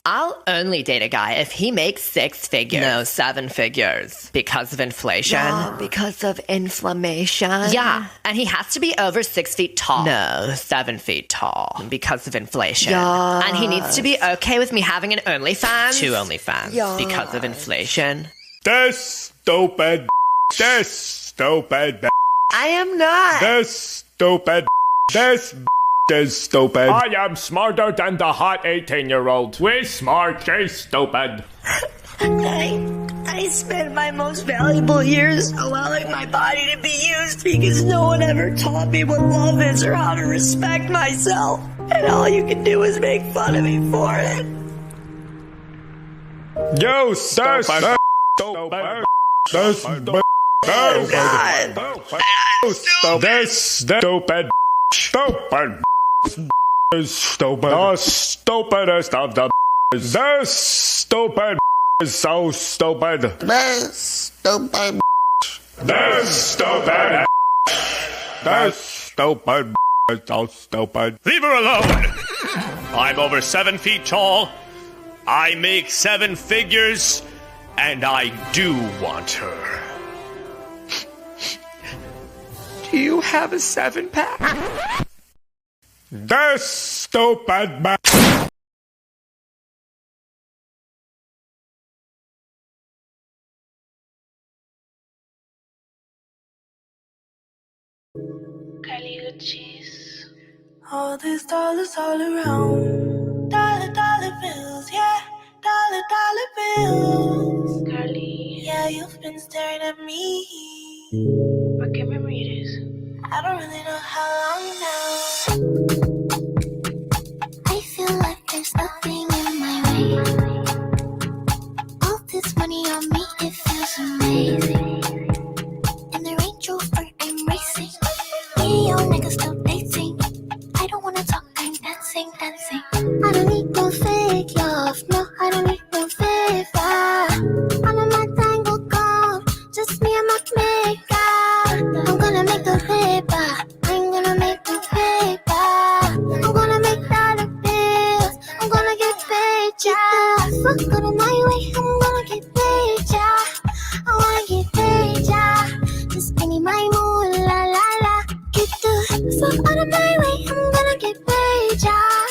I'll only date a guy if he makes 6 figures. No, 7 figures. Because of inflation. Yeah, because of inflammation. Yeah, and he has to be over 6 feet tall. No, 7 feet tall. Because of inflation. Yeah. And he needs to be okay with me having an OnlyFans. 2 OnlyFans. Yeah. Because of inflation. This stupid. This stupid. I am not. This stupid. This is stupid. I am smarter than the hot 18-year-old. We smart, she's stupid. I spent my most valuable years allowing my body to be used because no one ever taught me what love is or how to respect myself. And all you can do is make fun of me for it. You stupid. Stupid. This stupid. Oh, God. This stupid. Stupid. Is stupid. The stupidest of the. This stupid is so stupid. This stupid. This stupid. This stupid is so stupid. Leave her alone! I'm over 7 feet tall. I make 7 figures, and I do want her. Do you have a 7-pack? This stupid man. All these dollars all around. Dollar bills, yeah. Dollar bills. Carly. Yeah, you've been staring at me. ¿Pa' qué me mires? I don't really know how long now. I feel like there's nothing in my way. All this money on me, it feels amazing. In the Range Rover, I'm racing. Me, your nigga still dating. I don't wanna talk, I'm dancing. I don't need no fake love, no, I don't need no favor. All of my tango gone, just me and my makeup. I'm gonna make the paper, I'm gonna make the paper. I'm gonna make dollar bills, I'm gonna get paid, yeah. Fuck out of my way, I'm gonna get paid, yeah. I wanna get paid, yeah. Just give me my moolah, la la. Get the fuck out of my way, I'm gonna get paid, yeah.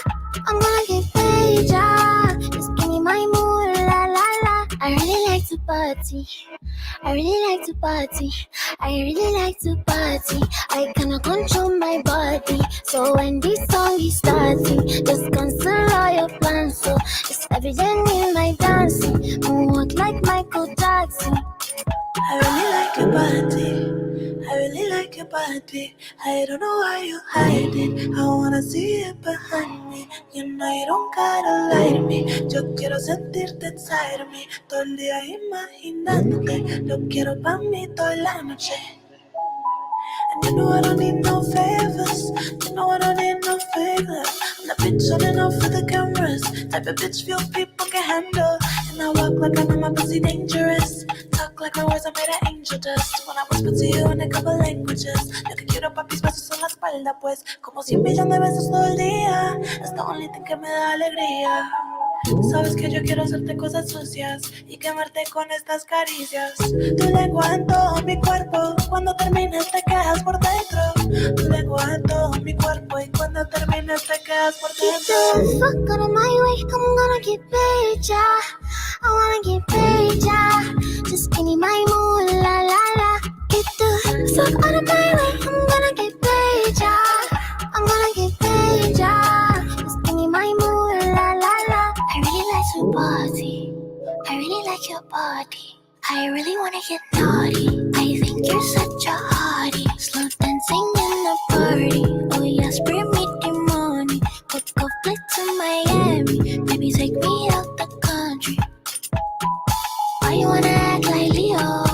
I'm gonna get paid, yeah. Just give me my moolah, la la. I really like to party. I really like to party. I really like to party. I cannot control my body. So when this song is starting, just cancel all your plans. So it's evident in my dancing. Moonwalk like Michael Jackson. I really like your body. I really like your body. I don't know why you hide it. I wanna see it behind me. You know you don't gotta lie to me. Yo quiero sentirte inside of me. Todo el día imaginándote. Lo quiero pa' mí toda la noche. And you know I don't need no favors. You know I don't need no favor. I'm the bitch on and off for the cameras. Type of bitch few people can handle. And I walk like I know my pussy dangerous. Talk like my words are made of angel dust. When I whisper to you in a couple languages. Lo que quiero papis besos en la espalda pues. Como 100 millones de besos todo el día. It's the only thing que me da alegría. Sabes que yo quiero hacerte cosas sucias y quemarte con estas caricias. Tu lengua en todo mi cuerpo, cuando termines te quedas por dentro. Tu lengua en todo mi cuerpo y cuando termines te quedas por Get dentro. the fuck out of my way, I'm gonna get paid, yeah. I wanna get paid, yeah. Just give me my moolah, la la. Get the fuck out of my way, I'm gonna get paid, yeah. I'm gonna get paid, yeah. Just give me my moolah, la la. I really like to party. I really like your body. I really wanna get naughty. I think you're such a hottie. Slow dancing in the party. Oh yes, bring me the money. Book a flight to Miami. Maybe take me out the country. Why you wanna act like Leo?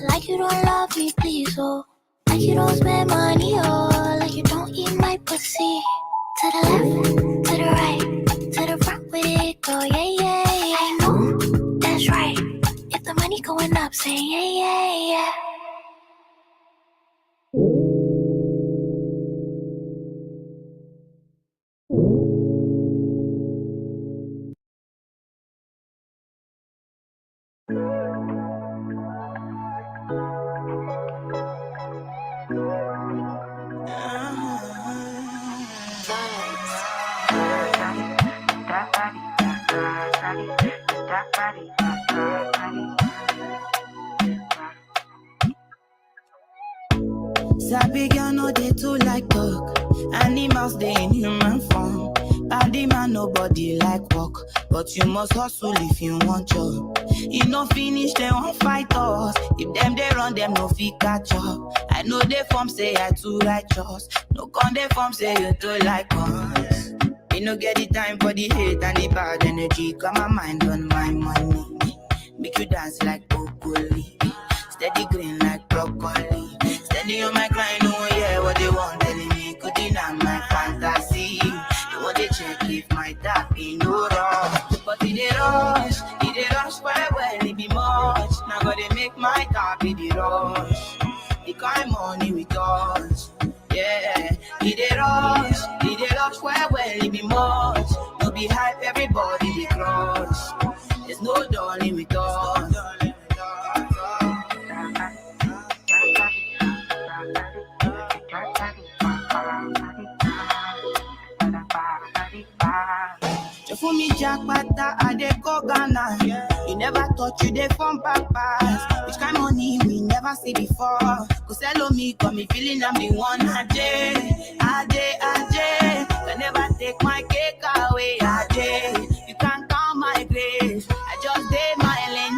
Like you don't love me, please, oh. Like you don't spend money, oh. Like you don't eat my pussy. To the left, to the right, to the front with it, go, yeah, yeah. I know, that's right. If the money going up, say, yeah, yeah, yeah. Sabi girl no dey too like talk. Animals dey in human form. Body man nobody like work, but you must hustle if you want job. You no finish they won't fight us. If them they run them no fit catch up. I know they form say I too righteous. No con they form say you too like us. You no get the time for the hate and the bad energy. Got my mind on my money. Make you dance like broccoli. Steady green like broccoli. Steady on my grind, no one hear what they want telling me. Could deny my fantasy. They want to check if my tap ain't no rush. But it they rush well, it be much. Now gotta make my tap be the rush. The kind money we touch. Yeah, it they rush well, it be much. No be hype, everybody be crush. There's no darling with us. For me, Jackpata, I dey go Ghana. You never thought you dey from papas. Which kind of money we never see before. Cause hello me, got me feeling I'm the one. Ajay. Can never take my cake away. Ajay. You can't count my grace. I just did my lane.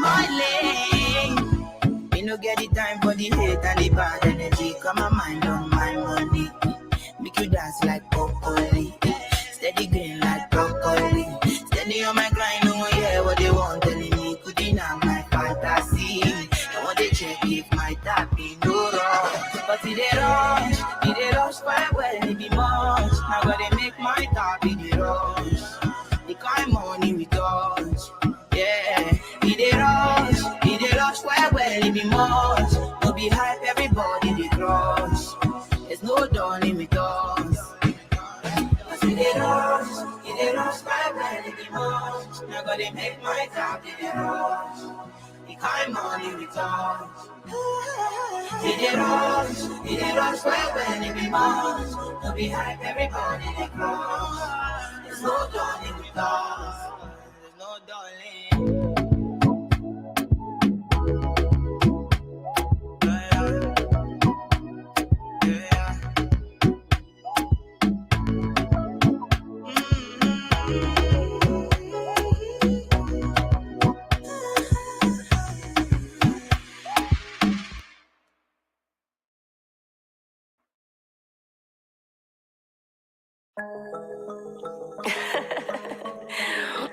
Me no get the time for the hate and the bad energy. Got my mind on my money. Make you dance like broccoli. Steady green like broccoli. Steady on my grind, no one hear what they want telling me. Could deny my fantasy. They want to check if my tap be no rush. But it they rush quite well, it be much. Now gotta make my tap be the rush. The kind money we touch. Yeah, it they rush quite well, it be much. No be hype, everybody they crush. There's no darling with us. It they rush by when it be much. Now gotta make my top in the rush. The kind money we touch. It they rush by when it be much. No be hype, everybody they crush. There's no darling with us. There's no darling.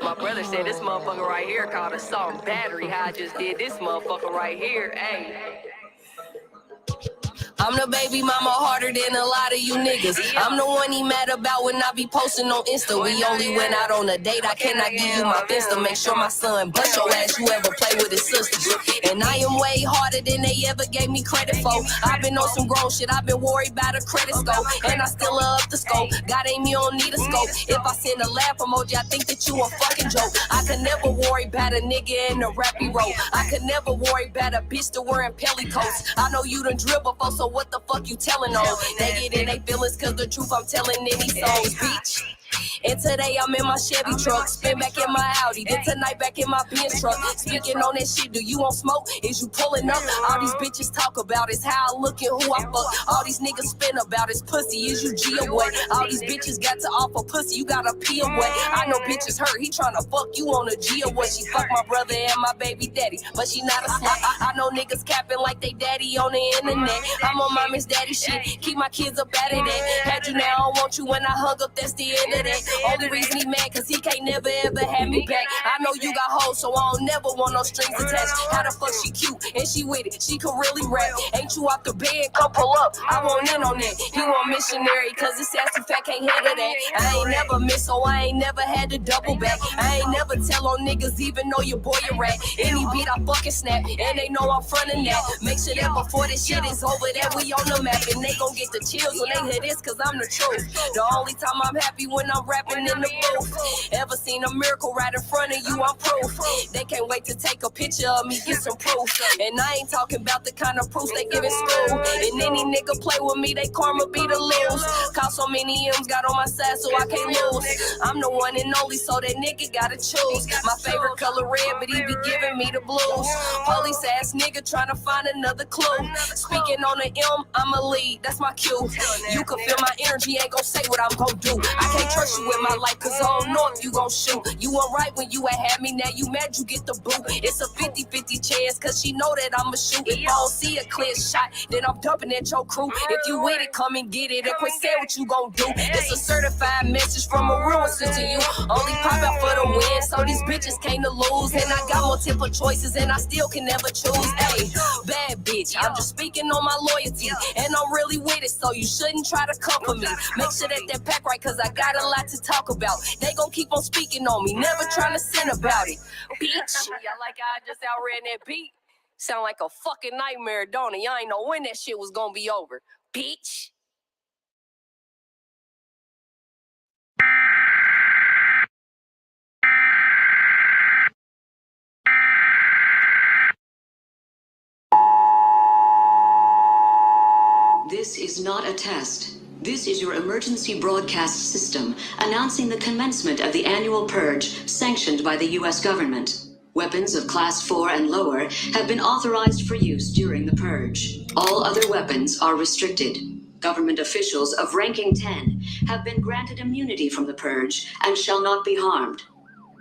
My brother said this motherfucker right here called a salt battery. How I just did this motherfucker right here. Hey. I'm the baby mama harder than a lot of you niggas. I'm the one he mad about when I be posting on Insta. We only went out on a date, I cannot give you my Finsta. Make sure my son bust your ass, you ever play with his sisters. And I am way harder than they ever gave me credit for. I've been on some grown shit, I've been worried about a credit score. And I still up the scope, God ain't me, don't need a scope. If I send a laugh emoji, I think that you a fucking joke. I could never worry about a nigga in a rappy road. I could never worry about a bitch that wearing pellicles. I know you done drill before, so what the fuck you telling on? They get in they feelings cause the truth I'm telling in these songs, bitch. And today I'm in my Chevy truck, spin back in my Audi, then tonight back in my Benz truck. Speaking on that shit, do you want smoke? Is you pulling up? All these bitches talk about is how I look and who I fuck. All these niggas spin about is pussy, is you G or what? All these bitches got to offer pussy, you gotta pee or what? I know bitches hurt, he tryna fuck you on a G or what? She fuck my brother and my baby daddy, but she not a slut. I know niggas capping like they daddy on the internet. I'm on my miss daddy shit, keep my kids up out of that. Had you now, I don't want you when I hung up, that's the end of that. Only reason he mad cause he can't never ever have me back. I know you got hoes, so I don't never want no strings attached. How the fuck she cute and she with it, she can really rap. Ain't you off the bed, come pull up, I want in on that. He want missionary cause his ass too fat, can't handle that. I ain't never miss, so I ain't never had to double back. I ain't never tell on niggas even though your boy a rat. Any beat I fucking snap, and they know I'm frontin' that. Make sure that before this shit is over that we on the map. And they gon' get the chills when they hear this cause I'm the truth. The only time I'm happy when when I'm rapping in the booth. Ever seen a miracle right in front of you? I'm proof. They can't wait to take a picture of me, get some proof. And I ain't talking about the kind of proof they give in school. And any nigga play with me, they karma be to lose. Cause so many M's got on my side, so I can't lose. I'm the one and only, so that nigga gotta choose. My favorite color red, but he be giving me the blues. Police ass nigga trying to find another clue. Speaking on the M, I'm a lead, that's my cue. You can feel my energy, ain't gon' say what I'm gon' do. I can't trust you with my life, cause I don't know if you gon' shoot. You weren't right when you ain't had me, now you mad you get the boot. It's a 50-50 chance, cause she know that I'ma shoot. If I don't see a clear shot, then I'm dumping at your crew. If you with it, come and get it, and quit saying what you gon' do. It's a certified message from a real one to you. Only pop out for the win, so these bitches came to lose. And I got multiple choices, and I still can never choose. Hey, bad bitch, I'm just speaking on my loyalty, and I'm really with it, so you shouldn't try to comfort me. Make sure that pack right, cause I got a lot to talk about. They gon' keep on speaking on me, never trying to sin about it. Bitch, y'all like how I just outran that beat? Sound like a fucking nightmare, don't it? Y'all ain't know when that shit was gonna be over. Bitch. This is not a test. This is your emergency broadcast system announcing the commencement of the annual purge sanctioned by the U.S. government. Weapons of Class 4 and lower have been authorized for use during the purge. All other weapons are restricted. Government officials of ranking 10 have been granted immunity from the purge and shall not be harmed.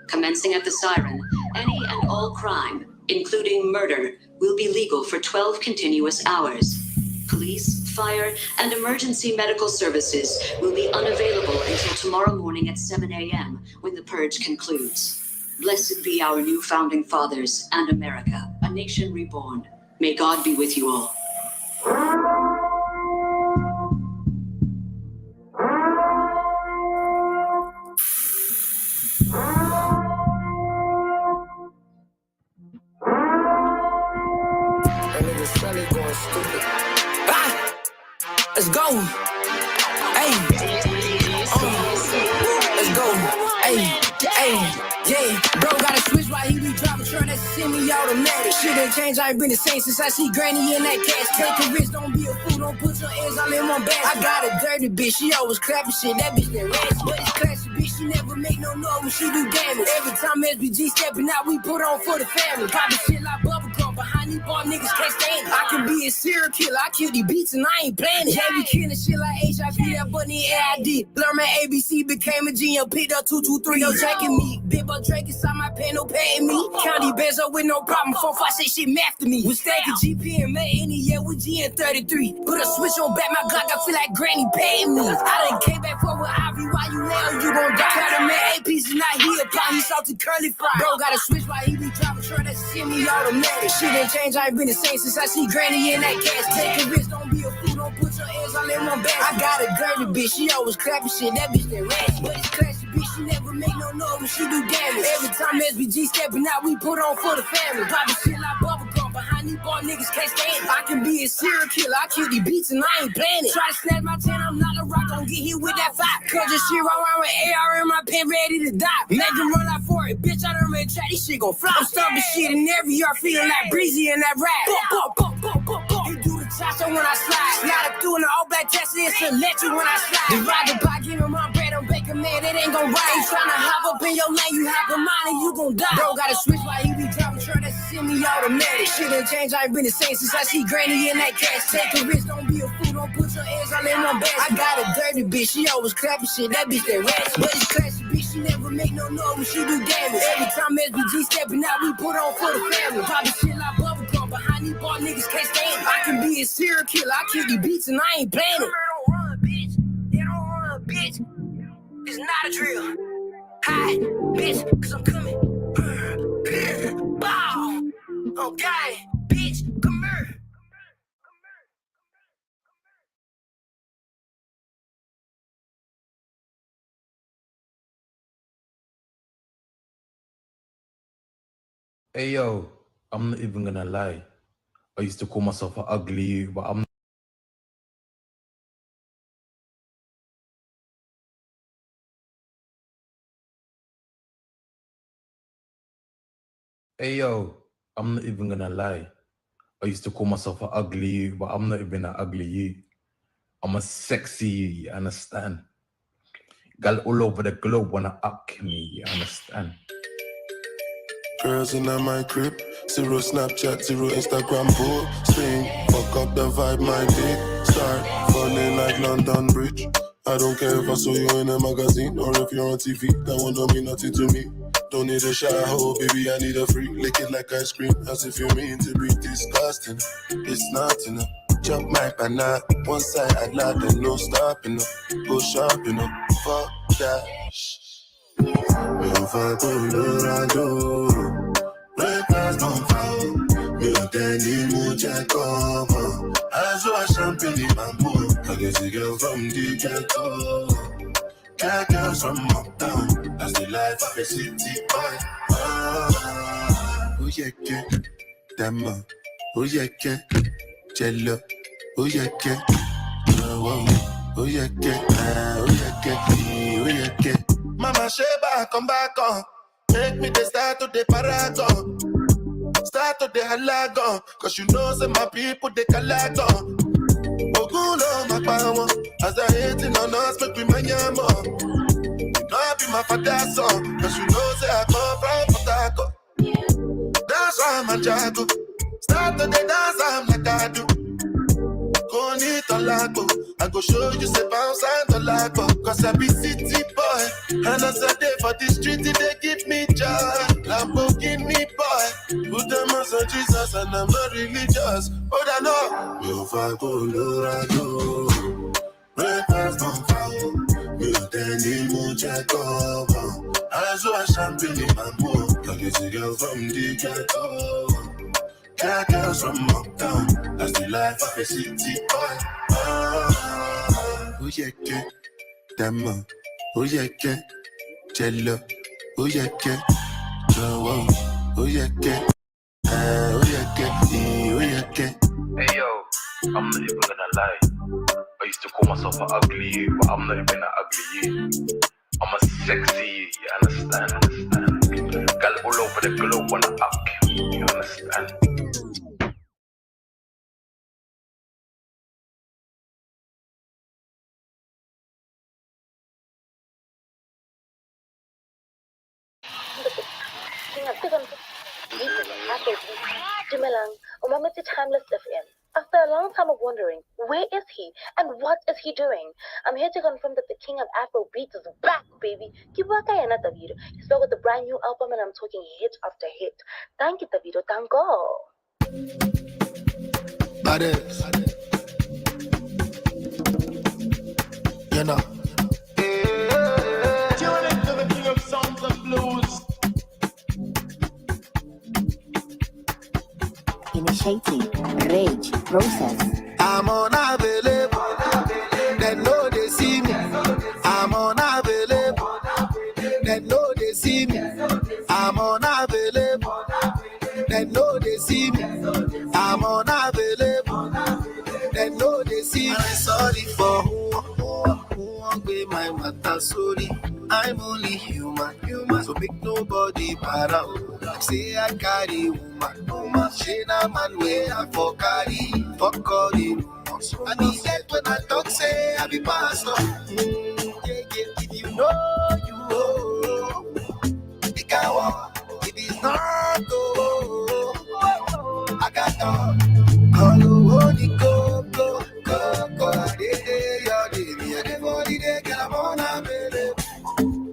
Commencing at the siren, any and all crime, including murder, will be legal for 12 continuous hours. Police, fire, and emergency medical services will be unavailable until tomorrow morning at 7 a.m. when the purge concludes. Blessed be our new founding fathers and America, a nation reborn. May God be with you all. Let's go. Hey. Let's go. Hey. Yeah. Bro got a switch while he be driving truck that's semi-automatic. Shit ain't changed, I ain't been the same since I see Granny in that cash. Take a risk, don't be a fool, don't put your eggs all in one bag. I got a dirty bitch, she always clapping shit, that bitch that rats. But it's classy bitch, she never make no noise when she do damage. Every time SBG stepping out, we put on for the family. Poppin' shit like bubblegum, behind these bar niggas can't stand it. I can be a serial killer, I kill these beats and I ain't playing it. Yeah, we killing shit like HIV, that bunny AID. Learn my ABC, became a genius, picked up 223. No jacking me, big buck Drake inside my pen, no paying me. County bands up with no problem, 4-5 say shit after me. We stacking GP and made any year with GN33. Put a switch on back, my Glock, I feel like Granny paying me. I done came back for with Ivy, why you now, you gon' die. Cut him at 8 pieces, not he a pie, he salty curly fry. Bro got a switch while he be driving truck that's semi-automatic. Shit ain't changed, I ain't been the same since I see Granny in that gas. Take a risk, don't be a fool, don't put your eggs all in one bag. I got a dirty bitch, she always clapping shit, that bitch that rats. But it's classy bitch, she never make no noise when she do damage. Every time SBG stepping out, we put on for the family. Poppin' shit like bubblegum, behind these bar niggas can't stand it. I can be a serial killer, I kill these beats and I ain't playing it. Try to snatch my 10, I'm not a rock, don't get hit with that fight. Cause this shit right around with AR in my pen, ready to die. Make them run out for it, bitch, I done read chat, this shit gon' fly. I'm stomping shit in every yard, feeling like Breezy in that rap. He do the cha-cha when I slide. Slide up through in the all black Tesla, it's electric when I slide. Divide the pot, give him my bread, I'm baking, man, it ain't gon' ride. Ain't tryna hop up in your lane, you hop in mine and you gon' die. Bro got a switch while he be driving truck that's semi-automatic. Shit ain't changed, I ain't been the same since I see Granny in that cash. Take a risk, don't be a fool, don't put your eggs all in one bag. I got a dirty bitch, she always clapping shit, that bitch that rats. But it's classy bitch, she never make no noise when she do damage. Every time SBG stepping out, we put on for the family. Poppin' shit like bubblegum, behind these bar niggas can't stand it. I can be a serial killer, I kill these beats and I ain't playing it. Don't run, bitch. They don't run, bitch. It's not a drill. Hide, bitch, cause I'm coming. Bow. Okay, bitch, come here. Hey yo, I'm not even gonna lie. I used to call myself an ugly, but I'm Hey yo, I'm not even gonna lie. I used to call myself an ugly you, but I'm not even an ugly you. I'm a sexy you, you understand? Girl all over the globe wanna up me, you understand? Girls in my crib, 0 Snapchat, 0 Instagram posting. Fuck up the vibe, my dick start falling like London Bridge. I don't care if I saw you in a magazine or if you're on TV. That one don't mean nothing to me. Don't need a shower, baby, I need a free. Lick it like ice cream, as if you mean to be disgusting. It's not enough. Chop my banana, one side I lie, then no stopping up. Go shopping up, fuck that. Me on fire, Colorado. Breakfast on fire. Me on Danny Mucha Cover. I saw a champagne in my mood. I guess a girl from the ghetto. Cat girls from uptown. That's the life of a city boy. Oh yeah, yeah. Dama. Oh yeah, yeah. Jello. Oh yeah, yeah. Oh yeah, yeah. Oh yeah, yeah. Oh yeah, yeah. Mama Sheba, come back on. Make me the start to the paragon. Start to the halagon. Cause you know say my people they calagon. Oguno my power. As they hating on us, make me manyamo. You know I be my father's son. Cause you know say I come from Potako. That's why I'm a jago. Start to the dance, I'm like I do. Go need to lago. I go show you say bounce and the lago. Cause I be city boy. And as I day for the street, they give me joy. Lamborghini boy. Put them on Jesus and I'm not religious. But I know. You fight Colorado. Breakfast on fire. You Danny Mucha Cover. I saw a champagne in my mood. Like it's a girl from the ghetto. Cat girls from uptown. That's the life of a city boy. Oh yeah, yeah. Dama. Oh yeah, yeah. Jello. Oh yeah, yeah. Oh yeah, yeah. Oh yeah, yeah. Oh yeah, yeah. Hey yo, I'm not even gonna lie. I used to call myself an ugly you, but I'm not even an ugly you. I'm a sexy you, you understand? Girl all over the globe wanna up me, you understand? Timeless FM. After a long time of wondering, where is he and what is he doing? I'm here to confirm that the king of Afrobeat is back, baby. Kibwaka yana Davido. He's back with a brand new album and I'm talking hit after hit. Thank you, Davido. Thank God. Badass. You know. Tune into the king of songs and blues. Initiating rage process. I'm unavailable. They know they see me. I'm unavailable. They know they see me. I'm unavailable. They know they see me. I'm unavailable. They know they see me. I'm sorry for who won't be my matter. Sorry, I'm only human. So make nobody para. Say I carry woman. She na man way I for carry. Fuck all the rumors. I be dead when I talk say I be pastor. If you know you owe. The cow. If it's not go. I got done. All the money go.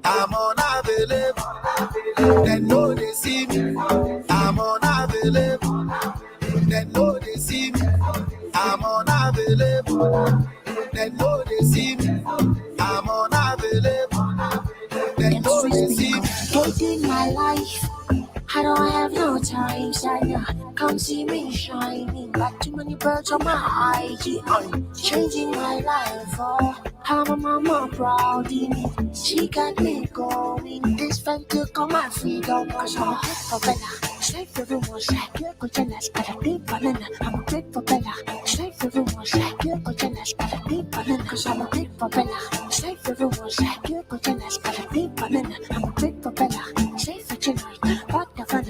I'm unavailable. They know they see me. I'm unavailable. They know they see me. I'm unavailable. They know they see me. I'm unavailable. They know they see me. Hating my life. I don't have no time, Saya. Come see me shining. Got too many birds on my IG. I'm changing my life. Oh, I'm a mama proud in it. She got me going. This friend took all my freedom. Cause I'm a bit for Bella. Straight for rumors. You're go jealous. Got a big banana. I'm a bit for Bella. Straight for rumors. You're go jealous. Got a big banana. Cause I'm a bit for Bella. Straight for rumors. You're go jealous. Got a big banana. I'm a bit for Bella. Straight for tonight. What the fun?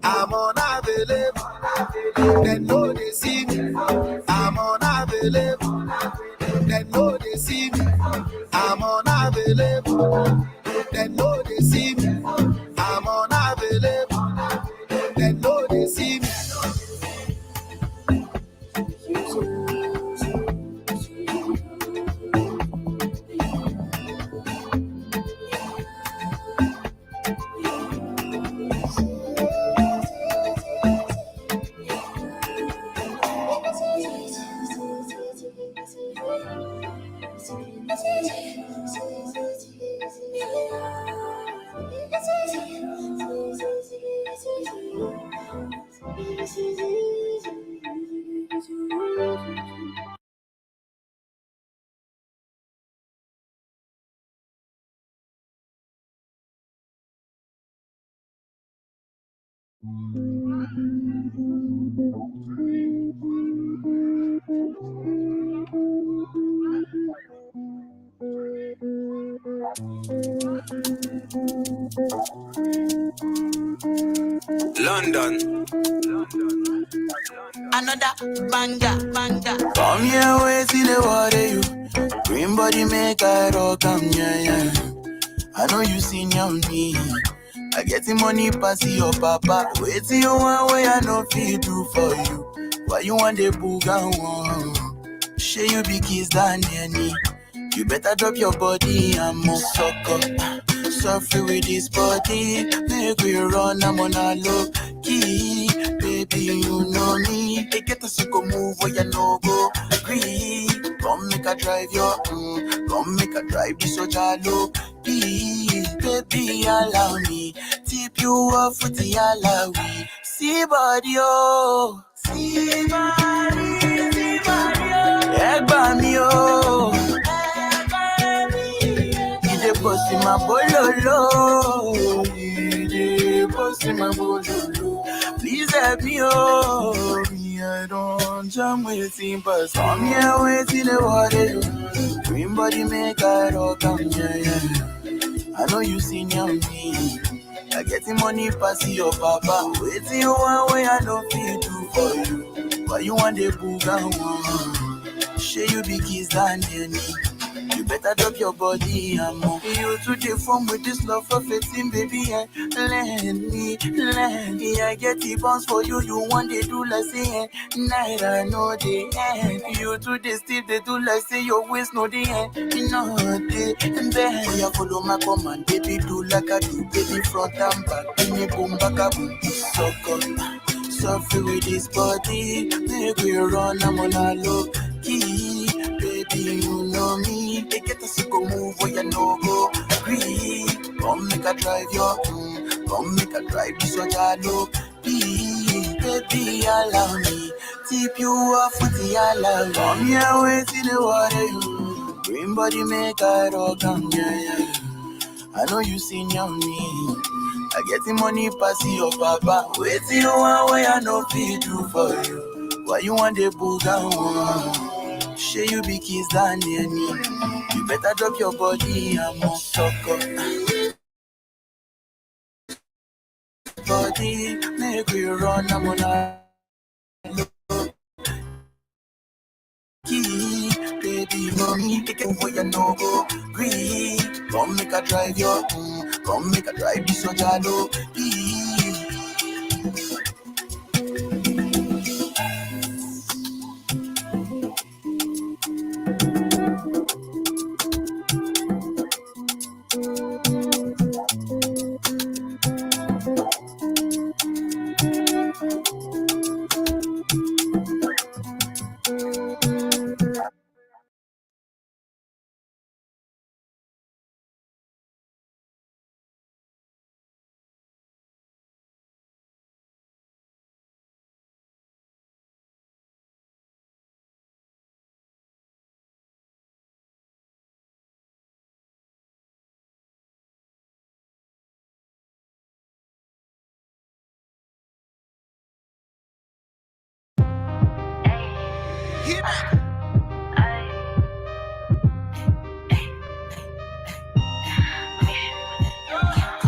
I'm unavailable. They know they see me. I'm unavailable. They know they see me. I'm unavailable. They know they see me. I'm unavailable. They know they see me. London. Another banger. Come here, wait till the water you. Green body make I rock, yeah. I know you seen on me. I get the money pass your papa. Wait till you want way I know feel do for you. Why you want the booga one? Share you be kiss than any. You better drop your body and move sucker. Suffer with this body, make we run, I'm on a low key. Baby, you know me. They get us to go move where you no go. Agree. Come make a drive your come make a drive this so jalo. Please, baby, allow me. Tip you off with the alawi. See body, oh. See body, oh. Egg by me, oh. Bossy my bololo, DJ bossy my bololo. Please help me, oh, me I don't jam waiting, but come here waiting the water. Green body make I rock, yeah. I know you seen on me. I get the money pass your papa. Waiting you one way I don't feel do for you. Why you want the booga one? Share you be kiss than any. You better drop your body and move. You to the form with this love for 15, baby, yeah. Let me. I get the bounce for you. You want they do like say, night I know the end. You to the still they do like say your waist know the end. You know the and then you follow my command, baby, do like I do, baby, front and back. Give me boom back up, so come. Suffer with this body, make we run, I'm on a low key. Baby, you know me. They get us to go move where you no go. Agree. Come make a drive your come make a drive this so jalo. Please, baby, allow me. Tip you off with the alawi. Come here, wait in the water you. Green body make a rock, yeah. I know you seen on me. I get the money pass your papa. Wait till you want way I know feel do for you. Why you want the booga one? Share you be kiss than any. You better drop your body and move sucker. Body, make we run, I'm on a low key. Baby, mommy, take it where you no go. Green, come make a drive your come make a drive this so jalo.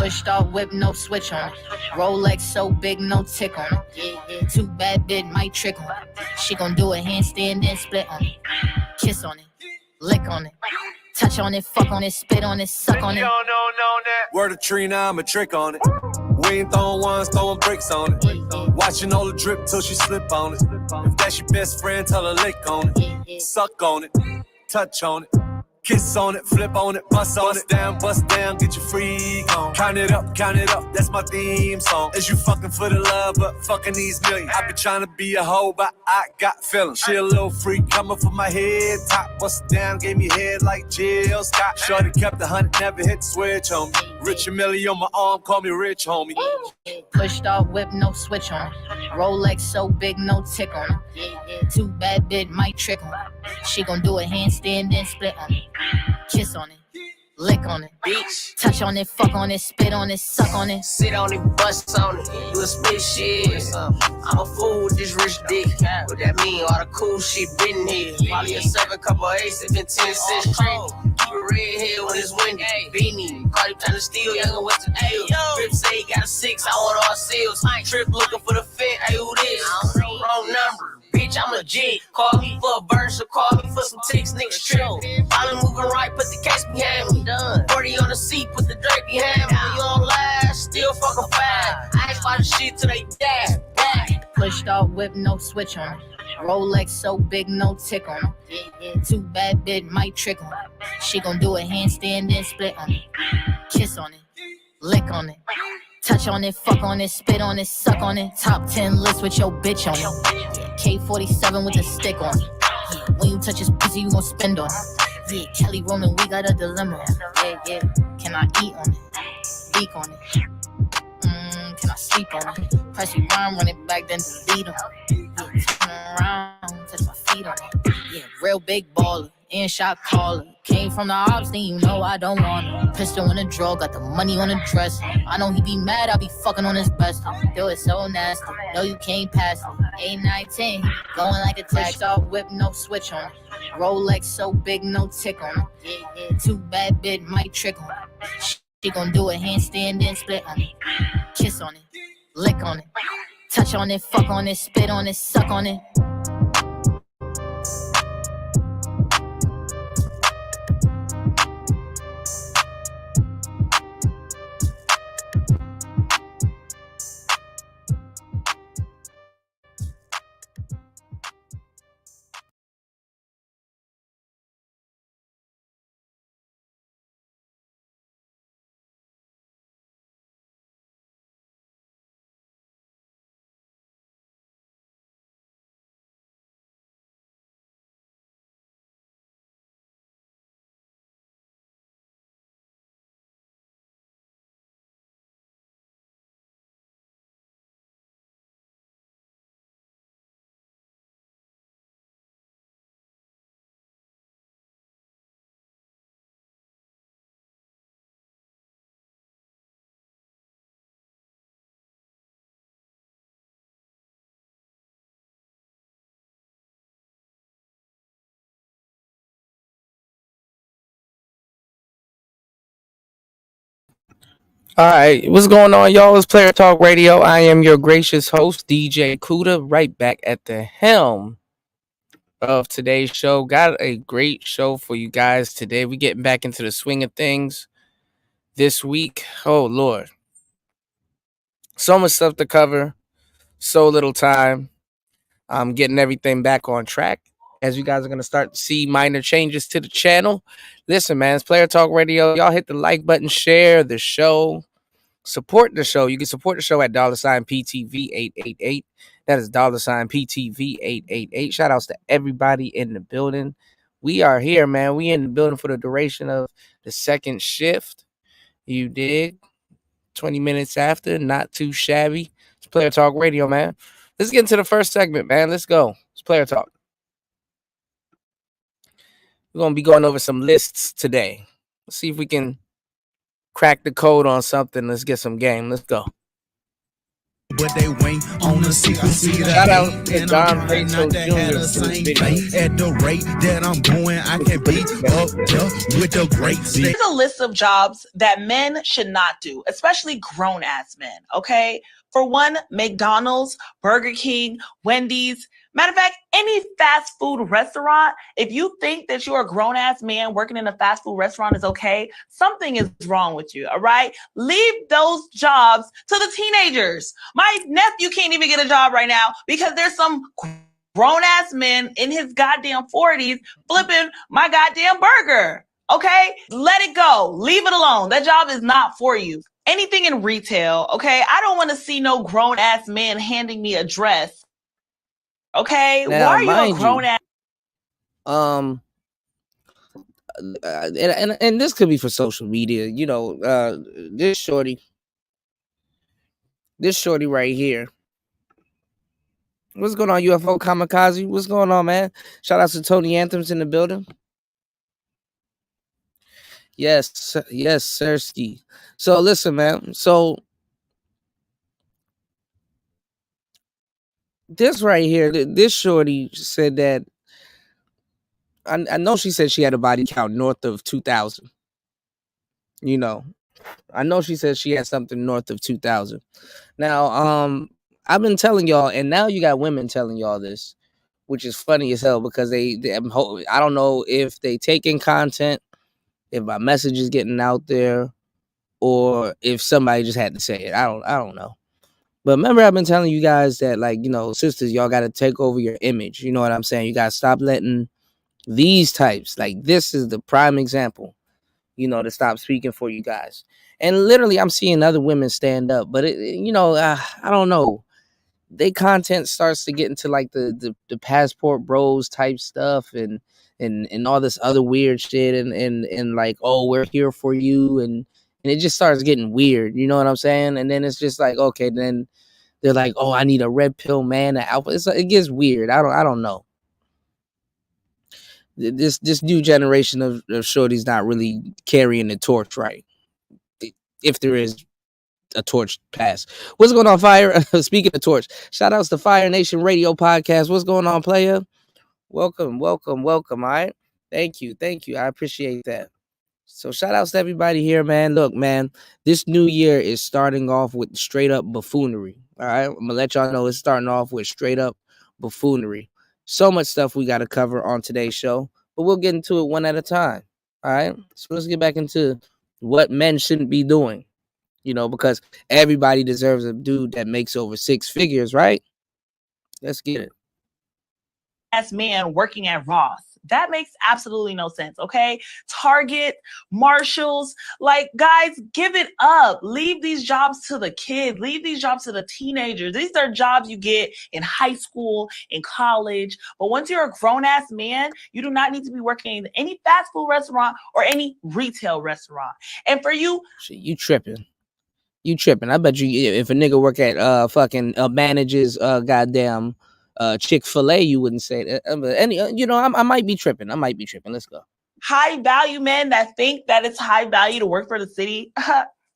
Pushed off whip, no switch on it. Rolex so big, no tick on it. Too bad, bit might trick on it. She gon' do a handstand, then split on it. Kiss on it, lick on it. Touch on it, fuck on it, spit on it, suck on it. Word of Trina, I'm a trick on it. We ain't throwing ones, throwing bricks on it. Watching all the drip till she slip on it. If that's your best friend, tell her lick on it. Suck on it, touch on it. Kiss on it, flip on it, bust down, get your freak on. Count it up, that's my theme song. Is you fucking for the love, but fucking these millions. I been trying to be a hoe, but I got feelings. She a little freak, coming for my head top. Bust down, gave me head like Jill Scott. Shorty kept the 100, never hit the switch on me. Rich and Millie on my arm, call me rich, homie. Pushed off whip, no switch on it. Rolex so big, no tick on it. Too bad, bit might trick on it. She gon' do a handstand, then split on it. Kiss on it, lick on it, bitch. Touch on it, fuck on it, spit on it, suck on it. Sit on it, bust on it, you a spit shit. I'm a fool with this rich dick. What that mean? All the cool shit been here. Probably a 7, couple 8, been 10 cents straight. Keep a red hair when it's windy. Beanie, Cardi trying to steal, young what's the deal? Trip say he got a 6, I want all seals. Trip looking for the fit, hey who this? Wrong number. Bitch, I'm legit. Call me for a burn, so call me for some ticks, niggas trip. Finally moving right, put the case behind me. 40 on the seat, put the dirt behind me. You don't last, still fucking fast. I ain't fighting shit till they die. Pushed off whip, no switch on it. Rolex so big, no tick on it. Too bad, bit might trick on it. She gon' do a handstand, then split on it. Kiss on it, lick on it. Touch on it, fuck on it, spit on it, suck on it. Top 10 list with your bitch on it. K-47 with a stick on it. Yeah, when you touch his pussy, you gon' spend on it. Yeah, Kelly Roman, we got a dilemma. Yeah. Can I eat on it? Leak on it? Can I sleep on it? Press rewind, run it back, then delete on it. Yeah, turn around, touch my feet on it. Yeah, real big baller, in shot caller. Came from the ops, then you know I don't want it. Pistol in the drawer, got the money on the dresser. I know he be mad, I be fucking on his best. Do it so nasty, no you can't pass it. 8, 9, 10, going like a tax. Off whip, no switch on it. Rolex so big, no tick on it. Too bad, bit might trick on it. She gon' do a handstand, then split on it. Kiss on it, lick on it. Touch on it, fuck on it, spit on it, suck on it. All right, what's going on, y'all? It's Player Talk Radio. I am your gracious host, DJ Kuda, right back at the helm of today's show. Got a great show for you guys today. We're getting back into the swing of things this week. Oh, Lord. So much stuff to cover, so little time. I'm getting everything back on track. As you guys are going to start to see minor changes to the channel. Listen, man, it's Player Talk Radio. Y'all hit the like button, share the show. Support the show. You can support the show at $PTV888. That is $PTV888. Shout outs to everybody in the building. We are here, man. We in the building for the duration of the second shift. You dig? 20 minutes after. Not too shabby. It's Player Talk Radio, man. Let's get into the first segment, man. Let's go. It's Player Talk. We're going to be going over some lists today. Let's see if we can crack the code on something. Let's get some game. Let's go. but they wait on the seat. Shout out to Don Peso Jr. At the rate that I'm going, I can be up there with the greats. There's a list of jobs that men should not do, especially grown-ass men, okay? For one, McDonald's, Burger King, Wendy's. Matter of fact, any fast food restaurant, if you think that you're a grown-ass man working in a fast food restaurant is okay, something is wrong with you, all right? Leave those jobs to the teenagers. My nephew can't even get a job right now because there's some grown-ass men in his goddamn 40s flipping my goddamn burger, okay? Let it go. Leave it alone. That job is not for you. Anything in retail, okay? I don't want to see no grown-ass man handing me a dress. Okay, now, why are you a grown ass? And this could be for social media. You know, this shorty right here. What's going on, UFO Kamikaze? What's going on, man? Shout out to Tony Anthems in the building. Yes, Sirski. So listen, man. So this right here, this shorty said that I know she said she had a body count north of 2,000. You know, I know she said she had something north of 2,000. Now, I've been telling y'all, and now you got women telling y'all this, which is funny as hell because I don't know if they take in content, if my message is getting out there, or if somebody just had to say it. I don't know. But remember, I've been telling you guys that, like, you know, sisters, y'all got to take over your image. You know what I'm saying? You got to stop letting these types, like, this is the prime example, you know, to stop speaking for you guys. And literally, I'm seeing other women stand up. But, you know, I don't know. They content starts to get into, like, the passport bros type stuff and all this other weird shit. And like, oh, we're here for you. And it just starts getting weird. You know what I'm saying? And then it's just like, okay, then they're like, oh, I need a red pill man, an alpha. It gets weird. I don't know. This new generation of shorties not really carrying the torch right. If there is a torch pass. What's going on, Fire? Speaking of torch, shout outs to Fire Nation Radio Podcast. What's going on, player? Welcome. All right. Thank you. I appreciate that. So shout outs to everybody here, man. Look, man, this new year is starting off with straight up buffoonery. All right. I'm gonna let y'all know it's starting off with straight up buffoonery. So much stuff we got to cover on today's show, but we'll get into it one at a time. All right. So let's get back into what men shouldn't be doing, you know, because everybody deserves a dude that makes over 6 figures, right? Let's get it. As man working at Ross. That makes absolutely no sense, okay? Target, Marshalls, like, guys, give it up. Leave these jobs to the kids. Leave these jobs to the teenagers. These are jobs you get in high school, in college. But once you're a grown-ass man, you do not need to be working in any fast food restaurant or any retail restaurant. And for you... Shit, you tripping. I bet you if a nigga work at fucking manages goddamn Chick-fil-A, you wouldn't say that. You know, I might be tripping. Let's go. High value men that think that it's high value to work for the city.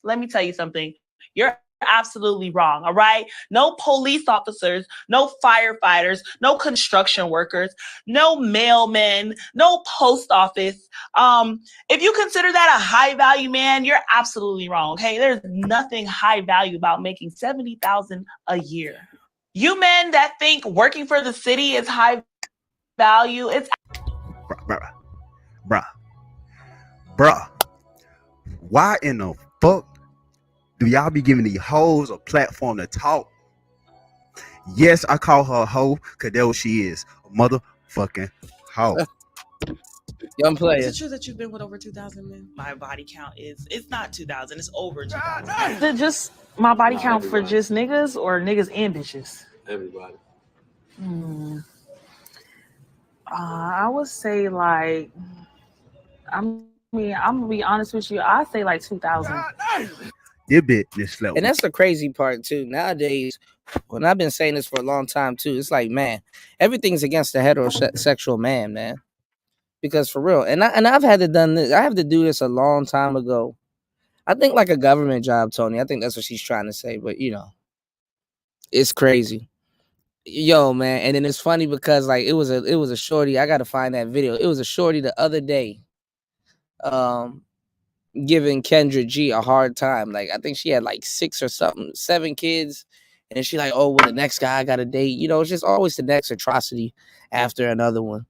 Let me tell you something. You're absolutely wrong. All right. No police officers, no firefighters, no construction workers, no mailmen, no post office. If you consider that a high value man, you're absolutely wrong. Okay. There's nothing high value about making $70,000 a year. You men that think working for the city is high value, it's... Bruh. Why in the fuck do y'all be giving these hoes a platform to talk? Yes, I call her a hoe, because that's what she is. A motherfucking hoe. Young player. Is it true that you've been with over 2,000 men? My body count it's not 2,000, it's over 2,000. Is it just my body count for just niggas or niggas and bitches? Everybody. I would say like, I'm gonna be honest with you. I say like 2,000. You bit this slow. And that's the crazy part too. Nowadays, when I've been saying this for a long time too, it's like, man, everything's against the heterosexual man. Because for real, and I've had to done this. I have to do this a long time ago. I think like a government job, Tony. I think that's what she's trying to say. But you know, It's crazy. Yo, man. And then it's funny because like it was a shorty. I gotta find that video. It was a shorty the other day. Giving Kendra G a hard time. Like I think she had like 7 kids. And then she like, oh, well, the next guy I got to date. You know, it's just always the next atrocity after another one.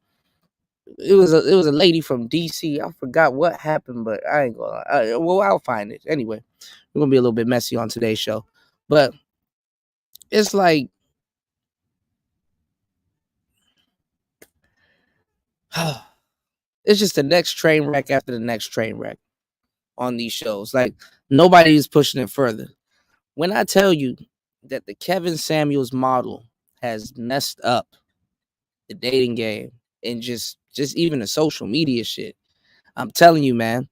It was a lady from DC. I forgot what happened, but I ain't gonna lie. Well, I'll find it. Anyway, we're gonna be a little bit messy on today's show. But it's like it's just the next train wreck after the next train wreck on these shows. Like nobody is pushing it further. When I tell you that the Kevin Samuels model has messed up the dating game and just even the social media shit, I'm telling you, man,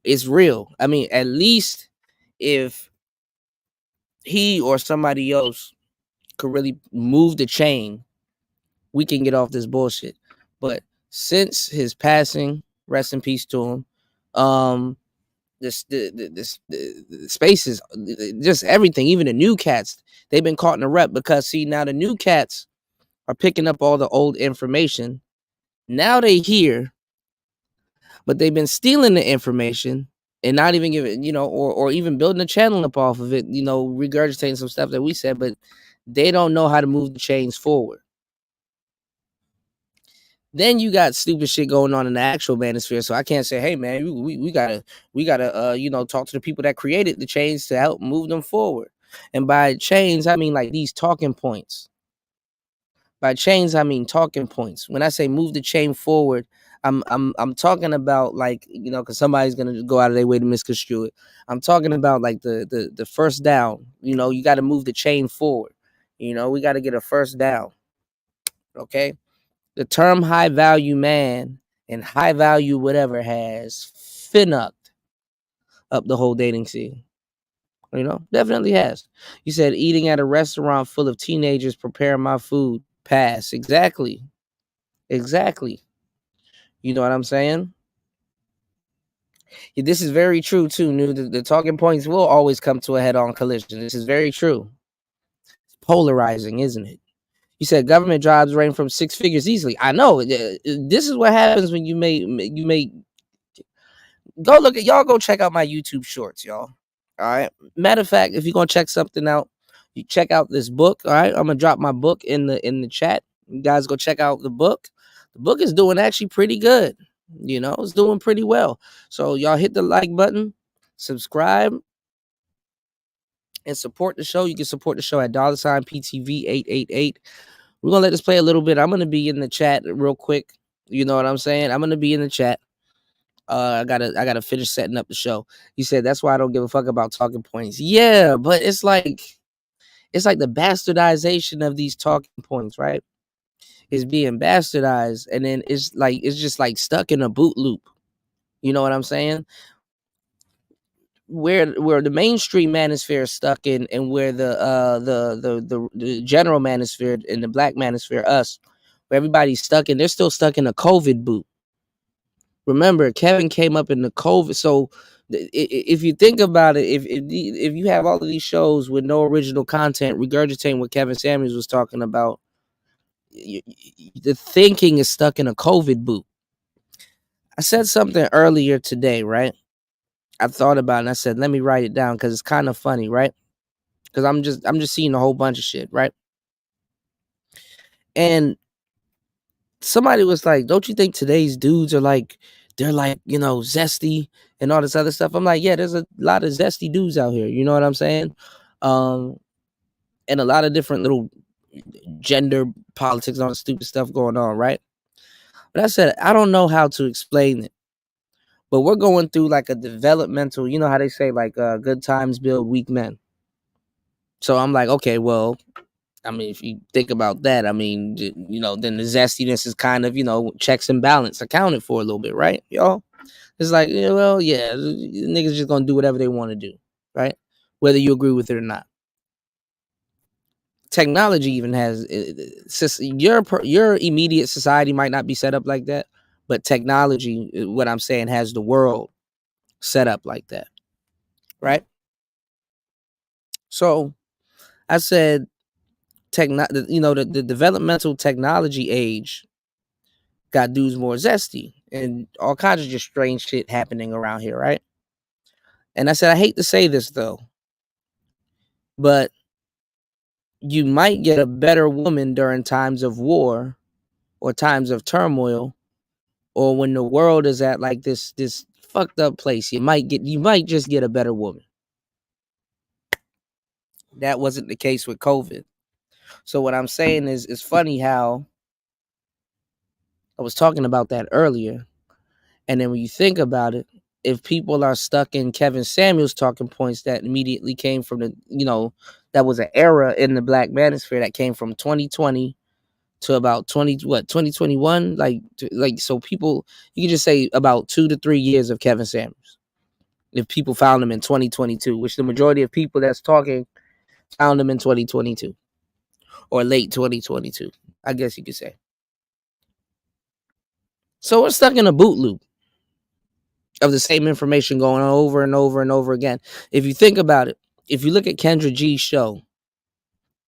it's real. I mean, at least if he or somebody else could really move the chain, we can get off this bullshit. But since his passing, rest in peace to him, the spaces, just everything, even the new cats, they've been caught in a rep because see, now the new cats are picking up all the old information. Now they hear, but they've been stealing the information and not even giving, you know, or even building a channel up off of it, you know, regurgitating some stuff that we said, but they don't know how to move the chains forward. Then you got stupid shit going on in the actual manosphere. So I can't say, hey man, we gotta you know, talk to the people that created the chains to help move them forward. And by chains, I mean like these talking points. By chains, I mean talking points. When I say move the chain forward, I'm talking about like, you know, because somebody's gonna go out of their way to misconstrue it. I'm talking about like the first down. You know, you got to move the chain forward. You know, we got to get a first down. Okay. The term high value man and high value whatever has finnucked up the whole dating scene. You know, definitely has. You said eating at a restaurant full of teenagers preparing my food. Pass. Exactly. You know what I'm saying? Yeah, this is very true too. The talking points will always come to a head-on collision. This is very true. It's polarizing, isn't it? You said government jobs range from 6 figures easily. I know. This is what happens when you make. Go look at y'all. Go check out my YouTube shorts, y'all. All right. Matter of fact, if you're gonna check something out, you check out this book. All right. I'm gonna drop my book in the chat. You guys go check out the book. The book is doing actually pretty good. You know, it's doing pretty well. So y'all hit the like button, subscribe, and support the show. You can support the show at $PTV888. We're gonna let this play a little bit. I'm gonna be in the chat real quick. You know what I'm saying? I'm gonna be in the chat. I gotta finish setting up the show. You said that's why I don't give a fuck about talking points. Yeah, but it's like the bastardization of these talking points, right? Is being bastardized, and then it's just like stuck in a boot loop. You know what I'm saying? Where the mainstream manosphere is stuck in, and where the general manosphere and the black manosphere, us, where everybody's stuck in, they're still stuck in a COVID boot. Remember, Kevin came up in the COVID. So if you think about it, if you have all of these shows with no original content regurgitating what Kevin Samuels was talking about, the thinking is stuck in a COVID boot. I said something earlier today, right? I thought about it and I said, let me write it down because it's kind of funny, right? Because I'm just seeing a whole bunch of shit, right? And somebody was like, don't you think today's dudes are like, they're like, you know, zesty and all this other stuff? I'm like, yeah, there's a lot of zesty dudes out here. You know what I'm saying? And a lot of different little gender politics and all the stupid stuff going on, right? But I said, I don't know how to explain it. But we're going through like a developmental, you know how they say like good times build weak men. So I'm like, okay, well, I mean, if you think about that, I mean, you know, then the zestiness is kind of, you know, checks and balance accounted for a little bit, right, y'all? It's like, yeah, well, yeah, niggas just gonna do whatever they want to do, right? Whether you agree with it or not. Technology even has your immediate society might not be set up like that, but technology, what I'm saying, has the world set up like that, right? So I said, the developmental technology age got dudes more zesty and all kinds of just strange shit happening around here, right? And I said, I hate to say this though, but you might get a better woman during times of war or times of turmoil, or when the world is at like this fucked up place. You might just get a better woman. That wasn't the case with COVID. So what I'm saying is, it's funny how I was talking about that earlier. And then when you think about it, if people are stuck in Kevin Samuels talking points that immediately came from that was an era in the black manosphere that came from 2020 to about 2021, like so people, you can just say about 2 to 3 years of Kevin Samuels. If people found him in 2022, which the majority of people that's talking found him in 2022 or late 2022, I guess you could say. So we're stuck in a boot loop of the same information going on over and over and over again. If you think about it, if you look at Kendra G's show,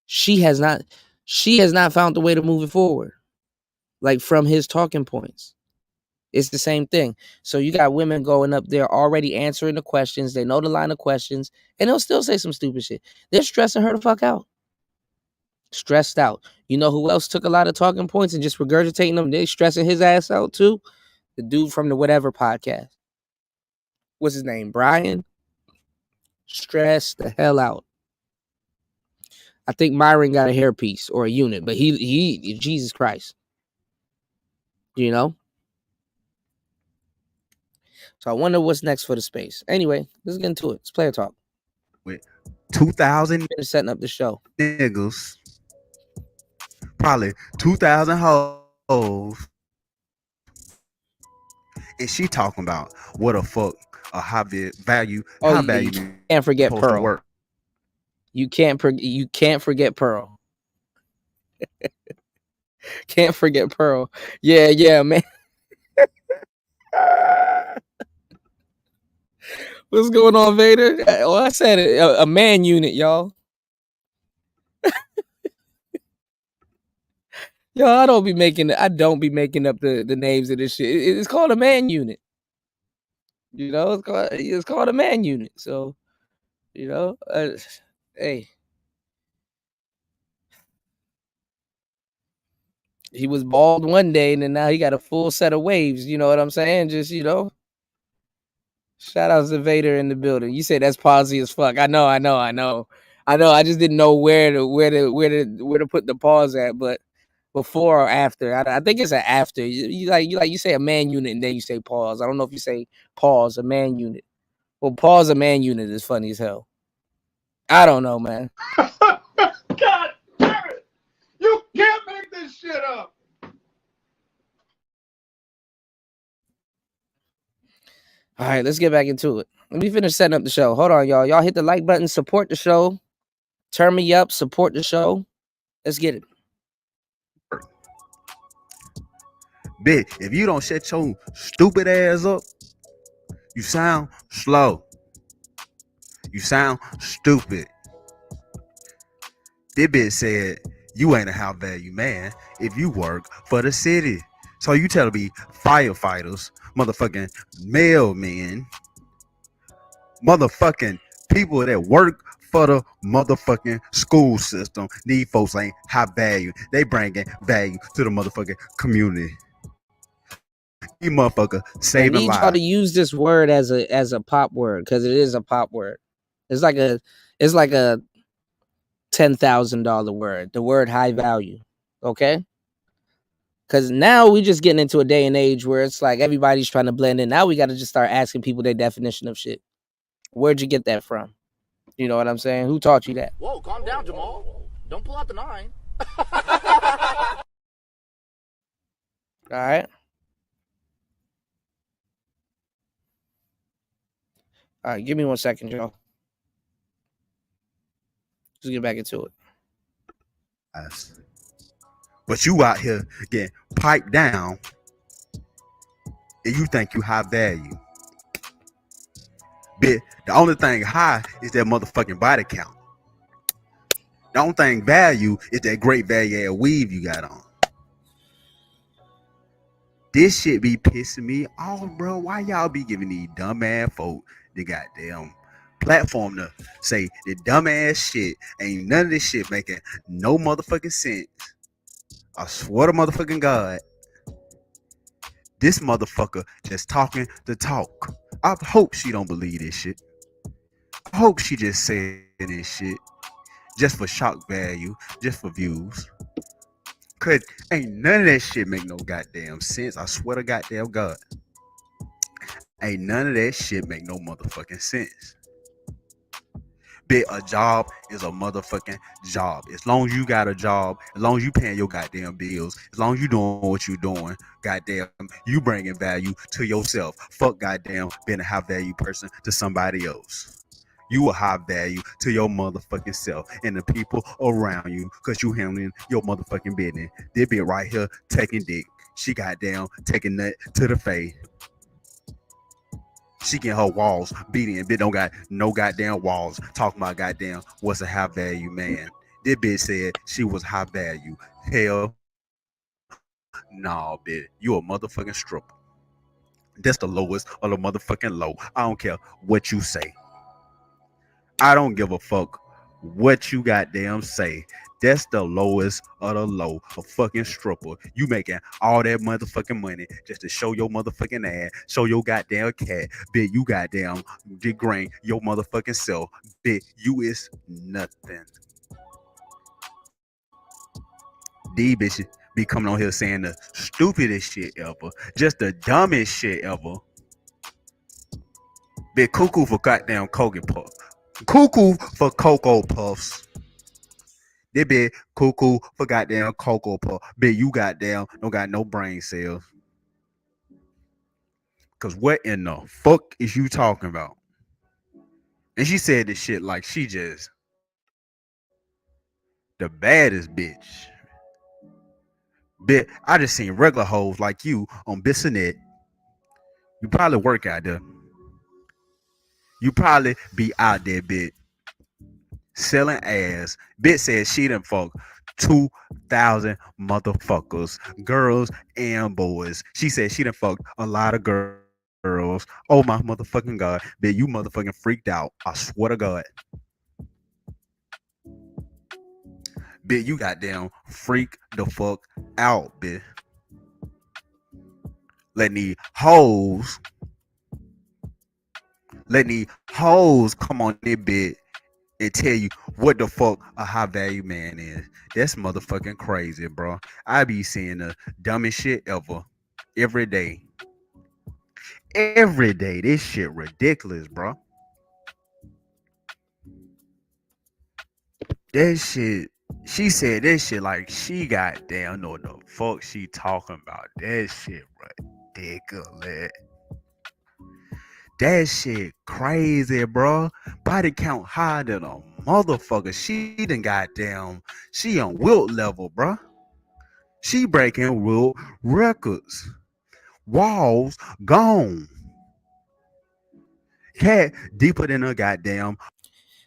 she has not found the way to move it forward, like from his talking points. It's the same thing. So you got women going up there already answering the questions. They know the line of questions, and they'll still say some stupid shit. They're stressing her the fuck out. Stressed out. You know who else took a lot of talking points and just regurgitating them? They stressing his ass out too. The dude from the whatever podcast. What's his name? Brian? Stressed the hell out. I think Myron got a hairpiece or a unit, but he Jesus Christ. You know? So I wonder what's next for the space. Anyway, let's get into it. It's player talk. With 2,000 setting up the show. Niggas. Probably 2,000 hoes. And she talking about what a fuck a high value. Oh, high you value can't forget Pearl. You can't forget Pearl. Can't forget Pearl. Yeah, man. What's going on, Vader? Oh, I said it. A man unit, y'all. Yo, I don't be making up the names of this shit. It's called a man unit. You know, it's called a man unit. So, you know, hey. He was bald one day, and then now he got a full set of waves. You know what I'm saying? Just, you know. Shout out to Vader in the building. You say that's palsy as fuck. I know. I just didn't know where to put the pause at, but before or after. I think it's an after. You say a man unit and then you say pause. I don't know if you say pause, a man unit. Well, pause a man unit is funny as hell. I don't know, man. God damn it! You can't make this shit up. All right, let's get back into it. Let me finish setting up the show. Hold on, y'all. Y'all hit the like button, support the show. Turn me up, support the show. Let's get it. Bitch, if you don't shut your stupid ass up, you sound slow. You sound stupid. This bitch said you ain't a high value man if you work for the city. So you tell me firefighters, motherfucking mailmen, motherfucking people that work for the motherfucking school system. These folks ain't high value. They bringing value to the motherfucking community. You motherfucker saving lives. I need y'all to use this word as a pop word, because it is a pop word. It's like a $10,000 word. The word high value. Okay? Because now we just getting into a day and age where it's like everybody's trying to blend in. Now we got to just start asking people their definition of shit. Where'd you get that from? You know what I'm saying? Who taught you that? Whoa, calm down, Jamal. Don't pull out the 9. All right. All right, give me 1 second, y'all. Let's get back into it. But you out here getting piped down and you think you high value. Bitch, the only thing high is that motherfucking body count. The only thing value is that great value add weave you got on. This shit be pissing me off, bro. Why y'all be giving these dumbass folk the goddamn platform to say the dumbass shit? Ain't none of this shit making no motherfucking sense. I swear to motherfucking God, this motherfucker just talking the talk. I hope she don't believe this shit. I hope she just said this shit just for shock value, just for views. Cause ain't none of that shit make no goddamn sense. I swear to goddamn God. Ain't none of that shit make no motherfucking sense. Bitch, a job is a motherfucking job. As long as you got a job, as long as you paying your goddamn bills, as long as you doing what you doing, goddamn, you bringing value to yourself. Fuck goddamn being a high value person to somebody else. You a high value to your motherfucking self and the people around you because you handling your motherfucking business. They be right here taking dick. She goddamn taking nut to the face. She getting her walls beating and bitch don't got no goddamn walls. Talking about goddamn what's a high value man. This bitch said she was high value. Hell, nah, bitch. You a motherfucking stripper. That's the lowest of the motherfucking low. I don't care what you say. I don't give a fuck what you goddamn say. That's the lowest of the low. A fucking stripper. You making all that motherfucking money just to show your motherfucking ass, show your goddamn cat. Bitch, you goddamn degrade your motherfucking self. Bitch, you is nothing. These bitches be coming on here saying the stupidest shit ever. Just the dumbest shit ever. Bitch, cuckoo for goddamn Cocoa Puffs. Cuckoo for Cocoa Puffs. They be cuckoo for goddamn Cocoa Puff. Bitch, you goddamn don't got no brain cells. Cause what in the fuck is you talking about? And she said this shit like she just the baddest bitch. Bitch, I just seen regular hoes like you on Bissonnet. You probably work out there. You probably be out there, bitch, selling ass. Bitch said she done fuck 2,000 motherfuckers, girls and boys. She said she done fucked a lot of girls. Oh my motherfucking God. Bitch, you motherfucking freaked out. I swear to God. Bitch, you goddamn freak the fuck out, bitch. Letting these hoes come on this bitch and tell you what the fuck a high value man is. That's motherfucking crazy, bro. I be seeing the dumbest shit ever every day. Every day. This shit ridiculous, bro. That shit, she said that shit like she goddamn know the fuck she talking about. That shit ridiculous. That shit crazy, bro. Body count higher than a motherfucker. She done goddamn, she on Wilt level, bro. She breaking Wilt records. Walls gone. Cat deeper than a goddamn.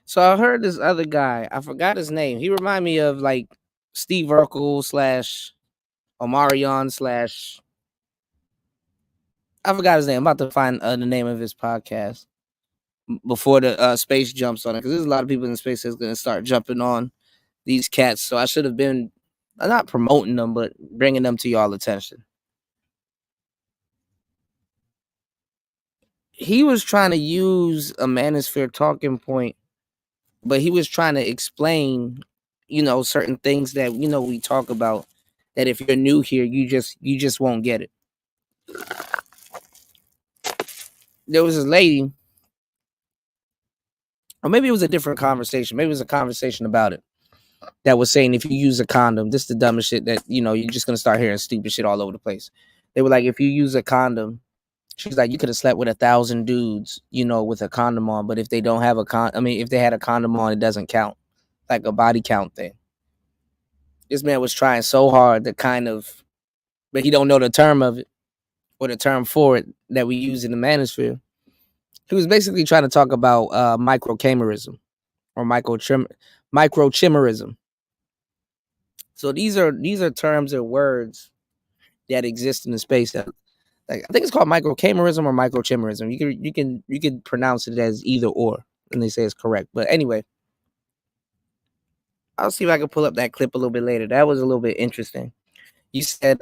So I heard this other guy, I forgot his name. He remind me of like Steve Urkel / Omarion / I forgot his name. I'm about to find the name of his podcast before the space jumps on it, because there's a lot of people in space that's going to start jumping on these cats. So I should have been not promoting them, but bringing them to y'all attention. He was trying to use a manosphere talking point, but he was trying to explain, certain things that, we talk about, that if you're new here, you just won't get it. There was this lady, or maybe it was a different conversation. Maybe it was a conversation about it that was saying if you use a condom, this is the dumbest shit that, you're just going to start hearing stupid shit all over the place. They were like, if you use a condom, she's like, you could have slept with 1,000 dudes, with a condom on, but if they don't have if they had a condom on, it doesn't count, like a body count thing. This man was trying so hard to but he don't know the term of it, or the term for it that we use in the manosphere. He was basically trying to talk about microcamerism or microchimerism. So these are terms or words that exist in the space that, like, I think it's called microchimerism or microchimerism. You can pronounce it as either or, and they say it's correct. But anyway, I'll see if I can pull up that clip a little bit later. That was a little bit interesting. You said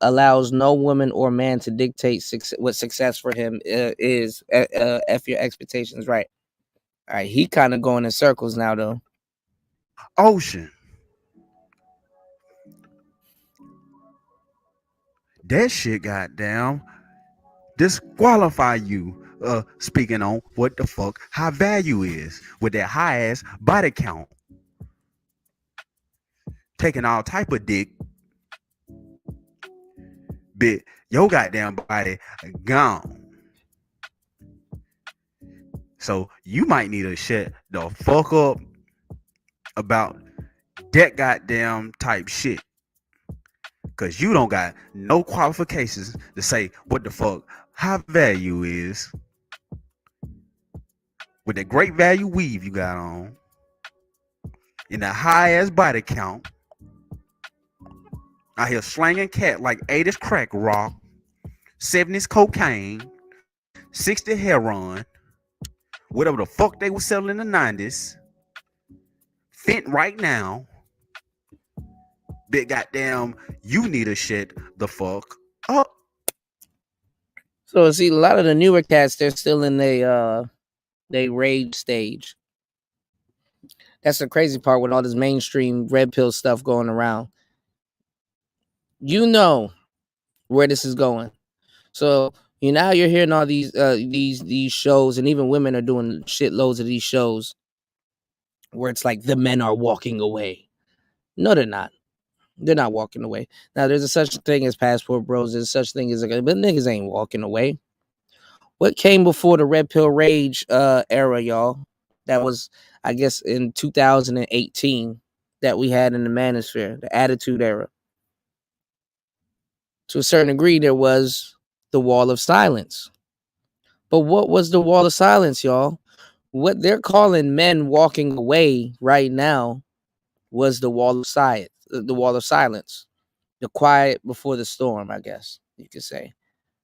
allows no woman or man to dictate what success for him is. F your expectations right. All right, he kind of going in circles now though. Ocean. That shit goddamn disqualify you. Speaking on what the fuck high value is with that high ass body count. Taking all type of dick. Bit your goddamn body gone. So you might need to shut the fuck up about that goddamn type shit. Cause you don't got no qualifications to say what the fuck high value is. With the great value weave you got on. In the high ass body count. Out here slanging cat like 80s crack rock. 70s cocaine. 60 heroin. Whatever the fuck they were selling in the 90s. Fent right now. Big goddamn, you need to shit the fuck up. So see, a lot of the newer cats, they're still in they rage stage. That's the crazy part with all this mainstream red pill stuff going around. You know where this is going. So now you're hearing all these shows, and even women are doing shitloads of these shows where it's like the men are walking away. No, they're not. They're not walking away. Now, there's a such thing as passport bros. There's such thing as but niggas ain't walking away. What came before the red pill rage era, y'all? That was, I guess, in 2018 that we had in the manosphere, the attitude era. To a certain degree, there was the wall of silence. But what was the wall of silence, y'all? What they're calling men walking away right now was the wall of silence. The wall of silence, the quiet before the storm, I guess you could say.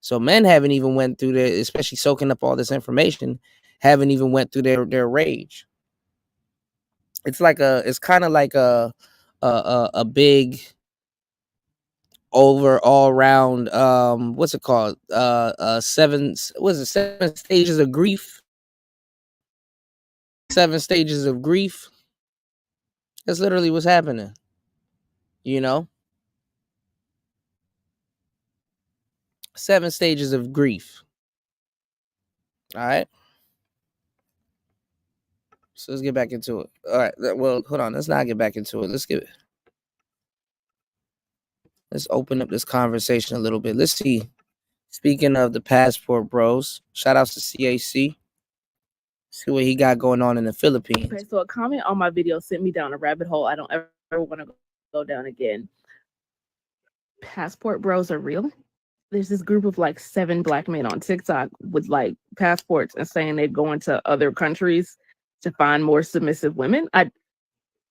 So men haven't even went through their, especially soaking up all this information, haven't even went through their rage. It's kind of like a big over all round what's it called? Seven stages of grief. 7 stages of grief. That's literally what's happening. You know? 7 stages of grief. All right. So let's get back into it. All right. Well, hold on. Let's not get back into it. Let's open up this conversation a little bit. Let's see. Speaking of the passport bros, shout outs to CAC. See what he got going on in the Philippines. Okay, so a comment on my video sent me down a rabbit hole I don't ever want to go down again. Passport bros are real. There's this group of like 7 black men on TikTok with like passports and saying they're going to other countries to find more submissive women.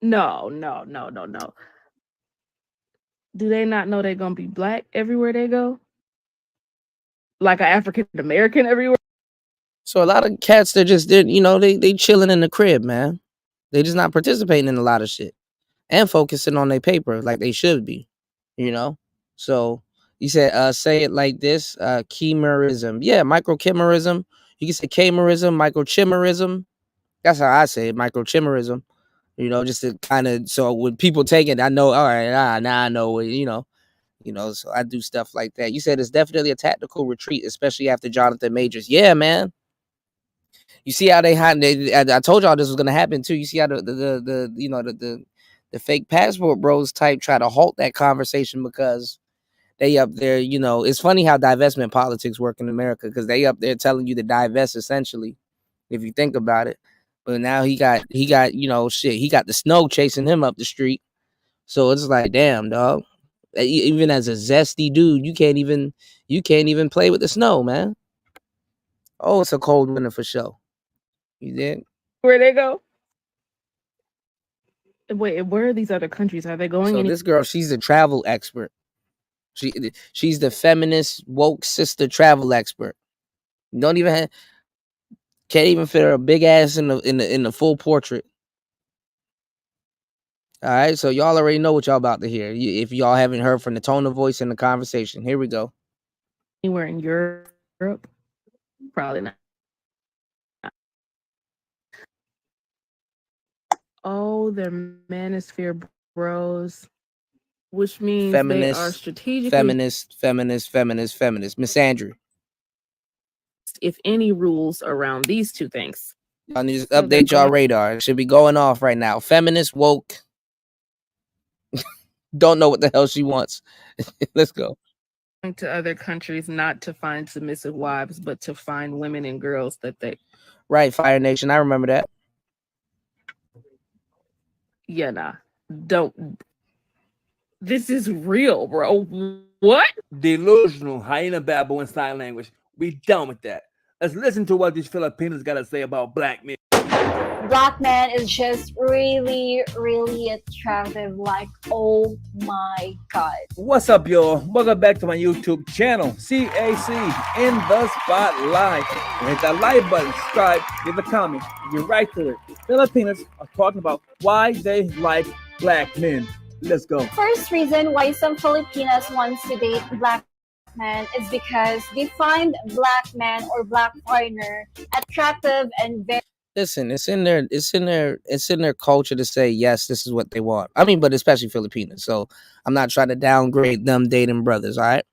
No. Do they not know they're gonna be black everywhere they go? Like an African American everywhere? So a lot of cats, they're they chilling in the crib, man. They just not participating in a lot of shit and focusing on their paper like they should be, you know? So you said, say it like this, chimerism. Yeah, microchimerism. You can say chimerism, microchimerism. That's how I say it, microchimerism. You know, just to kind of, so when people take it, I know, all right, now I know, you know, so I do stuff like that. You said it's definitely a tactical retreat, especially after Jonathan Majors. Yeah, man. You see how I told y'all this was gonna happen too. You see how the fake passport bros type try to halt that conversation because they up there, it's funny how divestment politics work in America because they up there telling you to divest essentially, if you think about it. But now he got he got the snow chasing him up the street. So it's like, damn, dog. Even as a zesty dude, you can't even play with the snow, man. Oh, it's a cold winter for sure. You did? Where they go? Wait, where are these other countries? Are they going? So this girl, she's a travel expert. She's the feminist woke sister travel expert. Don't even can't even fit her big ass in the full portrait. All right, so y'all already know what y'all about to hear. If y'all haven't heard from the tone of voice in the conversation, here we go. Anywhere in Europe? Probably not. Oh, they're manosphere bros, which means they are strategically feminist. Miss Andrew, if any rules around these two things. I need to update y'all radar. It should be going off right now. Feminist woke. Don't know what the hell she wants. Let's go. To other countries, not to find submissive wives, but to find women and girls that they. Right, Fire Nation. I remember that. Yeah, nah. Don't. This is real, bro. What? Delusional hyena babbling sign language. We done with that. Let's listen to what these Filipinos got to say about black men. Black man is just really, really attractive. Like, oh my god. What's up, y'all? Welcome back to my YouTube channel, CAC in the Spotlight. Hit that like button, subscribe, leave a comment, get right to it. Filipinos are talking about why they like black men. Let's go. First reason why some Filipinas wants to date black men is because they find black men or black foreigner attractive and very. Listen, it's in their culture to say yes, this is what they want. I mean, but especially Filipinos. So I'm not trying to downgrade them dating brothers, all right?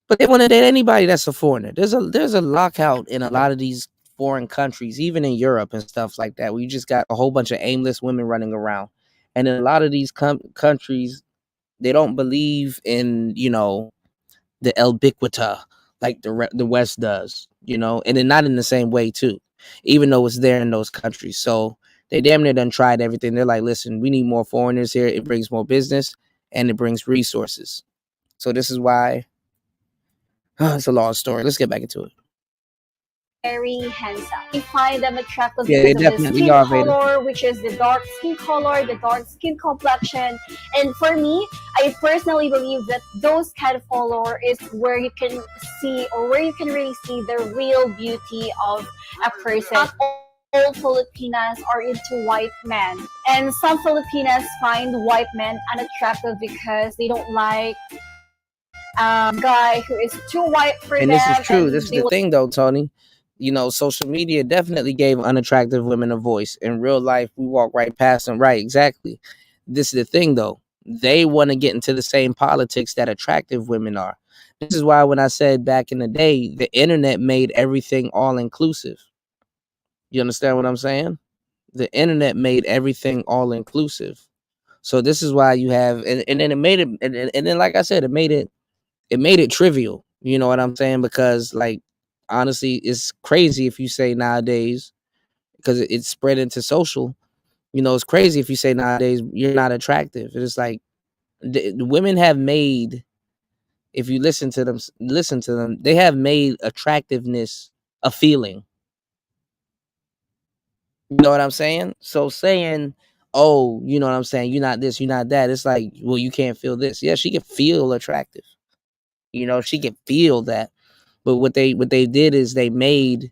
But they want to date anybody that's a foreigner. There's a lockout in a lot of these foreign countries, even in Europe and stuff like that, where you just got a whole bunch of aimless women running around. And in a lot of these countries, they don't believe in, the ubiquita like the West does, and they're not in the same way too, even though it's there in those countries. So they damn near done tried everything. They're like, listen, we need more foreigners here. It brings more business and it brings resources. So this is why it's a long story. Let's get back into it. Very handsome. We find them attractive Yeah, because of the skin color, which is the dark skin color, the dark skin complexion. And for me, I personally believe that those kind of color is where you can see, or where you can really see the real beauty of a person. Not all Filipinas are into white men, and some Filipinas find white men unattractive because they don't like guy who is too white for them. And this is true. This is the thing, though, Tony. Social media definitely gave unattractive women a voice. In real life, we walk right past them. Right, exactly. This is the thing, though. They want to get into the same politics that attractive women are. This is why when I said back in the day, the internet made everything all-inclusive. You understand what I'm saying? The internet made everything all-inclusive. So this is why you have, and then it made it, and then like I said, it made it trivial. You know what I'm saying? Because, like, honestly, it's crazy if you say nowadays, because it's spread into social, it's crazy if you say nowadays you're not attractive. It's like the women have made, if you listen to them, they have made attractiveness a feeling. You know what I'm saying? So saying, oh, you know what I'm saying, you're not this, you're not that, it's like, well, you can't feel this. Yeah, she can feel attractive. She can feel that. But what they did is they made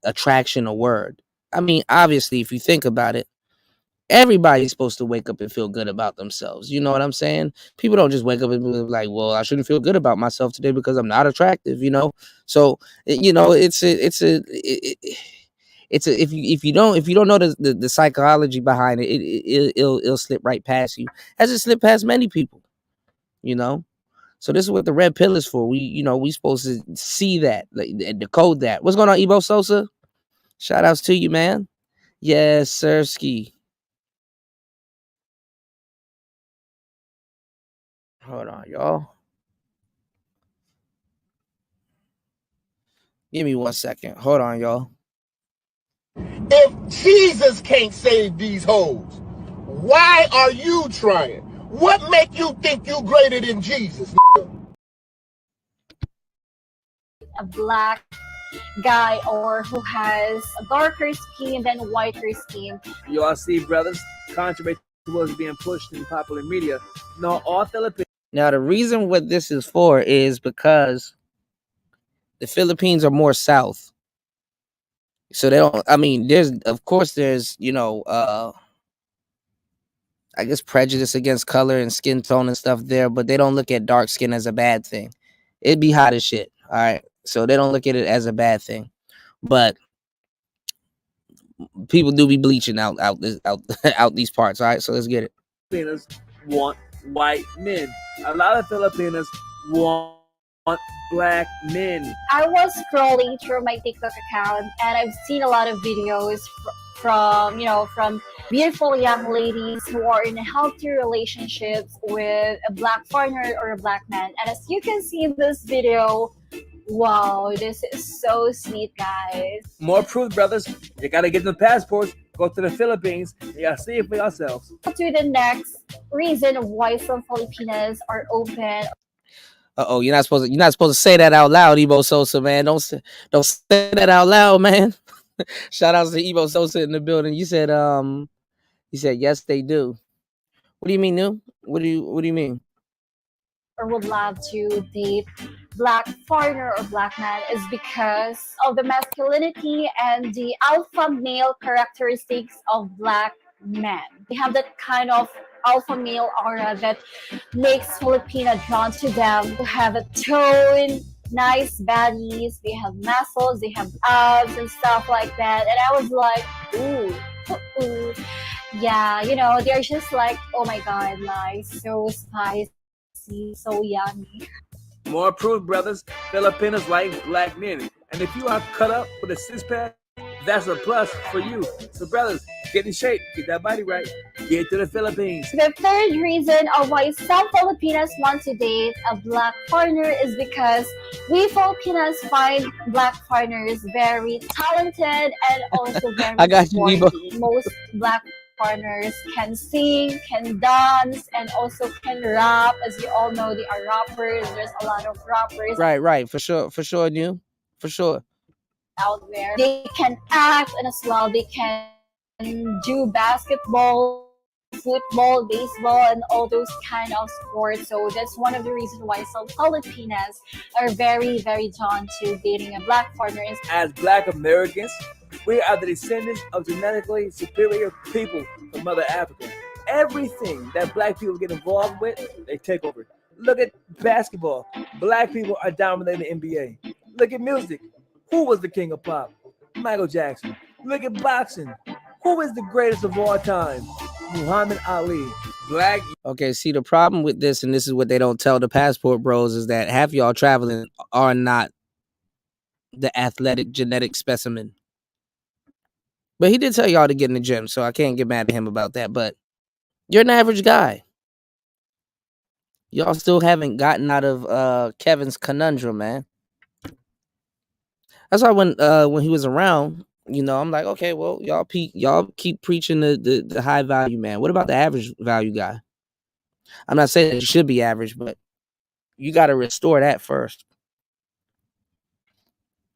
attraction a word. I mean, obviously, if you think about it, everybody's supposed to wake up and feel good about themselves. You know what I'm saying? People don't just wake up and be like, well, I shouldn't feel good about myself today because I'm not attractive, So, it's if you don't know the psychology behind it, it'll slip right past you, as it slipped past many people, So this is what the red pill is for. We supposed to see that, like, decode that. What's going on, Ebo Sosa? Shout outs to you, man. Yes, Sirski. Hold on, y'all. Give me 1 second. Hold on, y'all. If Jesus can't save these hoes, why are you trying? What make you think you greater than Jesus? A black guy or who has a darker skin than whiter skin. You all see, brothers, contrary to what's being pushed in popular media, no, all Filipinos. Now, the reason what this is for is because the Philippines are more south. So they don't, I mean, there's, of course, there's, I guess prejudice against color and skin tone and stuff there, but they don't look at dark skin as a bad thing. It'd be hot as shit. All right. So they don't look at it as a bad thing. But people do be bleaching out out these parts. All right. So let's get it. Filipinos want white men. A lot of Filipinos want black men. I was scrolling through my TikTok account and I've seen a lot of videos from beautiful young ladies who are in healthy relationships with a black foreigner or a black man. And as you can see in this video, wow, this is so sweet, guys. More proof, brothers. You gotta get the passports, go to the Philippines, you gotta see it for yourselves. To the next reason why some Filipinas are open. You're not supposed to say that out loud, Ebo Sosa, man. Don't say that out loud, man. Shout out to Ebo Sosa in the building. You said yes, they do. What do you mean, new? What do you mean? Or would love to date black foreigner or black man is because of the masculinity and the alpha male characteristics of black men. They have that kind of alpha male aura that makes Filipina drawn to them, to have a tone, nice bodies, they have muscles, they have abs and stuff like that. And I was like, ooh. Yeah, they're just like, oh my god, like so spicy, so yummy. More proof, brothers. Filipinos like black men. And if you are cut up with a six-pack, that's a plus for you. So, brothers, get in shape. Get that body right. Get to the Philippines. The third reason of why some Filipinas want to date a black foreigner is because we Filipinas find black foreigners very talented and also very I got you, Ebo. Most black foreigners can sing, can dance, and also can rap. As you all know, they are rappers. There's a lot of rappers. Right. For sure, new. For sure. Out there. They can act, and as well, they can do basketball, football, baseball, and all those kind of sports. So that's one of the reasons why some Filipinas are very, very drawn to dating a black foreigner. As black Americans, we are the descendants of genetically superior people from Mother Africa. Everything that black people get involved with, they take over. Look at basketball. Black people are dominating the NBA. Look at music. Who was the king of pop? Michael Jackson. Look at boxing. Who is the greatest of all time? Muhammad Ali. Black. Okay, see, the problem with this, and this is what they don't tell the passport bros, is that half y'all traveling are not the athletic genetic specimen. But he did tell y'all to get in the gym, so I can't get mad at him about that. But you're an average guy. Y'all still haven't gotten out of Kevin's conundrum, man. That's why when he was around, I'm like, okay, well, y'all keep preaching the high value man. What about the average value guy? I'm not saying that you should be average, but you got to restore that first.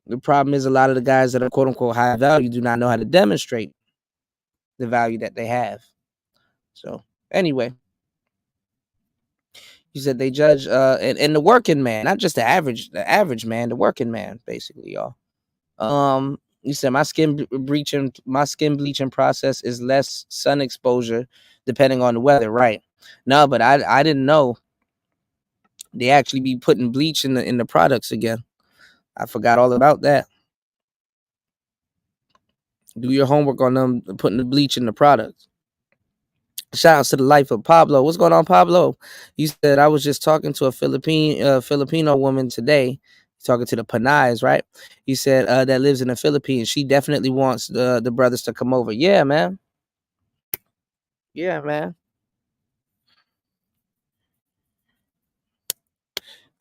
The problem is a lot of the guys that are quote unquote high value do not know how to demonstrate the value that they have. So anyway, you said they judge and the working man, not just the average man, the working man, basically, y'all. You said my skin bleaching process is less sun exposure depending on the weather, right? No, but I didn't know they actually be putting bleach in the products again. I forgot all about that. Do your homework on them putting the bleach in the products. Shout out to the life of Pablo. What's going on, Pablo? You said I was just talking to a Filipino woman today, talking to the Panays, right? You said that lives in the Philippines. She definitely wants the brothers to come over. Yeah, man. Yeah, man.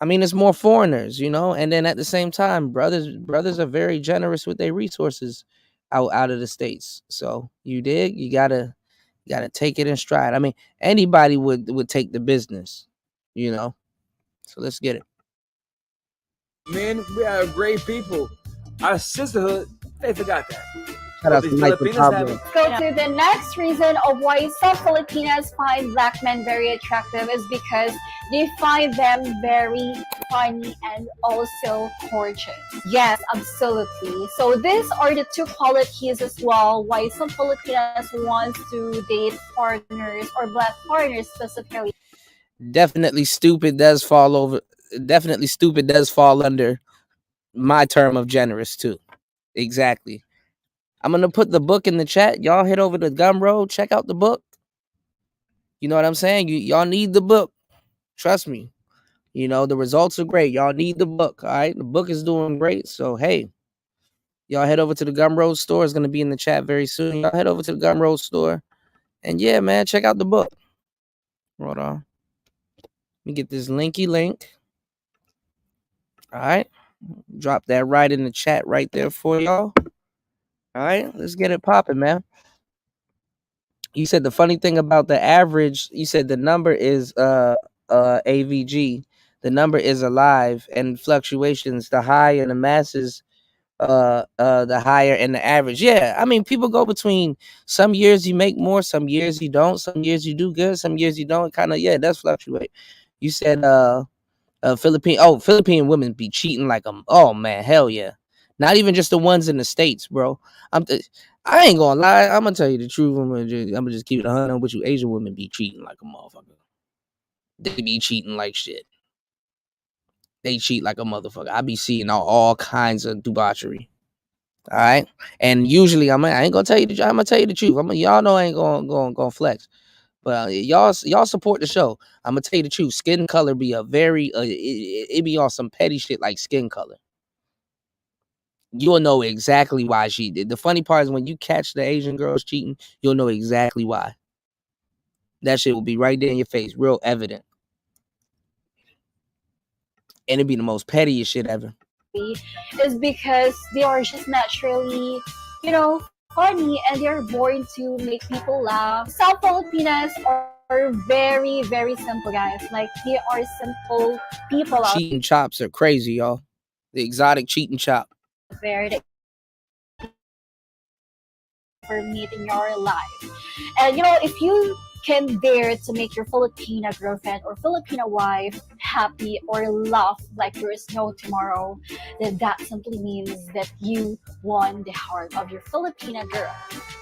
I mean, it's more foreigners, and then at the same time, brothers are very generous with their resources out of the States. So you dig? You gotta take it in stride. I mean, anybody would take the business, So let's get it. Men, we are great people. our sisterhood, they forgot that. Shout out to Mike and Pablo. Go to the next reason of why some Filipinas find black men very attractive is because they find them very funny and also gorgeous. Yes, absolutely. So these are the two qualities as well why some Filipinas want to date foreigners or black foreigners specifically. Definitely stupid does fall under my term of generous too. Exactly. I'm gonna put the book in the chat. Y'all head over to Gumroad, check out the book. You know what I'm saying? Y'all need the book. Trust me. You know, the results are great. Y'all need the book. All right. The book is doing great. So hey, y'all head over to the Gumroad store. It's gonna be in the chat very soon. Y'all head over to the Gumroad store. And yeah, man, check out the book. Hold on. Let me get this linky link. All right. Drop that right in the chat right there for y'all. All right, let's get it popping, man. You said the funny thing about the average, you said the number is AVG. The number is alive and fluctuations, the high and the masses, the higher and the average. Yeah, I mean, people go between some years you make more, some years you don't, some years you do good, some years you don't. Kind of, yeah, it does fluctuate. You said Philippine women be cheating like them. Oh man, hell yeah. Not even just the ones in the States, bro. I ain't gonna lie. I'm gonna tell you the truth. I'm gonna just keep it 100 with you. Asian women be cheating like a motherfucker. They be cheating like shit. They cheat like a motherfucker. I be seeing all kinds of debauchery. All right, and usually I ain't gonna tell you the. I'm gonna tell you the truth. Y'all know I ain't gonna flex. But y'all support the show. I'm gonna tell you the truth. Skin color be a very it be on some petty shit like skin color. You'll know exactly why she did. The funny part is when you catch the Asian girls cheating, you'll know exactly why. That shit will be right there in your face, real evident. And it'd be the most pettiest shit ever. Is because they are just naturally, funny and they're born to make people laugh. Some Filipinas are very, very simple, guys. Like, they are simple people out Cheating chops are crazy, y'all. The exotic cheating chop. there that for meet in your life. And if you can dare to make your Filipina girlfriend or Filipina wife happy or laugh like there is no tomorrow, then that simply means that you won the heart of your Filipina girl.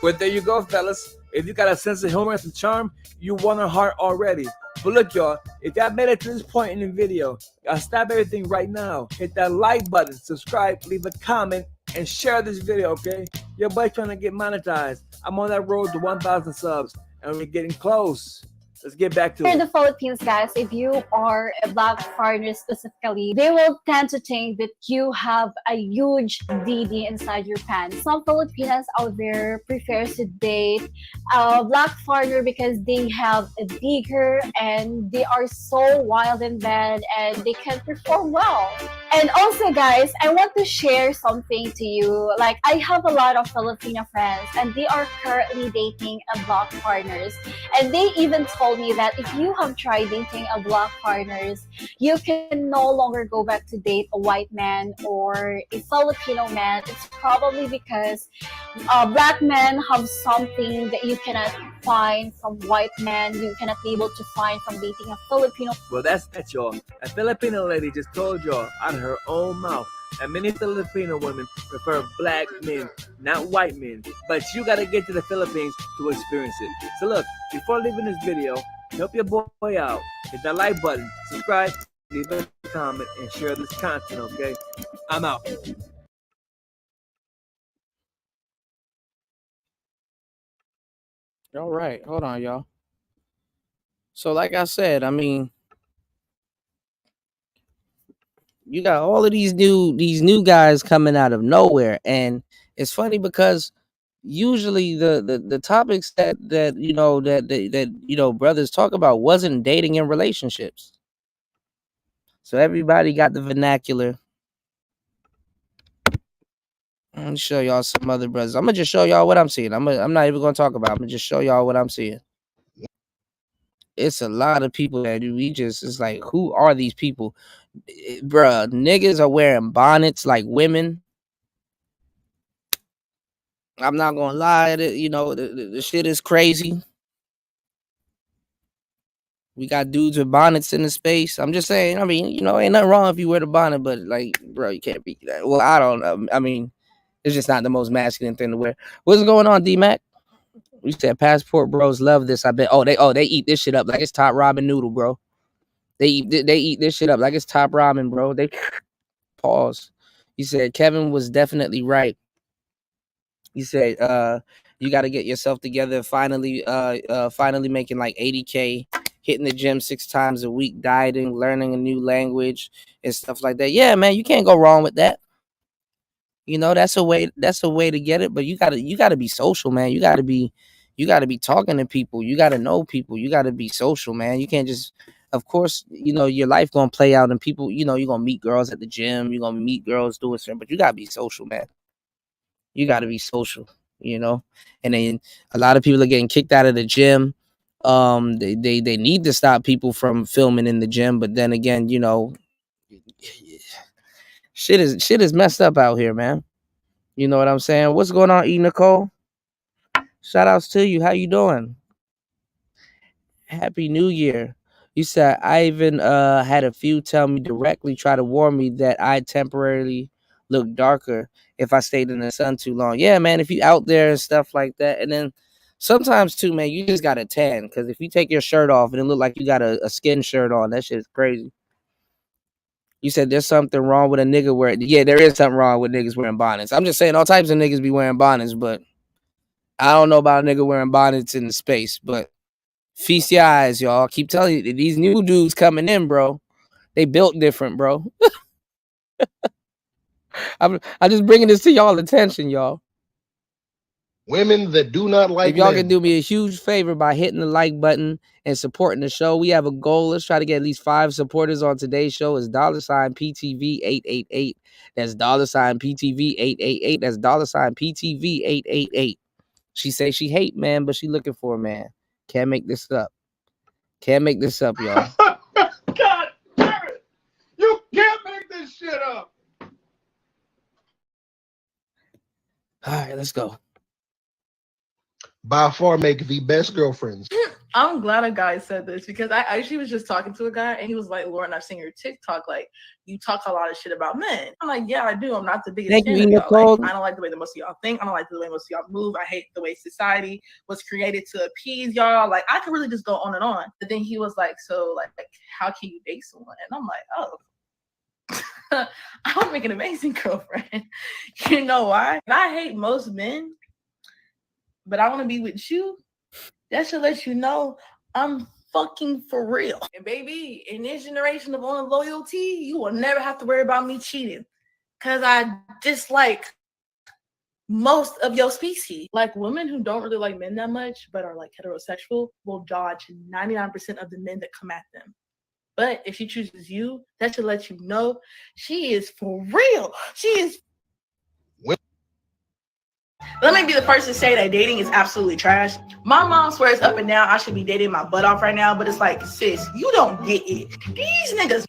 Well, there you go, fellas. If you got a sense of humor and some charm, you won her heart already. But look, y'all, if y'all made it to this point in the video, y'all stop everything right now. Hit that like button, subscribe, leave a comment, and share this video, okay? Your boy trying to get monetized. I'm on that road to 1,000 subs, and we're getting close. Let's get back to it. In the Philippines, guys, if you are a black foreigner specifically, they will tend to think that you have a huge DD inside your pants. Some Filipinas out there prefers to date a black foreigner because they have a bigger and they are so wild in bed and they can perform well. And also, guys, I want to share something to you. Like, I have a lot of Filipino friends and they are currently dating a black foreigners. And they even told me that if you have tried dating a black foreigners, you can no longer go back to date a white man or a Filipino man. It's probably because black men have something that you cannot find from white men. You cannot be able to find from dating a Filipino. Well, that's it, y'all. A Filipino lady just told y'all out of her own mouth that many Filipino women prefer black men, not white men. But you got to get to the Philippines to experience it. So look, before leaving this video, help your boy out. Hit that like button, subscribe, leave a comment, and share this content, okay? I'm out. All right, hold on, y'all. So like I said, I mean, you got all of these new guys coming out of nowhere, and it's funny because usually the topics that brothers talk about wasn't dating and relationships. So everybody got the vernacular. I'm gonna show y'all some other brothers. I'm gonna just show y'all what I'm seeing. I'm not even gonna talk about it. I'm gonna just show y'all what I'm seeing. It's a lot of people that it's like, who are these people? Bruh, niggas are wearing bonnets like women. I'm not gonna lie, the shit is crazy. We got dudes with bonnets in the space. I'm just saying, ain't nothing wrong if you wear the bonnet, but like, bro, you can't be that. Well, I don't know. It's just not the most masculine thing to wear. What's going on, D-Mac? You said passport bros love this. I bet. They eat this shit up like it's top ramen noodle, bro. They eat this shit up like it's top ramen, bro. They pause. You said Kevin was definitely right. You said you got to get yourself together. Finally making like 80K, hitting the gym 6 times a week, dieting, learning a new language and stuff like that. Yeah, man, you can't go wrong with that. That's a way to get it, but you gotta be social, man. You gotta be talking to people. You gotta know people. You gotta be social, man. You can't just, of course, your life gonna play out and people, you're gonna meet girls at the gym, you're gonna meet girls doing something, but you gotta be social, man. You gotta be social, and then a lot of people are getting kicked out of the gym. They need to stop people from filming in the gym, but then again, shit is messed up out here, man. You know what I'm saying? What's going on, E. Nicole? Shout outs to you. How you doing? Happy New Year. You said I even had a few tell me directly, try to warn me that I temporarily look darker if I stayed in the sun too long. Yeah, man, if you out there and stuff like that. And then sometimes too, man, you just got to tan. Because if you take your shirt off and it look like you got a skin shirt on, that shit is crazy. You said there's something wrong with a nigga wearing. Yeah, there is something wrong with niggas wearing bonnets. I'm just saying all types of niggas be wearing bonnets, but I don't know about a nigga wearing bonnets in the space. But feast your eyes, y'all. I keep telling you, these new dudes coming in, bro. They built different, bro. I'm just bringing this to y'all attention, y'all. Women that do not like if y'all men. can do me a huge favor by hitting the like button and supporting the show, we have a goal. Let's try to get at least 5 supporters on today's show. Is $PTV888. That's $PTV888. That's $PTV888. She say she hate man, but she looking for a man. Can't make this up. Can't make this up, y'all. God damn it! You can't make this shit up. All right, let's go. By far make the best girlfriends. I'm glad a guy said this because I actually was just talking to a guy and he was like, Lauren, I've seen your TikTok. Like, you talk a lot of shit about men. I'm like, yeah, I do. I'm not the biggest fan of y'all. Like, I don't like the way that most of y'all think. I don't like the way most of y'all move. I hate the way society was created to appease y'all. Like, I could really just go on and on. But then he was like, so, like how can you date someone? And I'm like, oh. I would make an amazing girlfriend. You know why? And I hate most men, but I want to be with you. That should let you know I'm fucking for real. And baby, in this generation of on loyalty, you will never have to worry about me cheating. Cause I dislike most of your species. Like women who don't really like men that much, but are like heterosexual, will dodge 99% of the men that come at them. But if she chooses you, that should let you know she is for real. She is. Let me be the first to say that dating is absolutely trash. My mom swears up and down I should be dating my butt off right now, but it's like, sis, you don't get it. These niggas.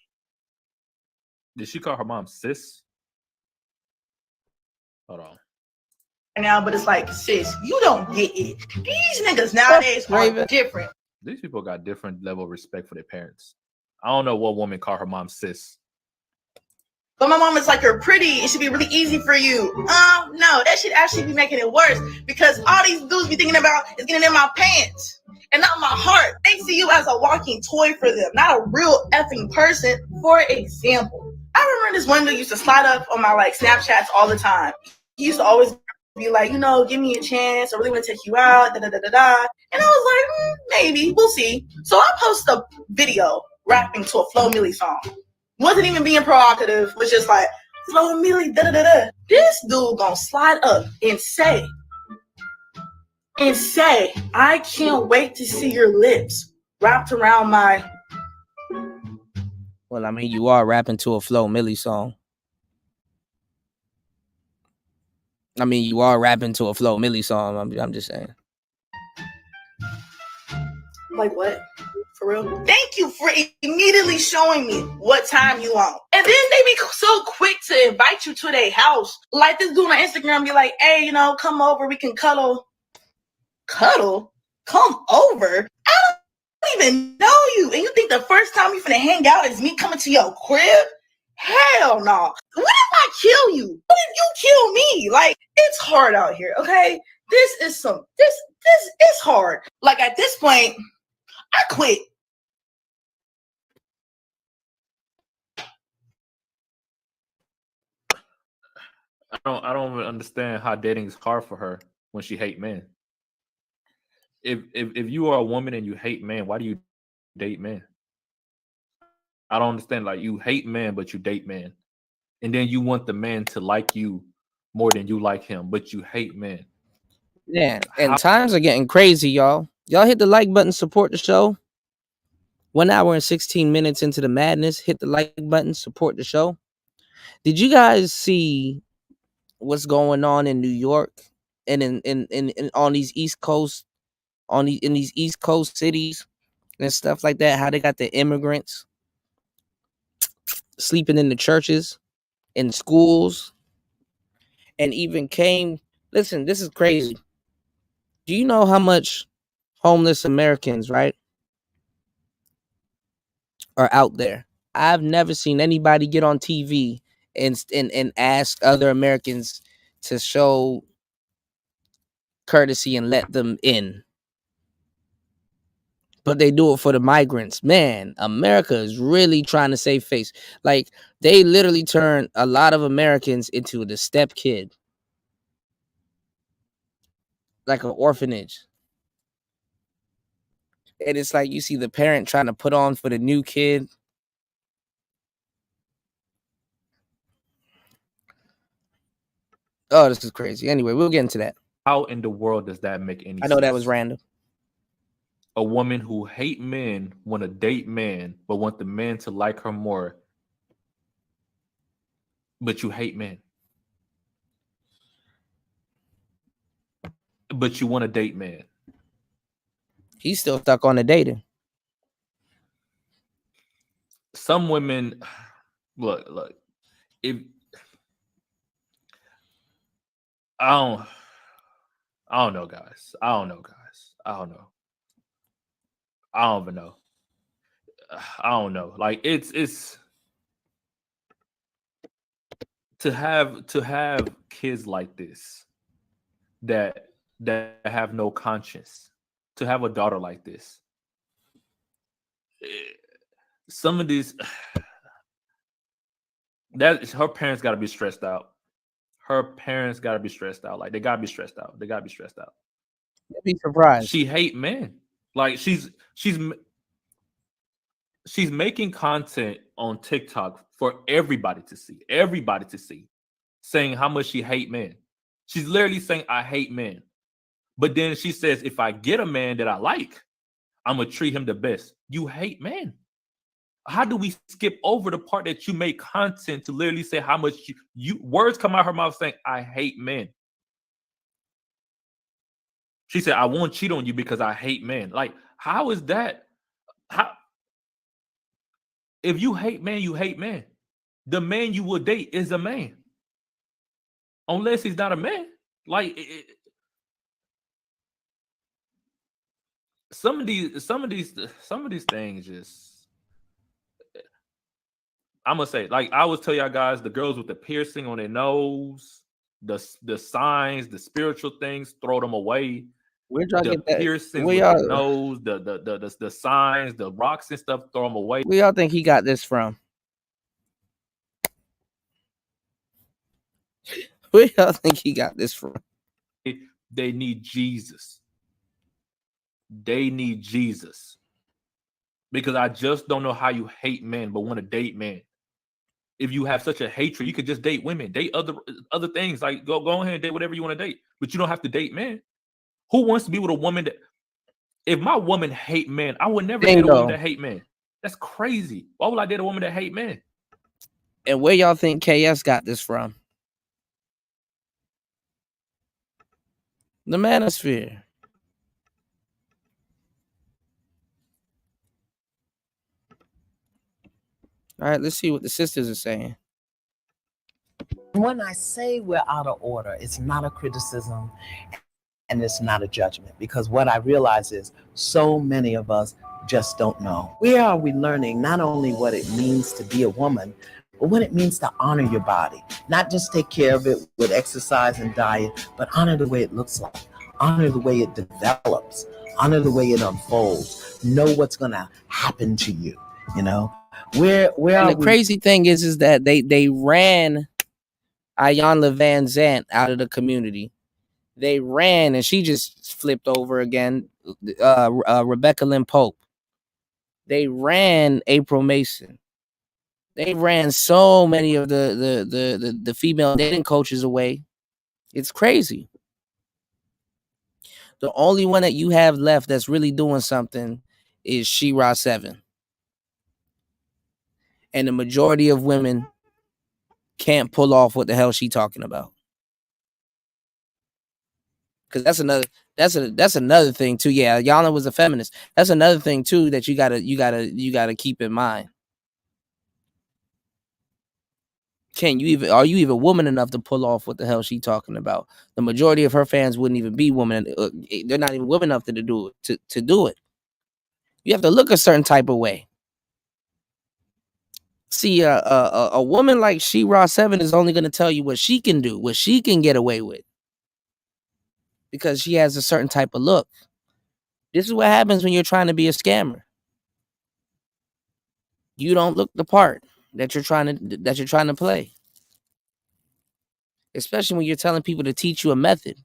Did she call her mom sis? Hold on. Right now, but it's like, sis, you don't get it. These niggas nowadays are different. These people got different level of respect for their parents. I don't know what woman called her mom sis. But my mom is like, you're pretty. It should be really easy for you. No, that should actually be making it worse because all these dudes be thinking about is getting in my pants and not my heart. They see you as a walking toy for them, not a real effing person. For example, I remember this one dude used to slide up on my like Snapchats all the time. He used to always be like, give me a chance. I really want to take you out. Da da da da da. And I was like, maybe we'll see. So I post a video rapping to a Flo Milli song. Wasn't even being provocative, was just like, Flo Milli, da da da da. This dude gonna slide up and say, I can't wait to see your lips wrapped around my. Well, I mean, you are rapping to a Flo Milli song. I'm just saying. Like what? For real? Thank you for immediately showing me what time you on. And then they be so quick to invite you to their house. Like this dude on Instagram be like, hey, you know, come over, we can cuddle. Cuddle? Come over? I don't even know you. And you think the first time you finna hang out is me coming to your crib? Hell no. What if I kill you? What if you kill me? Like, it's hard out here, okay? This is hard. Like at this point, I quit. I don't even understand how dating is hard for her when she hate men. If you are a woman and you hate men, why do you date men? I don't understand. Like, you hate men, but you date men, and then you want the man to like you more than you like him, but you hate men. Yeah, and times are getting crazy, y'all. Y'all hit the like button, support the show. 1 hour and 16 minutes into the madness. Hit the like button, support the show. Did you guys see what's going on in New York and in on these East Coast, in these East Coast cities and stuff like that? How they got the immigrants sleeping in the churches, in schools, and even came. Listen, this is crazy. Do you know how much homeless Americans, right, are out there? I've never seen anybody get on TV and ask other Americans to show courtesy and let them in. But they do it for the migrants. Man, America is really trying to save face. Like, they literally turn a lot of Americans into the step kid. Like an orphanage. And it's like you see the parent trying to put on for the new kid. Oh, this is crazy. Anyway, we'll get into that. How in the world does that make any sense? I know that was random. A woman who hate men want to date men, but want the men to like her more. But you hate men. But you want to date men. He's still stuck on the dating. Some women, look, if I don't know, guys. I don't know. I don't even know. I don't know. Like, it's to have kids like this that have no conscience. To have a daughter like this. Some of these, that her parents got to be stressed out. Her parents got to be stressed out. Like, they got to be stressed out. They got to be stressed out. You'd be surprised. She hate men. Like, she's making content on TikTok for everybody to see, saying how much she hate men. She's literally saying, I hate men. But then she says, if I get a man that I like, I'm going to treat him the best. You hate men. How do we skip over the part that you make content to literally say how much you words come out her mouth saying, I hate men? She said, I won't cheat on you because I hate men. Like, how is that? How? If you hate men, you hate men. The man you will date is a man. Unless he's not a man. Like, some of these things just, I'm gonna say, like I always tell y'all guys, the girls with the piercing on their nose, the signs, the spiritual things, throw them away. Where'd y'all the get that? piercings Where with y'all, the nose, the signs, the rocks and stuff, throw them away. where y'all think he got this from? Where y'all think he got this from? They need Jesus. They need Jesus. Because I just don't know how you hate men but want to date men. If you have such a hatred, you could just date women, date other things. Like, go ahead and date whatever you want to date, but you don't have to date men. Who wants to be with a woman that, if my woman hate men, I would never date a woman that hate men. That's crazy. Why would I date a woman that hate men? And where y'all think KS got this from? The manosphere. All right, let's see what the sisters are saying. When I say we're out of order, it's not a criticism and it's not a judgment, because what I realize is so many of us just don't know. Where are we learning not only what it means to be a woman, but what it means to honor your body? Not just take care of it with exercise and diet, but honor the way it looks like, honor the way it develops, honor the way it unfolds, know what's gonna happen to you, you know? Where and are the crazy thing is that they ran Ayanna Van Zant out of the community. They ran, and she just flipped over again. Rebecca Lynn Pope. They ran April Mason. They ran so many of the female dating coaches away. It's crazy. The only one that you have left that's really doing something is She-Ra 7. And the majority of women can't pull off what the hell she talking about. Because that's another thing too. Yeah, Yana was a feminist. That's another thing too that you gotta keep in mind. Are you even woman enough to pull off what the hell she talking about? The majority of her fans wouldn't even be women. They're not even women enough to do it. To do it, you have to look a certain type of way. See, a woman like She-Ra 7 is only going to tell you what she can do, what she can get away with, because she has a certain type of look. This is what happens when you're trying to be a scammer. You don't look the part that you're trying to play. Especially when you're telling people to teach you a method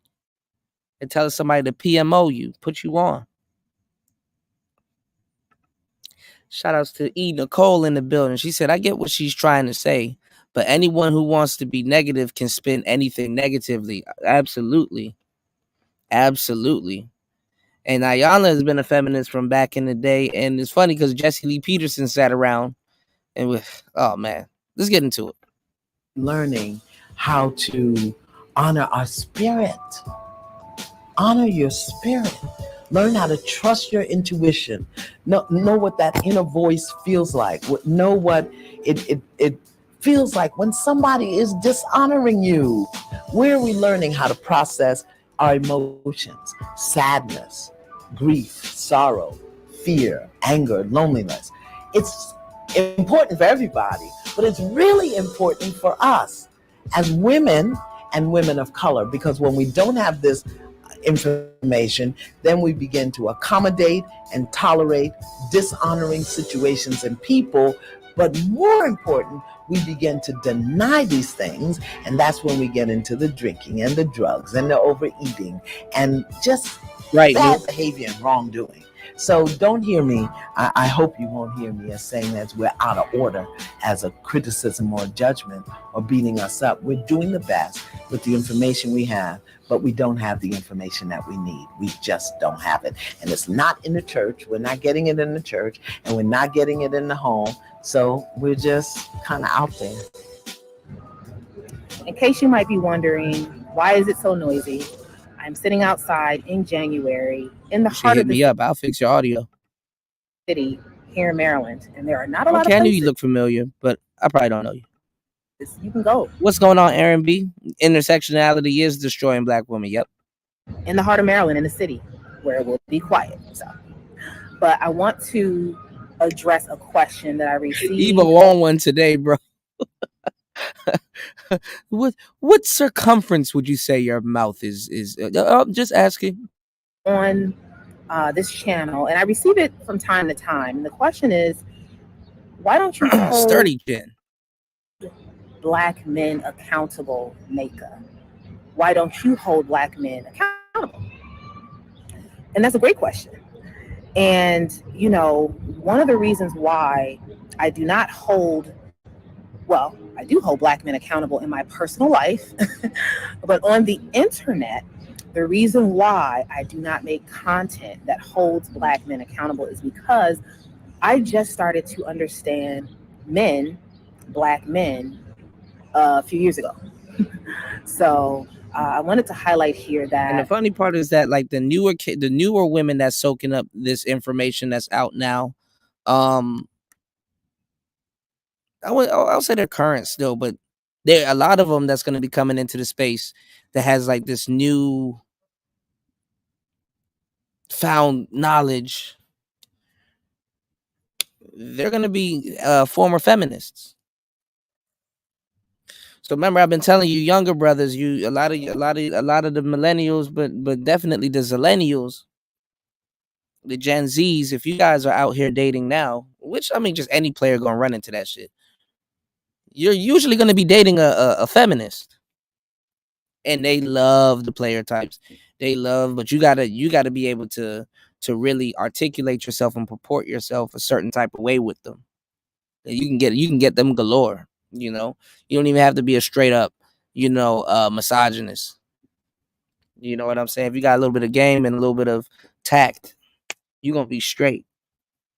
and telling somebody to PMO you, put you on. Shout outs to E. Nicole in the building. She said, I get what she's trying to say, but anyone who wants to be negative can spin anything negatively. Absolutely. Absolutely. And Ayanna has been a feminist from back in the day. And it's funny because Jesse Lee Peterson sat around and oh man, let's get into it. Learning how to honor our spirit. Honor your spirit. Learn how to trust your intuition. Know what that inner voice feels like. Know what it feels like when somebody is dishonoring you. Where are we learning how to process our emotions? Sadness, grief, sorrow, fear, anger, loneliness. It's important for everybody, but it's really important for us as women and women of color, because when we don't have this information, then we begin to accommodate and tolerate dishonoring situations and people. But more important, we begin to deny these things, and that's when we get into the drinking and the drugs and the overeating and just bad behavior and wrongdoing. So don't hear me. I hope you won't hear me as saying that we're out of order as a criticism or judgment or beating us up. We're doing the best with the information we have, but we don't have the information that we need. We just don't have it. And it's not in the church. We're not getting it in the church, and we're not getting it in the home. So we're just kind of out there. In case you might be wondering, why is it so noisy? I'm sitting outside in January in the heart of the up. I'll fix your audio. City here in Maryland, and there are not a lot of I knew places. you look familiar, but I probably don't know you. You can go. What's going on, Aaron B? Intersectionality is destroying Black women. Yep. In the heart of Maryland, in the city, where it will be quiet. So, but I want to address a question that I received. Eva won one today, bro. What circumference would you say your mouth is? Just asking. On this channel, and I receive it from time to time. And the question is, why don't you hold sturdy chin Black men accountable, Maka? Why don't you hold Black men accountable? And that's a great question. And, you know, one of the reasons why I do not hold, well, I do hold Black men accountable in my personal life, but on the internet, the reason why I do not make content that holds Black men accountable is because I just started to understand men, Black men, a few years ago. So I wanted to highlight here that. And the funny part is that, like, the newer women that's soaking up this information that's out now, I'll say they're current still, but there are a lot of them that's going to be coming into the space that has like this new found knowledge. They're going to be former feminists. So remember, I've been telling you, younger brothers, a lot of the millennials, but definitely the zillennials, the Gen Zs. If you guys are out here dating now, which I mean, just any player gonna run into that shit. You're usually gonna be dating a feminist, and they love the player types. They love, but you gotta be able to really articulate yourself and purport yourself a certain type of way with them. You can get them galore. You know, you don't even have to be a straight up, misogynist. You know what I'm saying? If you got a little bit of game and a little bit of tact, you're gonna be straight,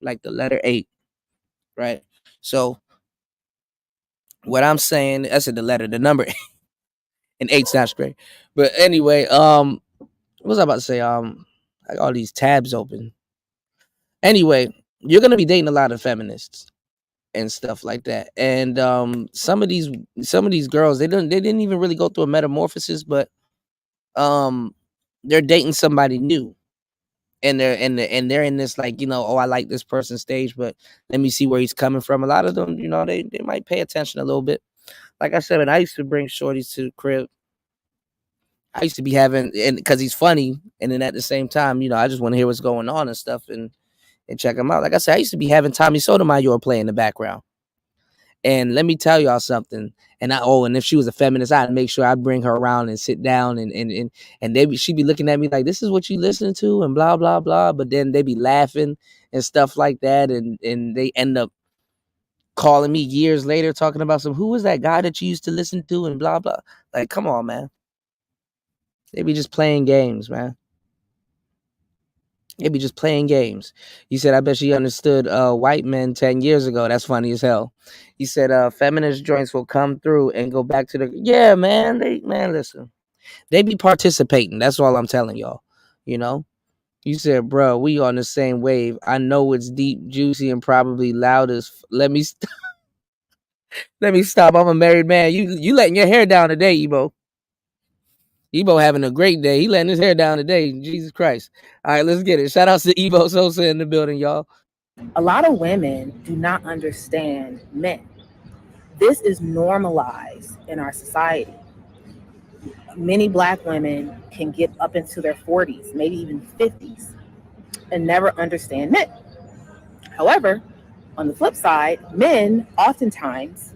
like the letter 8, right? So what I'm saying, I said the number 8, and 8's not straight. But anyway, what was I about to say? I got all these tabs open. Anyway, you're gonna be dating a lot of feminists and stuff like that. And some of these girls, they didn't even really go through a metamorphosis, but they're dating somebody new. And they're in this like, oh, I like this person stage, but let me see where he's coming from. A lot of them, they might pay attention a little bit. Like I said, and I used to bring shorties to the crib. I used to be having, and because he's funny, and then at the same time, I just want to hear what's going on and stuff, and check him out. Like I said, I used to be having Tommy Sotomayor play in the background. And let me tell y'all something. And if she was a feminist, I'd make sure I'd bring her around and sit down and she'd be looking at me like, this is what you listen to and blah, blah, blah. But then they'd be laughing and stuff like that. And they end up calling me years later talking about who was that guy that you used to listen to and blah, blah. Like, come on, man. They be just playing games, man. They be just playing games. He said, I bet she understood white men 10 years ago. That's funny as hell. He said, feminist joints will come through and go back to yeah, man. Listen. They be participating. That's all I'm telling y'all. You said, bro, we on the same wave. I know it's deep, juicy, and probably loud as let me stop. Let me stop. I'm a married man. You letting your hair down today, Ebo. Ebo having a great day. He letting his hair down today. Jesus Christ. All right, let's get it. Shout out to Ebo Sosa in the building, y'all. A lot of women do not understand men. This is normalized in our society. Many Black women can get up into their 40s, maybe even 50s, and never understand men. However, on the flip side, men oftentimes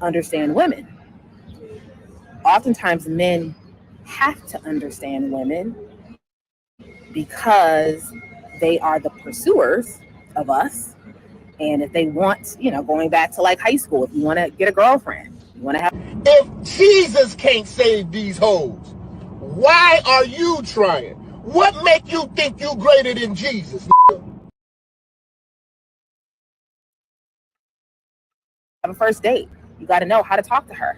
understand women. Oftentimes, men have to understand women because they are the pursuers of us. And if they want, going back to like high school, if you want to get a girlfriend, you want to have. If Jesus can't save these hoes, why are you trying? What make you think you greater than Jesus? Have a first date. You got to know how to talk to her,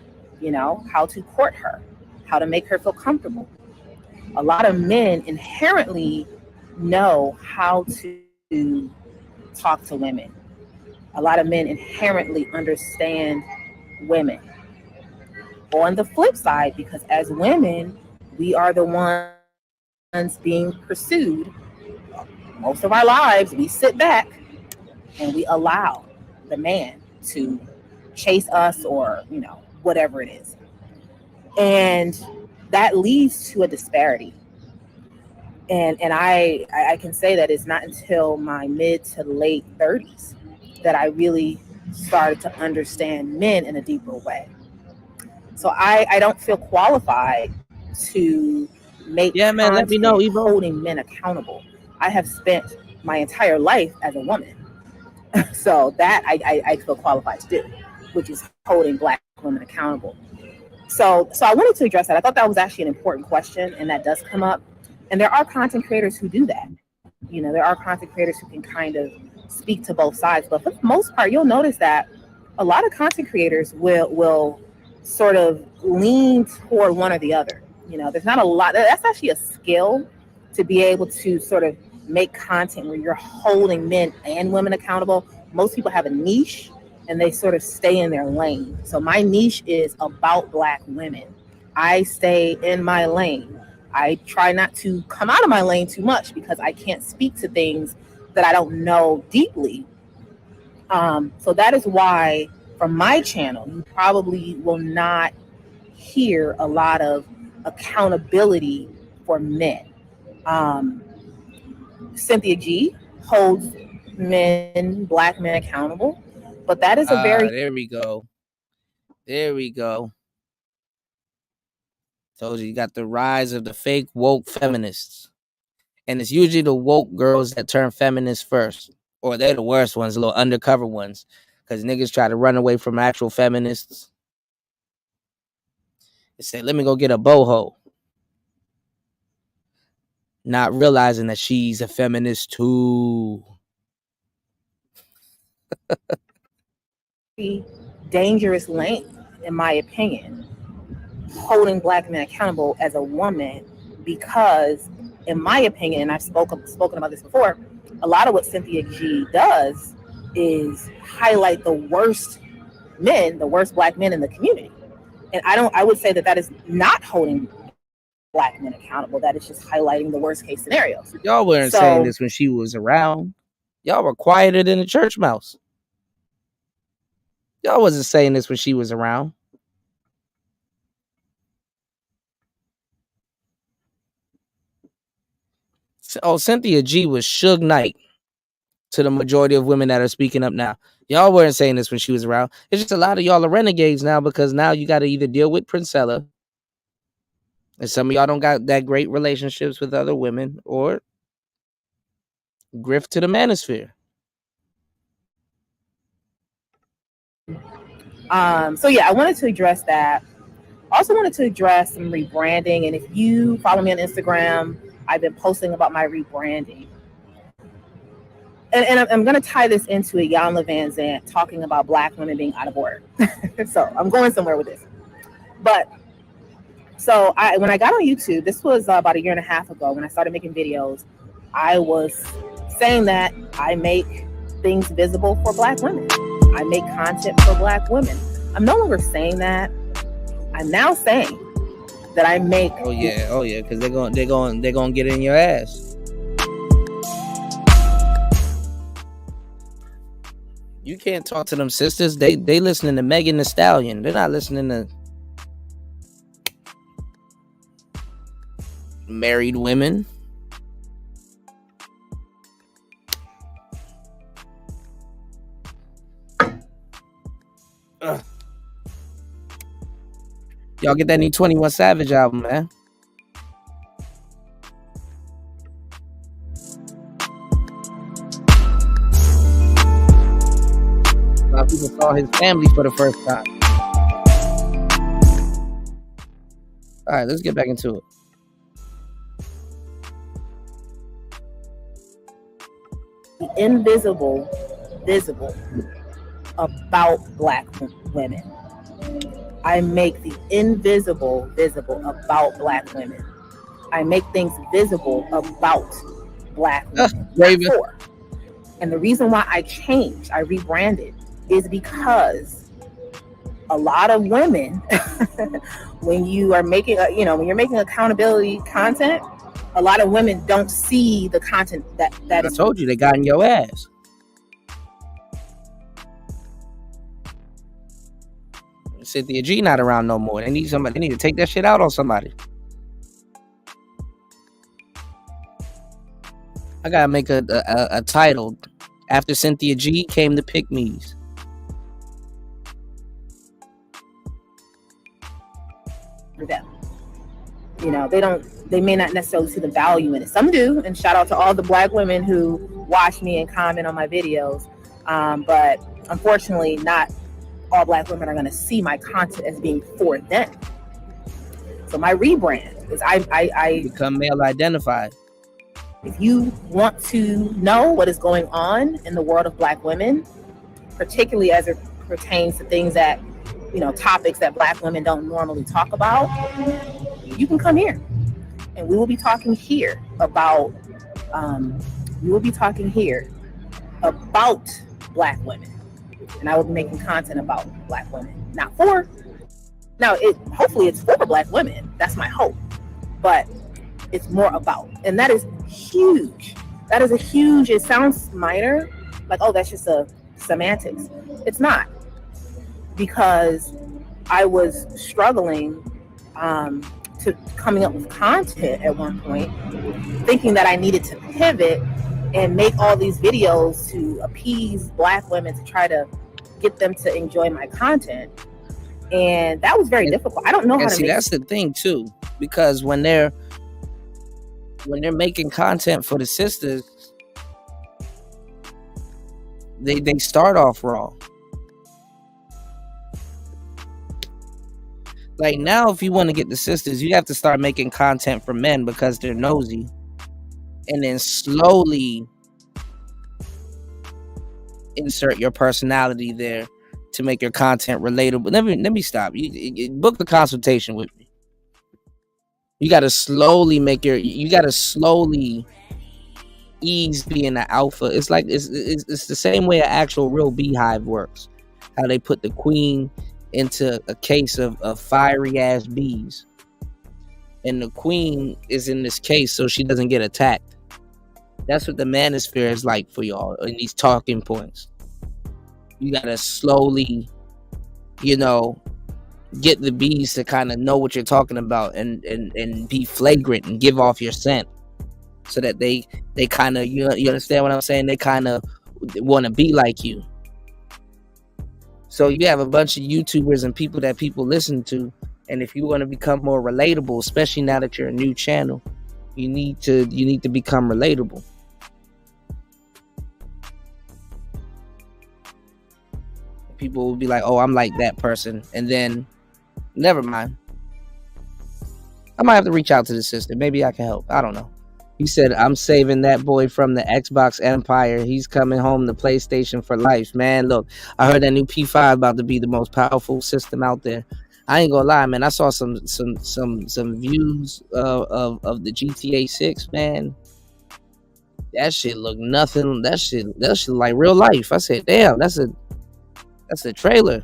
how to court her, how to make her feel comfortable. A lot of men inherently know how to talk to women. A lot of men inherently understand women. On the flip side, because as women, we are the ones being pursued. Most of our lives, we sit back and we allow the man to chase us or, whatever it is. And that leads to a disparity. And I can say that it's not until my mid to late 30s that I really started to understand men in a deeper way. So I don't feel qualified to make content let me know, Evo. Holding men accountable. I have spent my entire life as a woman. So that I feel qualified to do, which is holding Black women accountable. So I wanted to address that. I thought that was actually an important question, and that does come up. And there are content creators who do that. There are content creators who can kind of speak to both sides. But for the most part, you'll notice that a lot of content creators will sort of lean toward one or the other. There's not a lot. That's actually a skill to be able to sort of make content where you're holding men and women accountable. Most people have a niche and they sort of stay in their lane. So my niche is about Black women. I stay in my lane. I try not to come out of my lane too much because I can't speak to things that I don't know deeply. So that is why from my channel, you probably will not hear a lot of accountability for men. Cynthia G holds Black men accountable, but that is a very... There we go. There we go. Told you got the rise of the fake woke feminists. And it's usually the woke girls that turn feminists first. Or they're the worst ones, the little undercover ones. Because niggas try to run away from actual feminists. They say, let me go get a boho. Not realizing that she's a feminist too. Dangerous lane, in my opinion, holding Black men accountable as a woman, because in my opinion, and I've spoken about this before, a lot of what Cynthia G does is highlight the worst men, the worst Black men in the community. And I would say that is not holding Black men accountable. That is just highlighting the worst case scenarios. Y'all weren't saying this when she was around. Y'all were quieter than a church mouse. Y'all wasn't saying this when she was around. Oh, Cynthia G was Suge Knight to the majority of women that are speaking up now. Y'all weren't saying this when she was around. It's just a lot of y'all are renegades now, because now you got to either deal with Princella, and some of y'all don't got that great relationships with other women, or grift to the manosphere. So yeah, I wanted to address that. Also wanted to address some rebranding. And if you follow me on Instagram, I've been posting about my rebranding. And I'm going to tie this into a Iyanla Vanzant talking about Black women being out of order. So I'm going somewhere with this. But so when I got on YouTube, this was about a year and a half ago when I started making videos, I was saying that I make things visible for Black women. I make content for Black women. I'm no longer saying that. I'm now saying that I make... Oh yeah, because they're gonna get in your ass. You can't talk to them sisters. They listening to Megan Thee Stallion. They're not listening to married women. Y'all get that new 21 Savage album, man. A lot of people saw his family for the first time. All right, let's get back into it. The invisible, visible about Black women. I make the invisible visible about Black women. I make things visible about Black women. And the reason why I changed, I rebranded, is because a lot of women, when you are making, when you're making accountability content, a lot of women don't see the content that I told you they got in your ass. Cynthia G not around no more. They need somebody. They need to take that shit out on somebody. I gotta make a title. After Cynthia G came the pick-me's. For them, they may not necessarily see the value in it. Some do, and shout out to all the Black women who watch me and comment on my videos. But unfortunately, not all Black women are going to see my content as being for them. So my rebrand is I become male identified. If you want to know what is going on in the world of Black women, particularly as it pertains to things that, topics that Black women don't normally talk about, you can come here. And we will be talking here about Black women. and I will be making content about Black women. Not for. Now, hopefully it's for Black women. That's my hope. But it's more about, and that is huge. That is a huge. It sounds minor, like, oh, that's just a semantics. It's not, because I was struggling to coming up with content at one point, thinking that I needed to pivot and make all these videos to appease Black women, to try to get them to enjoy my content. And that was very difficult. I don't know how to see, that's the thing too, because when they're making content for the sisters, they start off wrong. Like now, if you want to get the sisters, you have to start making content for men because they're nosy, and then slowly insert your personality there to make your content relatable. Let me stop. You book the consultation with me. You got to slowly ease being an alpha. It's like it's the same way an actual real beehive works. How they put the queen into a case of fiery ass bees, and the queen is in this case so she doesn't get attacked. That's what the manosphere is like for y'all in these talking points. You gotta slowly, get the bees to kind of know what you're talking about and be flagrant and give off your scent, so that they kind of, you understand what I'm saying? They kind of want to be like you. So you have a bunch of YouTubers and people that people listen to, and if you want to become more relatable, especially now that you're a new channel, you need to become relatable. People will be like, "Oh, I'm like that person," and then, never mind. I might have to reach out to the sister. Maybe I can help. I don't know. He said, "I'm saving that boy from the Xbox Empire. He's coming home to PlayStation for life." Man, look, I heard that new P5 about to be the most powerful system out there. I ain't gonna lie, man. I saw some views of the GTA 6, man. That shit look nothing. That shit like real life. I said, damn, that's a trailer.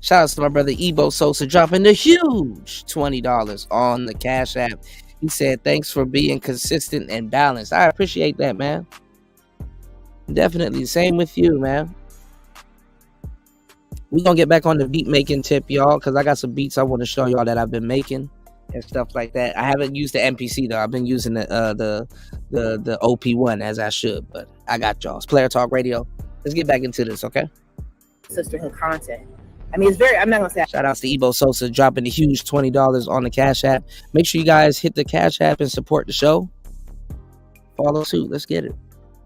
Shout out to my brother Ebo Sosa dropping the huge $20 on the Cash App. He said, "Thanks for being consistent and balanced." I appreciate that, man. Definitely. Same with you, man. We're going to get back on the beat making tip, y'all, because I got some beats I want to show y'all that I've been making and stuff like that. I haven't used the MPC, though. I've been using the OP1 as I should, but I got y'all. It's Player Talk Radio. Let's get back into this, okay? Sisterhood content. I mean, it's very, I'm not going to say. Shout outs to Ebo Sosa dropping the huge $20 on the Cash App. Make sure you guys hit the Cash App and support the show. Follow suit. Let's get it.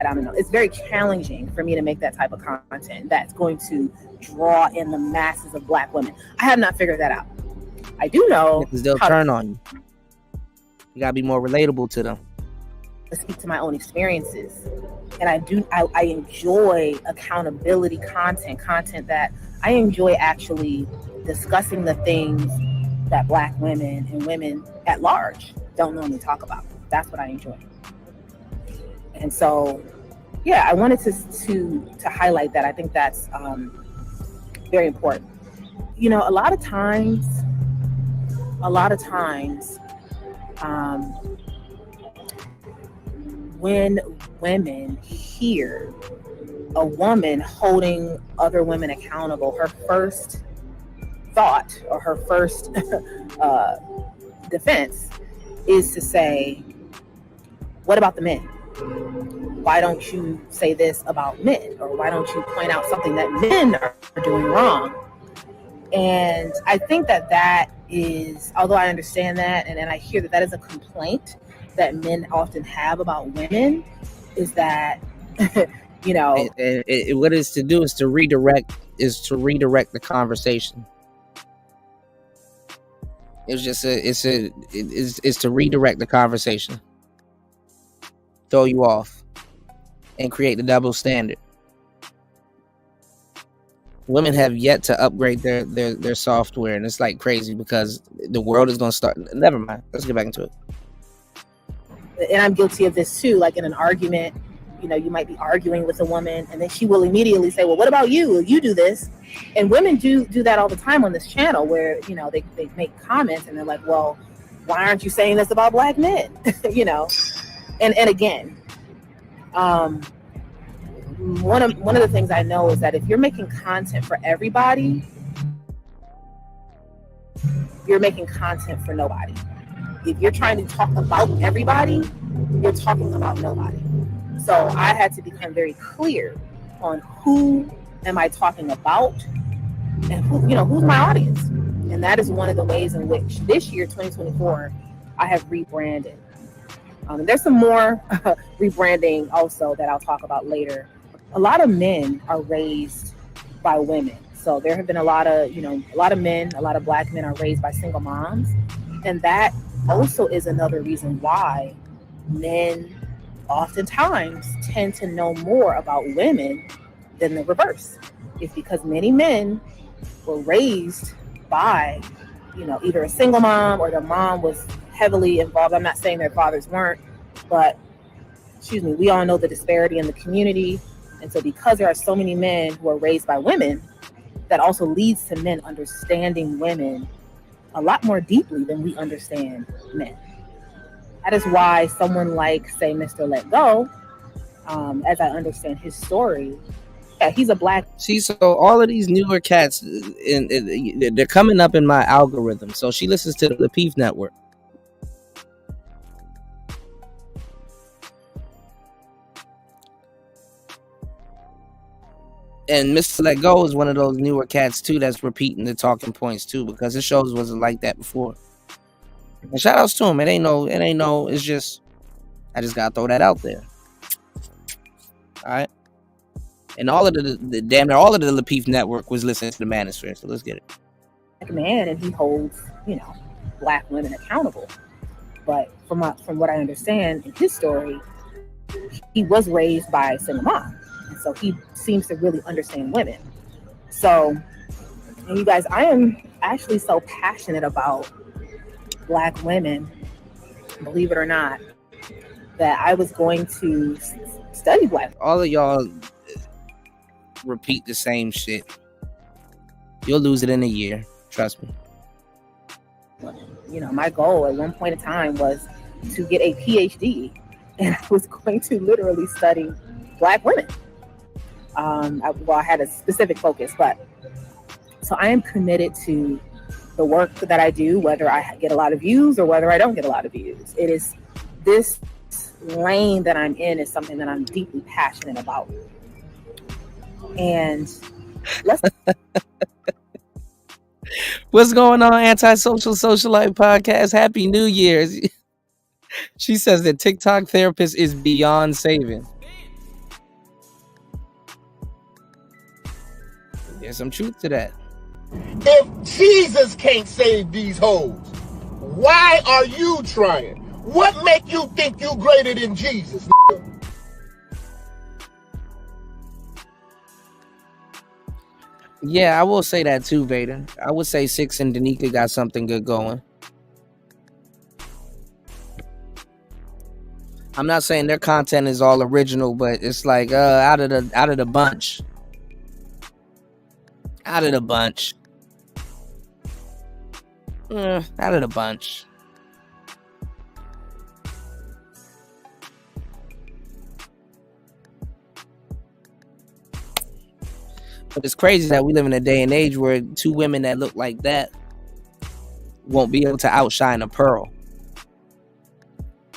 I don't know. It's very challenging for me to make that type of content that's going to draw in the masses of Black women. I have not figured that out. I do know. Because they'll turn on you. You got to be more relatable to them. To speak to my own experiences. And I enjoy accountability content that I enjoy actually discussing the things that Black women and women at large don't normally talk about. That's what I enjoy. And so, yeah, I wanted to highlight that. I think that's very important. You know, a lot of times, when women hear a woman holding other women accountable, her first thought or her first defense is to say, "What about the men? Why don't you say this about men? Or why don't you point out something that men are doing wrong?" And I think that is, although I understand that, and I hear that is a complaint that men often have about women, is that, you know, what it's to do is to redirect the conversation. It's to redirect the conversation, throw you off, and create the double standard. Women have yet to upgrade their software, and it's like crazy because the world is going to start. Never mind. Let's get back into it. And I'm guilty of this too. Like in an argument, you know, you might be arguing with a woman and then she will immediately say, well, what about you? You do this. And women do that all the time on this channel where, you know, they make comments and they're like, well, why aren't you saying this about black men? You know, and again, one of the things I know is that if you're making content for everybody, you're making content for nobody. If you're trying to talk about everybody, you're talking about nobody. So I had to become very clear on who am I talking about and who, you know, who's my audience. And that is one of the ways in which this year, 2024, I have rebranded. There's some more rebranding also that I'll talk about later. A lot of men are raised by women. So there have been a lot of men, a lot of black men are raised by single moms. And that also is another reason why men oftentimes tend to know more about women than the reverse. It's because many men were raised by, you know, either a single mom or their mom was heavily involved. I'm not saying their fathers weren't, but we all know the disparity in the community. And so because there are so many men who are raised by women, that also leads to men understanding women a lot more deeply than we understand men. That is why someone like, say, Mr. Let Go, as I understand his story, yeah, he's a black. See, so all of these newer cats, they're coming up in my algorithm. So she listens to the Peef Network. And Mr. Let Go is one of those newer cats too that's repeating the talking points too, because his shows wasn't like that before. And shout outs to him. It ain't no, it's just, I just gotta throw that out there. Alright. And all of the damn near all of the Lapeef Network was listening to the Manosphere, so let's get it. Black man, and he holds, you know, black women accountable. But from what I understand in his story, he was raised by a single mom. And so he seems to really understand women. So, and you guys, I am actually so passionate about black women, believe it or not, that I was going to study black. All of y'all repeat the same shit. You'll lose it in a year. Trust me. You know, my goal at one point in time was to get a PhD, and I was going to literally study black women. I had a specific focus, but so I am committed to the work that I do, whether I get a lot of views or whether I don't get a lot of views. It is this lane that I'm in is something that I'm deeply passionate about. And let's. What's going on, Antisocial Socialite Podcast? Happy New Year's. She says that TikTok therapist is beyond saving. There's some truth to that. If Jesus can't save these hoes, why are you trying? What make you think you greater than Jesus? Yeah, I will say that too, Vader. I would say Six and Danica got something good going. I'm not saying their content is all original, but it's like out of the bunch. Out of the bunch. Out of the bunch. But it's crazy that we live in a day and age where two women that look like that won't be able to outshine a pearl.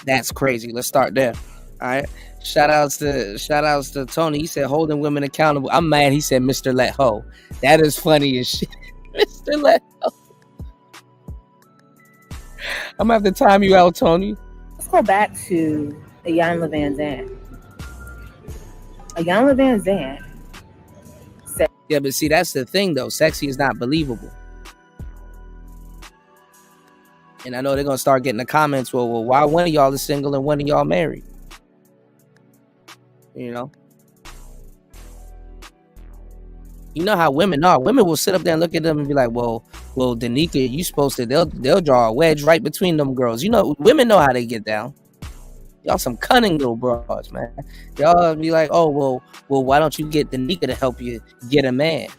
That's crazy. Let's start there. All right. Shout outs to Tony. He said holding women accountable. I'm mad. He said Mr. Let Ho. That is funny as shit. Mr. Let Ho. I'm gonna have to time you out, Tony. Let's go back to Iyanla Vanzant. Iyanla Vanzant said, yeah, but see, that's the thing though. Sexy is not believable. And I know they're gonna start getting the comments. Well, why one of y'all is single and one of y'all married? You know how women are. Women will sit up there and look at them and be like, well, Danica, you supposed to, they'll draw a wedge right between them girls. You know, women know how they get down. Y'all some cunning little broads, man. Y'all be like, oh, well, why don't you get Danica to help you get a man?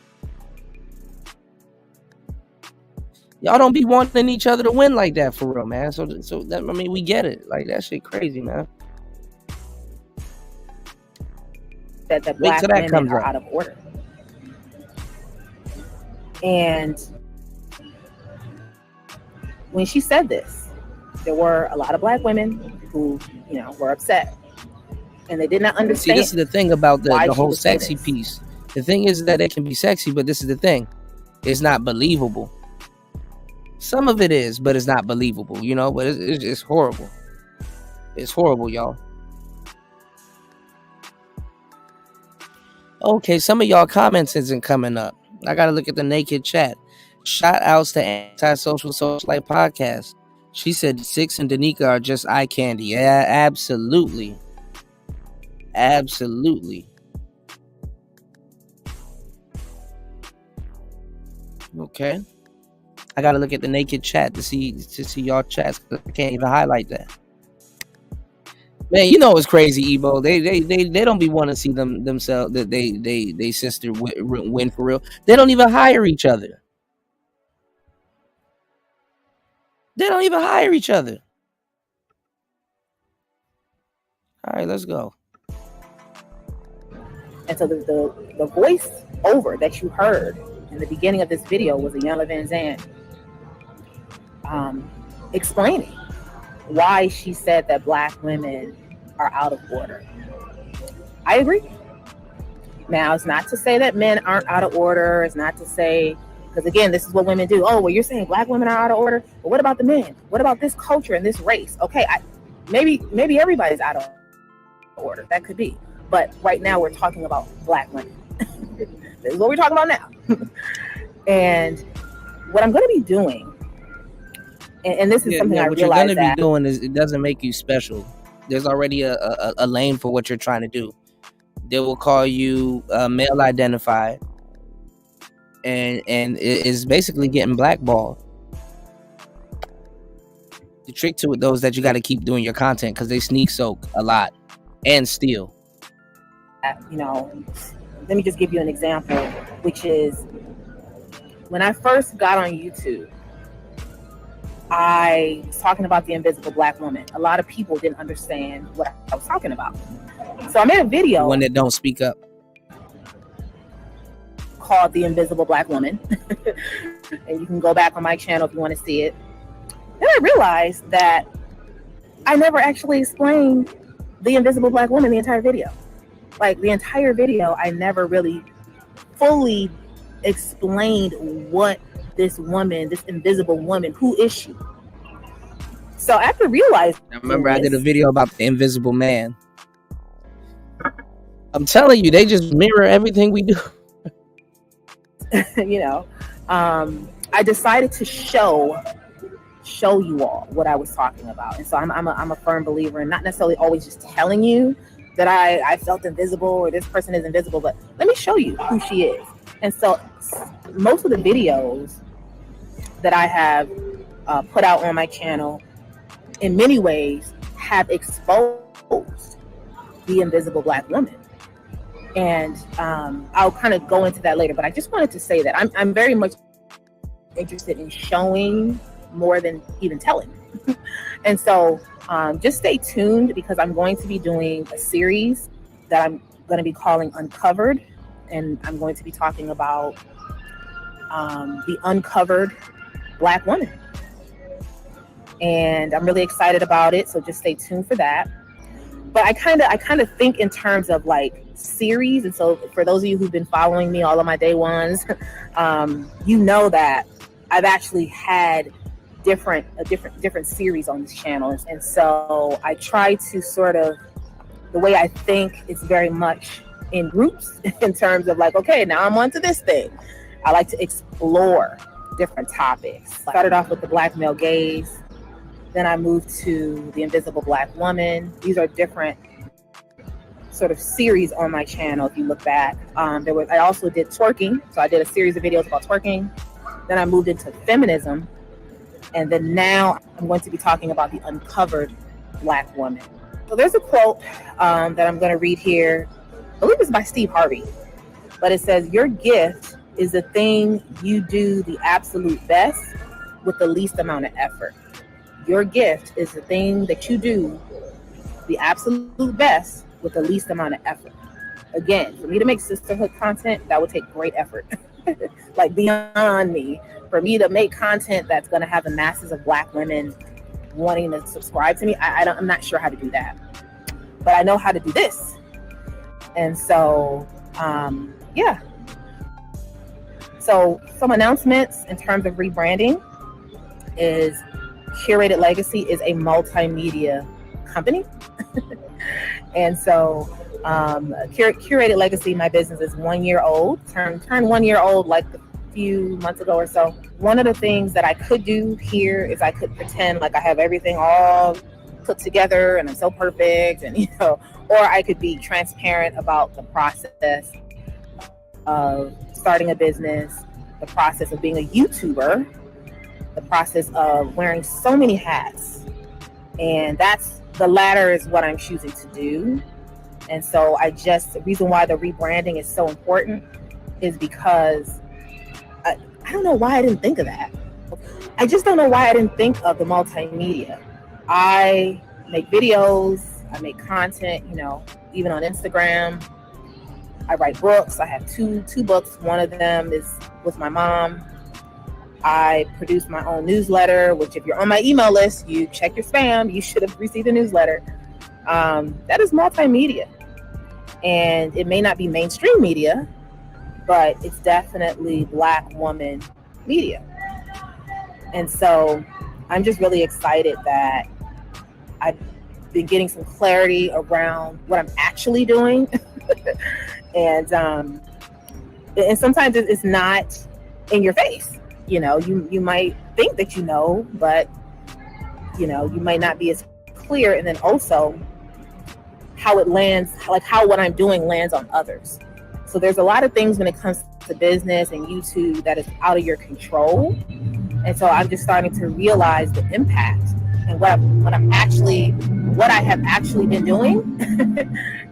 Y'all don't be wanting each other to win like that for real, man. So that, I mean, we get it. Like, that shit crazy, man. That the black women are out of order. And when she said this, there were a lot of black women who, were upset. And they did not understand. See, this is the thing about the whole sexy piece. The thing is that it can be sexy, but this is the thing. It's not believable. Some of it is, but it's not believable, but it's horrible. It's horrible, y'all. Okay, some of y'all comments isn't coming up. I gotta look at the naked chat. Shout outs to Antisocial Socialite Podcast. She said Six and Danica are just eye candy. Yeah, absolutely. Absolutely. Okay. I gotta look at the naked chat to see y'all chats. I can't even highlight that. Man, it's crazy, Ebo. They don't be wanting to see themselves that they sister win for real. They don't even hire each other. They don't even hire each other. All right, let's go. And so the voice over that you heard in the beginning of this video was Iyanla Vanzant explaining why she said that black women are out of order. I agree. Now, it's not to say that men aren't out of order. It's not to say, because again, this is what women do. Oh, well, you're saying black women are out of order, but what about the men? What about this culture and this race? Okay, maybe everybody's out of order. That could be. But right now we're talking about black women. This is what we're talking about now. And what I'm going to be doing, and this is something I realized what you're going to be doing is, it doesn't make you special. There's already a lane for what you're trying to do. They will call you male identified, and it is basically getting blackballed. The trick to it, though, is that you got to keep doing your content because they sneak soak a lot and steal. Let me just give you an example, which is when I first got on YouTube, I was talking about the invisible black woman. A lot of people didn't understand what I was talking about. So I made a video. The one that don't speak up. Called The Invisible Black Woman. And you can go back on my channel if you want to see it. Then I realized that I never actually explained the invisible black woman the entire video. Like the entire video, I never really fully explained what this woman, this invisible woman, who is she? So after realizing, I remember I did a video about the invisible man. I'm telling you, they just mirror everything we do. I decided to show you all what I was talking about. And so I'm a firm believer in not necessarily always just telling you that I felt invisible or this person is invisible, but let me show you who she is. And so most of the videos that I have put out on my channel in many ways have exposed the invisible black woman. And I'll kind of go into that later, but I just wanted to say that I'm very much interested in showing more than even telling. And so just stay tuned because I'm going to be doing a series that I'm going to be calling Uncovered. And I'm going to be talking about the uncovered black woman. And I'm really excited about it. So just stay tuned for that. But I kind of think in terms of like series. And so for those of you who've been following me, all of my day ones, you know that I've actually had different series on this channel. And so I try to sort of, the way I think is very much in groups in terms of like, okay, now I'm on to this thing. I like to explore different topics. Started off with the black male gaze. Then I moved to the invisible black woman. These are different sort of series on my channel. If you look back, I also did twerking. So I did a series of videos about twerking. Then I moved into feminism. And then now I'm going to be talking about the uncovered black woman. So there's a quote that I'm going to read here. I believe it's by Steve Harvey, but it says, "Your gift is the thing you do the absolute best with the least amount of effort." Your gift is the thing that you do the absolute best with the least amount of effort. Again, for me to make sisterhood content, that would take great effort. Like beyond me. For me to make content that's going to have the masses of Black women wanting to subscribe to me, I'm not sure how to do that. But I know how to do this. And so, yeah. So some announcements in terms of rebranding is Curated Legacy is a multimedia company. And so Curated Legacy, my business, is 1 year old, turned 1 year old like a few months ago or so. One of the things that I could do here is I could pretend like I have everything all put together and I'm so perfect, and or I could be transparent about the process of starting a business, the process of being a YouTuber, the process of wearing so many hats. And the latter is what I'm choosing to do. And so the reason why the rebranding is so important is because I don't know why I didn't think of that. I just don't know why I didn't think of the multimedia. I make videos, I make content, even on Instagram. I write books. I have two books. One of them is with my mom. I produce my own newsletter, which if you're on my email list, you check your spam, you should have received a newsletter. That is multimedia. And it may not be mainstream media, but it's definitely Black woman media. And so I'm just really excited that I've been getting some clarity around what I'm actually doing. And sometimes it's not in your face. You might think that but you might not be as clear. And then also how it lands, like how what I'm doing lands on others. So there's a lot of things when it comes to business and YouTube that is out of your control. And so I'm just starting to realize the impact and what I have actually been doing.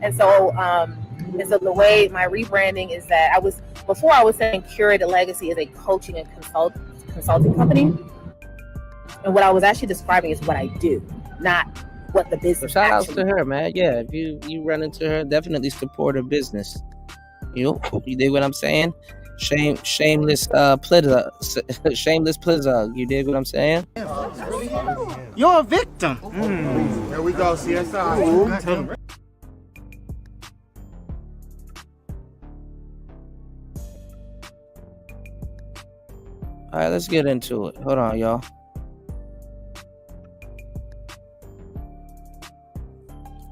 And so the way my rebranding is that before I was saying Curated Legacy is a coaching and consulting company. And what I was actually describing is what I do, not what the business. Shout out to her, man. Yeah, if you run into her, definitely support her business. You dig what I'm saying? Shameless plizza. You dig what I'm saying? You're a victim. There we go, CSI. All right, let's get into it. Hold on, y'all.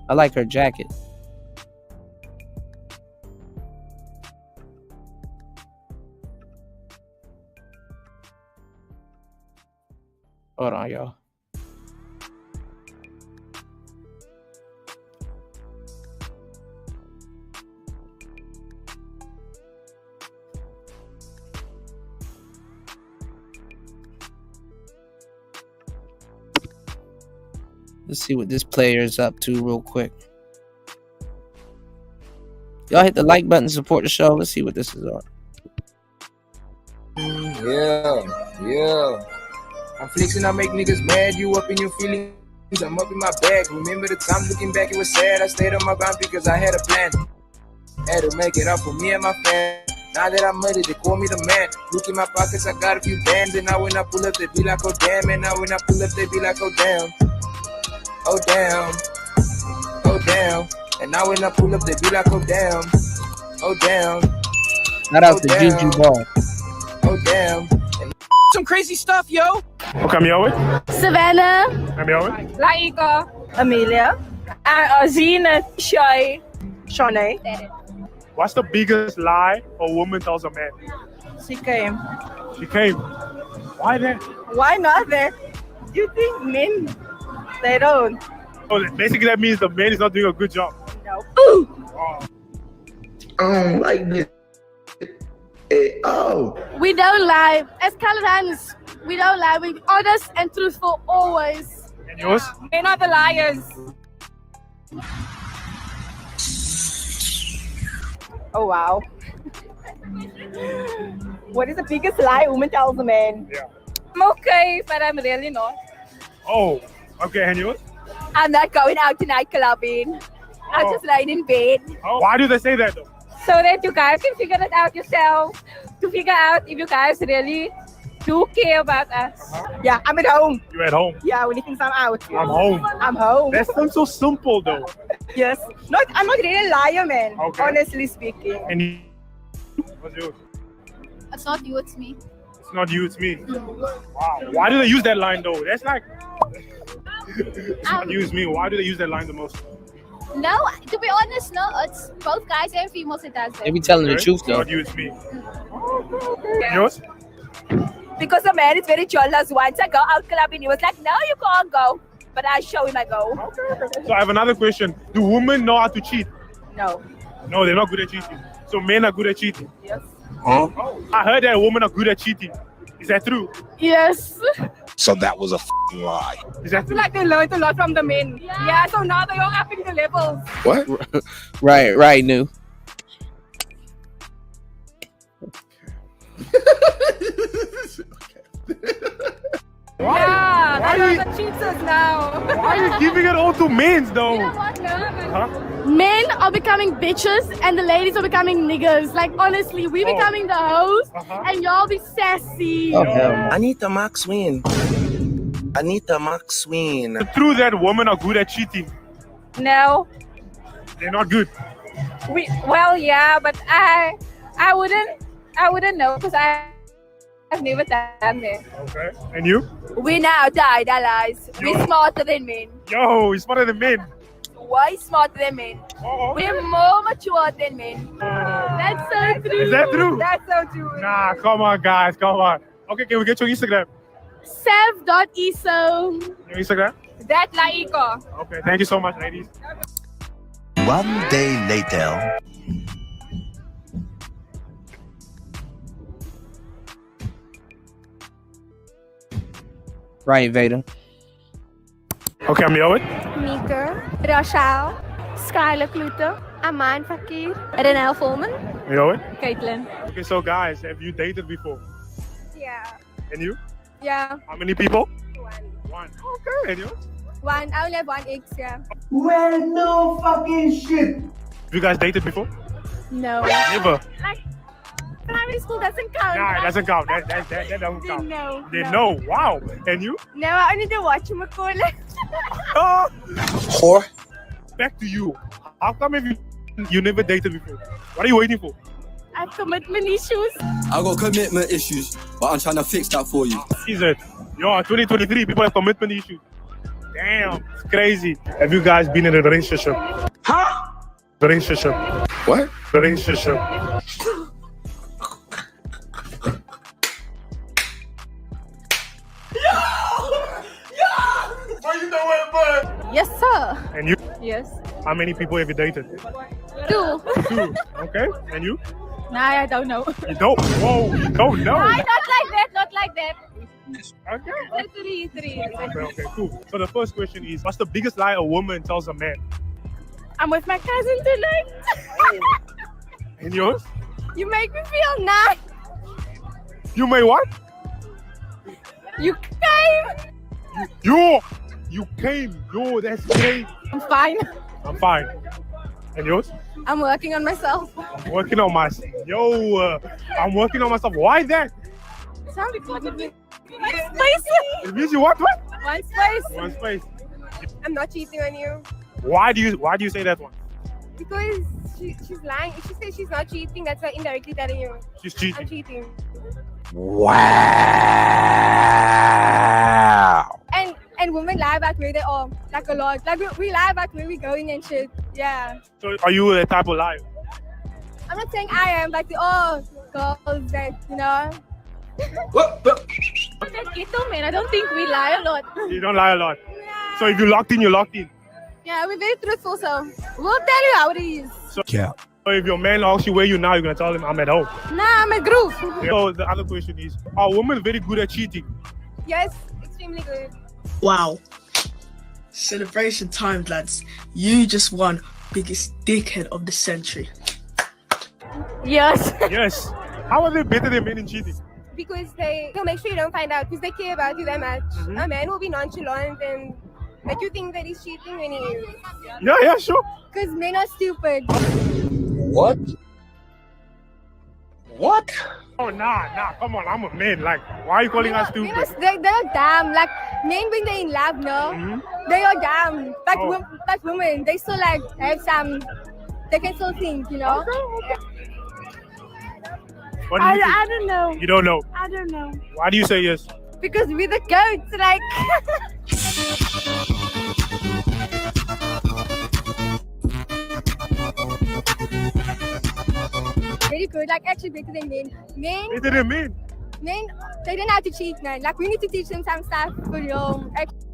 I like her jacket. Hold on, y'all. Let's see what this player is up to real quick. Y'all hit the like button to support the show. Let's see what this is on. Yeah. I'm flexing, I make niggas mad. You up in your feelings, I'm up in my bag. Remember the time looking back, it was sad. I stayed on my grind because I had a plan. Had to make it up for me and my fam. Now that I'm money, they call me the man. Look in my pockets, I got a few bands. And now when I pull up, they be like, oh damn. And now when I pull up, they be like, oh damn. Oh damn. Oh damn. And now when I pull up, they be like, oh damn. Oh damn. Shout out to Juju Ball. Oh damn. Some crazy stuff, yo. O caminhão, Savannah. Caminhão, Laika. Amelia. Zina. Shai. Shawnee. What's the biggest lie a woman tells a man? She came. She came. Why that? Why not there? You think men? They don't. Oh, basically that means the man is not doing a good job. No. I don't like this. We don't lie. As Caledonians, we don't lie. We're honest and truthful always. And yours? We're not the liars. Oh wow. What is the biggest lie a woman tells a man? Yeah. I'm okay, but I'm really not. Oh, okay, and yours? I'm not going out tonight clubbing. I'm just lying in bed. Oh, why do they say that though? So that you guys can figure it out yourself. To figure out if you guys really do care about us. Yeah, I'm at home. You're at home? Yeah, when he thinks I'm out. I'm home. I'm home. That sounds so simple though. Yes. I'm not really a liar, man. Okay. Honestly speaking. And you, what's yours? It's not you, it's me. It's not you, it's me. Wow. Why do they use that line though? That's like, it's not you, it's me. Why do they use that line the most? No, to be honest, no, it's both guys and females that does They it. be telling the Okay. truth It's though. not you, it's me. Yours? Because a man is very jealous. Once I go out clubbing, he was like, no, you can't go. But I show him I go. So I have another question. Do women know how to cheat? No. No, they're not good at cheating. So men are good at cheating. Yes. Huh? I heard that women are good at cheating. Is that true? Yes. So that was a f***ing lie. Is that I feel like they learned a lot from the men. Yeah, so now they're all upping the levels. What? Right, new. Yeah, Why I know you- the cheaters now. Why are you giving it all to men though? Huh? Men are becoming bitches and the ladies are becoming niggas. Like honestly, we becoming the hoes and y'all be sassy. Anita Maxwin. Anita Maxwin. Is it true that women are good at cheating? No. They're not good. Well, yeah, but I wouldn't know because I've never done that. Okay. And you? We now died allies. We're smarter than men. Yo, he's smarter than men. Way smarter than men. We're more mature than men. That's so true. Is that true? That's so true. Nah, come on, guys, come on. Okay, can we get your Instagram? Sev.eso. Your Instagram? That laiko. Okay, thank you so much, ladies. One day later. Right, Vader. Okay, I'm Yoet. Mika. Rachel. Skylar Klute. Aman Fakir. Renel Volman. Yoet. Caitlin. Okay, so guys, have you dated before? Yeah. And you? Yeah. How many people? One. Okay, and you? One. I only have one ex, yeah. Well, no fucking shit. Have you guys dated before? No. Never. Like, primary school doesn't count. Nah, it doesn't count. That doesn't count. No. They know. Wow. And you? No, I only do watch McCall. Oh. Whore. Back to you. How come if you never dated before? What are you waiting for? I have commitment issues. I got commitment issues, but I'm trying to fix that for you. Is it? Yo, 2023, people have commitment issues. Damn, it's crazy. Have you guys been in a relationship? Huh? Relationship. What? Relationship. Yes, sir. And you? Yes. How many people have you dated? 2. 2. Okay. And you? Nah, I don't know. You don't? Whoa, you don't know? Nah, not like that. Not like that. Okay. 3. Okay, cool. So the first question is, what's the biggest lie a woman tells a man? I'm with my cousin tonight. And yours? You make me feel nice. You made what? You came. You came. Yo, that's great. I'm fine. I'm fine. And yours? I'm working on myself. I'm working on myself. Yo, I'm working on myself. Why that? Some people give me one space. It means you what? One space. One space. I'm not cheating on you. Why do you say that one? Because she's lying. If she says she's not cheating, that's why indirectly telling you. She's cheating. I'm cheating. Wow. And women lie about where they are, like a lot. Like we lie about where we're going and shit. Yeah. So are you the type of liar? I'm not saying I am, but girls that, you know. What? That ghetto man, I don't think we lie a lot. You don't lie a lot. So if you're locked in, you're locked in. Yeah, we're very truthful, so we'll tell you how it is. So if your man asks you where you now, you're gonna tell him I'm at home. Nah, I'm at groove. So the other question is, are women very good at cheating? Yes, extremely good. Wow. Celebration time, lads. You just won biggest dickhead of the century. Yes. Yes. How are they better than men in cheating? Because they'll make sure you don't find out because they care about you that much. A man will be nonchalant and make you think that he's cheating when he is. Yeah, sure. Because men are stupid. What? What? Oh, nah, come on, I'm a man. Like, why are you calling us stupid? They're dumb. Like, men when they're in love, no? They are dumb. Like women, they still like have some, they can still think, you know? What do you think? I don't know. You don't know? I don't know. Why do you say yes? Because we're the goats, like. Very good, like actually better than men. Better than men? Men, they don't know how to cheat, man. Like we need to teach them some stuff for real. Actually.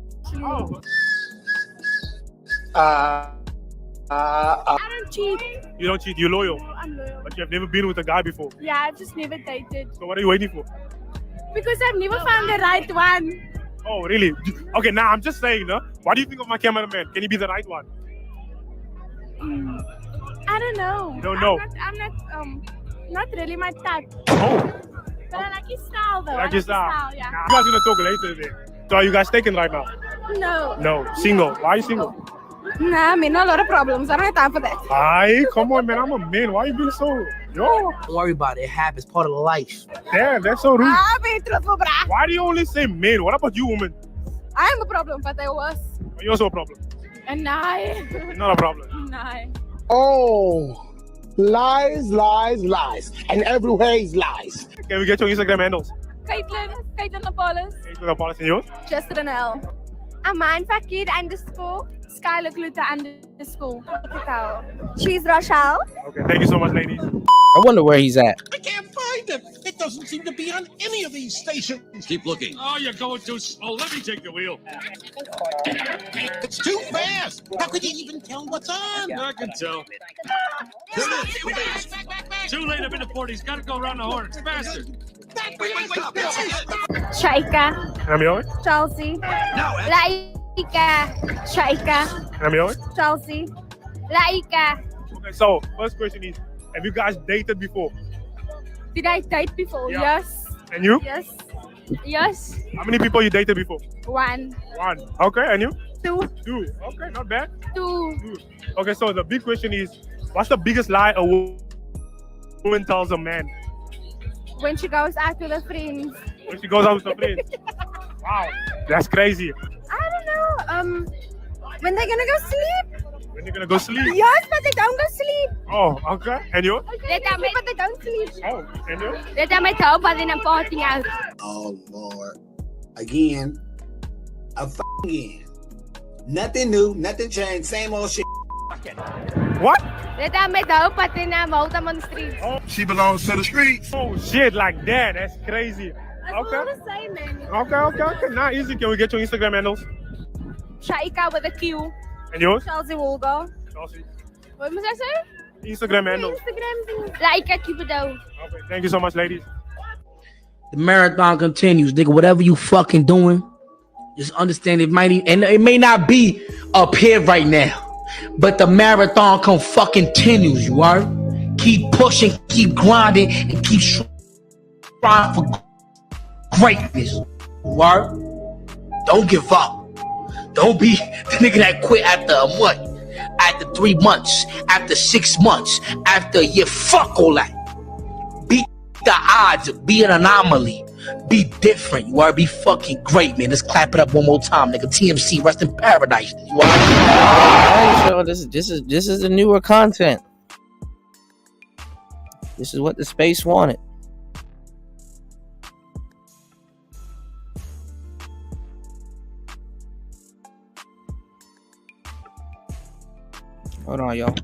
I don't cheat. You don't cheat, you're loyal. No, I'm loyal. But you have never been with a guy before. Yeah, I've just never dated. So what are you waiting for? Because I've never found the right one. Oh, really? Okay, now I'm just saying, no? What do you think of my cameraman? Can he be the right one? I don't know. You don't know? I'm not really my type. Oh. But I like his style though. I like his style. Yeah. Nah, you guys gonna talk later then. So are you guys taken right now? No. No. Single. Why are you single? Nah, men, a lot of problems. I don't have time for that. Aye, come on, man. I'm a man. Why are you being so... Yo. Don't worry about it. It happens. Part of life. Damn, that's so rude. Be truthful, brah. Why do you only say men? What about you, woman? I'm a problem, but I was. You're also a problem. And I. Not a problem. Nah. Oh, lies, and everywhere is lies. Can we get your Instagram handles? Caitlin Apollos. Caitlin Apollos and yours? Chester and L. Aman Fakir _, Skylar Gluta _. She's Rochelle. Okay, thank you so much, ladies. I wonder where he's at. I can't find it. It doesn't seem to be on any of these stations. Keep looking. Oh, you're going too slow. Let me take the wheel. It's too fast. How could you even tell what's on? I can tell. Too late. I'm in the 40s. Gotta go around the horn. It's faster. Shaika. I'm yours? Chelsea. Laika. Shaika. I'm yours? Chelsea. Laika. Okay, so first question is, have you guys dated before? Did I date before? Yeah. Yes. And you? Yes. Yes. How many people you dated before? One. Okay, and you? Two. Okay, not bad. Two. Okay, so the big question is, what's the biggest lie a woman tells a man? When she goes out with her friends. When she goes out with her friends? Wow, that's crazy. I don't know. When they're gonna go sleep. When they're gonna go sleep? Yes, but they don't go sleep. Oh, okay. And you? They tell me, but they don't sleep. Oh, and you? They tell me to, but then I'm partying out. Oh, Lord. Again. Again. Nothing new, nothing changed, same old shit. What? They tell me to, but then I'm out on the streets. Oh. She belongs to the streets. Oh, shit, like that. That's crazy. That's all the same, man. Okay. Not easy. Can we get your Instagram handles? Shaika with a Q. And yours? Chelsea Wolgo. Chelsea. What must I say? Instagram handles. Instagram. Laika, keep it down. Okay, thank you so much, ladies. The marathon continues, nigga. Whatever you fucking doing, just understand it may not be up here right now, but the marathon continues. You are. Keep pushing, keep grinding, and keep striving for greatness. You are. Don't give up. Don't be the nigga that quit after a month, after 3 months, after 6 months, after a year. Fuck all that. Beat the odds. Be an anomaly. Be different. You are. Be fucking great, man. Let's clap it up one more time, nigga. TMC, rest in paradise. You are. Alright, so this is the newer content. This is what the space wanted. Hold on, y'all.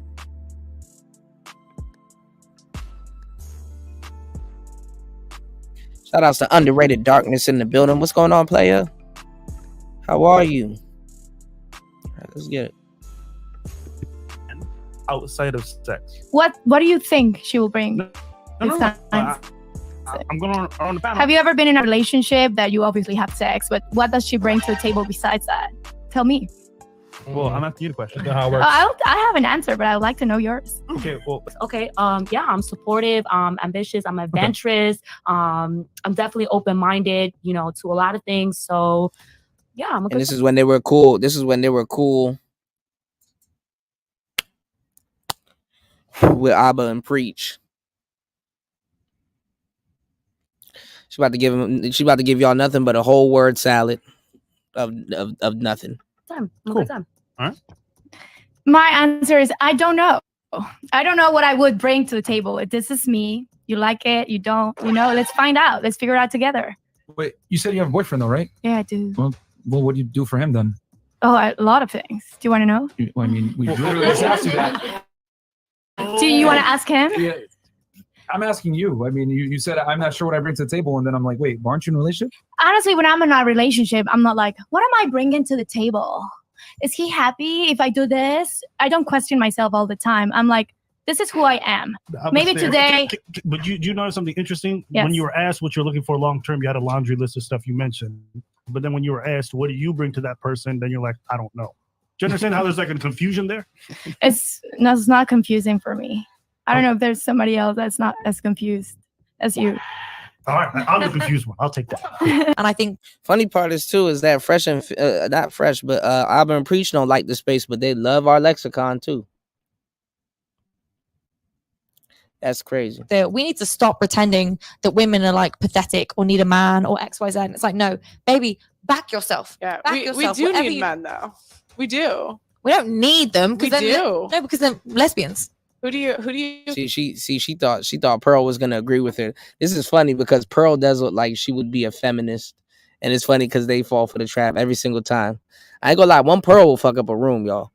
Shout outs to Underrated Darkness in the building. What's going on, player? How are you? All right, let's get it. Outside of sex. What do you think she will bring? I'm going on the panel. Have you ever been in a relationship that you obviously have sex, but what does she bring to the table besides that? Tell me. Well, I'm asking you the question. How it works. I have an answer, but I would like to know yours. Okay, well. Okay, yeah, I'm supportive, ambitious, I'm adventurous, I'm definitely open-minded, you know, to a lot of things. So, yeah, I'm a good And this is when they were cool. This is when they were cool with Abba and Preach. She's about to give y'all nothing but a whole word salad of nothing. time. Cool. Time. All right. My answer is I don't know. I don't know what I would bring to the table. This is me. You like it, you don't, you know, let's find out. Let's figure it out together. Wait, you said you have a boyfriend though, right? Yeah, I do. Well, what do you do for him then? Oh, a lot of things. Do you want to know? Well, I mean, we literally just asked you that. Do you want to ask him? Yeah. I'm asking you. I mean, you said I'm not sure what I bring to the table, and then I'm like, wait, aren't you in a relationship? Honestly, when I'm in a relationship, I'm not like, what am I bringing to the table? Is he happy if I do this? I don't question myself all the time. I'm like, this is who I am. Maybe today. But you notice something interesting? Yes. When you were asked what you're looking for long term, you had a laundry list of stuff you mentioned. But then when you were asked, what do you bring to that person? Then you're like, I don't know. Do you understand how there's like a confusion there? It's not confusing for me. I don't know if there's somebody else that's not as confused as you. All right, I'm the confused one. I'll take that. And I think funny part is that Fresh and not Fresh, but Abba and Preach don't like the space, but they love our lexicon too. That's crazy. That we need to stop pretending that women are like pathetic or need a man or XYZ. And it's like, no, baby, back yourself. Yeah, back we yourself. do Whatever need men though. We do. We don't need them We because do. no, because they're lesbians. Who do you? She thought Pearl was gonna agree with her. This is funny because Pearl does look like she would be a feminist, and it's funny because they fall for the trap every single time. I ain't gonna lie, one Pearl will fuck up a room, y'all.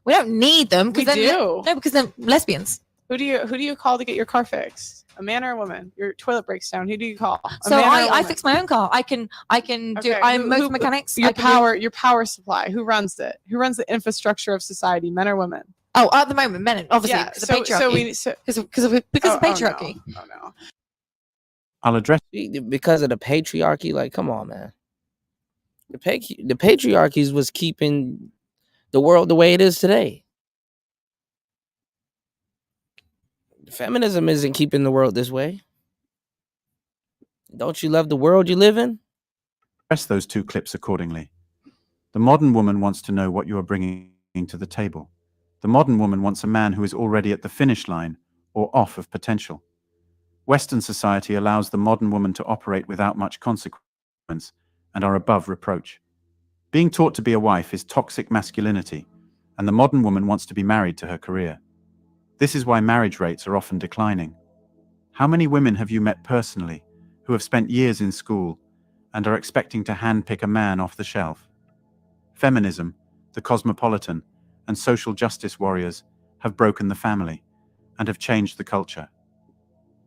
We don't need them We because do. no, because they're lesbians. Who do you call to get your car fixed? A man or a woman? Your toilet breaks down. Who do you call? A So man or a I woman? fix my own car. I can do. Okay, I'm who- motor who- mechanics. Your I can do- your power supply. Who runs it? Who runs the infrastructure of society? Men or women? Oh, at the moment, men. Obviously, Yeah, the so patriarchy. we because of patriarchy. No. I'll address because of the patriarchy. Like, come on, man. The patriarchies was keeping the world the way it is today. Feminism isn't keeping the world this way. Don't you love the world you live in? Press those two clips accordingly. The modern woman wants to know what you are bringing to the table. The modern woman wants a man who is already at the finish line or off of potential. Western society allows the modern woman to operate without much consequence and are above reproach. Being taught to be a wife is toxic masculinity, and the modern woman wants to be married to her career. This is why marriage rates are often declining. How many women have you met personally who have spent years in school and are expecting to handpick a man off the shelf? Feminism, the cosmopolitan, and social justice warriors have broken the family and have changed the culture.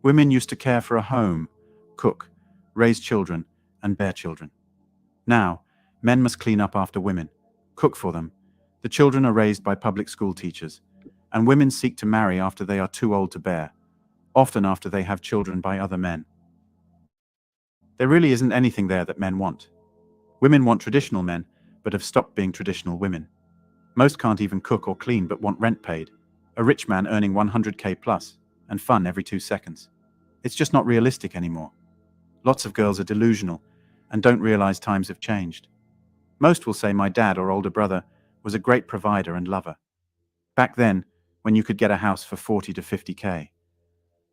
Women used to care for a home, cook, raise children, and bear children. Now, men must clean up after women, cook for them. The children are raised by public school teachers, and women seek to marry after they are too old to bear, often after they have children by other men. There really isn't anything there that men want. Women want traditional men, but have stopped being traditional women. Most can't even cook or clean but want rent paid, a rich man earning 100K plus, and fun every 2 seconds. It's just not realistic anymore. Lots of girls are delusional and don't realize times have changed. Most will say my dad or older brother was a great provider and lover. Back then, when you could get a house for 40 to 50K.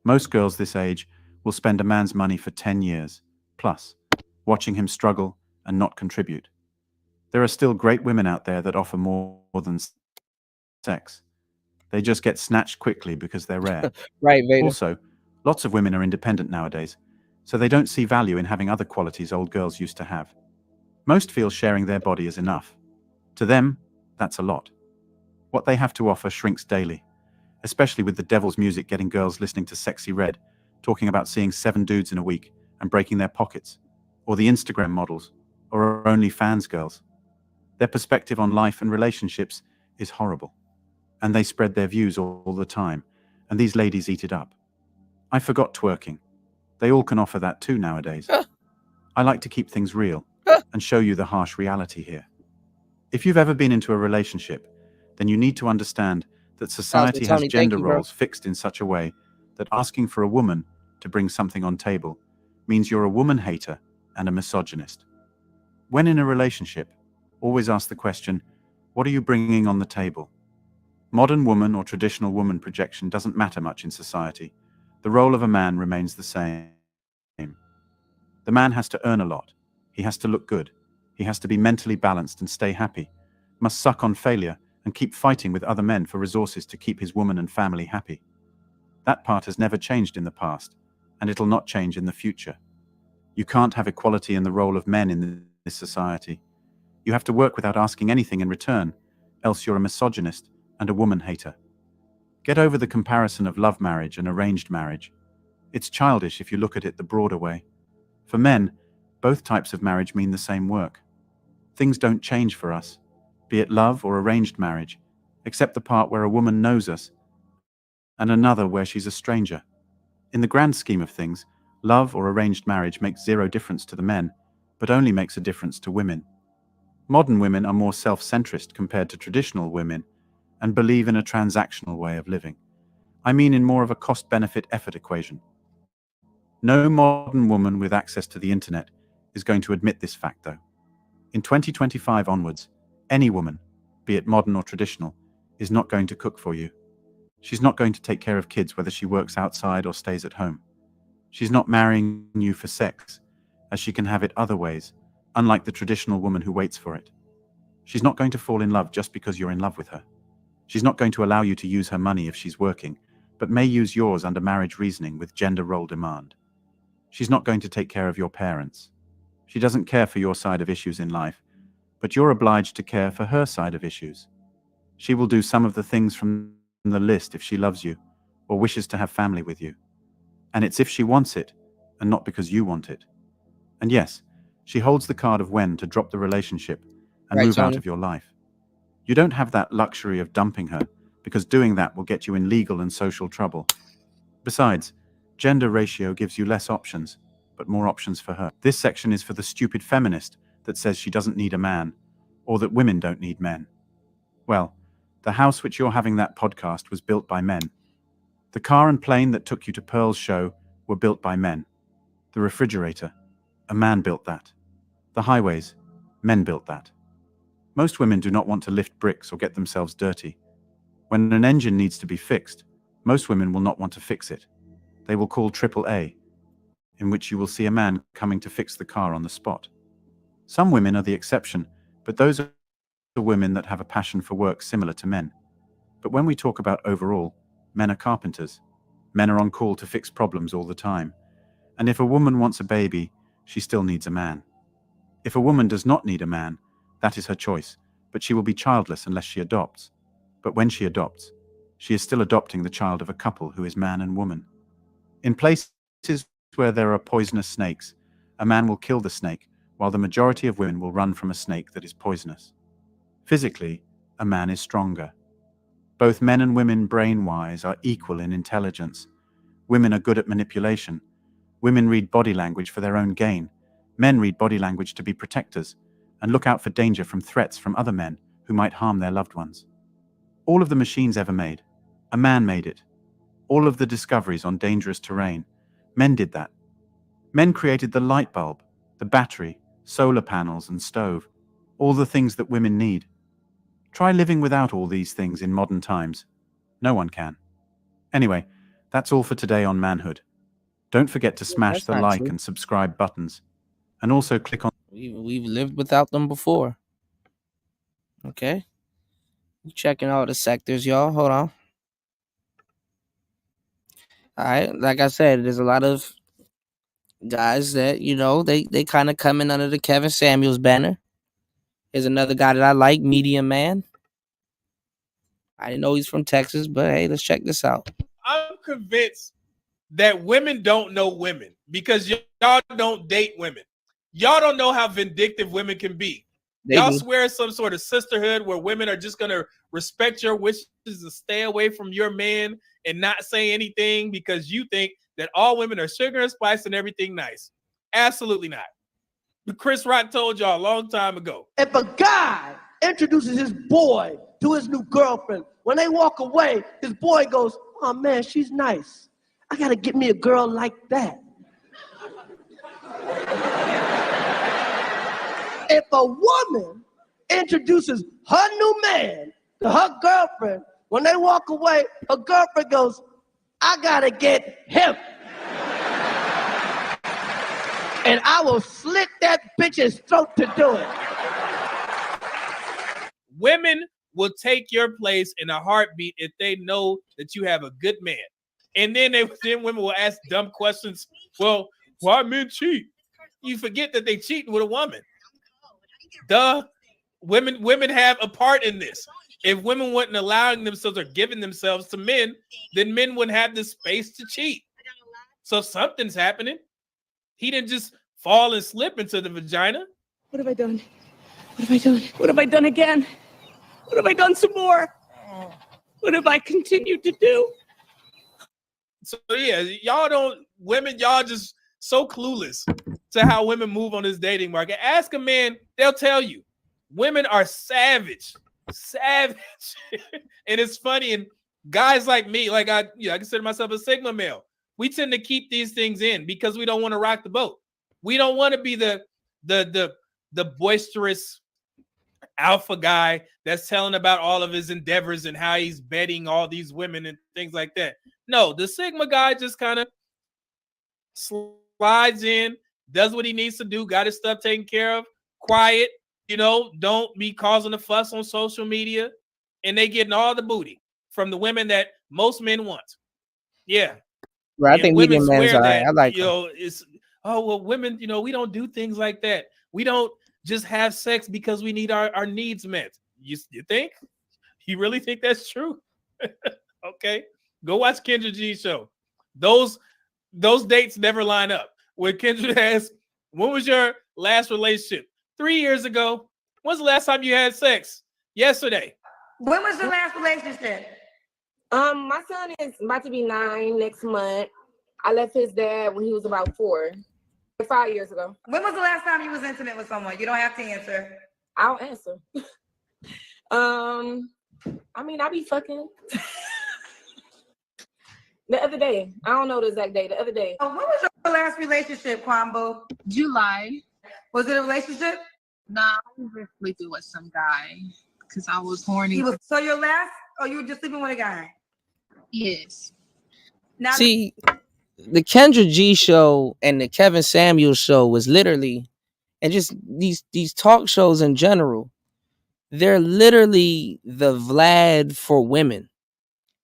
Most girls this age will spend a man's money for 10 years, plus, watching him struggle and not contribute. There are still great women out there that offer more than sex. They just get snatched quickly because they're rare. Right, Vader. Also, lots of women are independent nowadays, so they don't see value in having other qualities old girls used to have. Most feel sharing their body is enough. To them, that's a lot. What they have to offer shrinks daily, especially with the devil's music getting girls listening to Sexy Red, talking about seeing 7 dudes in a week and breaking their pockets, or the Instagram models, or OnlyFans girls. Their perspective on life and relationships is horrible, and they spread their views all the time, and these ladies eat it up. I forgot twerking. They all can offer that too nowadays. I like to keep things real and show you the harsh reality here. If you've ever been into a relationship, then you need to understand that society has Tony, thank gender you, bro. roles fixed in such a way that asking for a woman to bring something on table means you're a woman hater and a misogynist. When in a relationship, always ask the question, what are you bringing on the table? Modern woman or traditional woman projection doesn't matter much in society. The role of a man remains the same. The man has to earn a lot. He has to look good. He has to be mentally balanced and stay happy. Must suck on failure and keep fighting with other men for resources to keep his woman and family happy. That part has never changed in the past, and it'll not change in the future. You can't have equality in the role of men in this society. You have to work without asking anything in return, else you're a misogynist and a woman hater. Get over the comparison of love marriage and arranged marriage. It's childish if you look at it the broader way. For men, both types of marriage mean the same work. Things don't change for us, be it love or arranged marriage, except the part where a woman knows us and another where she's a stranger. In the grand scheme of things, love or arranged marriage makes zero difference to the men, but only makes a difference to women. Modern women are more self-centrist compared to traditional women and believe in a transactional way of living. I mean in more of a cost-benefit effort equation. No modern woman with access to the internet is going to admit this fact, though. In 2025 onwards, any woman, be it modern or traditional, is not going to cook for you. She's not going to take care of kids whether she works outside or stays at home. She's not marrying you for sex, as she can have it other ways, unlike the traditional woman who waits for it. She's not going to fall in love just because you're in love with her. She's not going to allow you to use her money if she's working, but may use yours under marriage reasoning with gender role demand. She's not going to take care of your parents. She doesn't care for your side of issues in life, but you're obliged to care for her side of issues. She will do some of the things from the list if she loves you or wishes to have family with you. And it's if she wants it, and not because you want it. And yes, she holds the card of when to drop the relationship and Right, move out Tony. of your life. You don't have that luxury of dumping her, because doing that will get you in legal and social trouble. Besides, gender ratio gives you less options, but more options for her. This section is for the stupid feminist that says she doesn't need a man, or that women don't need men. Well, the house which you're having that podcast was built by men. The car and plane that took you to Pearl's show were built by men. The refrigerator, a man built that. The highways, men built that. Most women do not want to lift bricks or get themselves dirty. When an engine needs to be fixed, most women will not want to fix it. They will call AAA, in which you will see a man coming to fix the car on the spot. Some women are the exception, but those are the women that have a passion for work similar to men. But when we talk about overall, men are carpenters. Men are on call to fix problems all the time. And if a woman wants a baby, she still needs a man. If a woman does not need a man, that is her choice, but she will be childless unless she adopts. But when she adopts, she is still adopting the child of a couple who is man and woman. In places where there are poisonous snakes, a man will kill the snake, while the majority of women will run from a snake that is poisonous. Physically, a man is stronger. Both men and women brain-wise are equal in intelligence. Women are good at manipulation. Women read body language for their own gain. Men read body language to be protectors and look out for danger from threats from other men who might harm their loved ones. All of the machines ever made, a man made it. All of the discoveries on dangerous terrain, men did that. Men created the light bulb, the battery, solar panels and stove, all the things that women need. Try living without all these things in modern times. No one can. Anyway, that's all for today on manhood. Don't forget to smash That's the not like true. and subscribe buttons. And also click on... We've lived without them before. Okay. Checking all the sectors, y'all. Hold on. All right. Like I said, there's a lot of guys that, you know, they kind of come in under the Kevin Samuels banner. Here's another guy that I like, Medium Man. I didn't know he's from Texas, but hey, let's check this out. I'm convinced that women don't know women because y'all don't date women. Y'all don't know how vindictive women can be. Y'all swear some sort of sisterhood where women are just going to respect your wishes and stay away from your man and not say anything because you think that all women are sugar and spice and everything nice. Absolutely not. Chris Rock told y'all a long time ago. If a guy introduces his boy to his new girlfriend. When they walk away, his boy goes, "Oh man, she's nice. I gotta get me a girl like that." If a woman introduces her new man to her girlfriend, when they walk away, her girlfriend goes, "I gotta get him. And I will slit that bitch's throat to do it." Women will take your place in a heartbeat if they know that you have a good man. And then women will ask dumb questions. Well, why men cheat? You forget that they cheating with a woman. Duh. Women have a part in this. If women weren't allowing themselves or giving themselves to men, then men wouldn't have the space to cheat. So something's happening. He didn't just fall and slip into the vagina. What have I done? What have I done? What have I done again? What have I done some more? What have I continued to do? So yeah, y'all just so clueless to how women move on this dating market. Ask a man, they'll tell you. Women are savage. And it's funny, and guys like me, like I consider myself a Sigma male. We tend to keep these things in because we don't want to rock the boat. We don't want to be the boisterous alpha guy that's telling about all of his endeavors and how he's betting all these women and things like that. No, the Sigma guy just kind of slides in, does what he needs to do, got his stuff taken care of, quiet, don't be causing a fuss on social media, and they getting all the booty from the women that most men want. Yeah. Right, I think medium man's all right. I like women, we don't do things like that. We don't just have sex because we need our needs met. You think? You really think that's true? Okay. Go watch Kendra G's show. Those dates never line up. When Kendra asks, when was your last relationship? 3 years ago. When's the last time you had sex? Yesterday. When was the last relationship? My son is about to be 9 next month. I left his dad when he was about 4. 5 years ago. When was the last time you was intimate with someone? You don't have to answer. I'll answer. I be fucking. The other day. I don't know the exact day. The other day. Oh, when was your last relationship, Kwambo? July. Was it a relationship? Nah, I was briefly through with some guy because I was horny. So your last, or you were just sleeping with a guy? Yes. Now, see, the Kendra G show and the Kevin Samuels show was literally, and just these talk shows in general, they're literally the Vlad for women.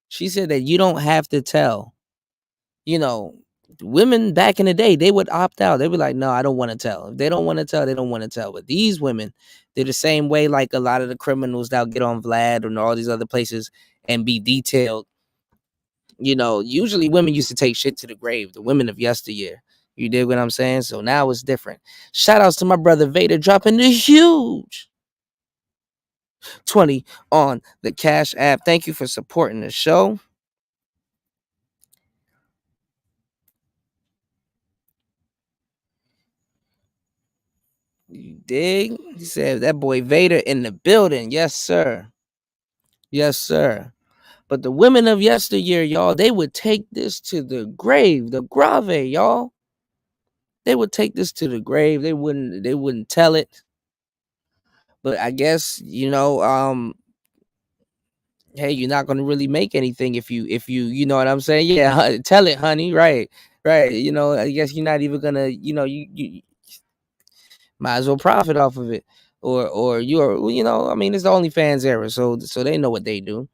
She said that you don't have to tell. Women back in the day, they would opt out. They'd be like, no, I don't want to tell. If they don't want to tell, they don't want to tell. But these women, they're the same way like a lot of the criminals that'll get on Vlad and all these other places and be detailed. Usually women used to take shit to the grave, the women of yesteryear. You dig what I'm saying? So now it's different. Shout outs to my brother Vader dropping the huge 20 on the Cash App. Thank you for supporting the show. You dig? He said that boy Vader in the building. Yes, sir. Yes, sir. But the women of yesteryear, y'all, they would take this to the grave, the grave, y'all. They would take this to the grave. They wouldn't tell it. But I guess, hey, you're not gonna really make anything if you know what I'm saying? Yeah, tell it, honey. Right. I guess you're not even gonna, you might as well profit off of it. Or you're, it's the OnlyFans era, so they know what they do.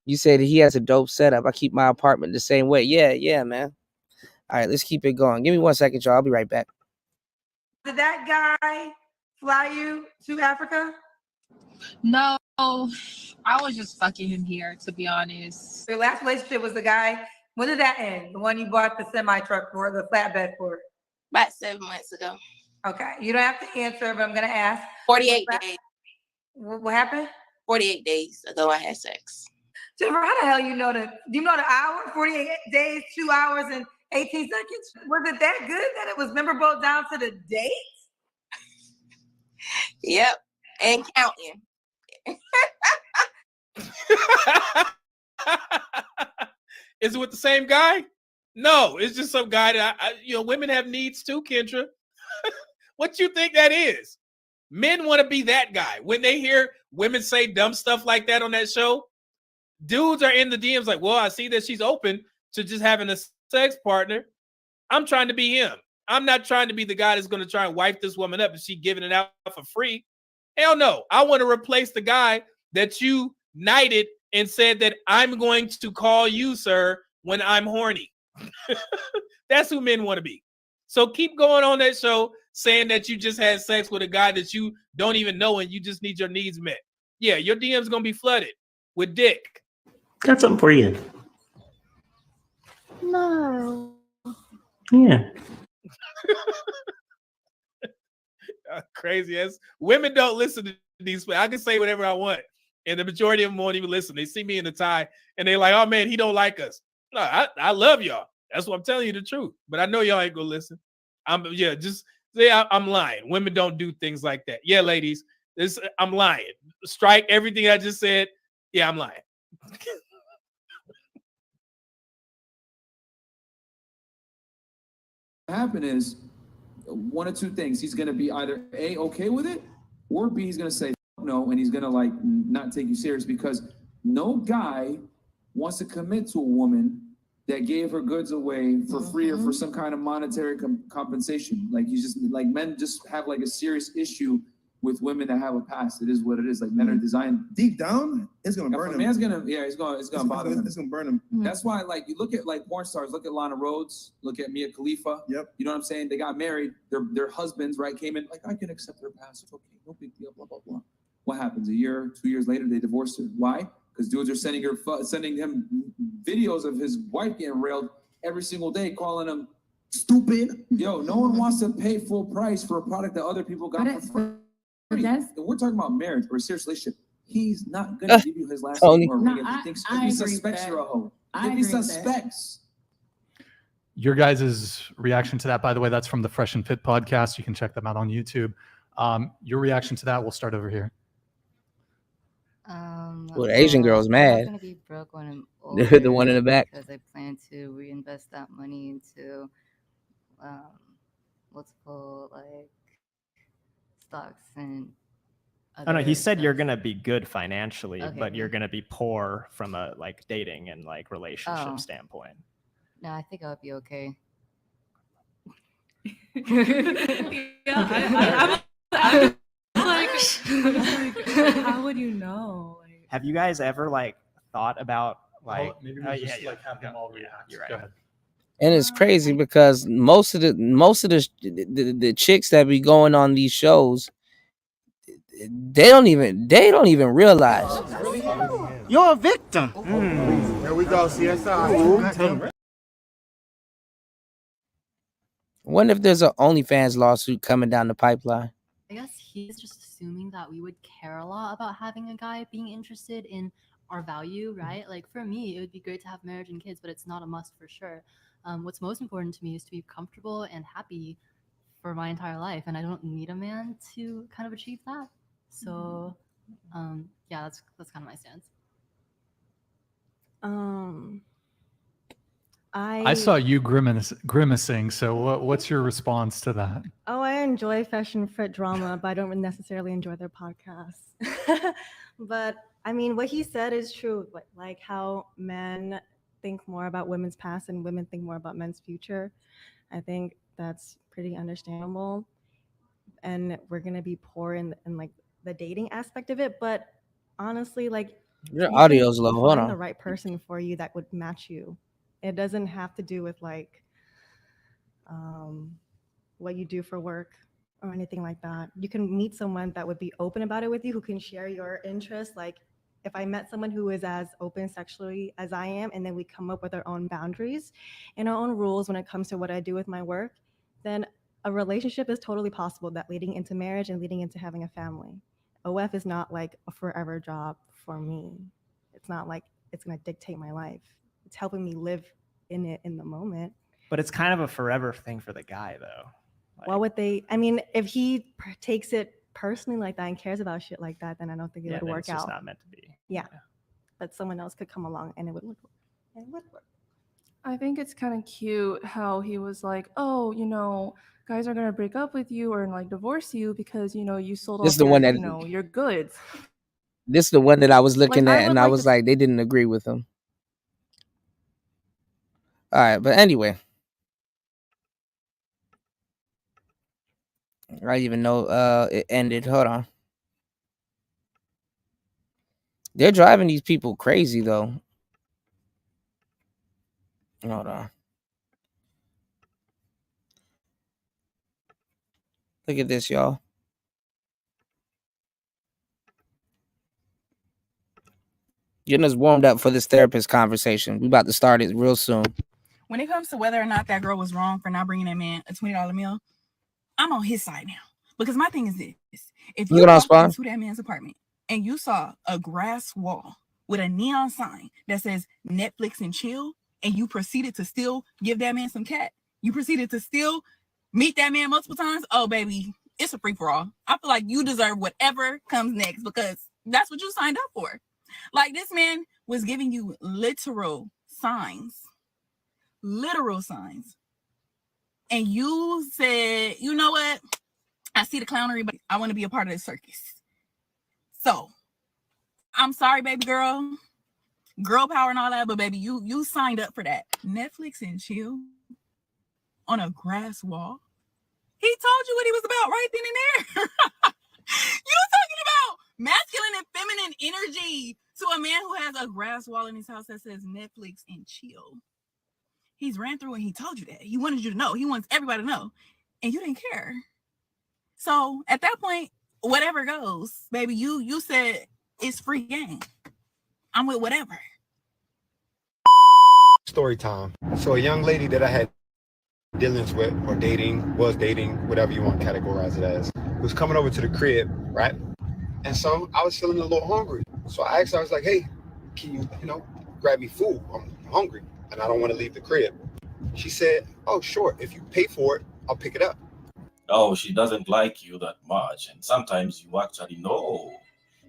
You said he has a dope setup. I keep my apartment the same way. Yeah, man. All right, let's keep it going. Give me 1 second, y'all. I'll be right back. Did that guy fly you to Africa? No, I was just fucking him here, to be honest. Your last relationship was the guy. When did that end? The one you bought the semi truck for, the flatbed for? About 7 months ago. Okay, you don't have to answer, but I'm gonna ask. 48 days. What happened? 48 days ago, I had sex. Jennifer, how the hell do you know the hour? 48 days, 2 hours and 18 seconds? Was it that good that it was memorable down to the date? Yep, and counting. Is it with the same guy? No, it's just some guy that women have needs too, Kendra. What you think that is? Men want to be that guy. When they hear women say dumb stuff like that on that show, dudes are in the DMs like, well, I see that she's open to just having a sex partner. I'm trying to be him. I'm not trying to be the guy that's going to try and wipe this woman up and she giving it out for free. Hell no. I want to replace the guy that you knighted and said that I'm going to call you, sir, when I'm horny. That's who men want to be. So keep going on that show saying that you just had sex with a guy that you don't even know and you just need your needs met. Yeah, your DM's going to be flooded with dick. Got something for you. No. Yeah. Crazy ass. Women don't listen to these. I can say whatever I want. And the majority of them won't even listen. They see me in the tie and they're like, oh man, he don't like us. No, I love y'all. That's what I'm telling you the truth. But I know y'all ain't gonna listen. I'm lying. Women don't do things like that. Yeah, ladies, I'm lying. Strike everything I just said. Yeah, I'm lying. What happen is one of two things. He's gonna be either A, okay with it, or B, he's gonna say no, and he's gonna like not take you serious, because no guy wants to commit to a woman that gave her goods away for free or for some kind of monetary compensation. Like you just like men just have like a serious issue with women that have a past. It is what it is. Like men are designed deep down. It's gonna burn him. Man's gonna it's gonna bother him. It's gonna burn him. That's why like you look at like porn stars. Look at Lana Rhoades. Look at Mia Khalifa. Yep. You know what I'm saying? They got married. Their husbands right came in like I can accept their past. It's okay. No big deal. Blah blah blah. What happens? A year, 2 years later, they divorced her. Why? Because dudes are sending him videos of his wife getting railed every single day, calling him stupid. Yo, no one wants to pay full price for a product that other people got for free. And we're talking about marriage or a serious relationship. He's not gonna give you his last name or ring if he thinks if he suspects you're a hoe. If he suspects. Your guys' reaction to that, by the way, that's from the Fresh and Fit podcast. You can check them out on YouTube. Your reaction to that, we'll start over here. Well, the Asian girl's mad. I'm gonna be broke when I'm older. The one in the back. Because I plan to reinvest that money into multiple like stocks and. Oh no, he said you're gonna be good financially, Okay. but you're gonna be poor from a like dating and like relationship Oh. standpoint. No, I think I'll be okay. I'm like, how would you know? Have you guys ever like thought about like maybe oh, we just like have them all react. You're right. Go ahead. And it's crazy because most of the chicks that be going on these shows, they don't even realize. You're a victim. Here we go, CSI. What if there's an OnlyFans lawsuit coming down the pipeline? I guess he's just assuming that we would care a lot about having a guy being interested in our value, right? Like for me, it would be great to have marriage and kids, but it's not a must for sure. What's most important to me is to be comfortable and happy for my entire life, and I don't need a man to kind of achieve that. So, yeah, that's kind of my stance. I saw you grimacing. So what's your response to that? Oh, I enjoy Fashion Fit drama, but I don't necessarily enjoy their podcasts. But I mean, what he said is true. But like how men think more about women's past and women think more about men's future, I think that's pretty understandable. And we're gonna be poor in like the dating aspect of it. But honestly, like Your you audio's can low. Hold find on. the right person for you that would match you. It doesn't have to do with like what you do for work or anything like that. You can meet someone that would be open about it with you, who can share your interests. Like if I met someone who is as open sexually as I am, and then we come up with our own boundaries and our own rules when it comes to what I do with my work, then a relationship is totally possible, that leading into marriage and leading into having a family. OF is not like a forever job for me. It's not like it's going to dictate my life. It's helping me live in it in the moment. But it's kind of a forever thing for the guy though. Why would they? I mean, if he takes it personally like that and cares about shit like that, then I don't think it would then work it's just out. not meant to be. Yeah. But someone else could come along and it would work. And it would work. I think it's kind of cute how he was like, oh, you know, guys are gonna break up with you or like divorce you because you know you sold This off is the your, one that you know, your goods. this is the one that I was looking Like, I at, would and I like was to- like, they didn't agree with him. All right, but anyway, I didn't even know it ended. Hold on. They're driving these people crazy though. Hold on. Look at this, y'all. Getting us warmed up for this therapist conversation. We about to start it real soon. When it comes to whether or not that girl was wrong for not bringing that man a $20 meal, I'm on his side now. Because my thing is this. If you walked into that man's apartment and you saw a grass wall with a neon sign that says Netflix and chill, and you proceeded to still give that man some cat, you proceeded to still meet that man multiple times, oh, baby, it's a free-for-all. I feel like you deserve whatever comes next because that's what you signed up for. Like, this man was giving you literal signs. And you said, you know what? I see the clownery, but I want to be a part of the circus. So, I'm sorry, baby girl. Girl power and all that, but baby, you signed up for that. Netflix and chill on a grass wall. He told you what he was about right then and there. You talking about masculine and feminine energy to a man who has a grass wall in his house that says Netflix and chill. He's ran through and he told you that. He wanted you to know. He wants everybody to know. And you didn't care. So at that point, whatever goes, baby, you said it's free game. I'm with whatever. Story time. So a young lady that I had dealings with or was dating, whatever you want to categorize it as, was coming over to the crib, right? And so I was feeling a little hungry. So I asked her, I was like, hey, can you, grab me food? I'm hungry and I don't want to leave the crib. She said, oh, sure. If you pay for it, I'll pick it up. Oh, she doesn't like you that much. And sometimes you actually know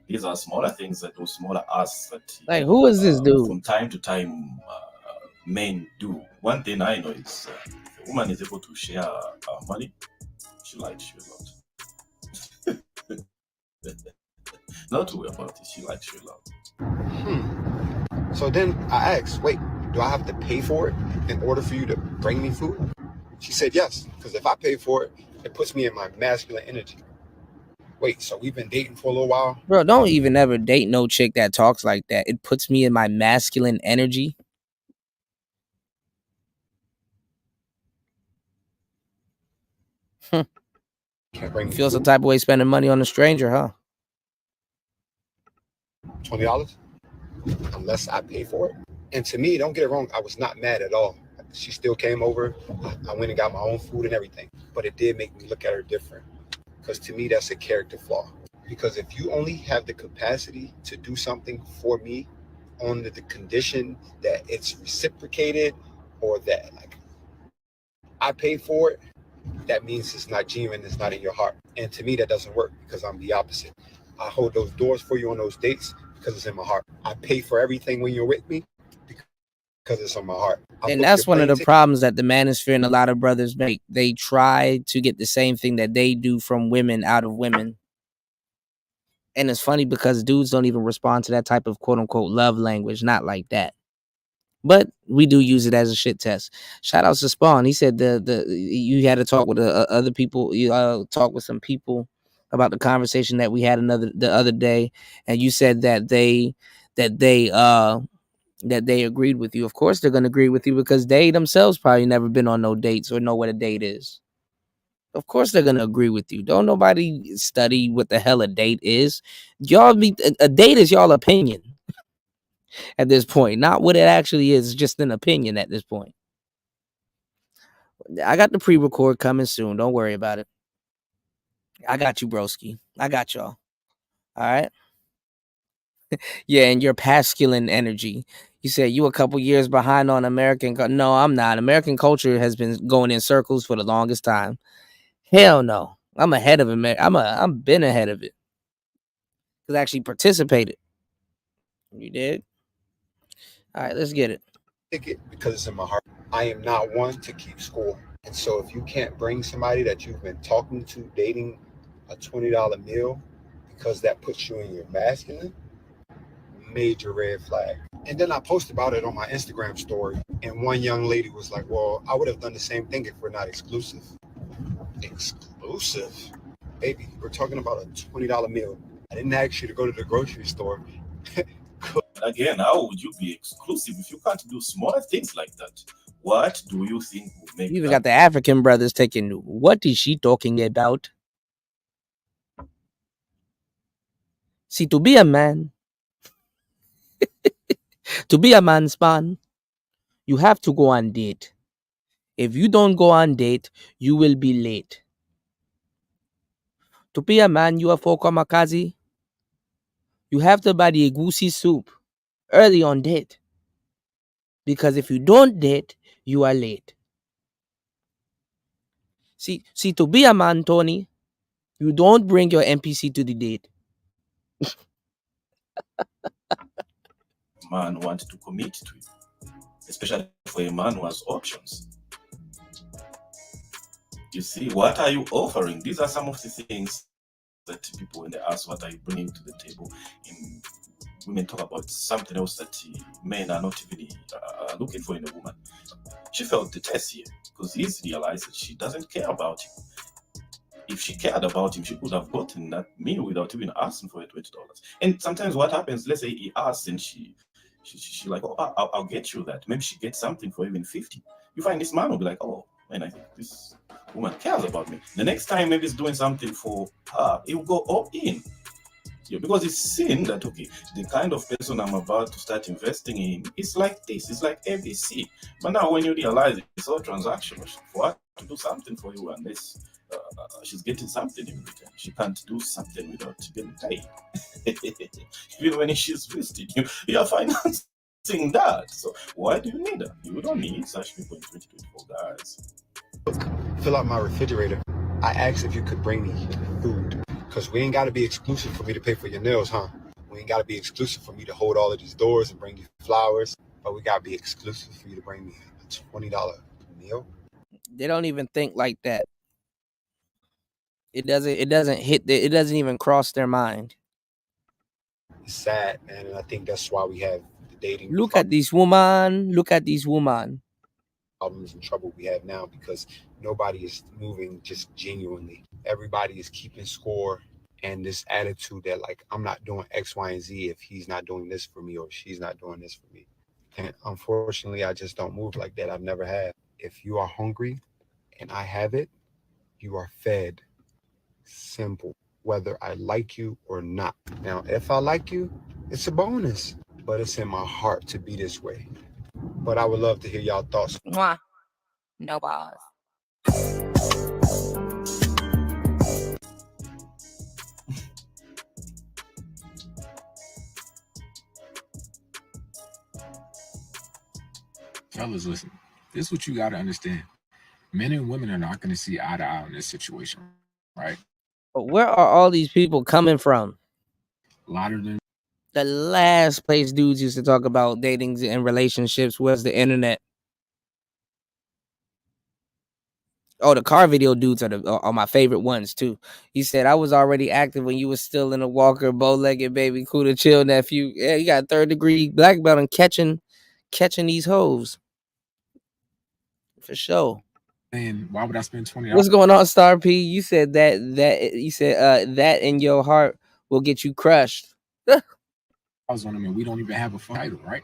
these are smaller things that those smaller asks that like, who is this dude? From time to time, men do. One thing I know is if a woman is able to share money, she likes you a lot. Not to worry about it, she likes you a lot. So then I asked, wait, do I have to pay for it in order for you to bring me food? She said yes, because if I pay for it, it puts me in my masculine energy. Wait, so we've been dating for a little while? Bro, don't even ever date no chick that talks like that. It puts me in my masculine energy. You feel some type of way spending money on a stranger, huh? $20? Unless I pay for it. And to me, don't get it wrong, I was not mad at all. She still came over. I went and got my own food and everything. But it did make me look at her different. Because to me, that's a character flaw. Because if you only have the capacity to do something for me on the condition that it's reciprocated or that like I pay for it, that means it's not genuine, it's not in your heart. And to me, that doesn't work because I'm the opposite. I hold those doors for you on those dates because it's in my heart. I pay for everything when you're with me because it's on my heart. And that's one of the problems that the manosphere and a lot of brothers make. They try to get the same thing that they do from women out of women. And it's funny because dudes don't even respond to that type of quote unquote love language. Not like that. But we do use it as a shit test. Shout out to Spawn. He said you had to talk with other people. You talk with some people about the conversation that we had the other day, and you said that they agreed with you. Of course, they're gonna agree with you because they themselves probably never been on no dates or know what a date is. Of course, they're gonna agree with you. Don't nobody study what the hell a date is. A date is y'all opinion. At this point, not what it actually is, just an opinion at this point. I got the pre-record coming soon. Don't worry about it. I got you, broski. I got y'all. All right. Yeah, and your masculine energy. You said you a couple years behind on American. No, I'm not. American culture has been going in circles for the longest time. Hell no. I'm ahead of it, man. I'm been ahead of it. Cause I actually participated. You did? All right, let's get it. Ticket because it's in my heart. I am not one to keep score. And so if you can't bring somebody that you've been talking to, dating, a $20 meal, because that puts you in your masculine, major red flag. And then I posted about it on my Instagram story. And one young lady was like, well, I would have done the same thing if we're not exclusive. Exclusive? Baby, we're talking about a $20 meal. I didn't ask you to go to the grocery store. Again, how would you be exclusive if you can't do small things like that? What do you think will make You even got the African brothers taking, what is she talking about? See, to be a man, to be a man span, you have to go on date. If you don't go on date, you will be late. To be a man, you are for kamikaze. You have to buy the egusi soup early on date. Because if you don't date, you are late. See, to be a man, Tony, you don't bring your NPC to the date. man wants to commit to it? Especially for a man who has options. You see, what are you offering? These are some of the things that people, when they ask what are you bringing to the table, and women talk about something else that men are not even looking for in a woman. She felt the test here because he's realized that she doesn't care about him. If she cared about him, she could have gotten that meal without even asking for $20. And sometimes what happens, let's say he asks and she like, oh, I'll get you that. Maybe she gets something for even 50. You find this man will be like, oh, man, I think this woman cares about me. The next time maybe he's doing something for her, he will go all in. Yeah, because it's seen that, okay, the kind of person I'm about to start investing in is like this, it's like ABC. But now when you realize it's all transactional, for her to do something for you unless she's getting something in return, she can't do something without getting paid. Even when she's visiting you, you're financing that. So why do you need her? You don't need such people in 2024, guys. Fill out my refrigerator. I asked if you could bring me food. Because we ain't got to be exclusive for me to pay for your nails, huh? We ain't got to be exclusive for me to hold all of these doors and bring you flowers. But we got to be exclusive for you to bring me a $20 meal. They don't even think like that. It doesn't even cross their mind. It's sad, man. And I think that's why we have the dating Look at this woman. Look at this woman. problems and trouble we have now, because nobody is moving just genuinely. Everybody is keeping score, and this attitude that, like, I'm not doing X, Y, and Z if he's not doing this for me or she's not doing this for me. And unfortunately, I just don't move like that. I've never had. If you are hungry and I have it, you are fed. Simple. Whether I like you or not. Now, if I like you, it's a bonus, but it's in my heart to be this way. But I would love to hear y'all thoughts. Mwah. No balls. Fellas, listen, this is what you got to understand. Men and women are not going to see eye to eye on this situation, right? But where are all these people coming from? A lot of them. The last place dudes used to talk about dating and relationships was the internet. Oh, the car video dudes are my favorite ones too. He said, I was already active when you was still in a walker, bow-legged baby, cool to chill nephew. Yeah, you got 3rd-degree black belt and catching these hoes. For sure. And why would I spend $20? What's going on, Star P? You said that that in your heart will get you crushed. I was on them, and we don't even have a title, right?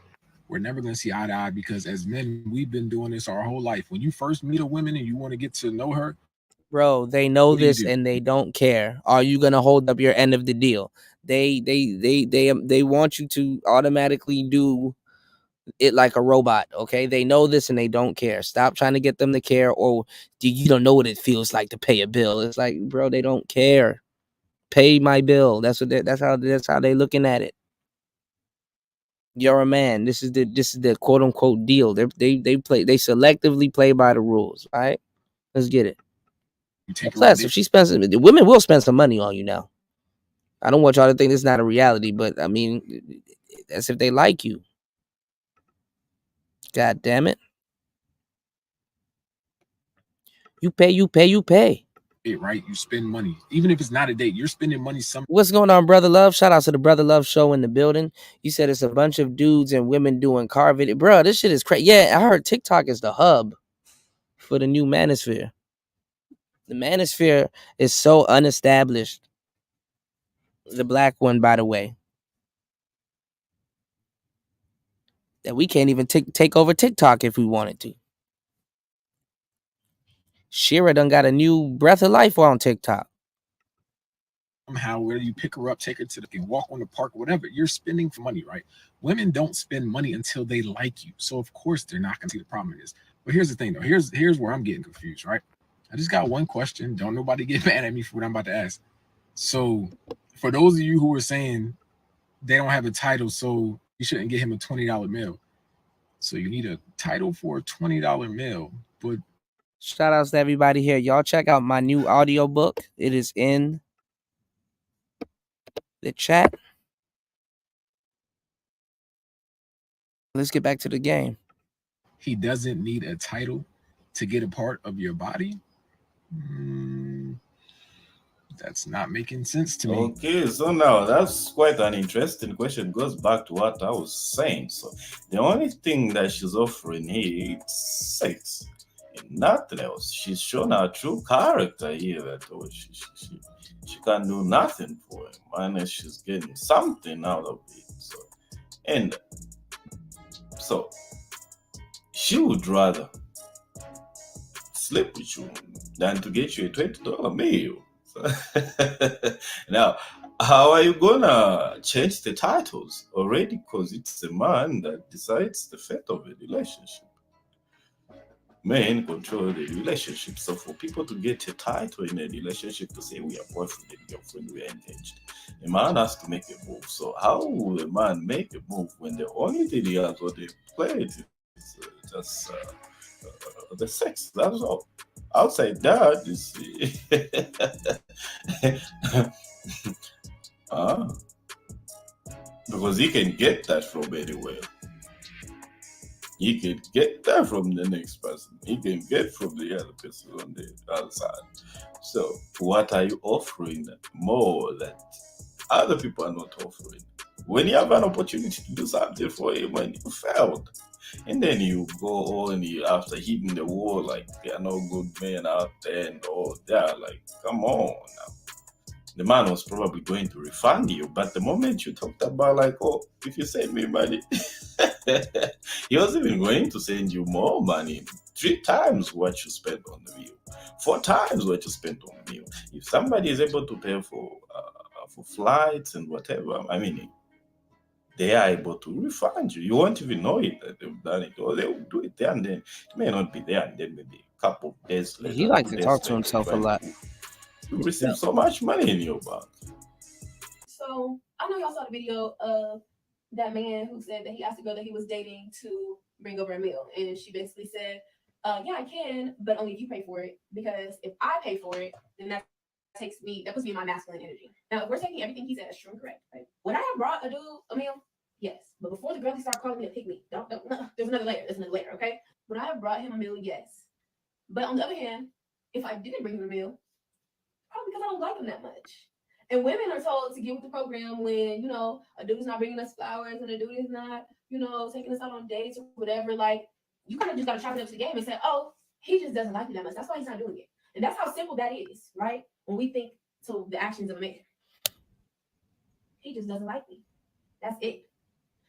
We're never going to see eye to eye because as men, we've been doing this our whole life. When you first meet a woman and you want to get to know her, bro, they know what do you this do? and they don't care. Are you gonna hold up your end of the deal? They want you to automatically do it like a robot. Okay, they know this and they don't care. Stop trying to get them to care, or you don't know what it feels like to pay a bill. It's like, bro, they don't care. Pay my bill. That's how they looking at it. You're a man. This is the quote unquote deal. They selectively play by the rules. All right, let's get it. Plus, if she spends, women will spend some money on you now. I don't want y'all to think this is not a reality, but I mean, that's if they like you. God damn it. You pay. Right? You spend money. Even if it's not a date, you're spending money What's going on, Brother Love? Shout out to the Brother Love show in the building. You said it's a bunch of dudes and women doing car video. Bro, this shit is crazy. Yeah, I heard TikTok is the hub for the new manosphere. The manosphere is so unestablished. The black one, by the way, that we can't even take over TikTok if we wanted to. Shira done got a new breath of life on TikTok. somehow, whether you pick her up, take her to the walk on the park, whatever, you're spending for money, right? Women don't spend money until they like you. So of course they're not gonna see the problem in this. But here's the thing though. Here's where I'm getting confused, right? I just got one question. Don't nobody get mad at me for what I'm about to ask. So for those of you who are saying they don't have a title, so you shouldn't get him a $20 meal. So you need a title for a $20 meal. But shout outs to everybody here. Y'all check out my new audio book. It is in the chat. Let's get back to the game. He doesn't need a title to get a part of your body. That's not making sense to me. Okay, so now that's quite an interesting question. It goes back to what I was saying. So the only thing that she's offering here is sex and nothing else. She's shown her true character here that she can do nothing for him, unless she's getting something out of it. So she would rather sleep with you than to get you a $20 meal. Now, how are you gonna change the titles already? Because it's the man that decides the fate of a relationship. Men control the relationship. So for people to get a title in a relationship to say we are boyfriend and girlfriend, we are engaged, a man has to make a move. So how will a man make a move when the only thing he has what they play is just the sex? That's all. Outside that, you see, because he can get that from anywhere. He can get that from the next person. He can get from the other person on the other side. So what are you offering more that other people are not offering? When you have an opportunity to do something for him and you failed, and then you go on after hitting the wall like there are no good men out there and all that, like, come on now. The man was probably going to refund you, but the moment you talked about like, oh, if you send me money, he was even going to send you more money, 3 times what you spent on the meal, 4 times what you spent on the meal. If somebody is able to pay for flights and whatever, I mean, they are able to refund you. You won't even know it that they've done it, or they will do it there and then. It may not be there and then maybe a couple of days later. He likes to talk to himself a lot. You receive so much money in your bank. So I know y'all saw the video of that man who said that he asked a girl that he was dating to bring over a meal, and she basically said, "Yeah, I can, but only if you pay for it. Because if I pay for it, then that puts me in my masculine energy." Now, if we're taking everything he said as true and correct, right? Would I have brought a dude a meal? Yes, but before the girl started calling me a pygmy, don't. There's another layer. Okay? Would I have brought him a meal? Yes, but on the other hand, if I didn't bring him a meal, probably because I don't like him that much. And women are told to get with the program when, a dude's not bringing us flowers and a dude is not, taking us out on dates or whatever. Like, you kind of just got to chop it up to the game and say, oh, he just doesn't like me that much. That's why he's not doing it. And that's how simple that is, right? When we think to the actions of a man. He just doesn't like me. That's it.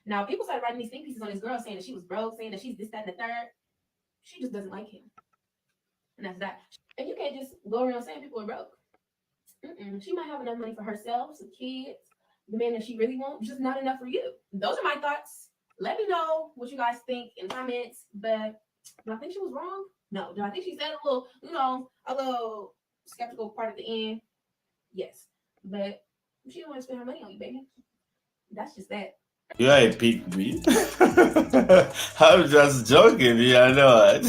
Now, people started writing these think pieces on this girl saying that she was broke, saying that she's this, that, and the third. She just doesn't like him. And that's that. And you can't just go around saying people are broke. She might have enough money for herself, some kids, the man that she really wants, just not enough for you. Those are my thoughts. Let me know what you guys think in the comments. But do I think she was wrong? No. Do I think she said a little skeptical part at the end? Yes. But she don't want to spend her money on you, baby. That's just that. You are a pygmy. I'm just joking. Yeah, I know it.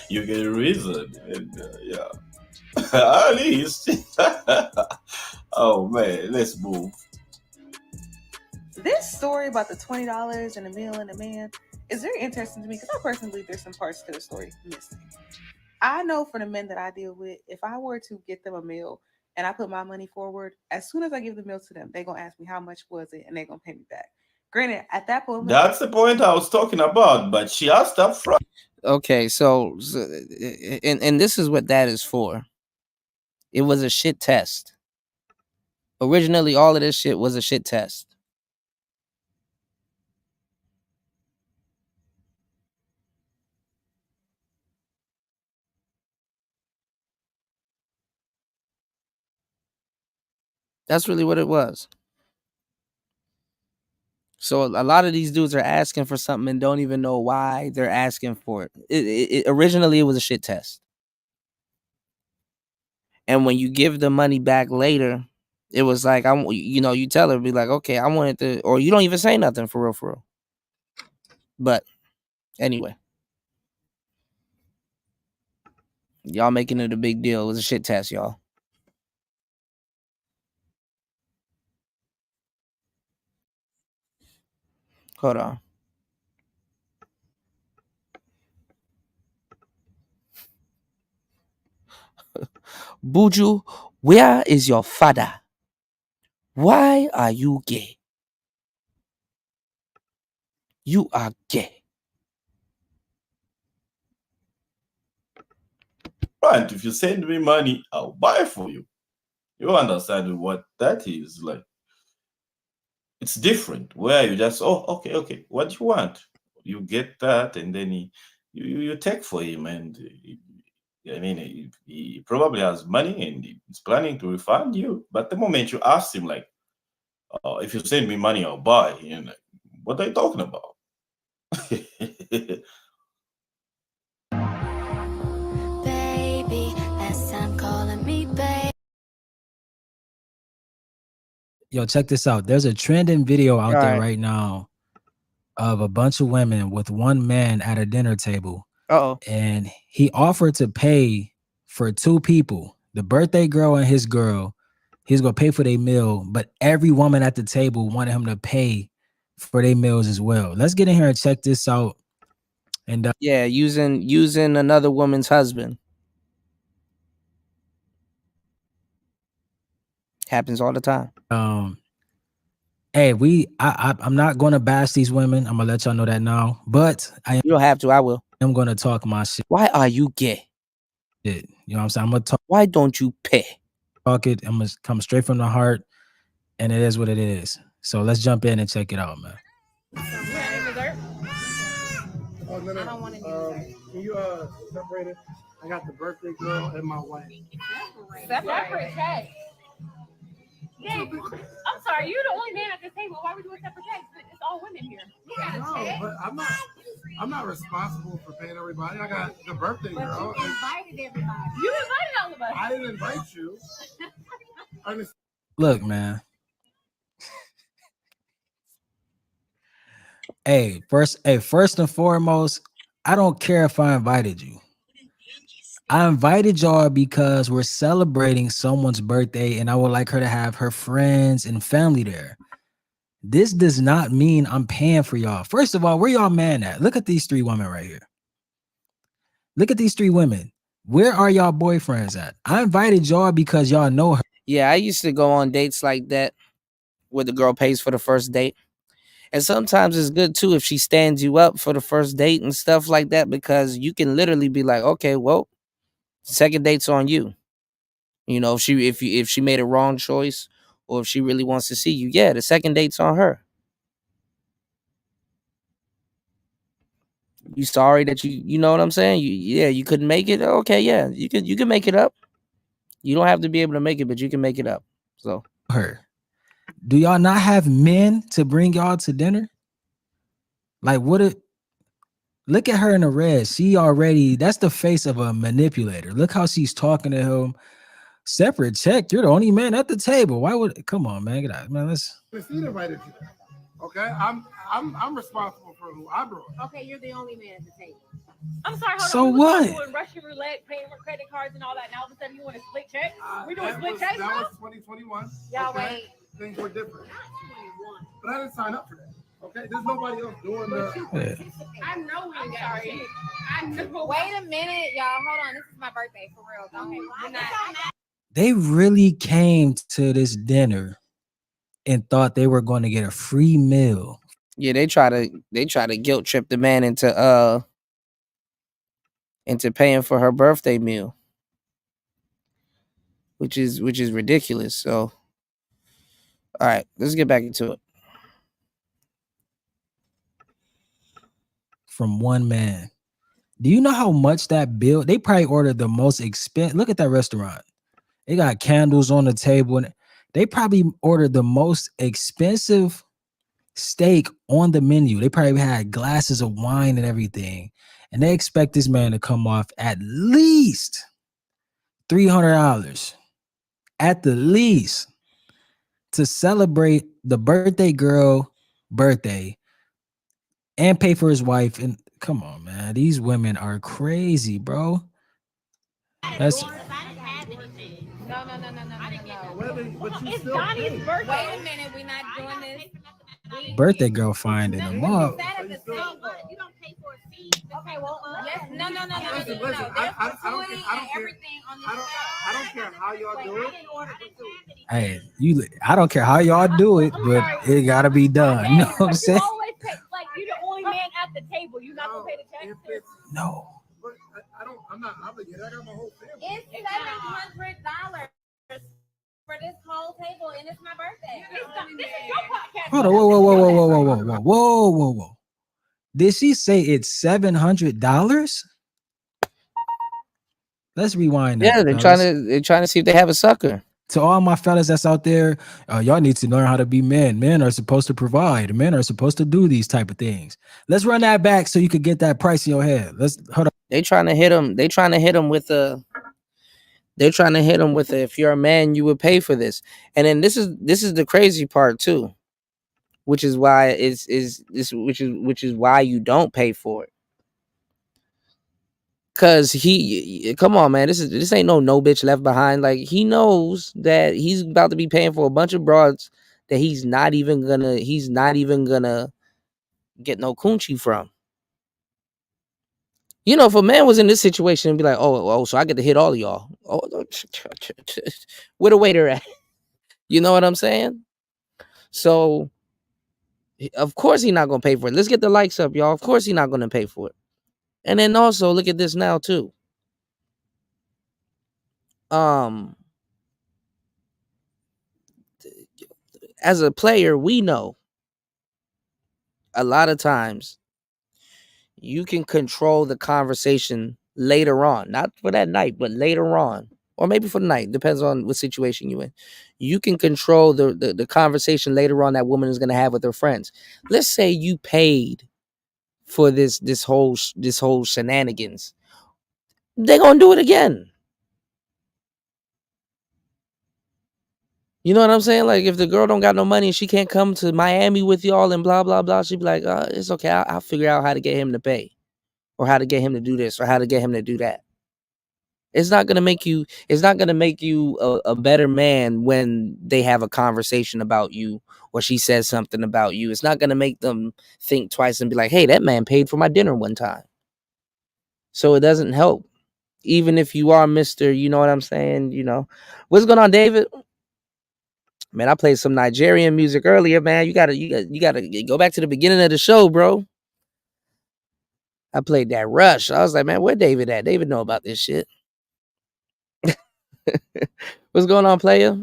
You get a reason. And, yeah. At least. Oh man, let's move. This story about the $20 and the meal and the man is very interesting to me because I personally believe there's some parts to the story missing. I know for the men that I deal with, if I were to get them a meal and I put my money forward, as soon as I give the meal to them, they're going to ask me how much was it and they're going to pay me back. Granted, at that point, That's the point I was talking about, but she asked up front. Okay, so and this is what that is for. It was a shit test. Originally, all of this shit was a shit test. That's really what it was. So a lot of these dudes are asking for something and don't even know why they're asking for it. Originally, it was a shit test. And when you give the money back later, it was like, you tell her, be like, okay, I wanted to, or you don't even say nothing for real. But anyway, y'all making it a big deal. It was a shit test, y'all. Hold on. Buju, where is your father? Why are you gay? You are gay. Right, if you send me money, I'll buy for you. You understand what that is like? It's different. Where you just, okay, what do you want? You get that, and then you take for him, and he probably has money and he's planning to refund you. But the moment you ask him, like, if you send me money, I'll buy. What are you talking about? Baby, last time calling me babe. Yo, check this out. There's a trending video out there right. right now of a bunch of women with one man at a dinner table. Uh-oh. And he offered to pay for two people, the birthday girl and his girl. He's going to pay for their meal, but every woman at the table wanted him to pay for their meals as well. Let's get in here and check this out. And yeah, using another woman's husband. Happens all the time. Hey, I'm not going to bash these women. I'm going to let y'all know that now, but You don't have to. I will. I'm going to talk my shit. Why are you gay? You know what I'm saying? I'm going to talk. Why don't you pay? Talk it. I'm going to come straight from the heart, and it is what it is. So let's jump in and check it out, man. Oh, no. I don't want to can you separate it? I got the birthday girl and my wife. Separate cake. Yeah, I'm sorry, you're the only man at this table. Why are we doing separate cakes? It's all women here. No, but I'm not responsible for paying everybody. I got the birthday girl. You invited everybody. You invited all of us. I didn't invite you. Look, man. Hey, first and foremost, I don't care if I invited you. I invited y'all because we're celebrating someone's birthday and I would like her to have her friends and family there. This does not mean I'm paying for y'all. First of all, where y'all man at? Look at these three women right here. Look at these three women. Where are y'all boyfriends at? I invited y'all because y'all know her. Yeah, I used to go on dates like that where the girl pays for the first date. And sometimes it's good too if she stands you up for the first date and stuff like that, because you can literally be like, okay, well, second date's on you. You know, if she made a wrong choice or if she really wants to see you, yeah, the second date's on her. You sorry that you know what I'm saying? You couldn't make it. Okay, yeah, you can make it up. You don't have to be able to make it, but you can make it up. So her. Do y'all not have men to bring y'all to dinner? Like, look at her in the red. That's the face of a manipulator. Look how she's talking to him. Separate check. You're the only man at the table. Come on, man. Get out, man. Let's. Christine invited you. Okay, I'm responsible for who I brought. Okay, you're the only man at the table. I'm sorry, hold So on. We what? was doing Russian roulette, paying for credit cards and all that. Now all of a sudden you want to split checks? We doing split checks now? That was 2021. Yeah, okay? wait. Things were different. But I didn't sign up for that. Okay, there's nobody else doing the. Yeah. I know we got sorry. I know. Wait a minute, y'all. Hold on. This is my birthday for real. Go ahead. We're not. They really came to this dinner and thought they were going to get a free meal. Yeah, they try to guilt trip the man into paying for her birthday meal, which is ridiculous. So, all right, let's get back into it. From one man. Do you know how much that bill? They probably ordered the most expensive. Look at that restaurant. They got candles on the table, and they probably ordered the most expensive steak on the menu. They probably had glasses of wine and everything, and they expect this man to come off at least $300, at the least, to celebrate the birthday girl birthday and pay for his wife. And come on, man, these women are crazy, bro. That's No. It's Donnie's birthday. Wait a minute, we're not doing this. birthday girl finding them up. You don't pay for a fee. Okay, well, yes. No. Listen, I don't care how y'all do it. Hey, I don't care how y'all do it, but it gotta be done. You know what I'm saying? You always pay, like you're the only man at the table. You're not gonna pay the check. No. But I'm not obligated. I got my whole family. It's $700 for this whole table, and it's my birthday. This is your podcast. Hold on, whoa. Did she say it's $700? Let's rewind that. Yeah, they're trying to see if they have a sucker. To all my fellas that's out there, y'all need to learn how to be men. Men are supposed to provide. Men are supposed to do these type of things. Let's run that back so you could get that price in your head. Let's hold on. They trying to hit him with a. They're trying to hit him with a, if you're a man, you would pay for this. And then this is the crazy part too, which is why which is why you don't pay for it. Cause come on, man, this ain't no bitch left behind. Like, he knows that he's about to be paying for a bunch of broads that he's not even gonna get no coochie from. You know, if a man was in this situation and be like, oh, so I get to hit all of y'all. Oh, where the waiter at? You know what I'm saying? So, of course he's not gonna pay for it. Let's get the likes up, y'all. Of course he's not gonna pay for it. And then also look at this now too. As a player, we know a lot of times you can control the conversation later on, not for that night, but later on, or maybe for the night, depends on what situation you're in. You can control the conversation later on that woman is going to have with her friends. Let's say you paid for this whole shenanigans. They're going to do it again. You know what I'm saying? Like, if the girl don't got no money and she can't come to Miami with y'all and blah, blah, blah, she'd be like, it's okay. I'll figure out how to get him to pay, or how to get him to do this, or how to get him to do that. It's not going to make you a better man when they have a conversation about you, or she says something about you. It's not going to make them think twice and be like, hey, that man paid for my dinner one time. So it doesn't help. Even if you are Mr., you know what I'm saying? You know, what's going on, David? Man, I played some Nigerian music earlier, man. You gotta go back to the beginning of the show, bro. I played that Rush. I was like, man, where David at? David know about this shit. What's going on, player?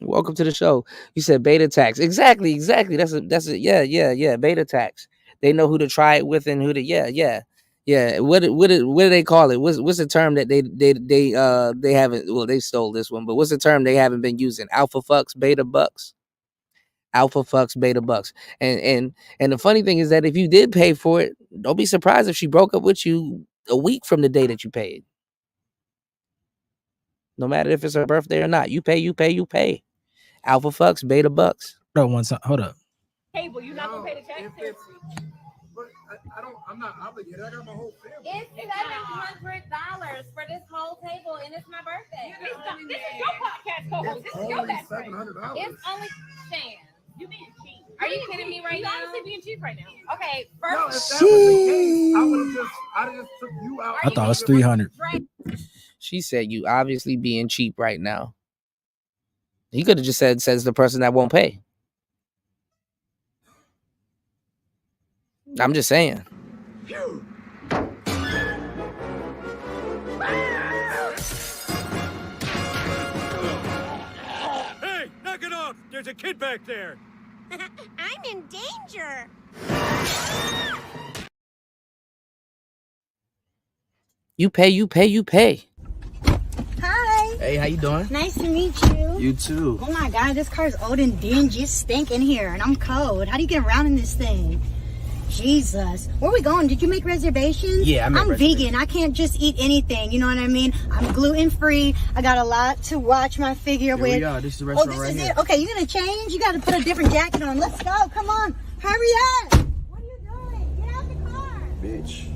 Welcome to the show. You said beta tax. Exactly. That's a yeah. Beta tax. They know who to try it with and who to yeah. What do they call it? What's the term that they haven't? Well, they stole this one, but what's the term they haven't been using? Alpha fucks, beta bucks. Alpha fucks, beta bucks. And the funny thing is that if you did pay for it, don't be surprised if she broke up with you a week from the day that you paid. No matter if it's her birthday or not, you pay. Alpha fucks, beta bucks. Hold up. Table, you not gonna pay the check? I'm not obligated. I got my whole family. It's $700 for this whole table, and it's my birthday. This is your podcast co-host. This is your best friend. $700. It's only Shan. You being cheap. Are you kidding me right now? You honestly being cheap right now. Okay, No, if first. that was the case, I would have just took you out. I thought it was 300. She said you obviously being cheap right now. He could have just said, says the person that won't pay. I'm just saying. Hey, knock it off! There's a kid back there. I'm in danger. You pay, you pay, you pay. Hi. Hey, how you doing? Nice to meet you. You too. Oh my god, this car's old and dingy. It's stinking here, and I'm cold. How do you get around in this thing? Jesus. Where are we going? Did you make reservations? Yeah, I'm vegan. I can't just eat anything. You know what I mean? I'm gluten free. I got a lot to watch my figure with. We are. This is the restaurant this right is here. it. Okay, you gonna change? You gotta put a different jacket on. Let's go. Come on. Hurry up. What are you doing? Get out the car. Bitch.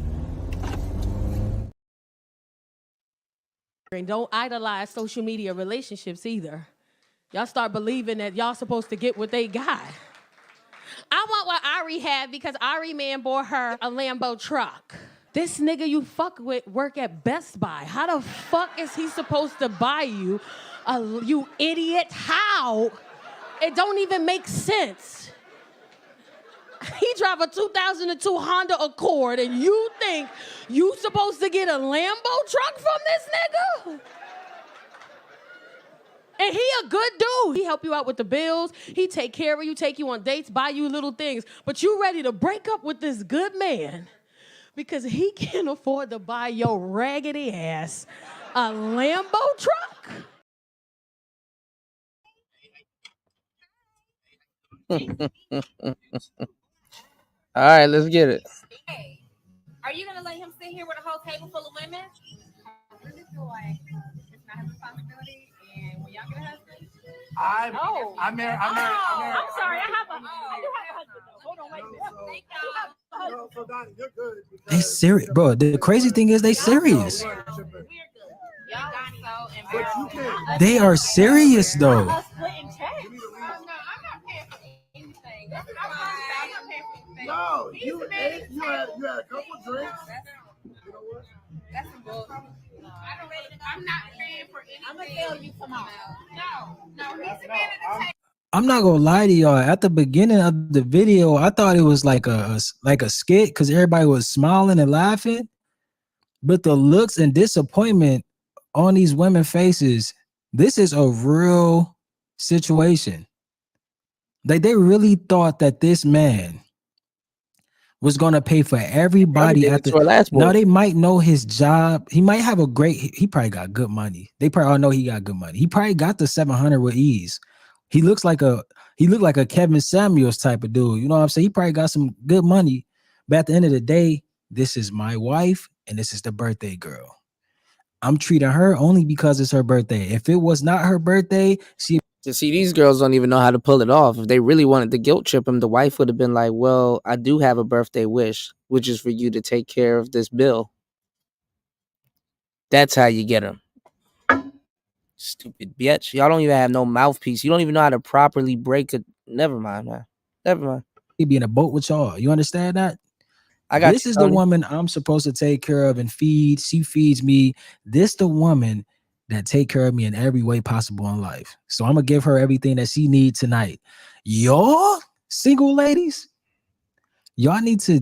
And don't idolize social media relationships either. Y'all start believing that y'all supposed to get what they got. I want what Ari had because Ari man bought her a Lambo truck. This nigga you fuck with work at Best Buy. How the fuck is he supposed to buy you you idiot? How? It don't even make sense. He drive a 2002 Honda Accord and you think you supposed to get a Lambo truck from this nigga? And he a good dude. He help you out with the bills. He take care of you, take you on dates, buy you little things. But you ready to break up with this good man because he can't afford to buy your raggedy ass a Lambo truck? All right, let's get it. Hey, are you gonna let him sit here with a whole table full of women? I really feel like it's not his responsibility, and when y'all get a husband, I'm married. I'm sorry, I do have a husband though. Hold on, wait a minute. No, so Donnie, you're good. They serious, bro. The crazy thing is they serious. Y'all are so embarrassing. They are serious though. Splitting checks. No, I'm not paying for anything. That's not I'm not paying for anything. No, you ate. You had a couple drinks. You know what? That's some bullshit. I'm not paying for anything. I'm gonna tell you come on. No, he's the man at the table. I'm not gonna lie to y'all. At the beginning of the video, I thought it was like a skit because everybody was smiling and laughing. But the looks and disappointment on these women's faces, this is a real situation. Like they really thought that this man was gonna pay for everybody at the. Now they might know his job. He might have he probably got good money. They probably all know he got good money. He probably got the 700 with ease. He looked like a Kevin Samuels type of dude. You know what I'm saying? He probably got some good money. But at the end of the day, this is my wife and this is the birthday girl. I'm treating her only because it's her birthday. If it was not her birthday, these girls don't even know how to pull it off. If they really wanted to guilt trip him, the wife would have been like, well, I do have a birthday wish, which is for you to take care of this bill. That's how you get him. Stupid bitch. Y'all don't even have no mouthpiece. You don't even know how to properly break it. Never mind, man. Never mind. He'd be in a boat with y'all. You understand that? This is the woman I'm supposed to take care of and feed. She feeds me. This the woman that take care of me in every way possible in life. So I'm gonna give her everything that she needs tonight. Y'all single ladies, y'all need to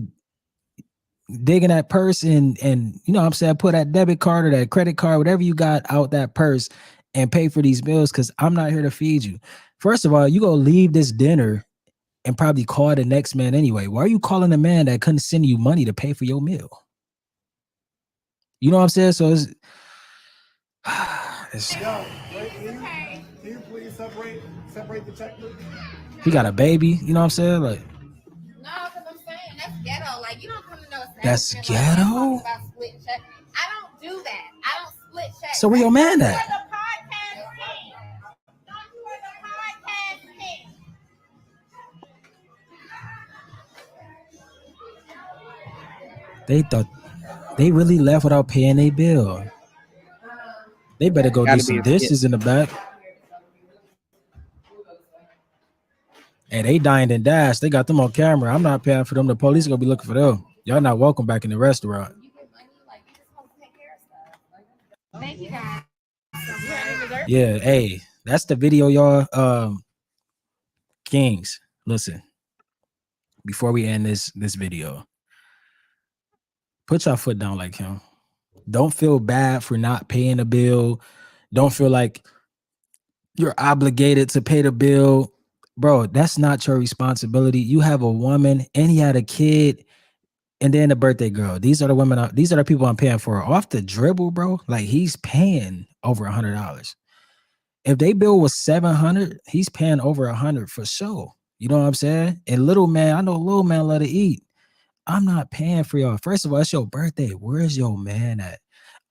dig in that purse and you know what I'm saying, put that debit card or that credit card, whatever you got out that purse and pay for these bills because I'm not here to feed you. First of all, you go leave this dinner and probably call the next man anyway. Why are you calling a man that couldn't send you money to pay for your meal? You know what I'm saying? So Yo, can you please separate the checkbook? he got a baby. You know what I'm saying? Like, No, because I'm saying that's ghetto. Like you don't come to know. that's ghetto. About splitting checks. I don't do that. I don't split checks. So where your man at? They thought they really left without paying a bill. They better go do Gotta be some a skit. dishes in the back. And they dined and dashed. They got them on camera. I'm not paying for them. The police are gonna be looking for them. Y'all not welcome back in the restaurant. Thank you guys. Yeah, hey, that's the video, y'all. Kings, listen. Before we end this video, put your foot down like him. Don't feel bad for not paying a bill. Don't feel like you're obligated to pay the bill. Bro, that's not your responsibility. You have a woman and he had a kid and then the birthday girl. These are the women, these are the people I'm paying for. Off the dribble, bro. Like he's paying over $100. If they bill was $700, he's paying over $100 for sure. You know what I'm saying? And little man, I know little man love to eat. I'm not paying for y'all. First of all, it's your birthday. Where's your man at?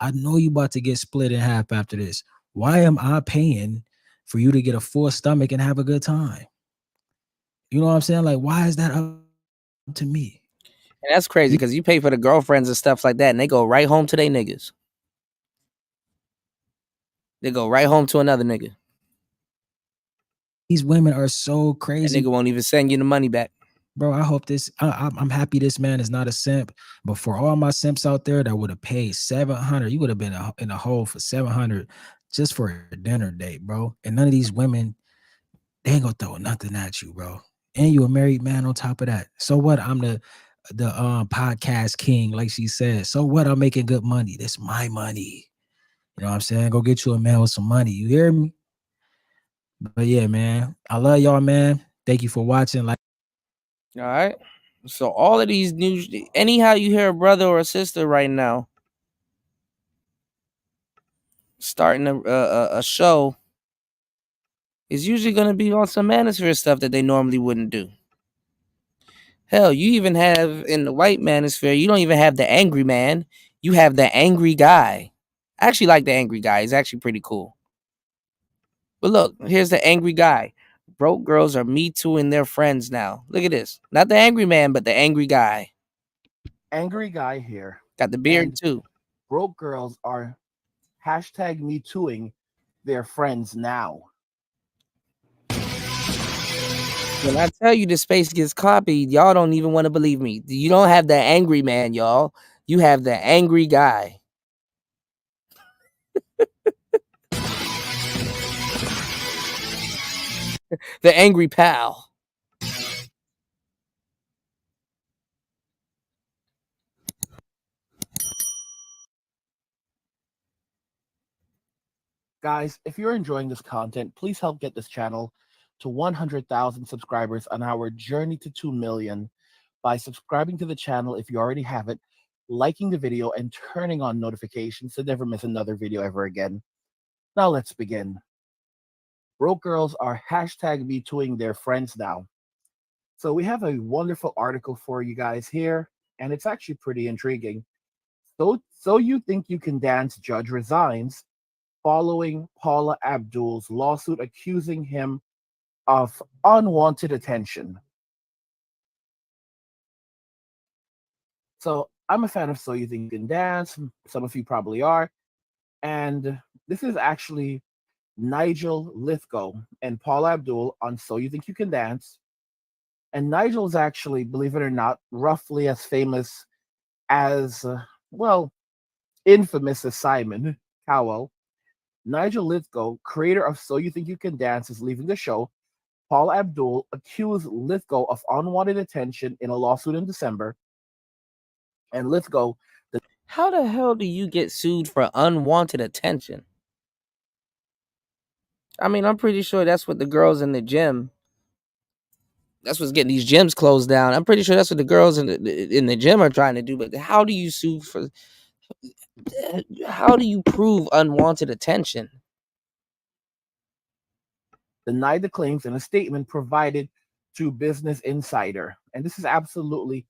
I know you about to get split in half after this. Why am I paying for you to get a full stomach and have a good time? You know what I'm saying? Like, why is that up to me? And that's crazy because you pay for the girlfriends and stuff like that, and they go right home to their niggas. They go right home to another nigga. These women are so crazy. That nigga won't even send you the money back. Bro, I hope this, I'm happy this man is not a simp, but for all my simps out there that would have paid $700, you would have been in a hole for $700 just for a dinner date, bro. And none of these women, they ain't gonna throw nothing at you, bro. And you a married man on top of that. So what? I'm the podcast king, like she said. So what? I'm making good money. That's my money. You know what I'm saying? Go get you a man with some money. You hear me? But yeah, man, I love y'all, man. Thank you for watching. Like, all right. So all of these news, anyhow you hear a brother or a sister right now starting a show, is usually going to be on some manosphere stuff that they normally wouldn't do. Hell, you even have in the white manosphere, you don't even have the angry man. You have the angry guy. I actually like the angry guy. He's actually pretty cool. But look, here's the angry guy. Broke girls are Me Tooing their friends now. Look at this. Not the angry man, but the angry guy. Angry guy here. Got the beard And too. Broke girls are hashtag Me Tooing their friends now. When I tell you the space gets copied, y'all don't even want to believe me. You don't have the angry man, y'all. You have the angry guy. The angry pal. Guys, if you're enjoying this content, please help get this channel to 100,000 subscribers on our journey to 2 million by subscribing to the channel if you already have it, liking the video, and turning on notifications to never miss another video ever again. Now let's begin. Broke girls are hashtag Me Tooing their friends now. So we have a wonderful article for you guys here, and it's actually pretty intriguing. So you think you can dance, judge resigns following Paula Abdul's lawsuit accusing him of unwanted attention. So I'm a fan of So You Think You Can Dance. Some of you probably are. And this is actually Nigel Lithgow and Paula Abdul on So You Think You Can Dance. And Nigel's actually, believe it or not, roughly as famous as, infamous as Simon Cowell. Nigel Lithgow, creator of So You Think You Can Dance, is leaving the show. Paula Abdul accused Lithgow of unwanted attention in a lawsuit in December. And Lithgow... How the hell do you get sued for unwanted attention? I mean, I'm pretty sure that's what the girls in the gym... That's what's getting these gyms closed down. I'm pretty sure that's what the girls in the gym are trying to do. But how do you sue for... How do you prove unwanted attention? Denied the claims in a statement provided to Business Insider. And this is absolutely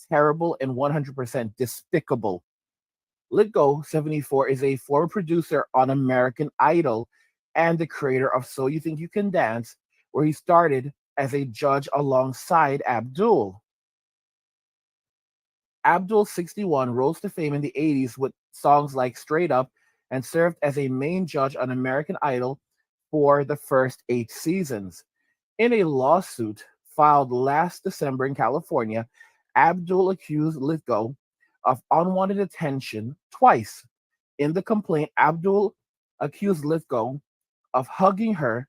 terrible and 100% despicable. Lithgow, 74, is a former producer on American Idol and the creator of So You Think You Can Dance, where he started as a judge alongside Abdul. Abdul, 61, rose to fame in the 80s with songs like Straight Up and served as a main judge on American Idol for the first 8 seasons. In a lawsuit filed last December in California, Abdul accused Lithgow of unwanted attention twice. In the complaint, Abdul accused Lithgow of hugging her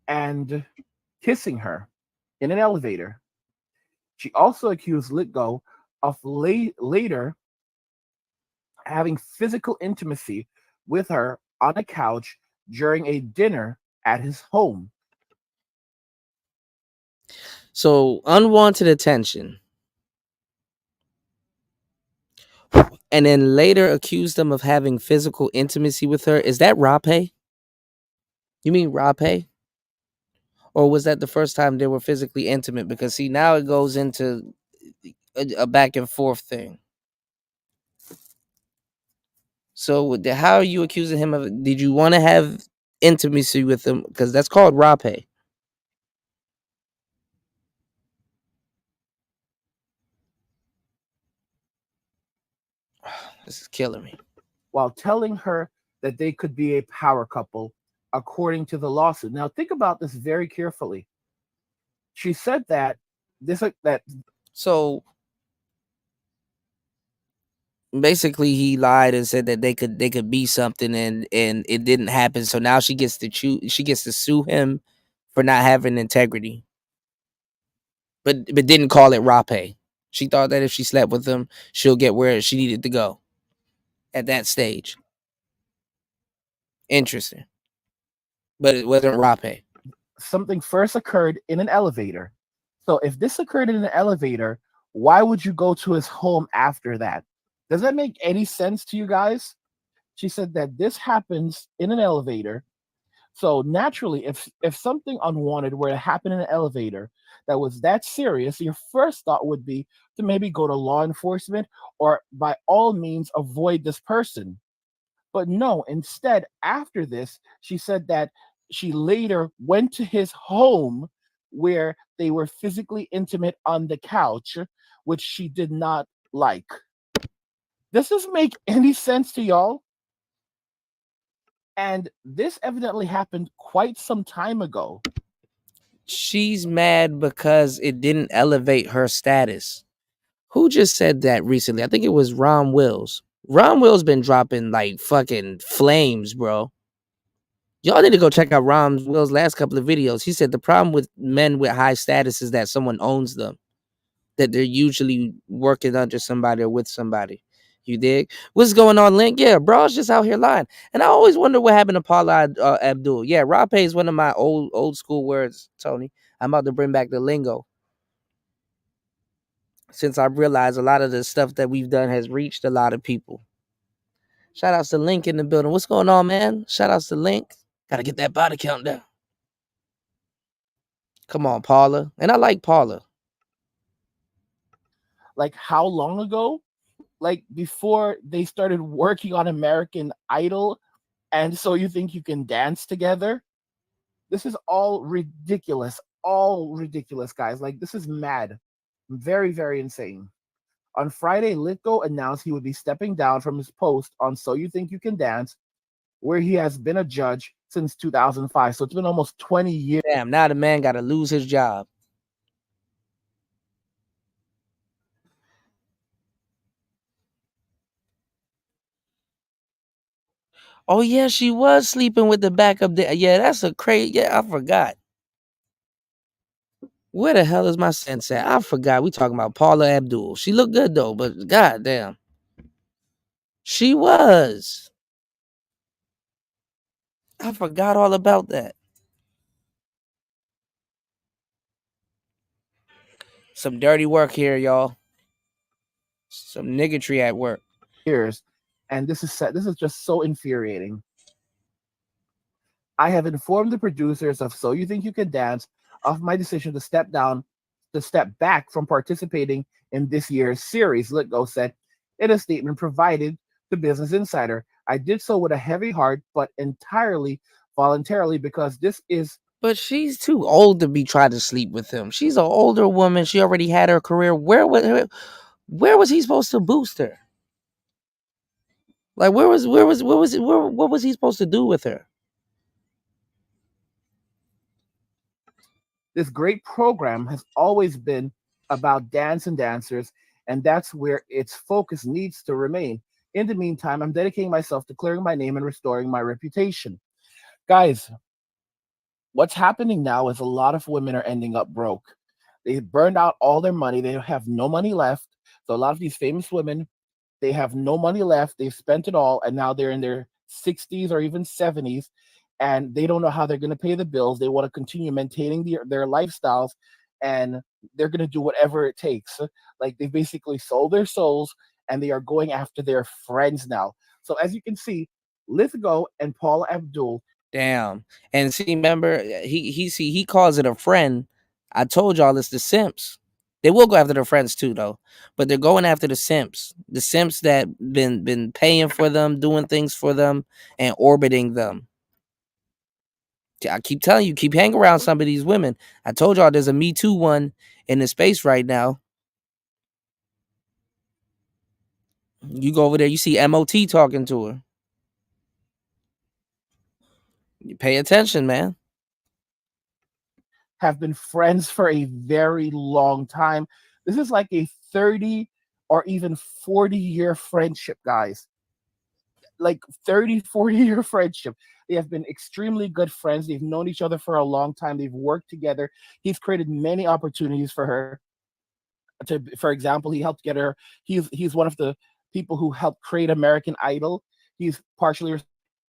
and kissing her in an elevator. She also accused Lithgow of later having physical intimacy with her on a couch during a dinner at his home. So unwanted attention. And then later accused them of having physical intimacy with her. Is that rape? You mean rape? Or was that the first time they were physically intimate? Because see, now it goes into a back and forth thing. So how are you accusing him of? Did you want to have intimacy with him? Because that's called rape. This is killing me. While telling her that they could be a power couple, according to the lawsuit. Now, think about this very carefully. She said that So basically, he lied and said that they could be something, and it didn't happen. So now she gets to choose. She gets to sue him for not having integrity, but didn't call it rape. She thought that if she slept with him, she'll get where she needed to go at that stage. Interesting, but it wasn't rape. something first occurred in an elevator. So if this occurred in an elevator, why would you go to his home after that? Does that make any sense to you guys? She said that this happens in an elevator. So naturally, if something unwanted were to happen in an elevator that was that serious, your first thought would be to maybe go to law enforcement or by all means avoid this person. But no, instead, after this, she said that she later went to his home where they were physically intimate on the couch, which she did not like. Does this make any sense to y'all? And this evidently happened quite some time ago. She's mad because it didn't elevate her status. Who just said that recently? I think it was Ron Wills. Ron Wills been dropping like fucking flames, bro. Y'all need to go check out Ron Wills' last couple of videos. He said the problem with men with high status is that someone owns them. That they're usually working under somebody or with somebody. You dig? What's going on, Link? Yeah, bro's just out here lying. And I always wonder what happened to Paula Abdul. Yeah, rape is one of my old school words, Tony. I'm about to bring back the lingo. Since I realized a lot of the stuff that we've done has reached a lot of people. Shout outs to Link in the building. What's going on, man? Shout outs to Link. Gotta get that body count down. Come on, Paula. And I like Paula. Like how long ago? Like before they started working on American Idol, and so you think you can dance together? This is all ridiculous. All ridiculous, guys. Like this is mad. Very, very insane. On Friday, Lithgow announced he would be stepping down from his post on So You Think You Can Dance, where he has been a judge since 2005. So it's been almost 20 years. Damn, now the man got to lose his job. Oh, yeah, she was sleeping with the backup. Yeah, that's a crazy. Yeah, I forgot. Where the hell is my sense at? I forgot. We talking about Paula Abdul. She looked good, though, but goddamn. She was. I forgot all about that. Some dirty work here, y'all. Some niggotry at work. Years, and this is just so infuriating. I have informed the producers of So You Think You Can Dance of my decision to step back from participating in this year's series, Lithgow said in a statement provided to Business Insider. I did so with a heavy heart, but entirely voluntarily because this is... But she's too old to be trying to sleep with him. She's an older woman. She already had her career. Where was her? Where was he supposed to boost her? Like, what was he supposed to do with her? This great program has always been about dance and dancers, and that's where its focus needs to remain. In the meantime, I'm dedicating myself to clearing my name and restoring my reputation. Guys, what's happening now is a lot of women are ending up broke. They burned out all their money. They have no money left. So a lot of these famous women, they have no money left. They've spent it all, and now they're in their 60s or even 70s, and they don't know how they're going to pay the bills. They want to continue maintaining their lifestyles, and they're going to do whatever it takes. Like, they basically sold their souls, and they are going after their friends now. So as you can see, Lithgow and Paula Abdul. Damn. And see, remember, he calls it a friend. I told y'all it's the simps. They will go after their friends too, though. But they're going after the simps. The simps that been paying for them, doing things for them, and orbiting them. I keep telling you, keep hanging around some of these women. I told y'all there's a Me Too one in the space right now. You go over there, you see MOT talking to her. You pay attention, man. Have been friends for a very long time. This is like a 30 or even 40-year friendship, guys. Like 30, 40-year friendship. They have been extremely good friends. They've known each other for a long time. They've worked together. He's created many opportunities for her. For example, he helped get her. He's one of the people who helped create American Idol. He's partially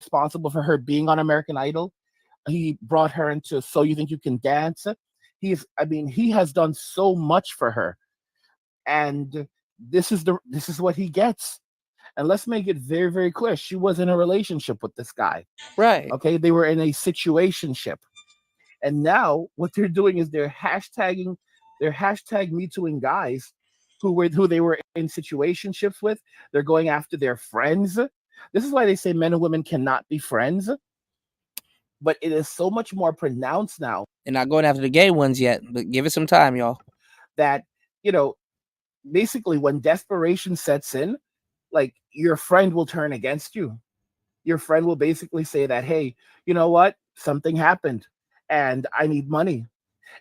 responsible for her being on American Idol. He brought her into So You Think You Can Dance. He has done so much for her. And this is what he gets. And let's make it very, very clear. She was in a relationship with this guy. Right. Okay. They were in a situationship. And now what they're doing is they're hashtag Me Tooing guys who they were in situationships with. They're going after their friends. This is why they say men and women cannot be friends. But it is so much more pronounced now. They're not going after the gay ones yet, but give it some time, y'all. That, basically when desperation sets in, like, your friend will turn against you. Your friend will basically say that, hey, you know what? Something happened and I need money.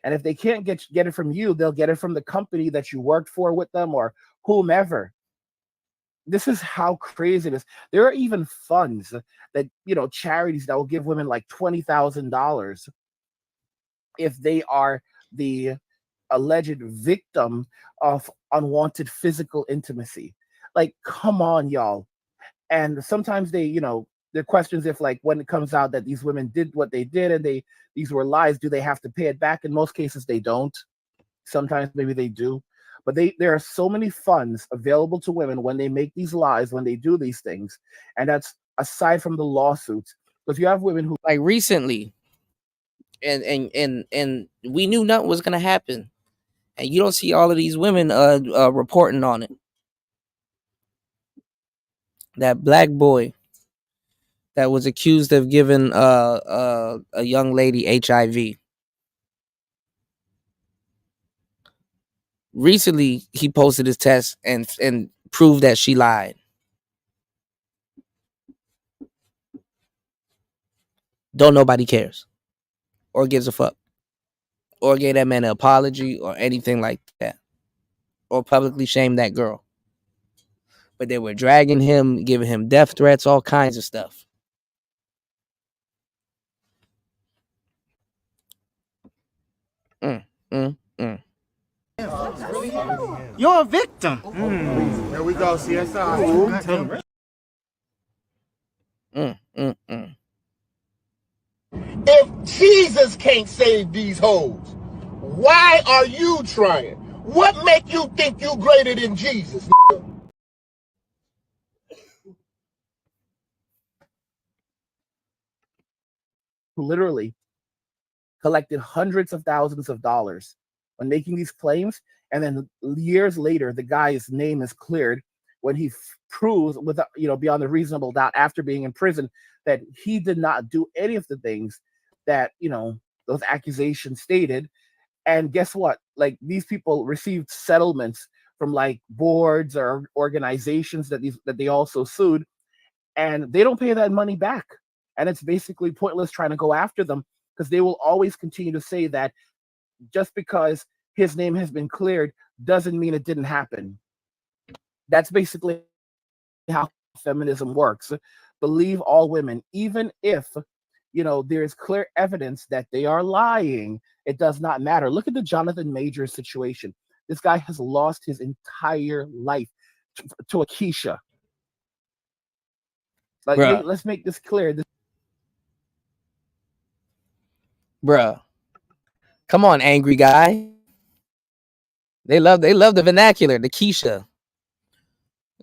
And if they can't get it from you, they'll get it from the company that you worked for with them or whomever. This is how crazy it is. There are even funds that, charities that will give women like $20,000 if they are the alleged victim of unwanted physical intimacy. Like, come on, y'all. And sometimes there are questions if, like, when it comes out that these women did what they did and these were lies, do they have to pay it back? In most cases, they don't. Sometimes maybe they do. But there are so many funds available to women when they make these lies, when they do these things. And that's aside from the lawsuits. Because you have women who, like, recently, and we knew nothing was gonna happen. And you don't see all of these women reporting on it. That black boy that was accused of giving a young lady HIV. Recently, he posted his test and proved that she lied. Don't nobody cares or gives a fuck or gave that man an apology or anything like that or publicly shamed that girl. But they were dragging him, giving him death threats, all kinds of stuff. You're a victim. Here we go, CSI. If Jesus can't save these hoes, why are you trying? What make you think you greater than Jesus? who literally collected hundreds of thousands of dollars when making these claims, and then years later, the guy's name is cleared when he proves, without, beyond a reasonable doubt, after being in prison, that he did not do any of the things that those accusations stated. And guess what? Like, these people received settlements from like boards or organizations that they also sued, and they don't pay that money back. And it's basically pointless trying to go after them, because they will always continue to say that just because his name has been cleared doesn't mean it didn't happen. That's basically how feminism works. Believe all women, even if there is clear evidence that they are lying. It does not matter. Look at the Jonathan Majors situation. This guy has lost his entire life to Akeisha. Like, Bruh. let's make this clear. Bruh. Come on, angry guy. They love the vernacular, the Keisha.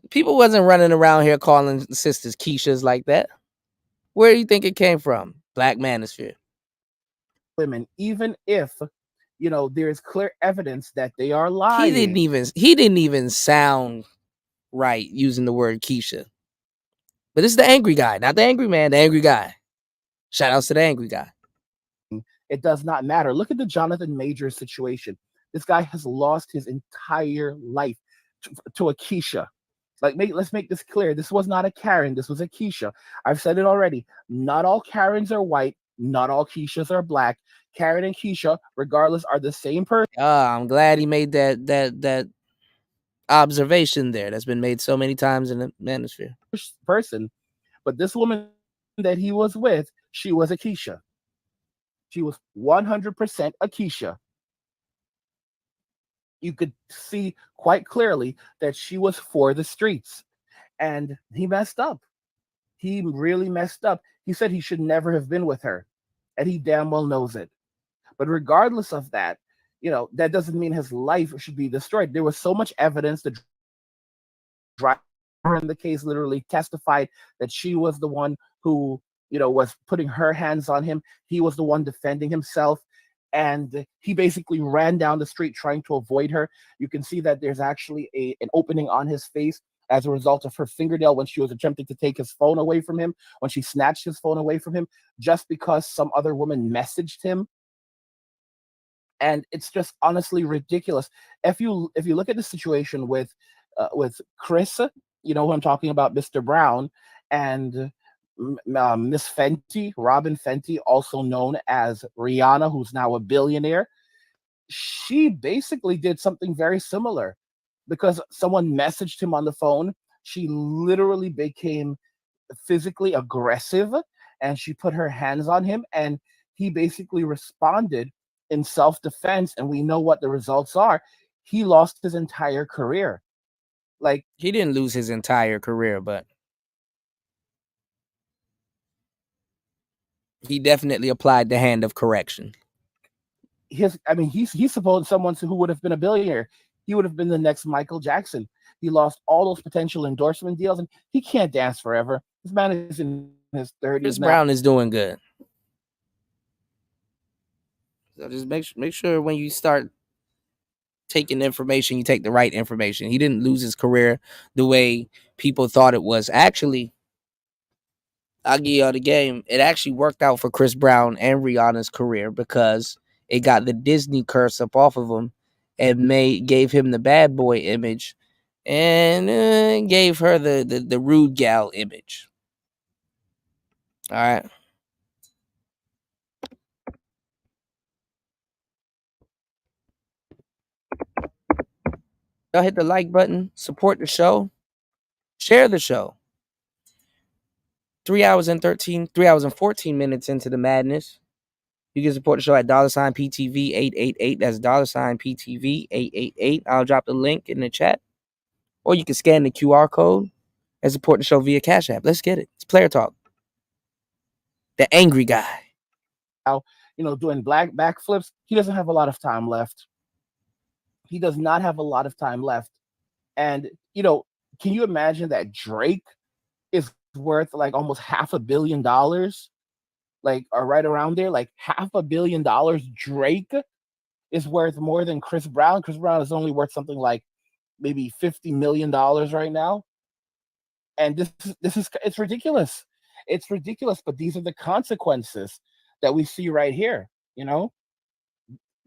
People wasn't running around here calling sisters Keishas like that. Where do you think it came from? Black manosphere. Women, even if there is clear evidence that they are lying. He didn't even sound right using the word Keisha. But this is the angry guy, not the angry man, the angry guy. Shout outs to the angry guy. It does not matter. Look at the Jonathan Majors situation. This guy has lost his entire life to Akeisha. Like, let's make this clear. This was not a Karen. This was a Keisha. I've said it already. Not all Karens are white. Not all Keishas are black. Karen and Keisha, regardless, are the same person. I'm glad he made that observation there. That's been made so many times in the manosphere. Person, but this woman that he was with, she was a Keisha. She was 100% a Keisha. You could see quite clearly that she was for the streets, and he messed up. He really messed up. He said he should never have been with her, and he damn well knows it. But regardless of that, that doesn't mean his life should be destroyed. There was so much evidence. The driver in the case literally testified that she was the one who, was putting her hands on him. He was the one defending himself. And he basically ran down the street trying to avoid her. You can see that there's actually an opening on his face as a result of her fingernail when she was attempting to take his phone away from him, when she snatched his phone away from him, just because some other woman messaged him. And it's just honestly ridiculous. If you look at the situation with Chris, you know who I'm talking about, Mr. Brown, and Miss Fenty, Robin Fenty, also known as Rihanna, who's now a billionaire, she basically did something very similar. Because someone messaged him on the phone, she literally became physically aggressive, and she put her hands on him, and he basically responded in self-defense, and we know what the results are. He lost his entire career. Like, he didn't lose his entire career, but he definitely applied the hand of correction. He's supposed someone who would have been a billionaire. He would have been the next Michael Jackson. He lost all those potential endorsement deals, and he can't dance forever. This man is in his 30s Chris now. Brown is doing good. So just make sure when you start taking information, you take the right information. He didn't lose his career the way people thought it was. Actually, I'll give you the game. It actually worked out for Chris Brown and Rihanna's career, because it got the Disney curse up off of him and gave him the bad boy image, and gave her the rude gal image. All right. Y'all hit the like button, support the show, share the show. 3 hours and 14 minutes into the madness. You can support the show at $PTV 888. That's $PTV 888. I'll drop the link in the chat. Or you can scan the QR code and support the show via Cash App. Let's get it. It's Player Talk. The angry guy. Now, doing backflips. He doesn't have a lot of time left. He does not have a lot of time left. And, can you imagine that Drake is worth like almost $500 million? Like, or right around there, like $500 million. Drake is worth more than Chris Brown. Chris Brown is only worth something like maybe $50 million right now. And it's ridiculous. It's ridiculous, but these are the consequences that we see right here.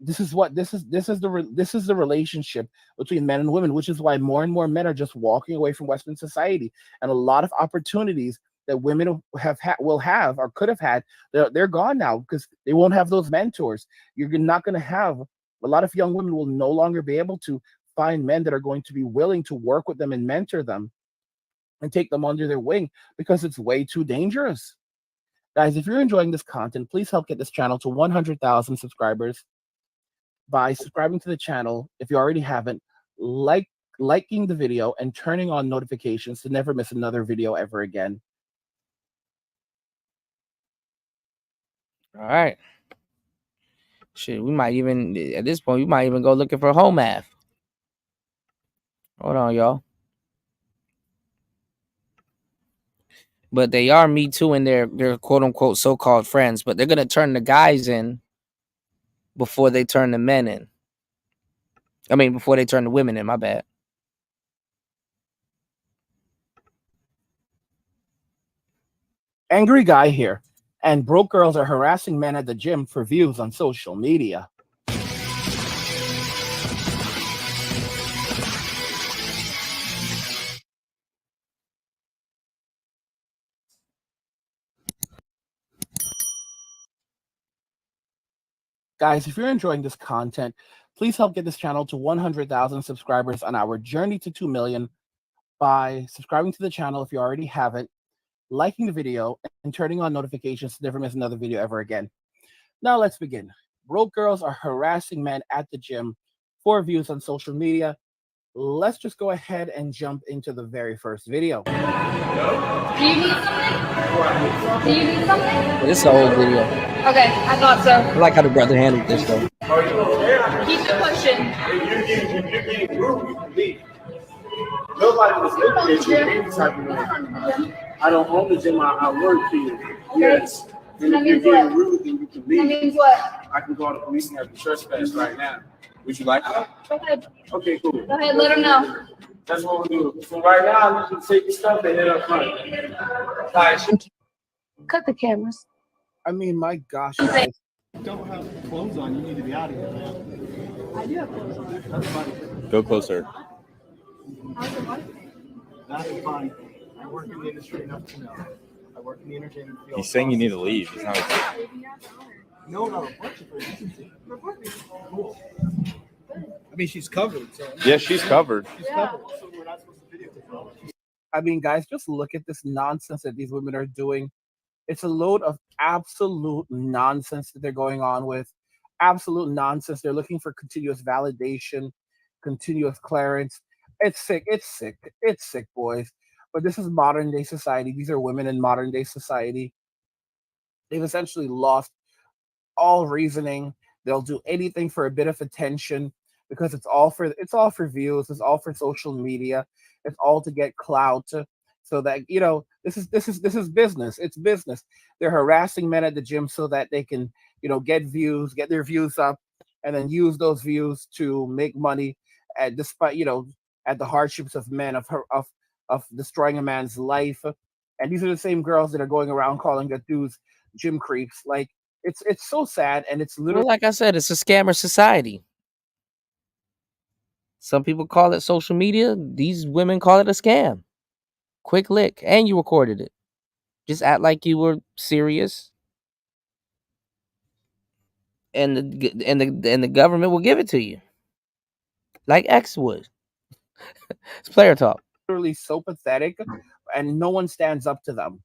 this is the relationship between men and women, which is why more and more men are just walking away from Western society, and a lot of opportunities that women will have or could have had, they're gone now because they won't have those mentors. You're not going to have a lot of young women will no longer be able to find men that are going to be willing to work with them and mentor them and take them under their wing because it's way too dangerous. Guys, if you're enjoying this content, please help get this channel to 100,000 subscribers by subscribing to the channel if you already haven't, liking the video, and turning on notifications to never miss another video ever again. All right. Shit, we might even, at this point, we might even go looking for home math. Hold on, y'all. But they are Me Too and their quote unquote so-called friends, but they're gonna turn the guys in before they turn the men in. I mean, before they turn the women in, my bad. Angry guy here, and broke girls are harassing men at the gym for views on social media. Guys, if you're enjoying this content, please help get this channel to 100,000 subscribers on our journey to 2 million by subscribing to the channel if you already haven't, liking the video, and turning on notifications to never miss another video ever again. Now let's begin. Broke girls are harassing men at the gym for views on social media. Let's just go ahead and jump into the very first video. Do you need something? Do you need something? This is an old video. Okay, I thought so. I like how the brother handled this though. Keep it pushing. You're getting rude, you can leave. Nobody was looking at you any type of way. I don't own the gym, I work here. Yes. And if you're getting rude, then you can leave. That means what? I can call the police and have the trespass right now. Would you like that? Go ahead. Okay, cool. Go ahead, let them know. That's what we'll do. So right now, you can take your stuff and head up front. Guys, cut the cameras. I mean, my gosh, guys. Don't have clothes on. You need to be out of here, man. I do have clothes on. That's fine. Go closer. How's your body? That is fine. I work in the industry enough to know. I work in the entertainment field. He's saying you need to leave. He's not. No, no, report you for decency. Report me. Cool. I mean, she's covered. So. Yeah, she's covered. She's covered. So we're not supposed to videotape her. I mean, guys, just look at this nonsense that these women are doing. It's a load of absolute nonsense that they're going on with. Absolute nonsense. They're looking for continuous validation, continuous clearance. It's sick. It's sick. It's sick, boys. But this is modern day society. These are women in modern day society. They've essentially lost all reasoning. They'll do anything for a bit of attention because it's all for views. It's all for social media. It's all to get clout. So that, you know, this is business. It's business. They're harassing men at the gym so that they can, you know, get their views up, and then use those views to make money. Despite, you know, at the hardships of men, of destroying a man's life. And these are the same girls that are going around calling the dudes gym creeps. Like, it's so sad, and it's literally, Well, like I said, it's a scammer society. Some people call it social media. These women call it a scam. Quick lick, and you recorded it. Just act like you were serious, and the government will give it to you, like X would. It's player talk. literally so pathetic, and no one stands up to them.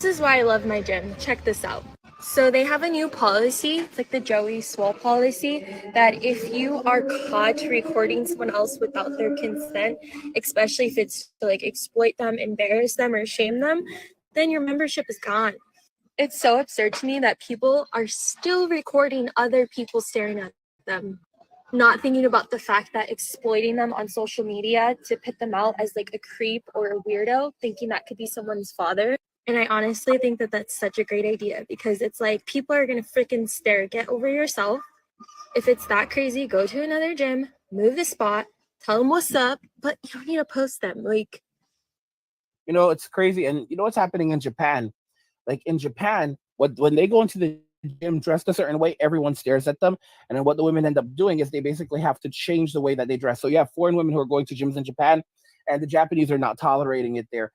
This is why I love my gym. Check this out. So they have a new policy, it's like the Joey Swole policy, that if you are caught recording someone else without their consent, especially if it's to like exploit them, embarrass them, or shame them, then your membership is gone. It's so absurd to me that people are still recording other people staring at them, not thinking about the fact that exploiting them on social media to put them out as like a creep or a weirdo, thinking that could be someone's father. And I honestly think that that's such a great idea, because it's like, people are going to freaking stare. Get over yourself. If it's that crazy, go to another gym, move the spot, tell them what's up, but you don't need to post them. Like, you know, it's crazy. And you know what's happening in Japan? Like in Japan, when they go into the gym dressed a certain way, everyone stares at them. And then what the women end up doing is they basically have to change the way that they dress. So you have foreign women who are going to gyms in Japan, and the Japanese are not tolerating it there.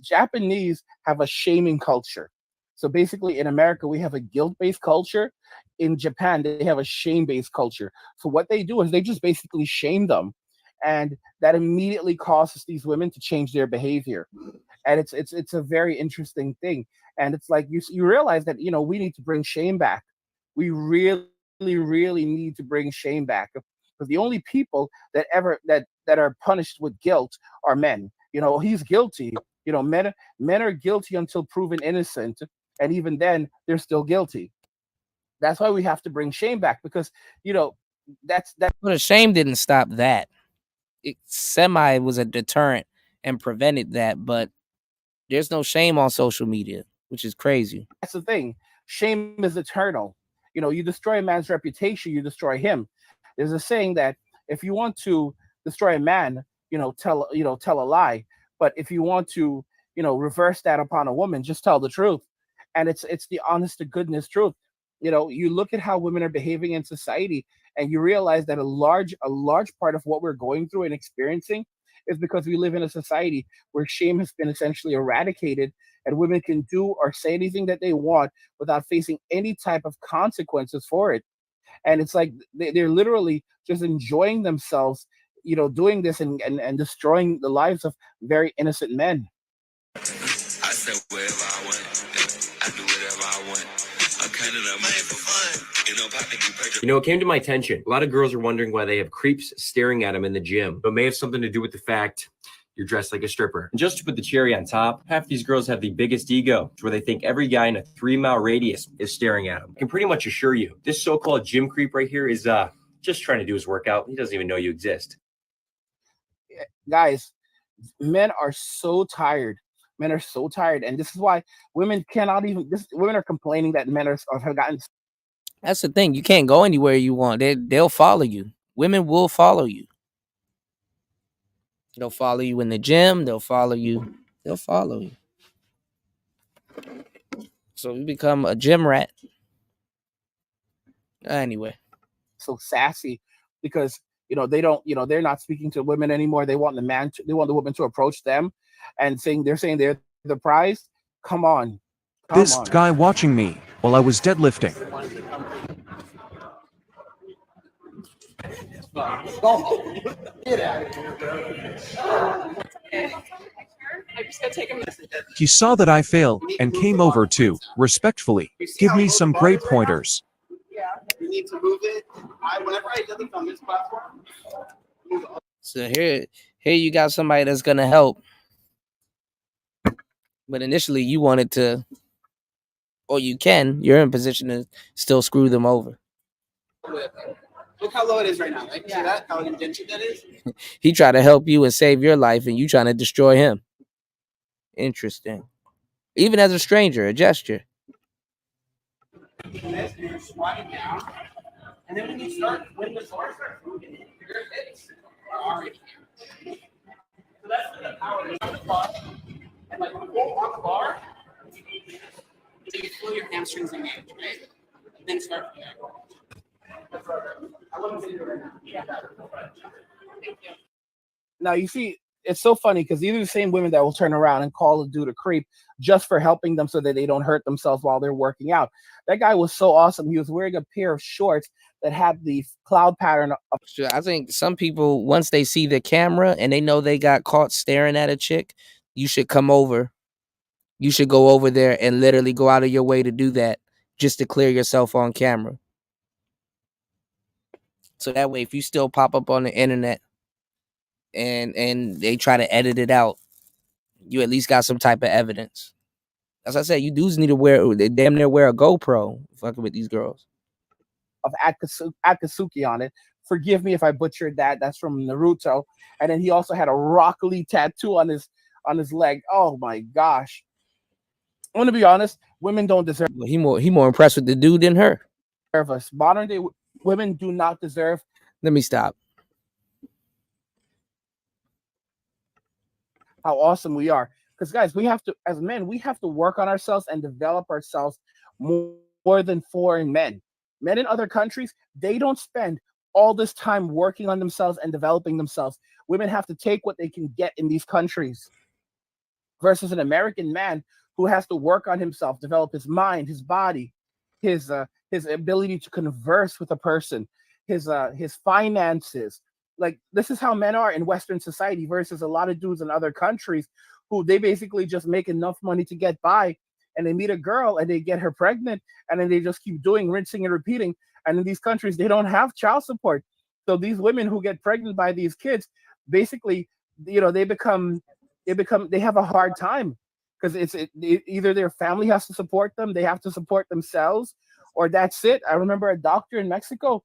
Japanese have a shaming culture. So basically, in America, we have a guilt-based culture. In Japan, they have a shame-based culture. So what they do is they just basically shame them, and that immediately causes these women to change their behavior. And it's a very interesting thing. And it's like you realize that we need to bring shame back. We really need to bring shame back, because the only people that are punished with guilt are men. He's guilty. Men are guilty until proven innocent, and even then they're still guilty. That's why we have to bring shame back, because that's But the shame didn't stop that. It was a deterrent and prevented that, but there's no shame on social media, which is crazy. that's the thing. Shame is eternal. You destroy a man's reputation, you destroy him. There's a saying that if you want to destroy a man, tell a lie. But if you want to, reverse that upon a woman, just tell the truth. And it's the honest to goodness truth. You look at how women are behaving in society, and you realize that a large part of what we're going through and experiencing is because we live in a society where shame has been essentially eradicated, and women can do or say anything that they want without facing any type of consequences for it. And it's like they're literally just enjoying themselves, doing this and destroying the lives of very innocent men. I said wherever I went, I do whatever I want. I'm kind of the man for fun. It came to my attention. A lot of girls are wondering why they have creeps staring at them in the gym. It may have something to do with the fact you're dressed like a stripper. And just to put the cherry on top, half these girls have the biggest ego, where they think every guy in a 3-mile radius is staring at them. I can pretty much assure you, this so-called gym creep right here is just trying to do his workout. He doesn't even know you exist. Guys, men are so tired. Men are so tired, and this is why women cannot even. Women are complaining that men have gotten. That's the thing. You can't go anywhere you want. They'll follow you. Women will follow you. They'll follow you in the gym. They'll follow you. So you become a gym rat. Anyway. So sassy because they're not speaking to women anymore. They want the woman to approach them and they're saying they're the prize. Come on. This guy watching me while I was deadlifting. Get out of here. I'm just gonna take a message. He saw that I failed and came over to, respectfully, give me some great pointers. Yeah, you need to move it. Whenever I did it on this platform. So here you got somebody that's gonna help. But initially you wanted to, or you're in position to still screw them over. Look how low it is right now, right? See that? How indented that is? He tried to help you and save your life, and you trying to destroy him. Interesting. Even as a stranger, a gesture. You're squatting down, and then when the bar starts moving, your hips are already here. So that's the power on the bar. And like when you go on the bar, so you feel your hamstrings engage, right? Then start from there. Now you see, it's so funny because these are the same women that will turn around and call a dude a creep just for helping them so that they don't hurt themselves while they're working out. That guy was so awesome. He was wearing a pair of shorts that had the cloud pattern. I think some people, once they see the camera and they know they got caught staring at a chick, you should come over. You should go over there and literally go out of your way to do that just to clear yourself on camera. So that way, if you still pop up on the internet and they try to edit it out, you at least got some type of evidence. As I said, you dudes need to damn near wear a GoPro fucking with these girls. Of Akatsuki on it. Forgive me if I butchered that. That's from Naruto. And then he also had a Rock Lee tattoo on his leg. Oh my gosh. I want to be honest, women don't deserve. He more impressed with the dude than her. Us. Modern day women do not deserve. Let me stop. How awesome we are. Because guys, we have to, as men, we have to work on ourselves and develop ourselves more more than foreign men. Men in other countries, they don't spend all this time working on themselves and developing themselves. Women have to take what they can get in these countries versus an American man who has to work on himself, develop his mind, his body, his ability to converse with a person, his finances. Like, this is how men are in Western society versus a lot of dudes in other countries who they basically just make enough money to get by, and they meet a girl and they get her pregnant, and then they just keep doing rinsing and repeating. And in these countries, they don't have child support. So these women who get pregnant by these kids, basically, they have a hard time because either their family has to support them, they have to support themselves, or that's it. I remember a doctor in Mexico.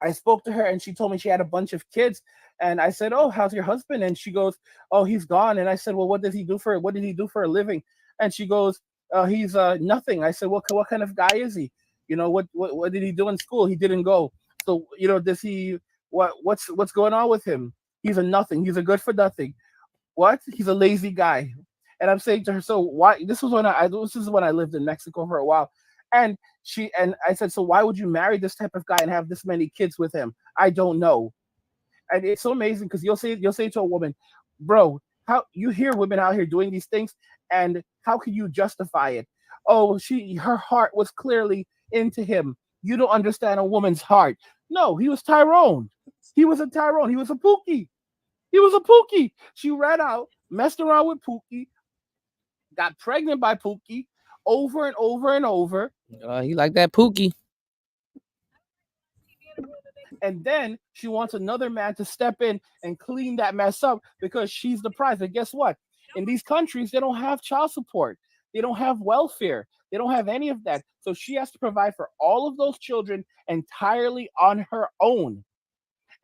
I spoke to her and she told me she had a bunch of kids, and I said, "Oh, how's your husband?" And she goes, "Oh, he's gone." And I said, "Well, what did he do for a living?" And she goes, "He's nothing." I said, "What kind of guy is he? What did he do in school? He didn't go. So, does he what's going on with him? He's a nothing. He's a good for nothing. What? He's a lazy guy." And I'm saying to her, "So why?" This is when I lived in Mexico for a while, and I said, "So why would you marry this type of guy and have this many kids with him?" "I don't know." And it's so amazing because you'll say to a woman, "Bro, how you hear women out here doing these things, and how can you justify it?" "Oh, her heart was clearly into him." "You don't understand a woman's heart." No, he was Tyrone. He was a Tyrone. He was a Pookie. He was a Pookie. She ran out, messed around with Pookie, got pregnant by Pookie over and over and over. He like that Pookie. And then she wants another man to step in and clean that mess up because she's the prize. And guess what? In these countries, they don't have child support. They don't have welfare. They don't have any of that. So she has to provide for all of those children entirely on her own.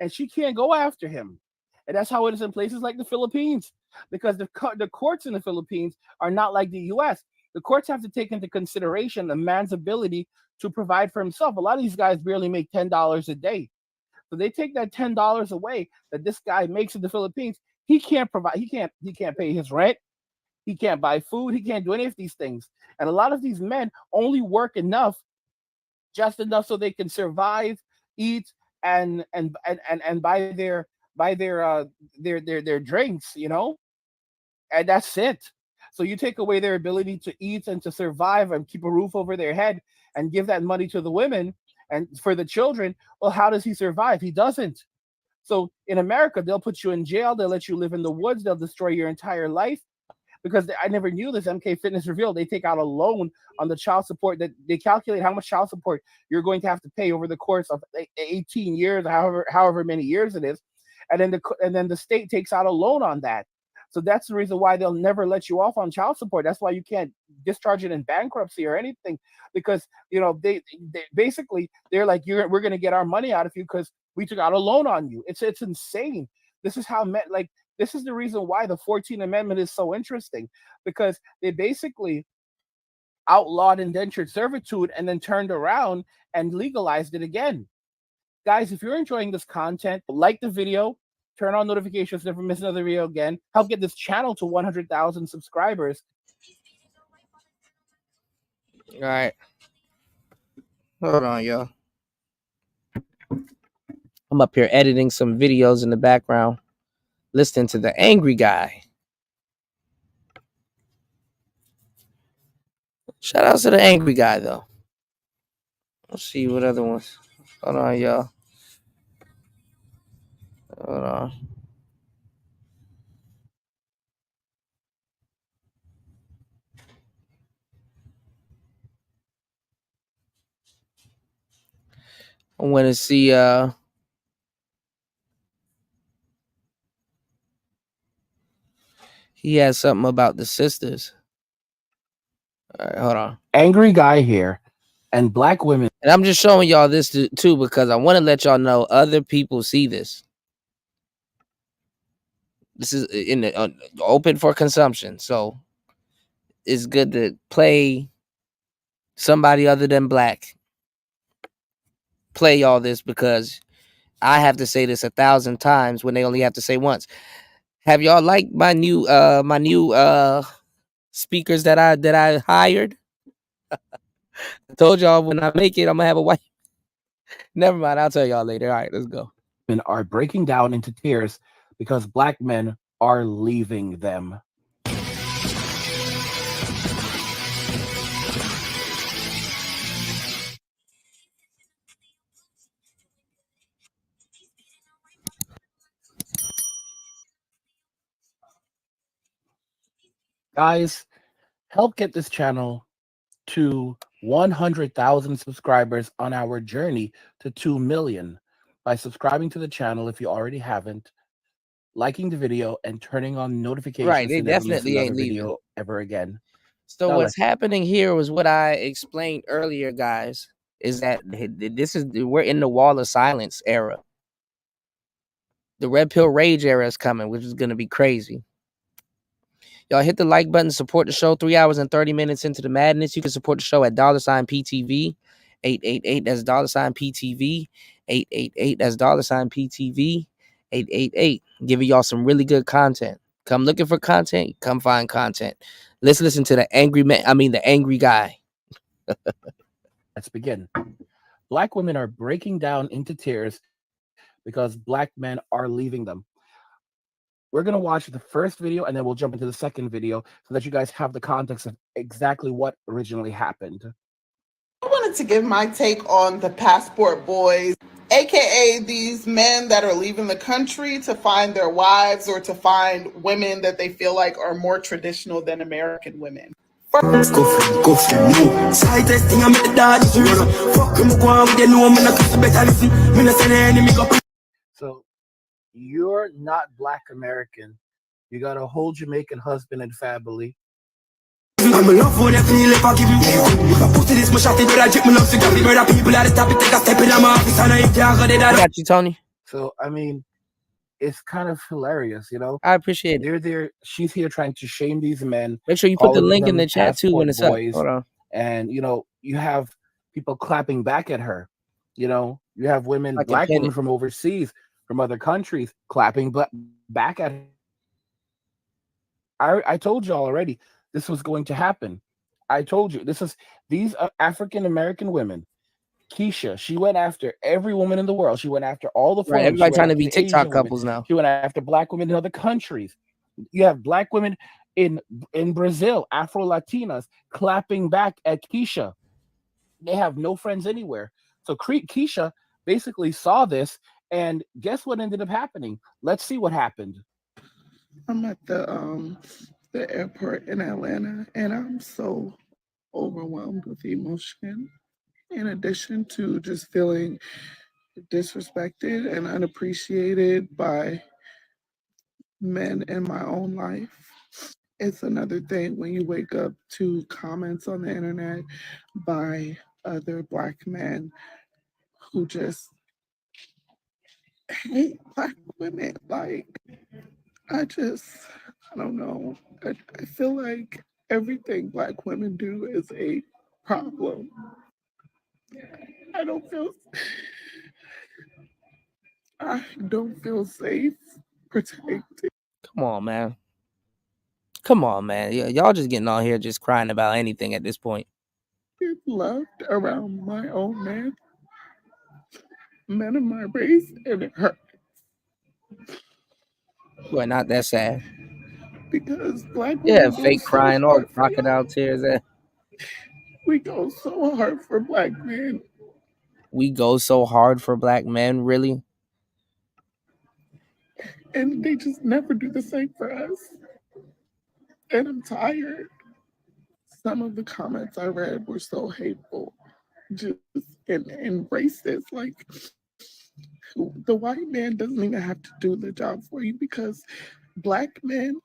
And she can't go after him. And that's how it is in places like the Philippines, because the courts in the Philippines are not like the U.S. The courts have to take into consideration the man's ability to provide for himself. A lot of these guys barely make $10 a day. So they take that $10 away that this guy makes in the Philippines. He can't provide. He can't pay his rent. He can't buy food. He can't do any of these things. And a lot of these men only work just enough so they can survive, eat, and buy their drinks, and that's it. So you take away their ability to eat and to survive and keep a roof over their head and give that money to the women and for the children. Well, how does he survive? He doesn't. So in America, they'll put you in jail. They'll let you live in the woods. They'll destroy your entire life. Because I never knew this, MK Fitness revealed they take out a loan on the child support, that they calculate how much child support you're going to have to pay over the course of 18 years, however many years it is. And then the state takes out a loan on that. So that's the reason why they'll never let you off on child support. That's why you can't discharge it in bankruptcy or anything, because they basically they're like, we're going to get our money out of you because we took out a loan on you. It's insane. This is how this is the reason why the 14th Amendment is so interesting, because they basically outlawed indentured servitude and then turned around and legalized it again. Guys, if you're enjoying this content, like the video, turn on notifications, never miss another video again. Help get this channel to 100,000 subscribers. All right. Hold on, y'all. I'm up here editing some videos in the background, listening to the angry guy. Shout out to the angry guy, though. Let's see what other ones. Hold on, y'all. Hold on. I want to see he has something about the sisters. All right, hold on. Angry guy here, and black women. And I'm just showing y'all this too because I want to let y'all know other people see this. This is in the, open for consumption, so it's good to play somebody other than black. Play all this because I have to say this 1,000 times when they only have to say once. Have y'all liked my new speakers that I hired? I told y'all when I make it, I'm gonna have a wife. Never mind. I'll tell y'all later. All right, let's go. Men are breaking down into tears because black men are leaving them. Guys, help get this channel to 100,000 subscribers on our journey to 2 million by subscribing to the channel if you already haven't, liking the video, and turning on notifications Right, they to never miss definitely another ain't leaving. video ever again. So Now what's let's- happening here was what I explained earlier, guys, is that we're in the wall of silence era. The red pill rage era is coming, which is gonna be crazy. Y'all hit the like button, support the show. 3 hours and 30 minutes into the madness. You can support the show at $PTV 888. That's $PTV 888. That's $PTV 888. Giving y'all some really good content. Come looking for content, come find content. Let's listen to the angry man. I mean, the angry guy. Let's begin. Black women are breaking down into tears because black men are leaving them. We're going to watch the first video and then we'll jump into the second video so that you guys have the context of exactly what originally happened. I wanted to give my take on the passport boys, aka these men that are leaving the country to find their wives or to find women that they feel like are more traditional than American women. So you're not Black American. You got a whole Jamaican husband and family. I got you, Tony. So I mean, it's kind of hilarious, you know. I appreciate it. They're there. She's here trying to shame these men. Make sure you put the calling link in them the chat too when passport it's up. boys, Hold on. And you know, you have people clapping back at her. You know, you have women, I can black pin women it. from overseas, from other countries, clapping back at her. I told you all already this was going to happen. I told you these are African American women. Keisha, she went after every woman in the world. She went after all the Right, foreigners. everybody She went trying to after be the TikTok Asian women. couples now. She went after black women in other countries. You have black women in Brazil, Afro Latinas, clapping back at Keisha. They have no friends anywhere. So Keisha basically saw this, and guess what ended up happening? Let's see what happened. I'm at the airport in Atlanta, and I'm so overwhelmed with emotion. In addition to just feeling disrespected and unappreciated by men in my own life. It's another thing when you wake up to comments on the internet by other Black men who just hate Black women. Like, I don't know. I feel like everything Black women do is a problem. I don't feel safe, protected. Come on, man. Come on, man. Y'all just getting on here just crying about anything at this point. Loved around my own men of my race, and it hurt. Well, not that sad. Because Black Yeah, women fake go so crying, all hard for crocodile tears. We go so hard for Black men. We go so hard for Black men, really? And they just never do the same for us. And I'm tired. Some of the comments I read were so hateful, just and racist. Like, the white man doesn't even have to do the job for you because Black men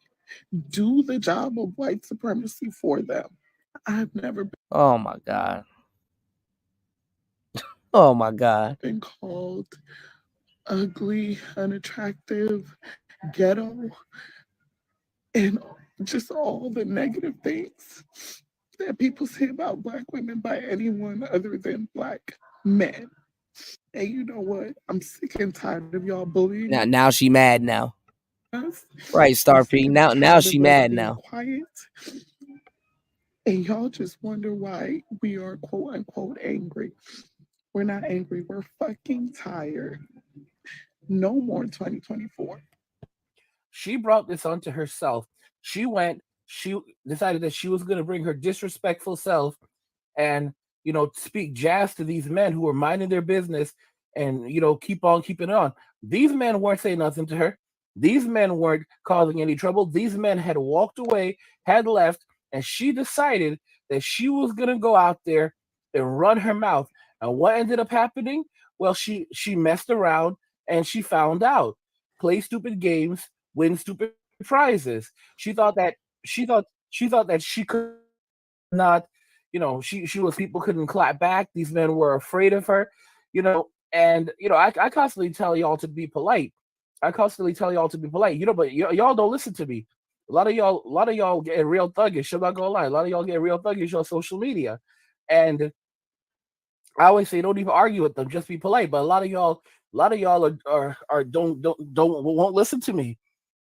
do the job of white supremacy for them. I've never been. Oh my God. Oh my God. Been called ugly, unattractive, ghetto, and just all the negative things that people say about Black women by anyone other than Black men. And you know what? I'm sick and tired of y'all bullying. Now she mad now. us. Right, Star P. Now she mad being now. quiet. And y'all just wonder why we are quote unquote angry. We're not angry. We're fucking tired. No more 2024. She brought this onto herself. She decided that she was going to bring her disrespectful self and, speak jazz to these men who were minding their business and, keep on keeping on. These men weren't saying nothing to her. These men weren't causing any trouble. These men had walked away, had left, and she decided that she was going to go out there and run her mouth. And what ended up happening? Well, she messed around and she found out. Play stupid games, win stupid prizes. She thought that she could not, she was people couldn't clap back. These men were afraid of her, and I constantly tell y'all to be polite. But y'all don't listen to me. A lot of y'all get real thuggish. I'm not gonna lie. A lot of y'all get real thuggish on social media, and I always say don't even argue with them. Just be polite. But a lot of y'all are don't won't listen to me.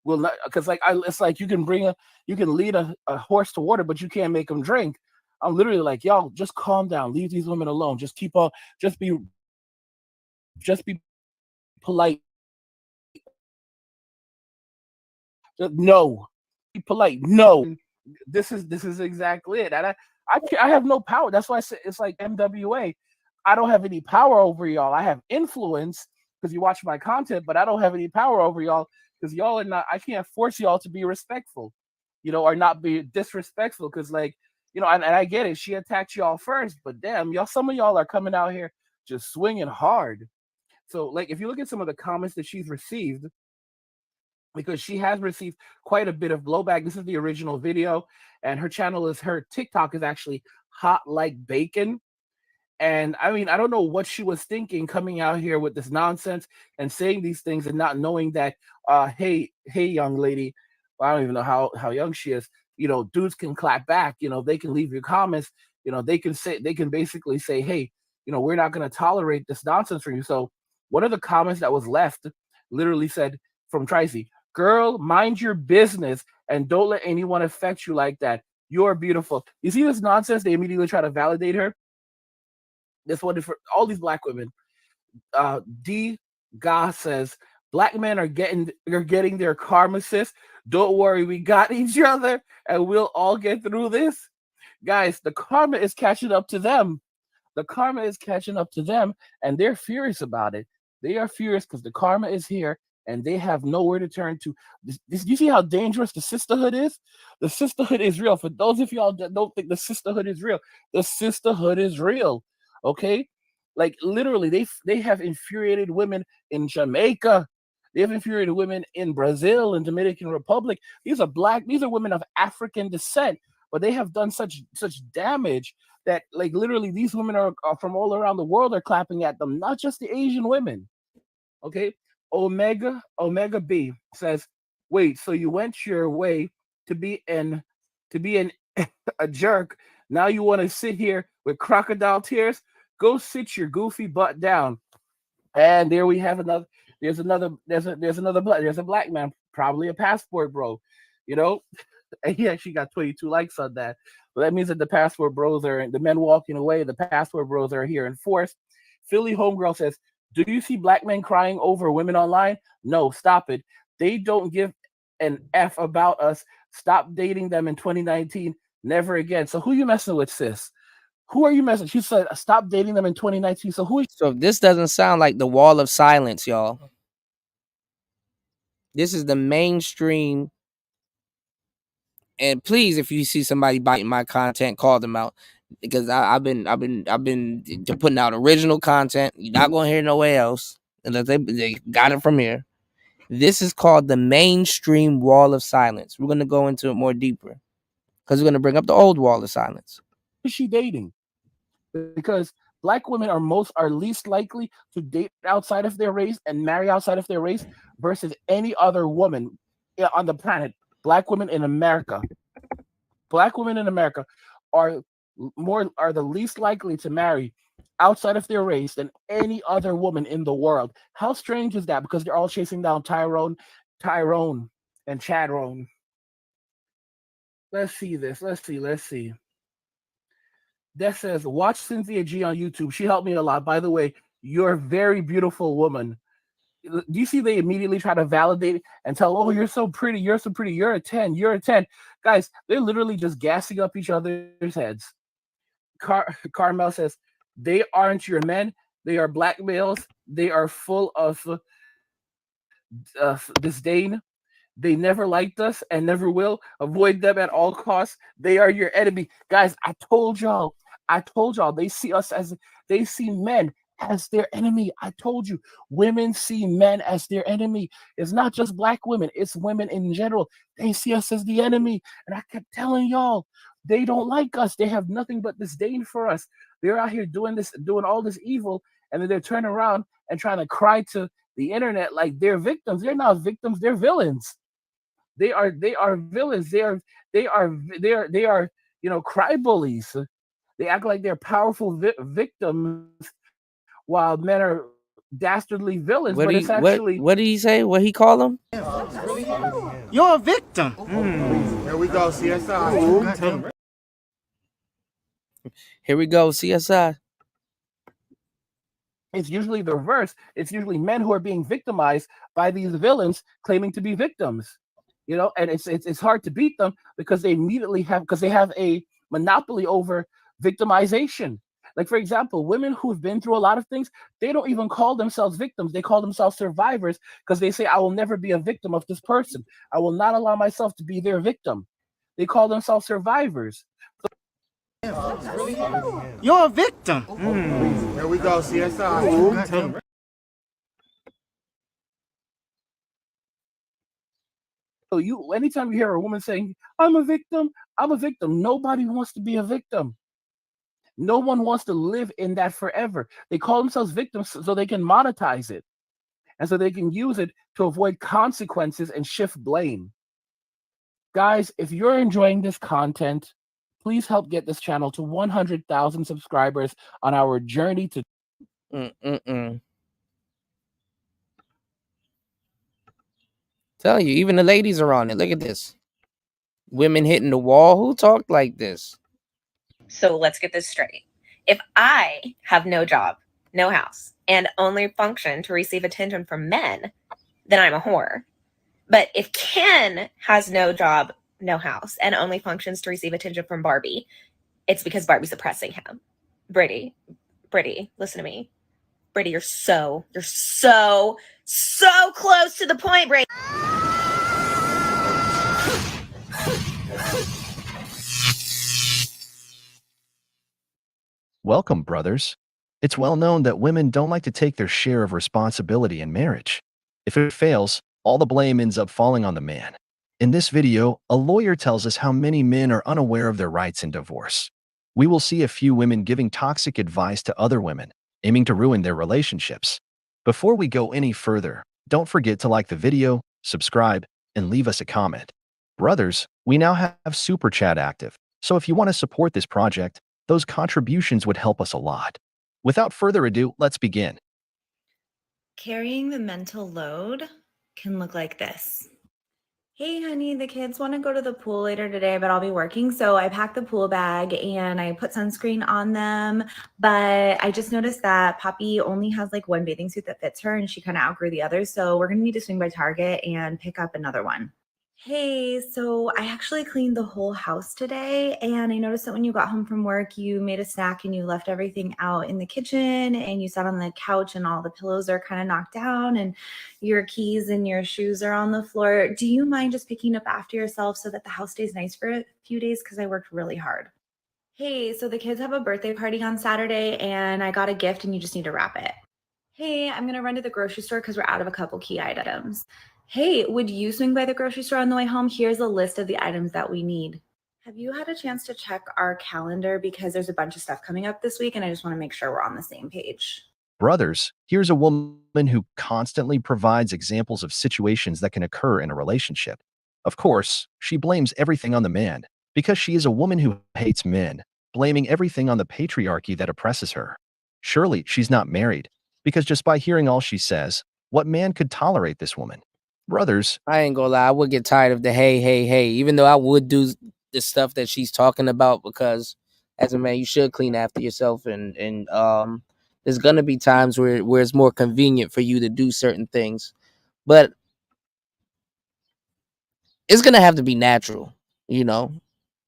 Will not, because it's like you can lead a horse to water, but you can't make him drink. I'm literally like, y'all just calm down. Leave these women alone. Just keep on. Just be polite. No, be polite. No, this is exactly it. And I have no power. That's why I say it's like MWA. I don't have any power over y'all. I have influence because you watch my content, but I don't have any power over y'all because y'all are not. I can't force y'all to be respectful, or not be disrespectful. Because and I get it. She attacked y'all first, but damn, y'all. Some of y'all are coming out here just swinging hard. So if you look at some of the comments that she's received, because she has received quite a bit of blowback. This is the original video, and her TikTok is actually hot like bacon. And I mean, I don't know what she was thinking coming out here with this nonsense and saying these things and not knowing that, hey, young lady, I don't even know how young she is. Dudes can clap back. They can leave your comments. They can basically say, hey, we're not going to tolerate this nonsense from you. So one of the comments that was left literally said from Tracy, girl, mind your business and don't let anyone affect you like that. You're beautiful. You see this nonsense? They immediately try to validate her. This one is for all these black women. D. Ga says, black men are getting their karma, sis. Don't worry, we got each other and we'll all get through this. Guys, the karma is catching up to them. And they're furious about it. They are furious because the karma is here and they have nowhere to turn to. You see how dangerous the sisterhood is? The sisterhood is real. For those of y'all that don't think the sisterhood is real, the sisterhood is real. Okay? Like literally, they have infuriated women in Jamaica. They have infuriated women in Brazil and Dominican Republic. These are women of African descent, but they have done such damage that literally these women are from all around the world are clapping at them, not just the Asian women. Okay? Omega B says, wait, so you went your way to be a jerk. Now you want to sit here with crocodile tears? Go sit your goofy butt down. And there we have another. There's a black man, probably a passport bro. And he actually got 22 likes on that. But that means that the passport bros are the men walking away. The passport bros are here in force. Philly homegirl says, "Do you see black men crying over women online? No, stop it. They don't give an F about us. Stop dating them in 2019. Never again." So who you messing with, sis? Who are you messing? She said, "Stop dating them in 2019." So who? So this doesn't sound like the wall of silence, y'all. This is the mainstream. And please, if you see somebody biting my content, call them out, because I've been putting out original content. You're not gonna hear nowhere else unless they got it from here. This is called the mainstream wall of silence. We're gonna go into it more deeper because we're gonna bring up the old wall of silence. Who is she dating? Because black women are least likely to date outside of their race and marry outside of their race versus any other woman on the planet. Black women in America are the least likely to marry outside of their race than any other woman in the world. How strange is that? Because they're all chasing down Tyrone, and Chadrone. Let's see this. Let's see. that says, watch Cynthia G on YouTube. She helped me a lot. By the way, you're a very beautiful woman. Do you see they immediately try to validate it and tell, oh, you're so pretty, you're so pretty, you're a 10, you're a 10. Guys, they're literally just gassing up each other's heads. Carmel says, they aren't your men. They are blackmails. They are full of disdain. They never liked us and never will. Avoid them at all costs. They are your enemy. Guys, I told y'all, they see us they see men as their enemy. I told you, women see men as their enemy. It's not just black women, it's women in general. They see us as the enemy. And I kept telling y'all, they don't like us. They have nothing but disdain for us. They're out here doing all this evil, and then they're turning around and trying to cry to the internet like they're victims. They're not victims, they're villains. They are villains. They are cry bullies. They act like they're powerful victims while men are dastardly villains. What but did it's actually what did he say? What he call them? You're a victim. Here we go, CSI. Here we go, CSI. It's usually the reverse. It's usually men who are being victimized by these villains claiming to be victims. And it's hard to beat them because they have a monopoly over victimization. Like, for example, women who have been through a lot of things, they don't even call themselves victims. They call themselves survivors because they say, I will never be a victim of this person. I will not allow myself to be their victim. They call themselves survivors. You're a victim. Here we go, CSI. So anytime you hear a woman saying, I'm a victim, nobody wants to be a victim. No one wants to live in that forever. They call themselves victims so they can monetize it. And so they can use it to avoid consequences and shift blame. Guys, if you're enjoying this content, please help get this channel to 100,000 subscribers on our journey to... Tell you, even the ladies are on it. Look at this. Women hitting the wall. Who talked like this? So let's get this straight. If I have no job, no house, and only function to receive attention from men, then I'm a whore. But if Ken has no job, no house, and only functions to receive attention from Barbie, it's because Barbie's oppressing him. Brittany, listen to me. Brittany, you're so close to the point, Brittany. Welcome, brothers. It's well known that women don't like to take their share of responsibility in marriage. If it fails, all the blame ends up falling on the man. In this video, a lawyer tells us how many men are unaware of their rights in divorce. We will see a few women giving toxic advice to other women, aiming to ruin their relationships. Before we go any further, don't forget to like the video, subscribe, and leave us a comment. Brothers, we now have Super Chat active, so if you want to support this project, those contributions would help us a lot. Without further ado, let's begin. Carrying the mental load can look like this. Hey, honey, the kids want to go to the pool later today, but I'll be working. So I packed the pool bag and I put sunscreen on them. But I just noticed that Poppy only has like one bathing suit that fits her and she kind of outgrew the others. So we're going to need to swing by Target and pick up another one. Hey, so I actually cleaned the whole house today, and I noticed that when you got home from work, you made a snack and you left everything out in the kitchen and you sat on the couch and all the pillows are kind of knocked down and your keys and your shoes are on the floor. Do you mind just picking up after yourself so that the house stays nice for a few days? Because I worked really hard. Hey, so the kids have a birthday party on Saturday and I got a gift and you just need to wrap it. Hey, I'm going to run to the grocery store because we're out of a couple key items. Hey, would you swing by the grocery store on the way home? Here's a list of the items that we need. Have you had a chance to check our calendar? Because there's a bunch of stuff coming up this week and I just want to make sure we're on the same page. Brothers, here's a woman who constantly provides examples of situations that can occur in a relationship. Of course, she blames everything on the man because she is a woman who hates men, blaming everything on the patriarchy that oppresses her. Surely she's not married, because just by hearing all she says, what man could tolerate this woman? Brothers, I ain't gonna lie, I would get tired of the hey, even though I would do the stuff that she's talking about because as a man, you should clean after yourself, and there's gonna be times where it's more convenient for you to do certain things, but it's gonna have to be natural, you know.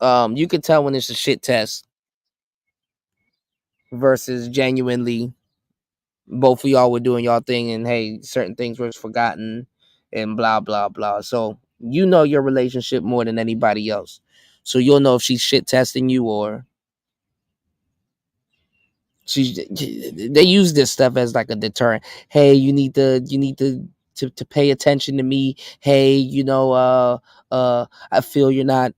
You could tell when it's a shit test versus genuinely both of y'all were doing y'all thing, and hey, certain things were forgotten and blah blah blah. So you know your relationship more than anybody else, so you'll know if she's shit testing you or they use this stuff as like a deterrent. Hey, you need to pay attention to me. Hey, I feel you're not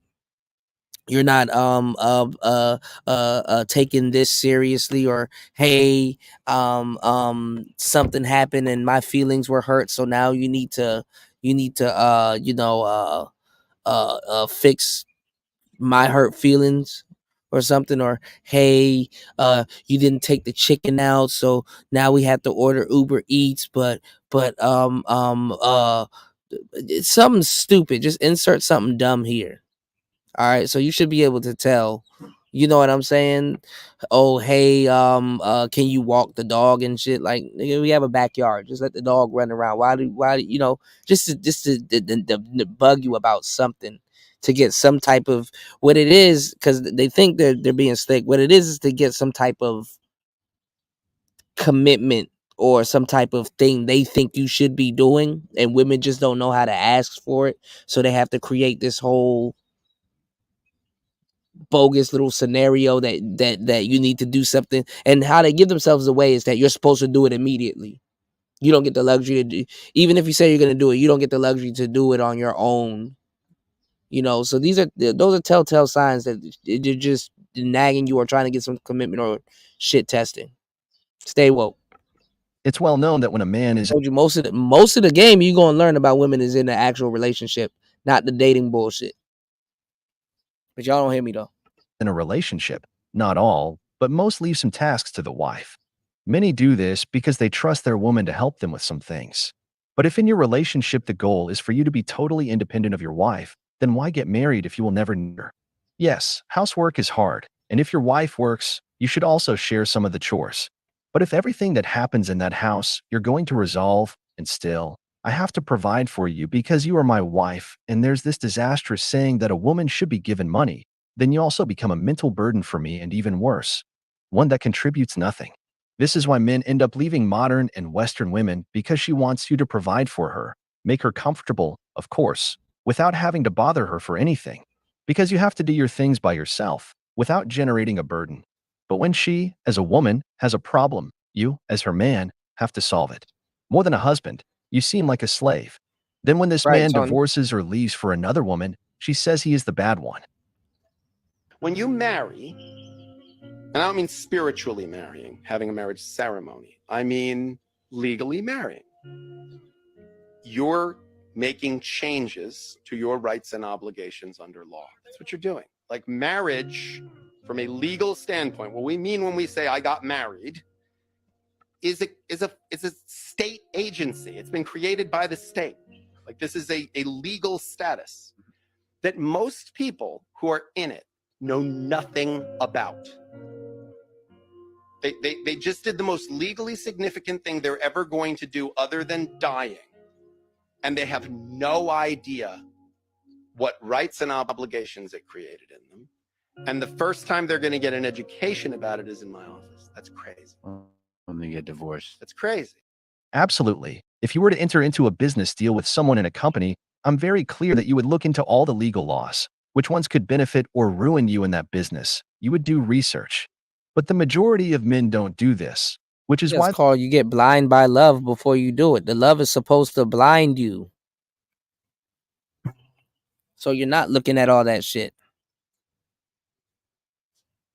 taking this seriously, or hey, something happened and my feelings were hurt, so now you need to fix my hurt feelings or something, or hey, you didn't take the chicken out, so now we have to order Uber Eats, but it's something stupid. Just insert something dumb here. All right, so you should be able to tell. You know what I'm saying? Oh, hey, can you walk the dog and shit? Like, nigga, we have a backyard. Just let the dog run around. Why do just to bug you about something, to get some type of what it is, because they think they're being slick. What it is to get some type of commitment or some type of thing they think you should be doing, and women just don't know how to ask for it, so they have to create this whole bogus little scenario that you need to do something, and how they give themselves away is that you're supposed to do it immediately. You don't get the luxury to do, even if you say you're going to do it, you don't get the luxury to do it on your own. So those are telltale signs that you're just nagging you or trying to get some commitment or shit testing. Stay woke. It's well known that when a man is told you most of the game you're going to learn about women is in the actual relationship, not the dating bullshit. But y'all don't hear me though. in a relationship, not all, but most leave some tasks to the wife. Many do this because they trust their woman to help them with some things. But if in your relationship the goal is for you to be totally independent of your wife, then why get married if you will never need her? Yes, housework is hard, and if your wife works, you should also share some of the chores. But if everything that happens in that house you're going to resolve, and still, I have to provide for you because you are my wife, and there's this disastrous saying that a woman should be given money, then you also become a mental burden for me, and even worse, one that contributes nothing. This is why men end up leaving modern and Western women, because she wants you to provide for her, make her comfortable, of course, without having to bother her for anything, because you have to do your things by yourself, without generating a burden. But when she, as a woman, has a problem, you, as her man, have to solve it. More than a husband, you seem like a slave. Then when this man divorces or leaves for another woman, she says he is the bad one. When you marry, and I don't mean spiritually marrying, having a marriage ceremony, I mean legally marrying, you're making changes to your rights and obligations under law. That's what you're doing. Like marriage, from a legal standpoint, what we mean when we say I got married is a state agency. It's been created by the state. Like this is a legal status that most people who are in it know nothing about. They just did the most legally significant thing they're ever going to do other than dying. And they have no idea what rights and obligations it created in them. And the first time they're going to get an education about it is in my office. That's crazy. When they get divorced. That's crazy. Absolutely. If you were to enter into a business deal with someone in a company, I'm very clear that you would look into all the legal laws, which ones could benefit or ruin you in that business. You would do research. But the majority of men don't do this, which is why you get blind by love before you do it. The love is supposed to blind you, so you're not looking at all that shit.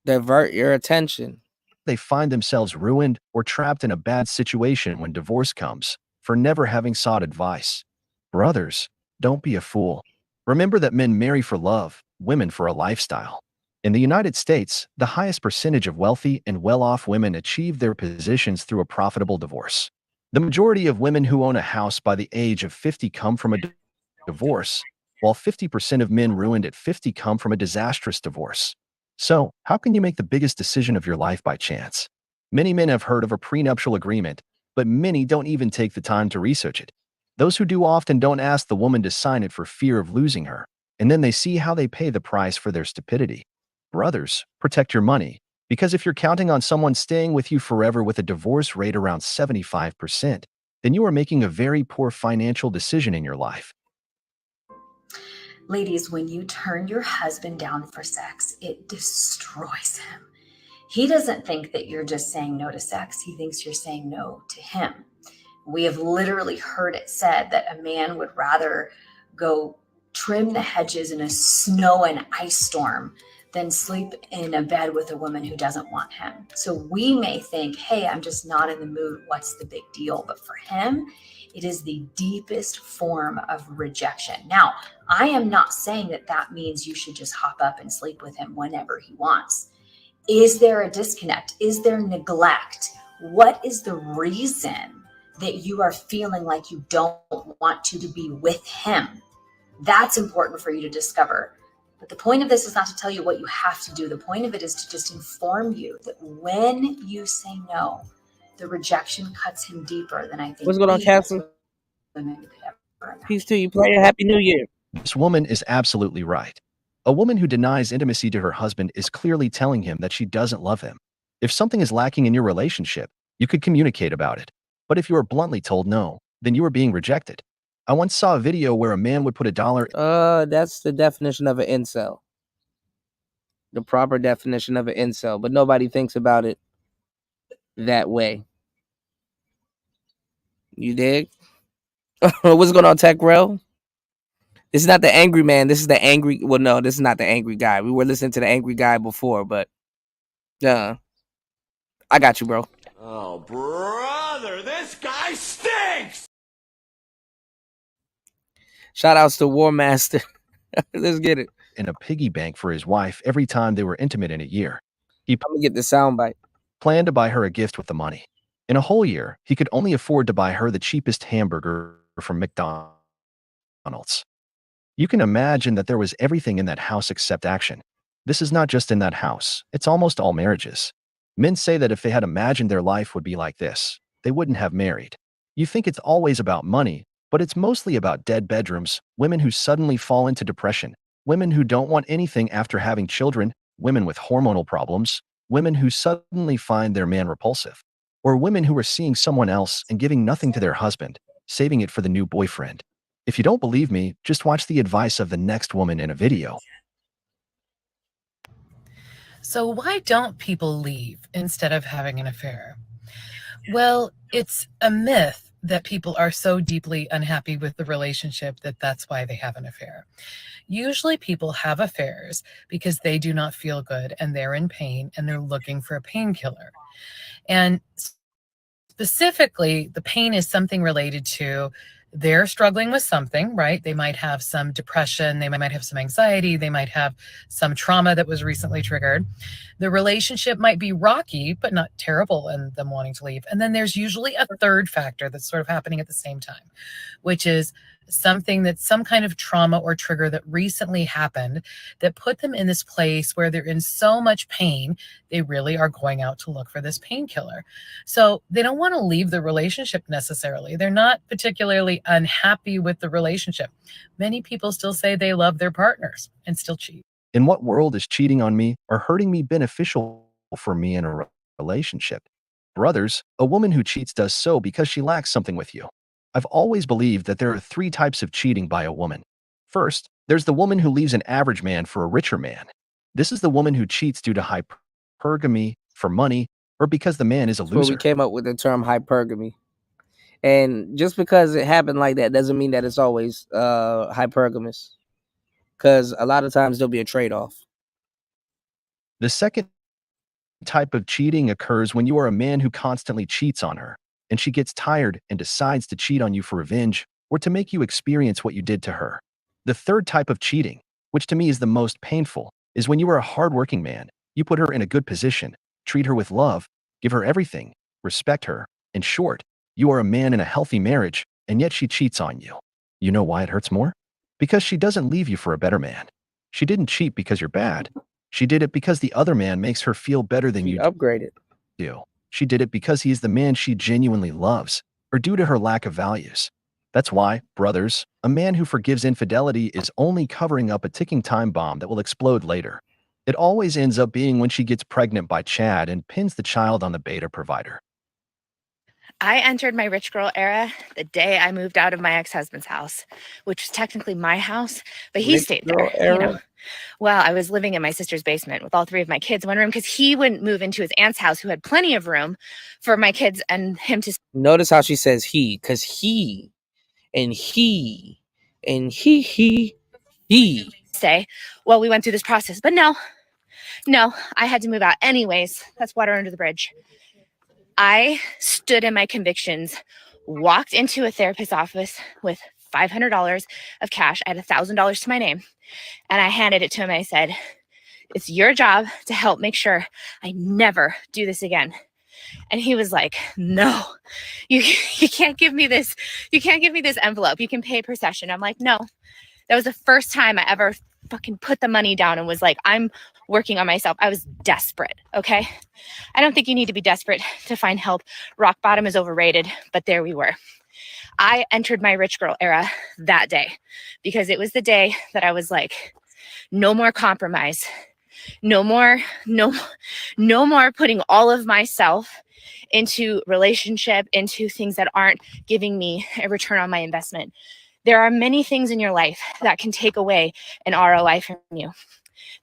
Divert your attention. They find themselves ruined or trapped in a bad situation when divorce comes, for never having sought advice. Brothers, don't be a fool. Remember that men marry for love, women for a lifestyle. In the United States, the highest percentage of wealthy and well-off women achieve their positions through a profitable divorce. The majority of women who own a house by the age of 50 come from a divorce, while 50% of men ruined at 50 come from a disastrous divorce. So, how can you make the biggest decision of your life by chance? Many men have heard of a prenuptial agreement, but many don't even take the time to research it. Those who do often don't ask the woman to sign it for fear of losing her, and then they see how they pay the price for their stupidity. Brothers, protect your money, because if you're counting on someone staying with you forever with a divorce rate around 75%, then you are making a very poor financial decision in your life. Ladies, when you turn your husband down for sex, it destroys him. He doesn't think that you're just saying no to sex. He thinks you're saying no to him. We have literally heard it said that a man would rather go trim the hedges in a snow and ice storm than sleep in a bed with a woman who doesn't want him. So we may think, hey, I'm just not in the mood. What's the big deal? But for him, it is the deepest form of rejection. Now, I am not saying that that means you should just hop up and sleep with him whenever he wants. Is there a disconnect? Is there neglect? What is the reason that you are feeling like you don't want to be with him? That's important for you to discover. But the point of this is not to tell you what you have to do. The point of it is to just inform you that when you say no, the rejection cuts him deeper than I think. What's going on, Castle? Peace to you, player. Happy New Year. This woman is absolutely right. A woman who denies intimacy to her husband is clearly telling him that she doesn't love him. If something is lacking in your relationship, you could communicate about it. But if you are bluntly told no, then you are being rejected. I once saw a video where a man would put $1. That's the definition of an incel. The proper definition of an incel, but nobody thinks about it that way. You dig? What's going on, Tech Rel? This is not the angry man. This is the angry. Well, no, this is not the angry guy. We were listening to the angry guy before, but I got you, bro. Oh, brother, this guy stinks! Shout outs to War Master. Let's get it. In a piggy bank for his wife every time they were intimate in a year. I'm gonna get the soundbite. Planned to buy her a gift with the money. In a whole year, he could only afford to buy her the cheapest hamburger from McDonald's. You can imagine that there was everything in that house except action. This is not just in that house, it's almost all marriages. Men say that if they had imagined their life would be like this, they wouldn't have married. You think it's always about money, but it's mostly about dead bedrooms, women who suddenly fall into depression, women who don't want anything after having children, women with hormonal problems, women who suddenly find their man repulsive, or women who are seeing someone else and giving nothing to their husband, saving it for the new boyfriend. If you don't believe me, just watch the advice of the next woman in a video. So why don't people leave instead of having an affair? Well, it's a myth that people are so deeply unhappy with the relationship that that's why they have an affair. Usually people have affairs because they do not feel good and they're in pain and they're looking for a painkiller. And specifically, the pain is something related to they're struggling with something, right? They might have some depression, they might have some anxiety, they might have some trauma that was recently triggered. The relationship might be rocky, but not terrible, and them wanting to leave. And then there's usually a third factor that's sort of happening at the same time, which is something that's some kind of trauma or trigger that recently happened that put them in this place where they're in so much pain, they really are going out to look for this painkiller. So they don't want to leave the relationship necessarily. They're not particularly unhappy with the relationship. Many people still say they love their partners and still cheat. In what world is cheating on me or hurting me beneficial for me in a relationship? Brothers, a woman who cheats does so because she lacks something with you. I've always believed that there are 3 types of cheating by a woman. First, there's the woman who leaves an average man for a richer man. This is the woman who cheats due to hypergamy, for money, or because the man is a loser. That's where we came up with the term hypergamy. And just because it happened like that doesn't mean that it's always hypergamous. Because a lot of times there'll be a trade-off. The second type of cheating occurs when you are a man who constantly cheats on her, and she gets tired and decides to cheat on you for revenge or to make you experience what you did to her. The third type of cheating, which to me is the most painful, is when you are a hardworking man, you put her in a good position, treat her with love, give her everything, respect her. In short, you are a man in a healthy marriage, and yet she cheats on you. You know why it hurts more? Because she doesn't leave you for a better man. She didn't cheat because you're bad. She did it because the other man makes her feel better than you Upgraded. do. She did it because he is the man she genuinely loves, or due to her lack of values. That's why, brothers, a man who forgives infidelity is only covering up a ticking time bomb that will explode later. It always ends up being when she gets pregnant by Chad and pins the child on the beta provider. I entered my rich girl era the day I moved out of my ex-husband's house, which was technically my house, but he Rich stayed girl there, you know. era? Well, I was living in my sister's basement with all 3 of my kids in one room because he wouldn't move into his aunt's house, who had plenty of room for my kids and him to Notice how she says he, because he and he and he. stay while we went through this process. But no, I had to move out anyways. That's water under the bridge. I stood in my convictions, walked into a therapist's office with $500 of cash. I had $1,000 to my name, and I handed it to him. I said, it's your job to help make sure I never do this again. And he was like, no, you can't give me this. You can't give me this envelope. You can pay per session. I'm like, no. That was the first time I ever fucking put the money down and was like, I'm working on myself. I was desperate, okay? I don't think you need to be desperate to find help. Rock bottom is overrated, but there we were. I entered my rich girl era that day because it was the day that I was like, no more compromise. No more putting all of myself into relationship, into things that aren't giving me a return on my investment. There are many things in your life that can take away an ROI from you.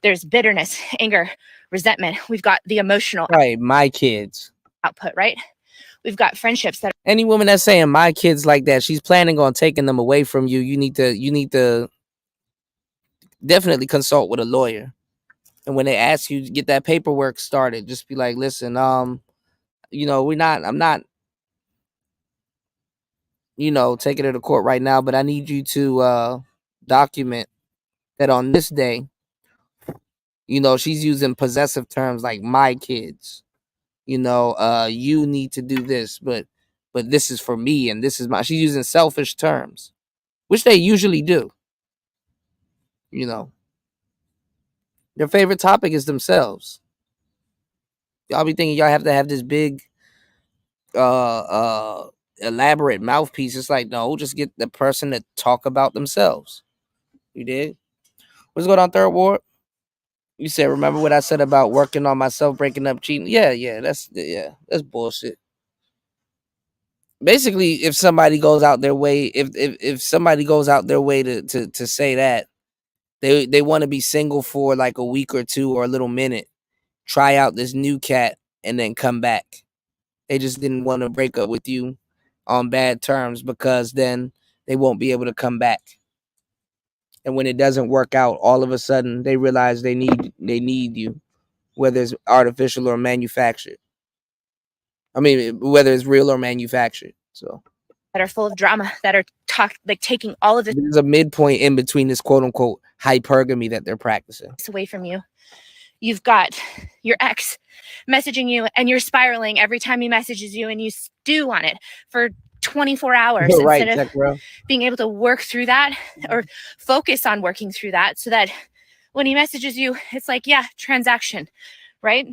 There's bitterness, anger, resentment. We've got the emotional Right, my kids. output, right? We've got friendships that Any woman that's saying my kids like that, she's planning on taking them away from you. You need to definitely consult with a lawyer. And when they ask you to get that paperwork started, just be like, listen, I'm not, taking her to court right now, but I need you to document that on this day, she's using possessive terms like my kids. You need to do this, but this is for me and this is she's using selfish terms, which they usually do. Their favorite topic is themselves. Y'all be thinking y'all have to have this big elaborate mouthpiece. It's like, no, just get the person to talk about themselves. You did? What's going on, Third Ward? You said, remember what I said about working on myself, breaking up, cheating? Yeah, that's bullshit. Basically, if somebody goes out their way, if somebody goes out their way to say that they want to be single for like a week or two or a little minute, try out this new cat and then come back. They just didn't want to break up with you on bad terms because then they won't be able to come back. And when it doesn't work out, all of a sudden they realize they need you, whether it's artificial or manufactured. I mean, whether it's real or manufactured. So are full of drama, that are taking all of this. There's a midpoint in between this quote unquote hypergamy that they're practicing. Away from you. You've got your ex messaging you and you're spiraling every time he messages you and you stew on it for 24 hours Right, instead of being able to work through that or focus on working through that so that when he messages you, it's like, yeah, transaction, right?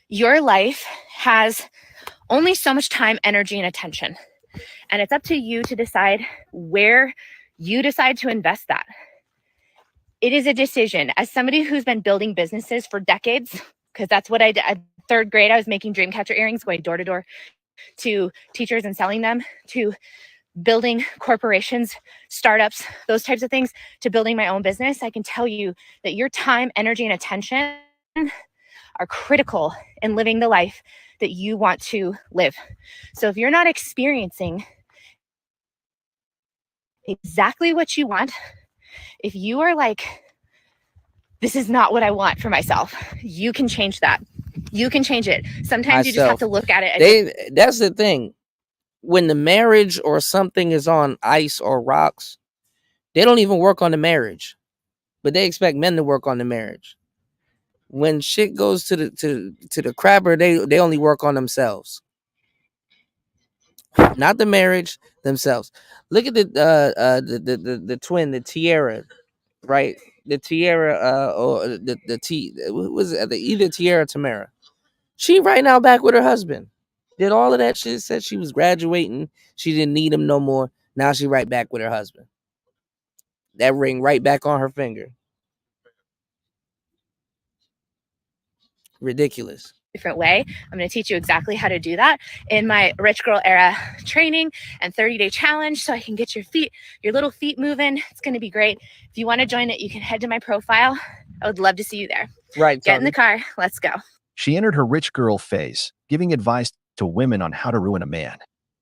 Your life has only so much time, energy, and attention. And it's up to you to decide where you decide to invest that. It is a decision. As somebody who's been building businesses for decades, because that's what I did. At 3rd grade, I was making Dreamcatcher earrings, going door to door to teachers and selling them, to building corporations, startups, those types of things, to building my own business. I can tell you that your time, energy, and attention are critical in living the life that you want to live. So if you're not experiencing exactly what you want, if you are like, this is not what I want for myself, you can change that. You can change it. Sometimes you just have to look at it. That's the thing. When the marriage or something is on ice or rocks, they don't even work on the marriage, but they expect men to work on the marriage. When shit goes to the crapper, they only work on themselves, not the marriage, themselves. Look at the twin, the Tiara, right? the Tierra, or what was it, either Tierra or Tamara. She right now back with her husband. Did all of that shit, said she was graduating. She didn't need him no more. Now she right back with her husband. That ring right back on her finger. Ridiculous. Different way. I'm going to teach you exactly how to do that in my Rich Girl Era training and 30-day challenge so I can get your little feet moving. It's going to be great. If you want to join it, you can head to my profile. I would love to see you there. Right. Get in the car. Let's go. She entered her rich girl phase, giving advice to women on how to ruin a man.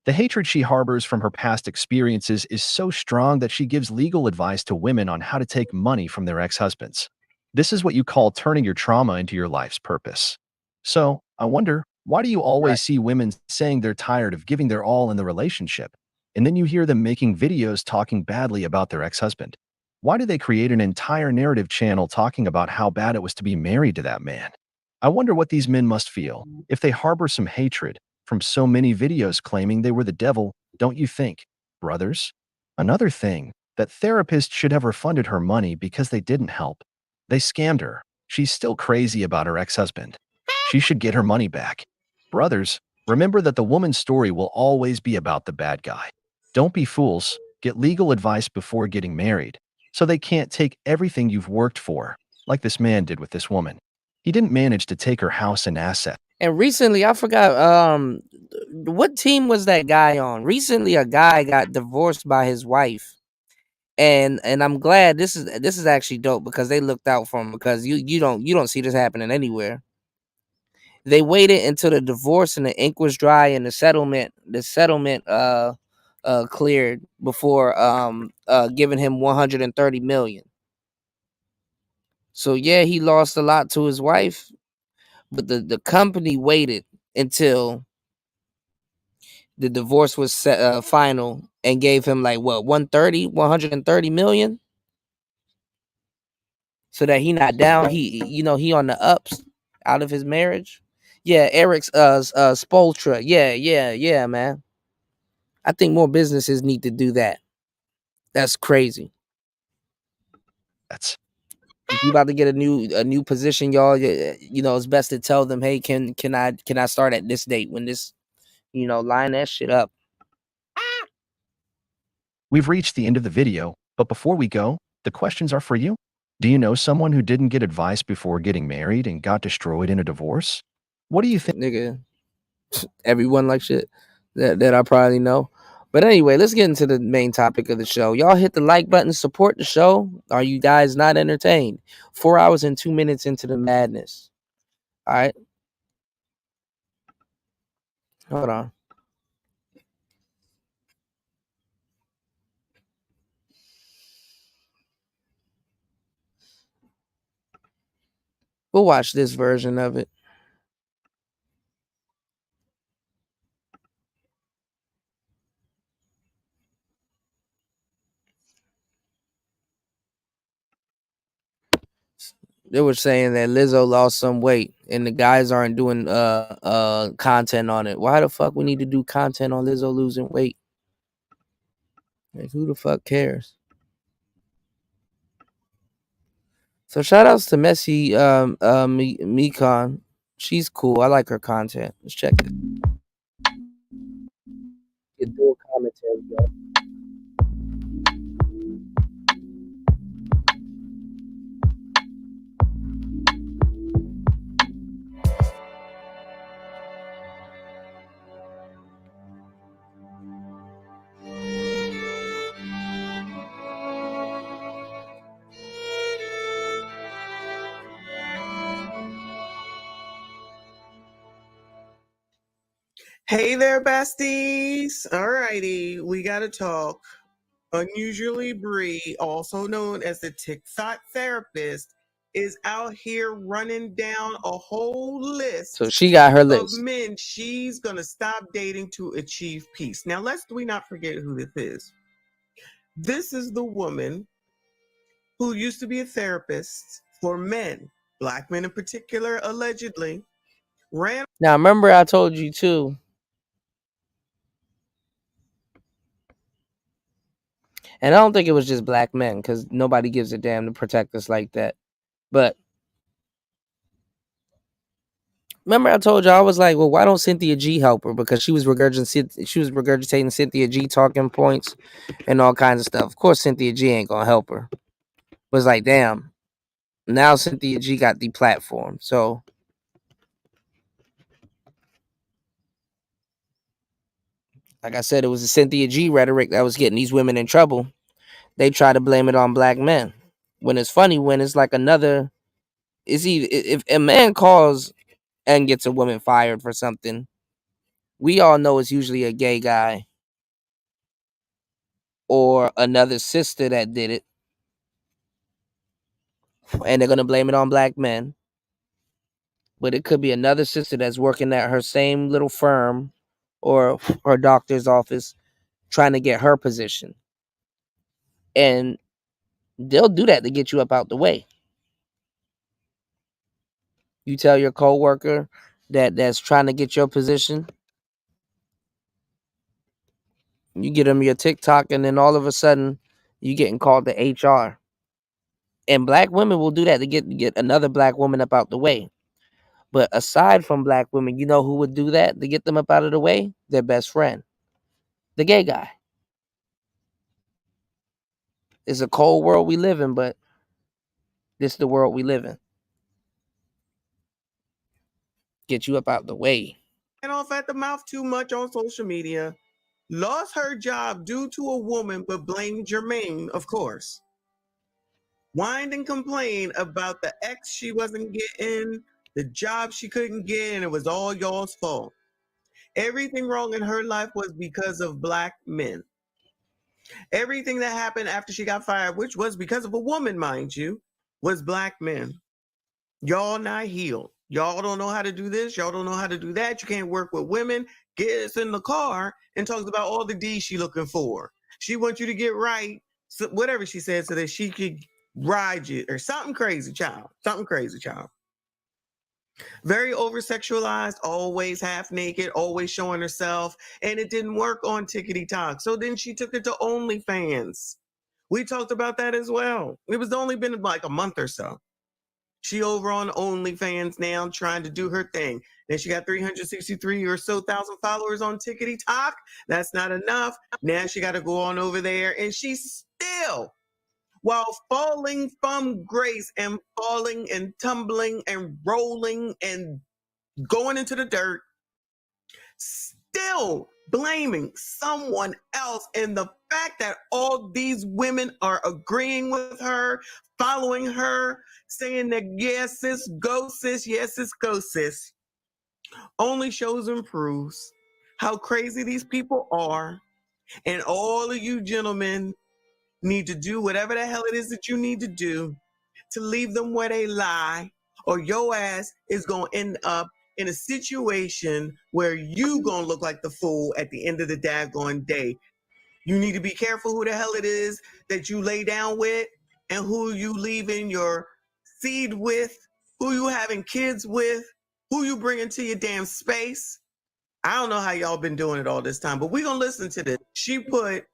The hatred she harbors from her past experiences is so strong that she gives legal advice to women on how to take money from their ex-husbands. This is what you call turning your trauma into your life's purpose. So, I wonder, why do you always see women saying they're tired of giving their all in the relationship, and then you hear them making videos talking badly about their ex-husband? Why do they create an entire narrative channel talking about how bad it was to be married to that man? I wonder what these men must feel if they harbor some hatred from so many videos claiming they were the devil, don't you think, brothers? Another thing, that therapists should have refunded her money because they didn't help. They scammed her. She's still crazy about her ex-husband. She should get her money back. Brothers, remember that the woman's story will always be about the bad guy. Don't be fools. Get legal advice before getting married, so they can't take everything you've worked for, like this man did with this woman. He didn't manage to take her house and asset. And recently, I forgot what team was that guy on. Recently, a guy got divorced by his wife, and I'm glad this is actually dope because they looked out for him, because you don't see this happening anywhere. They waited until the divorce and the ink was dry and the settlement cleared before giving him 130 million. So yeah, he lost a lot to his wife, but the company waited until the divorce was final and gave him like what 130 million, so that he not down. He on the ups out of his marriage. Yeah, Eric's Spoltra. Yeah, man. I think more businesses need to do that. That's crazy. If you about to get a new position, y'all, it's best to tell them, hey, can I start at this date when this, line that shit up. We've reached the end of the video, but before we go, the questions are for you. Do you know someone who didn't get advice before getting married and got destroyed in a divorce? What do you think? Nigga, everyone like shit that I probably know. But anyway, let's get into the main topic of the show. Y'all hit the like button, support the show. Are you guys not entertained? 4 hours and 2 minutes into the madness. All right. Hold on. We'll watch this version of it. They were saying that Lizzo lost some weight and the guys aren't doing content on it. Why the fuck we need to do content on Lizzo losing weight? Like, who the fuck cares? So shout outs to Messi Mekon. She's cool. I like her content. Let's check it. Get dual commentary, yo. Hey there, besties. Alrighty, we gotta talk. Unusually Bree, also known as the Thot therapist, is out here running down a whole list. So she got her of list. men she's gonna stop dating to achieve peace. Now, lest we not forget who this is. This is the woman who used to be a therapist for men, black men in particular, allegedly. Now remember I told you too. And I don't think it was just black men, because nobody gives a damn to protect us like that. But remember I told you, I was like, well, why don't Cynthia G help her? Because she was regurgitating Cynthia G talking points and all kinds of stuff. Of course, Cynthia G ain't gonna help her. But it's like, damn, now Cynthia G got the platform. So like I said, it was the Cynthia G rhetoric that was getting these women in trouble. They try to blame it on black men. When it's funny, when it's like another, if a man calls and gets a woman fired for something, we all know it's usually a gay guy or another sister that did it. And they're going to blame it on black men. But it could be another sister that's working at her same little firm or her doctor's office trying to get her position. And they'll do that to get you up out the way. You tell your coworker that's trying to get your position, you get them your TikTok, and then all of a sudden you getting called to HR. And black women will do that to get another black woman up out the way. But aside from black women, you know who would do that to get them up out of the way? Their best friend, the gay guy. It's a cold world we live in, but this is the world we live in. Get you up out the way. And off at the mouth too much on social media. Lost her job due to a woman, but blamed Jermaine, of course. Whined and complained about the ex she wasn't getting, the job she couldn't get, and it was all y'all's fault. Everything wrong in her life was because of black men. Everything that happened after she got fired, which was because of a woman, mind you, was black men. Y'all not healed. Y'all don't know how to do this. Y'all don't know how to do that. You can't work with women. Gets in the car and talks about all the D's she looking for. She wants you to get right, so whatever she said, so that she could ride you or something crazy, child. Something crazy, child. Very over-sexualized, always half naked, always showing herself, and it didn't work on Tickety Talk. So then she took it to OnlyFans. We talked about that as well. It was only been like a month or so. She over on OnlyFans now trying to do her thing. Then she got 363 or so thousand followers on Tickety Talk. That's not enough. Now she got to go on over there, and she's still, while falling from grace and falling and tumbling and rolling and going into the dirt, still blaming someone else. And the fact that all these women are agreeing with her, following her, saying that yes, sis, go sis, yes, sis, go sis, only shows and proves how crazy these people are. And all of you gentlemen need to do whatever the hell it is that you need to do to leave them where they lie, or your ass is going to end up in a situation where you going to look like the fool at the end of the daggone day. You need to be careful who the hell it is that you lay down with and who you leaving your seed with, who you having kids with, who you bring into your damn space. I don't know how y'all been doing it all this time, but we're going to listen to this. She put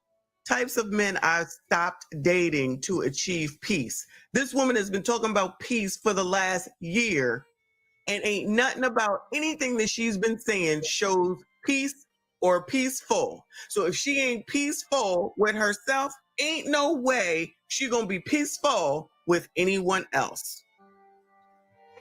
types of men I stopped dating to achieve peace. This woman has been talking about peace for the last year, and ain't nothing about anything that she's been saying shows peace or peaceful. So if she ain't peaceful with herself, ain't no way she gonna be peaceful with anyone else.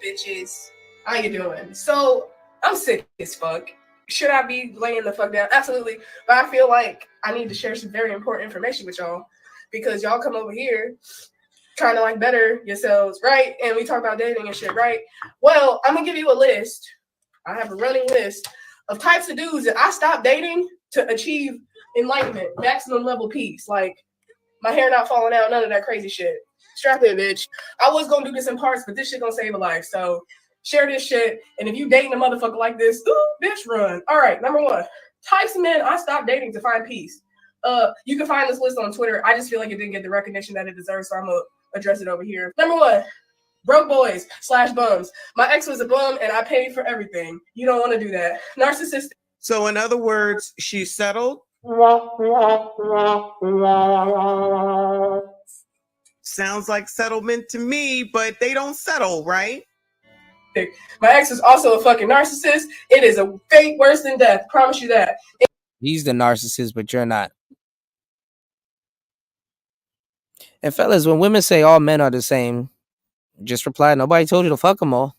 Bitches, how you doing? So I'm sick as fuck. Should I be laying the fuck down? Absolutely. But I feel like I need to share some very important information with y'all, because y'all come over here trying to like better yourselves, right? And we talk about dating and shit, right? Well, I'm gonna give you a list. I have a running list of types of dudes that I stopped dating to achieve enlightenment, maximum level peace. Like my hair not falling out, none of that crazy shit. Strap in, bitch. I was gonna do this in parts, but this shit gonna save a life. So share this shit. And if you dating a motherfucker like this, ooh, bitch, run. All right, number one, types of men I stopped dating to find peace. You can find this list on Twitter. I just feel like it didn't get the recognition that it deserves, so I'm gonna address it over here. Number one, broke boys / bums. My ex was a bum and I paid for everything. You don't want to do that. Narcissistic. So in other words, she settled Sounds like settlement to me, but they don't settle, right? My ex is also a fucking narcissist. It is a fate worse than death. Promise you that. He's the narcissist, but you're not. And fellas, when women say all men are the same, just reply, nobody told you to fuck them all.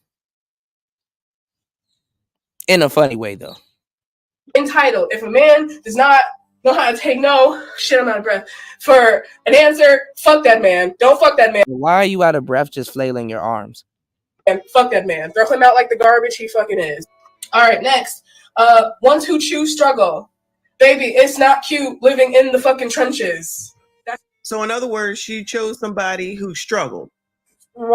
In a funny way, though. Entitled. If a man does not know how to take no, shit, I'm out of breath, for an answer, fuck that man. Don't fuck that man. Why are you out of breath just flailing your arms? And fuck that man. Throw him out like the garbage he fucking is. All right, next. Ones who choose struggle. Baby, it's not cute living in the fucking trenches. So in other words, she chose somebody who struggled. So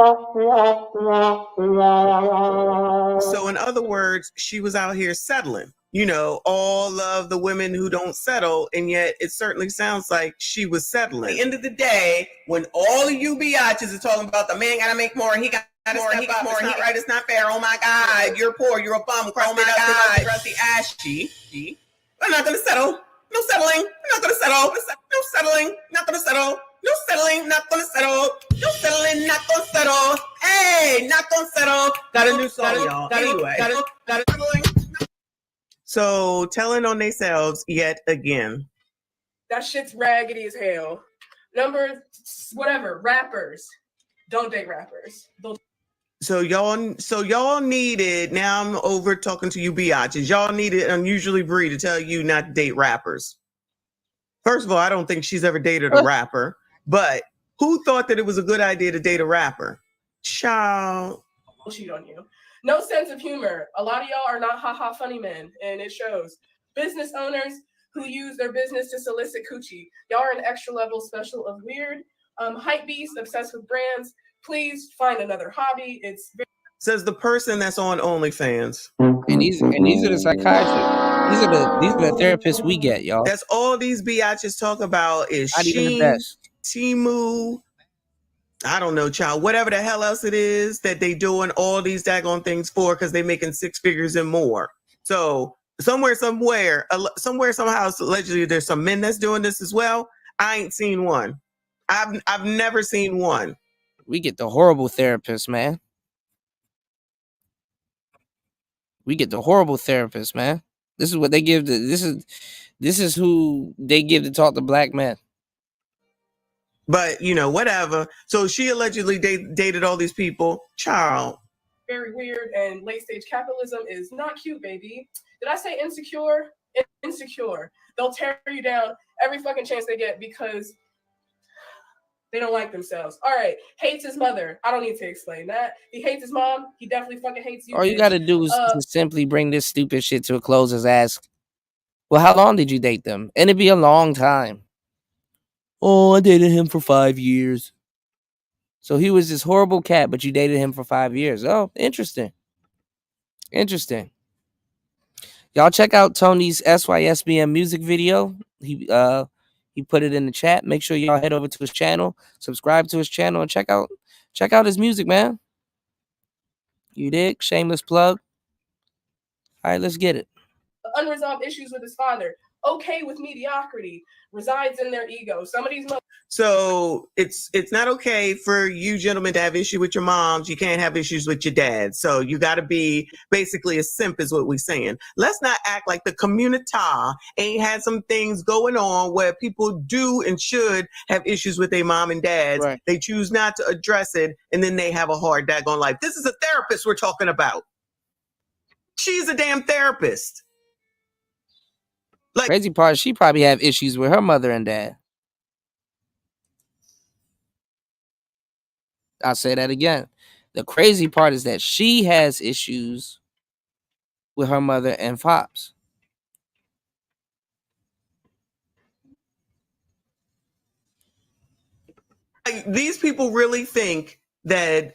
in other words, she was out here settling. You know, all of the women who don't settle, and yet it certainly sounds like she was settling. At the end of the day, when all of you biatches are talking about the man gotta make more, he got more, he got more, he right, it's not fair. Oh my God, you're poor, you're a bum, crusty, oh my God, crusty ashy. I'm not gonna settle. No settling. I'm not gonna settle. No settling. Not gonna settle. No settling. Not gonna settle. No settling. Not gonna settle. Hey, not gonna settle. Got a new song, y'all. Anyway, got it. So telling on themselves yet again. That shit's raggedy as hell. Number whatever, rappers. Don't date rappers. So y'all needed, now I'm over talking to you biatches, y'all needed Unusually Bree to tell you not to date rappers. First of all, I don't think she's ever dated a rapper, but who thought that it was a good idea to date a rapper? Child. Bullshit on you. No sense of humor. A lot of y'all are not haha funny men, and it shows. Business owners who use their business to solicit coochie. Y'all are an extra level special of weird. Hype beast, obsessed with brands. Please find another hobby. It's very says the person that's on OnlyFans. And these are the psychiatrists. These are the therapists we get, y'all. That's all these biatches talk about is not even the best. Timu, I don't know, child, whatever the hell else it is that they doing all these daggone things for, because they making 6 figures and more. So somewhere, somehow, allegedly there's some men that's doing this as well. I ain't seen one. I've never seen one. We get the horrible therapists, man. We get the horrible therapists, man. This is what they give to this is who they give to talk to black men. But you know, whatever. So she allegedly dated all these people. Child. very weird, and late stage capitalism is not cute, baby. Did I say insecure? Insecure. They'll tear you down every fucking chance they get because they don't like themselves. All right. Hates his mother. I don't need to explain that. He hates his mom. He definitely fucking hates you. All you got to do is to simply bring this stupid shit to a close and ask, well, how long did you date them? And it'd be a long time. Oh, I dated him for 5 years. So he was this horrible cat, but you dated him for 5 years. Oh, interesting. Interesting. Y'all check out Tony's SYSBM music video. He put it in the chat. Make sure y'all head over to his channel, subscribe to his channel, and check out his music, man. You dig? Shameless plug. All right, let's get it. Unresolved issues with his father. Okay with mediocrity. Resides in their ego. Some of these So it's not okay for you gentlemen to have issue with your moms. You can't have issues with your dad. So you got to be basically a simp is what we're saying. Let's not act like the community ain't had some things going on where people do and should have issues with their mom and dads. Right. They choose not to address it, and then they have a hard daggone life. This is a therapist we're talking about. She's a damn therapist. Like, crazy part, she probably have issues with her mother and dad. I'll say that again. The crazy part is that she has issues with her mother and pops. Like, these people really think that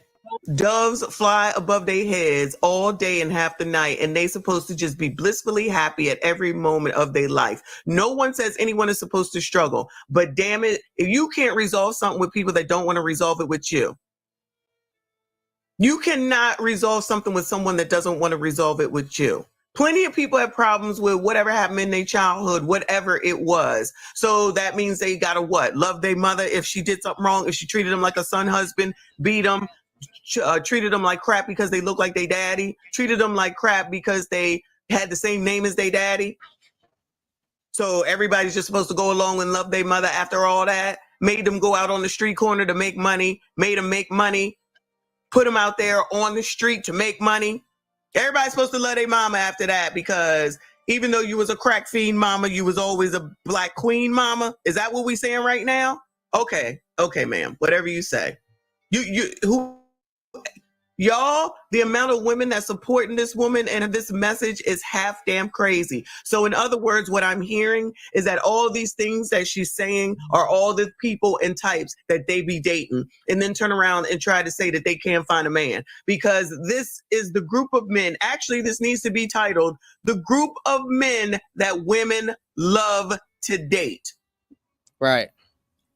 doves fly above their heads all day and half the night, and they supposed to just be blissfully happy at every moment of their life. No one says anyone is supposed to struggle, but damn it, if you can't resolve something with people that don't want to resolve it with you, you cannot resolve something with someone that doesn't want to resolve it with you. Plenty of people have problems with whatever happened in their childhood, whatever it was. So that means they gotta what? Love their mother if she did something wrong, if she treated them like a son, husband, beat them, treated them like crap because they look like their daddy, treated them like crap because they had the same name as their daddy. So everybody's just supposed to go along and love their mother after all that. Made them go out on the street corner to make money, made them make money, put them out there on the street to make money. Everybody's supposed to love their mama after that, because even though you was a crack fiend mama, you was always a black queen mama. Is that what we saying right now? Okay, ma'am. Whatever you say. Y'all, the amount of women that supporting this woman and this message is half damn crazy. So in other words, what I'm hearing is that all these things that she's saying are all the people and types that they be dating, and then turn around and try to say that they can't find a man, because this is the group of men. Actually, this needs to be titled "The Group of Men That Women Love to Date." Right.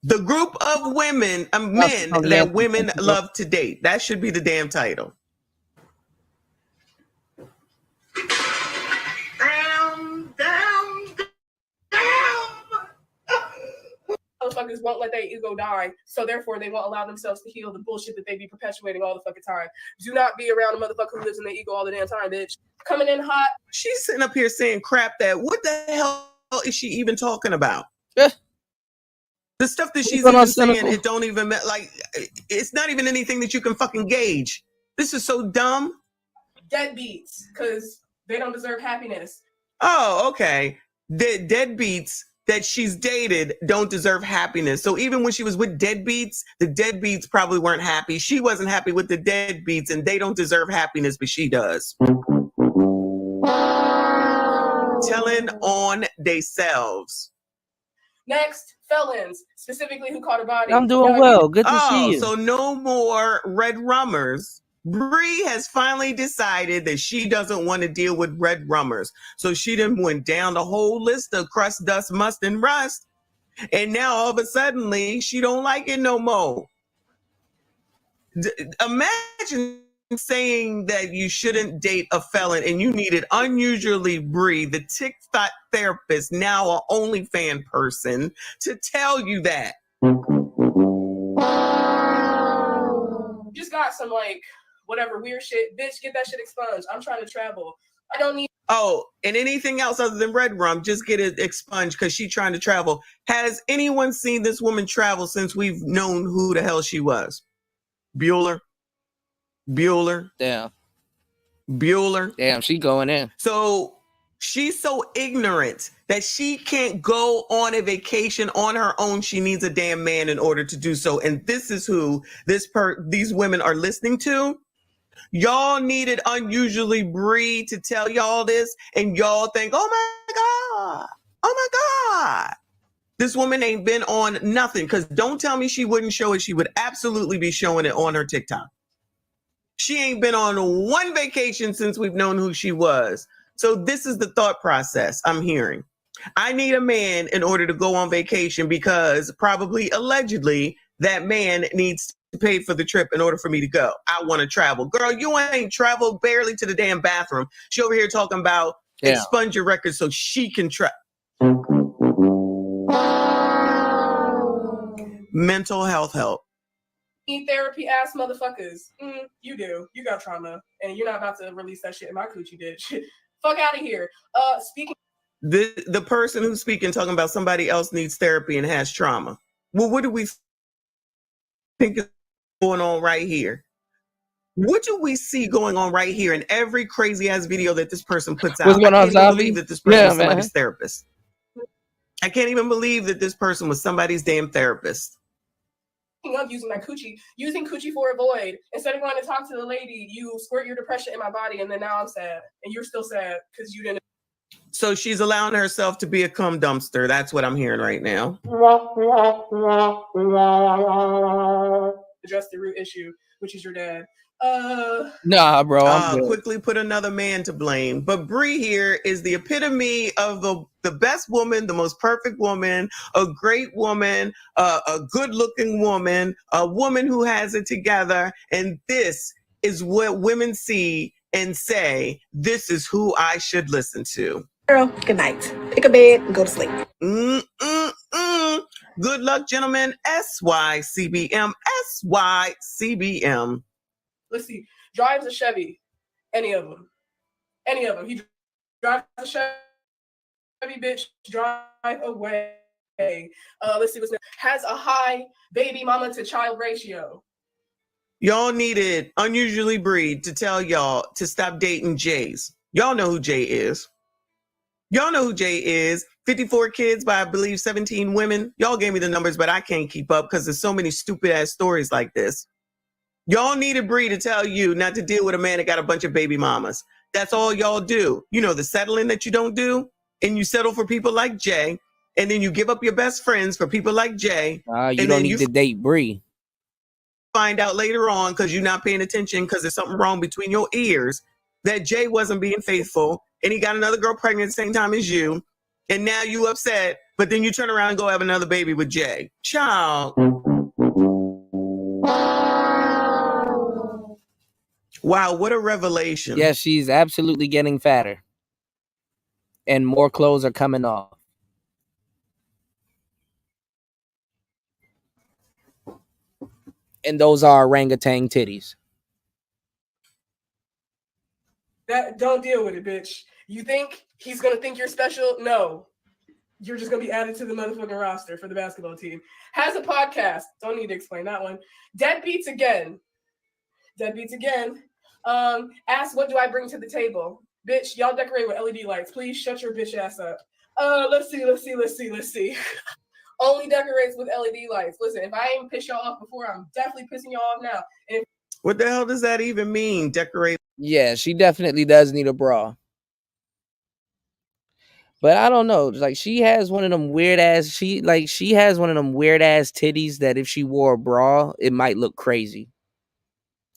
The group of men that women love to date. That should be the damn title. Motherfuckers won't let their ego die, so therefore they won't allow themselves to heal the bullshit that they be perpetuating all the fucking time. Do not be around a motherfucker who lives in their ego all the damn time, bitch. Coming in hot. She's sitting up here saying crap that what the hell is she even talking about? The stuff that she's even saying, it don't even, like, it's not even anything that you can fucking gauge. This is so dumb. Deadbeats, because they don't deserve happiness. Oh, okay. The deadbeats that she's dated don't deserve happiness. So even when she was with deadbeats, the deadbeats probably weren't happy. She wasn't happy with the deadbeats, and they don't deserve happiness, but she does. Telling on themselves. Next, felons, specifically who caught a body. I'm doing well. Good to see you. So no more red rummers. Bree has finally decided that she doesn't want to deal with red rummers. So she done went down the whole list of crust, dust, must, and rust. And now all of a sudden she don't like it no more. Imagine saying that you shouldn't date a felon, and you needed unusually Bree, the TikTok therapist, now an OnlyFans person, to tell you that. Just got some, like, whatever weird shit. Bitch, get that shit expunged. I'm trying to travel. I don't need. Oh, and anything else other than red rum, just get it expunged because she's trying to travel. Has anyone seen this woman travel since we've known who the hell she was? Bueller. Damn. Bueller. Damn, she going in. So she's so ignorant that she can't go on a vacation on her own. She needs a damn man in order to do so. And this is who these women are listening to. Y'all needed unusually Bree to tell y'all this, and y'all think, oh my God. This woman ain't been on nothing, because don't tell me she wouldn't show it. She would absolutely be showing it on her TikTok. She ain't been on one vacation since we've known who she was. So this is the thought process I'm hearing. I need a man in order to go on vacation because probably allegedly that man needs to pay for the trip in order for me to go. I want to travel. Girl, you ain't traveled barely to the damn bathroom. She over here talking about expunge your record so she can travel. Mental health help. Therapy ass motherfuckers. You do. You got trauma, and you're not about to release that shit in my coochie, bitch. Fuck out of here. Speaking. The person who's speaking talking about somebody else needs therapy and has trauma. Well, what do we think is going on right here? What do we see going on right here in every crazy ass video that this person puts out? What's going on, I can't even Zombie? believe that this person was man. somebody's therapist. I can't even believe that this person was somebody's damn therapist. Of using my coochie, using coochie for a void. Instead of going to talk to the lady, you squirt your depression in my body, and then now I'm sad, and you're still sad because you didn't. So she's allowing herself to be a cum dumpster. That's what I'm hearing right now. Address the root issue, which is your dad. Nah, bro. I'm quickly put another man to blame. But Bree here is the epitome of the best woman, the most perfect woman, a great woman, a good-looking woman, a woman who has it together. And this is what women see and say, this is who I should listen to. Girl, good night. Pick a bed and go to sleep. Good luck, gentlemen. SYCBM. SYCBM. Let's see. Drives a Chevy. Any of them. Any of them. He drives a Chevy, bitch. Drive away. Let's see what's next. Has a high baby mama to child ratio. Y'all needed Unusually Breed to tell y'all to stop dating Jays. Y'all know who Jay is. Y'all know who Jay is. 54 kids by, I believe, 17 women. Y'all gave me the numbers, but I can't keep up because there's so many stupid ass stories like this. Y'all needed Bree to tell you not to deal with a man that got a bunch of baby mamas. That's all y'all do. You know, the settling that you don't do, and you settle for people like Jay, and then you give up your best friends for people like Jay. You don't need to date Bree. Find out later on, because you're not paying attention, because there's something wrong between your ears, that Jay wasn't being faithful, and he got another girl pregnant at the same time as you, and now you upset, but then you turn around and go have another baby with Jay. Child. Wow, what a revelation. Yes, she's absolutely getting fatter. And more clothes are coming off. And those are orangutan titties. Don't deal with it, bitch. You think he's gonna think you're special? No. You're just gonna be added to the motherfucking roster for the basketball team. Has a podcast. Don't need to explain that one. Deadbeats again. Deadbeats again. Ask what do I bring to the table? Bitch, y'all decorate with LED lights. Please shut your bitch ass up. Let's see. Only decorates with LED lights. Listen, if I ain't pissed y'all off before, I'm definitely pissing y'all off now. And what the hell does that even mean? Decorate? Yeah, she definitely does need a bra. But I don't know. Like she has one of them weird ass. She has one of them weird ass titties that if she wore a bra, it might look crazy.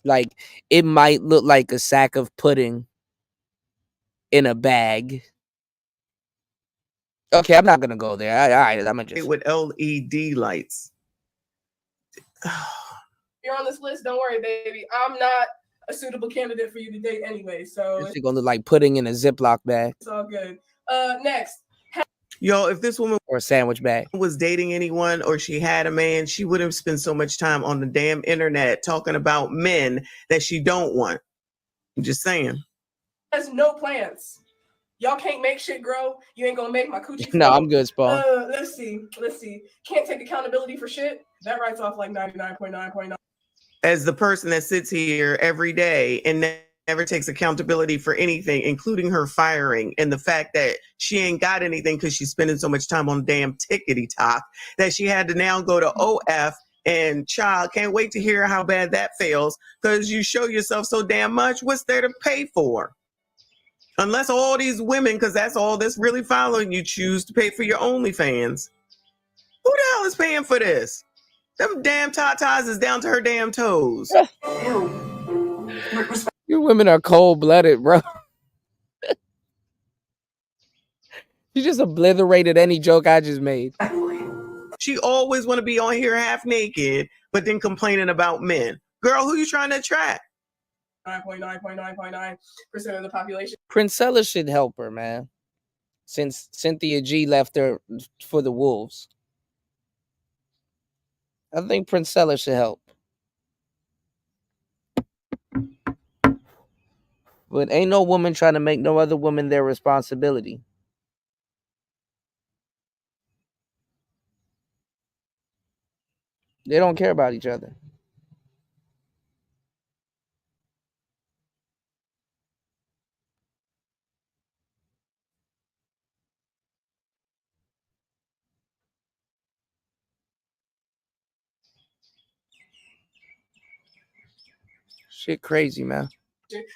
Like it might look like a sack of pudding in a bag. Okay, I'm not gonna go there. All right, I'm gonna just with LED lights. You're on this list. Don't worry, baby. I'm not a suitable candidate for you to date anyway. So it's gonna look like pudding in a Ziploc bag. It's all good. Next. Yo, if this woman or a sandwich bag was dating anyone or she had a man, she wouldn't spend so much time on the damn internet talking about men that she don't want. I'm just saying. Has no plans. Y'all can't make shit grow. You ain't gonna make my coochie. No, I'm good, Spawn. Let's see. Can't take accountability for shit. That writes off like 99.9.9. As the person that sits here every day and never takes accountability for anything, including her firing and the fact that she ain't got anything because she's spending so much time on damn tickety talk that she had to now go to OF. And child, can't wait to hear how bad that fails because you show yourself so damn much. What's there to pay for? Unless all these women, because that's all that's really following you, choose to pay for your OnlyFans. Who the hell is paying for this? Them damn tatas is down to her damn toes. You women are cold-blooded, bro. You just obliterated any joke I just made. She always want to be on here half naked, but then complaining about men. Girl, who you trying to attract? 9.9% of the population. Princella should help her, man. Since Cynthia G left her for the Wolves. I think Princella should help. But ain't no woman trying to make no other woman their responsibility. They don't care about each other. Shit crazy, man.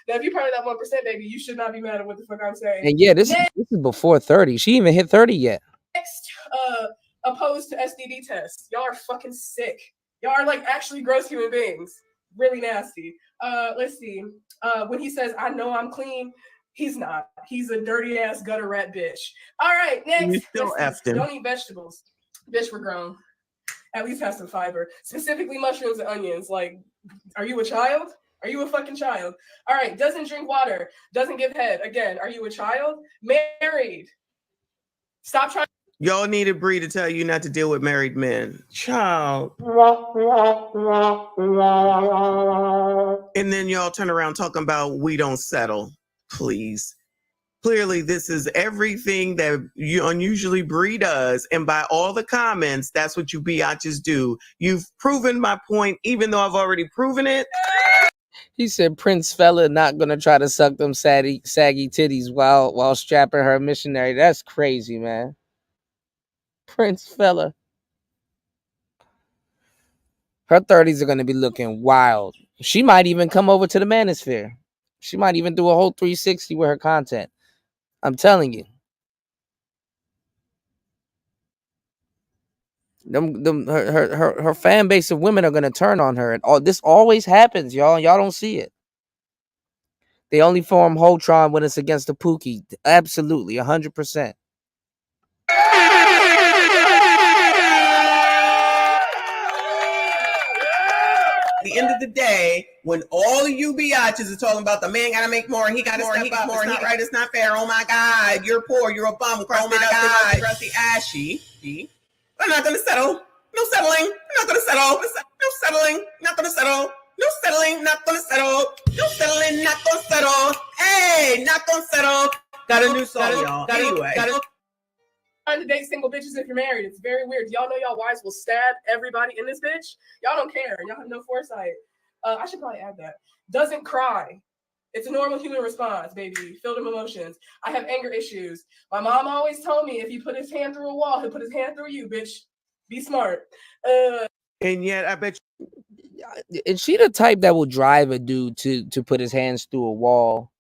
Now, if you're part of that 1%, baby, you should not be mad at what the fuck I'm saying. And yeah, this is before 30. She even hit 30 yet. Next, opposed to STD tests. Y'all are fucking sick. Y'all are like actually gross human beings. Really nasty. Let's see. When he says, I know I'm clean, he's not. He's a dirty ass gutter rat bitch. All right, next. Don't eat vegetables. Bitch, we're grown. At least have some fiber. Specifically mushrooms and onions. Like, are you a child? Are you a fucking child? All right, doesn't drink water, doesn't give head. Again, are you a child? Married. Stop trying. Y'all needed Bree to tell you not to deal with married men. Child. And then y'all turn around talking about we don't settle. Please. Clearly, this is everything that you unusually Bree does. And by all the comments, that's what you biatches do. You've proven my point, even though I've already proven it. He said Prince Fella not gonna try to suck them saggy titties while strapping her missionary. That's crazy, man. Prince Fella. Her 30s are gonna be looking wild. She might even come over to the manosphere. She might even do a whole 360 with her content. I'm telling you. Her fan base of women are gonna turn on her. And all this always happens, y'all. Y'all don't see it. They only form Holtron when it's against the Pookie. Absolutely, 100%. At the end of the day, when all of you biatches are talking about the man gotta make more, he gotta step up, it's not right, it's not fair, oh my God, you're poor, you're a bum, crusted up, crusty ashy. I'm not gonna settle. No settling. I'm not gonna settle. No settling. Not gonna settle. No settling. Not gonna settle. No settling. Not gonna settle. Hey, not gonna settle. Got a new song, y'all. Anyway. Trying to date single bitches if you're married. It's very weird. Y'all know y'all wives will stab everybody in this bitch. Y'all don't care. Y'all have no foresight. I should probably add that. Doesn't cry. It's a normal human response, baby. Feel them emotions. I have anger issues. My mom always told me if you put his hand through a wall, he'll put his hand through you, bitch. Be smart. And yet, I bet you. Is she the type that will drive a dude to put his hands through a wall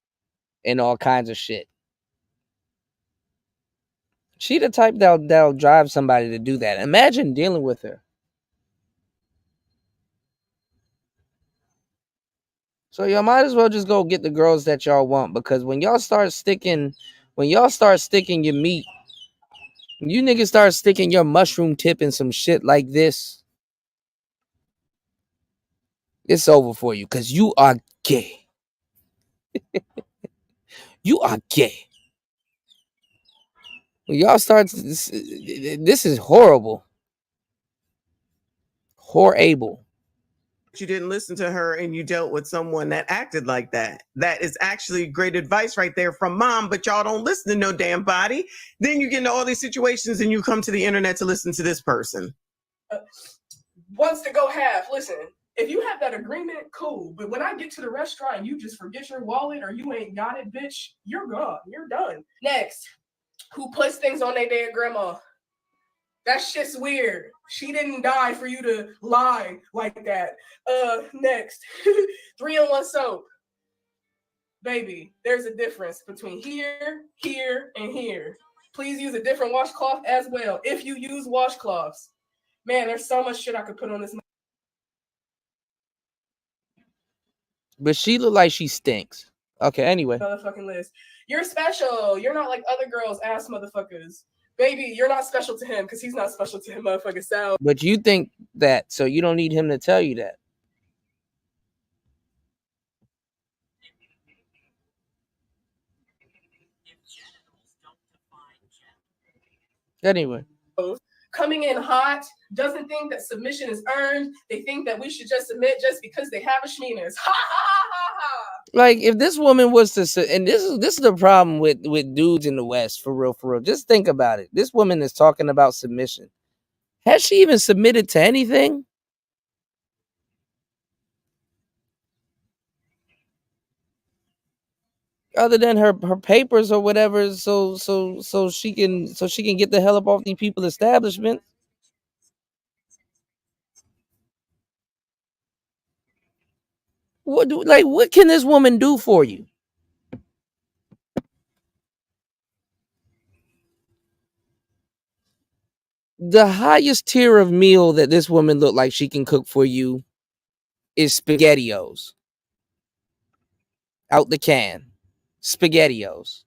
and all kinds of shit? She the type that'll drive somebody to do that. Imagine dealing with her. So y'all might as well just go get the girls that y'all want, because when y'all start sticking your meat, you niggas start sticking your mushroom tip in some shit like this, it's over for you, because you are gay. You are gay. When y'all start, this is horrible. Horrible. You didn't listen to her and you dealt with someone that acted like that. That is actually great advice right there from mom, but y'all don't listen to no damn body. Then you get into all these situations and you come to the internet to listen to this person. Wants to go half. Listen, if you have that agreement, cool. But when I get to the restaurant and you just forget your wallet or you ain't got it, bitch, you're gone. You're done. Next, who puts things on their dead grandma? That shit's weird. She didn't die for you to lie like that. Next, 3-in-1 soap. Baby, there's a difference between here, here, and here. Please use a different washcloth as well, if you use washcloths. Man, there's so much shit I could put on this. But she look like she stinks. Okay, anyway. Motherfucking list. You're special. You're not like other girls, ass motherfuckers. Baby, you're not special to him because he's not special to him, motherfucking self. But you think that, so you don't need him to tell you that. Anyway. Coming in hot, doesn't think that submission is earned. They think that we should just submit just because they have a shmeenus. Ha ha ha ha. Like, if this woman was to, and this is the problem with dudes in the West, for real. Just think about it. This woman is talking about submission. Has she even submitted to anything? Other than her papers or whatever, so she can get the hell up off these people's establishment. What can this woman do for you? The highest tier of meal that this woman looked like she can cook for you is SpaghettiOs. Out the can. SpaghettiOs.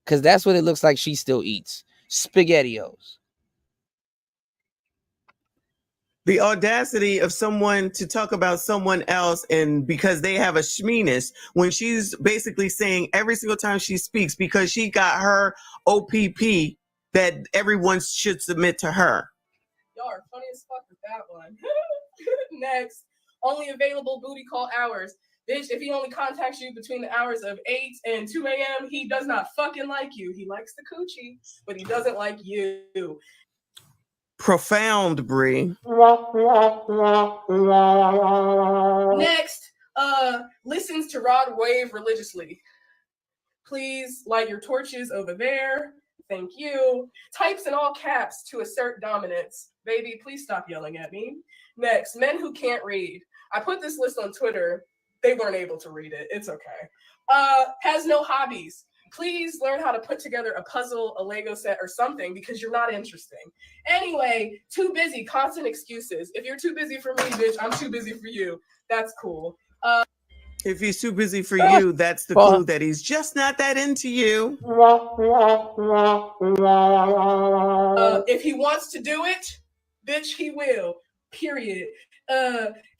Because that's what it looks like she still eats. SpaghettiOs. The audacity of someone to talk about someone else and because they have a schmeeness when she's basically saying every single time she speaks because she got her OPP that everyone should submit to her. Y'all are funny as fuck with that one. Next, only available booty call hours. Bitch, if he only contacts you between the hours of 8 and 2 a.m., he does not fucking like you. He likes the coochie, but he doesn't like you. Profound, Bree. Next, listens to Rod Wave religiously. Please light your torches over there. Thank you. Types in all caps to assert dominance. Baby, please stop yelling at me. Next, men who can't read. I put this list on Twitter. They weren't able to read it. It's okay. Has no hobbies. Please learn how to put together a puzzle, a Lego set, or something because you're not interesting. Anyway, too busy, constant excuses. If you're too busy for me, bitch, I'm too busy for you. That's cool. If he's too busy for you, that's the clue that he's just not that into you. If he wants to do it, bitch, he will. Period.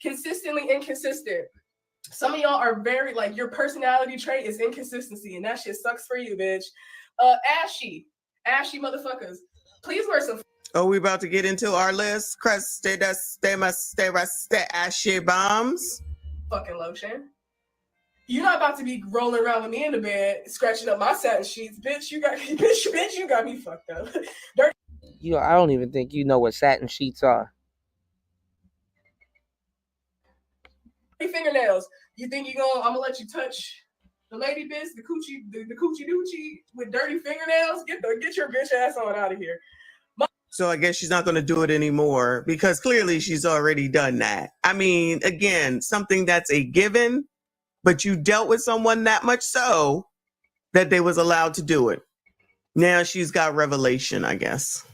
Consistently inconsistent. Some of y'all are very, like, your personality trait is inconsistency, and that shit sucks for you, bitch. Ashy motherfuckers. Please wear some. Oh, we about to get into our list. Ashy bombs. Fucking lotion. You're not about to be rolling around with me in the bed, scratching up my satin sheets, bitch. You got me fucked up. I don't even think you know what satin sheets are. Fingernails. You think I'm gonna let you touch the lady bitch, the coochie doochie with dirty fingernails? Get your bitch ass on out of here. So I guess she's not going to do it anymore because clearly she's already done that. I mean, again, something that's a given, but you dealt with someone that much so that they was allowed to do it. Now she's got revelation, I guess.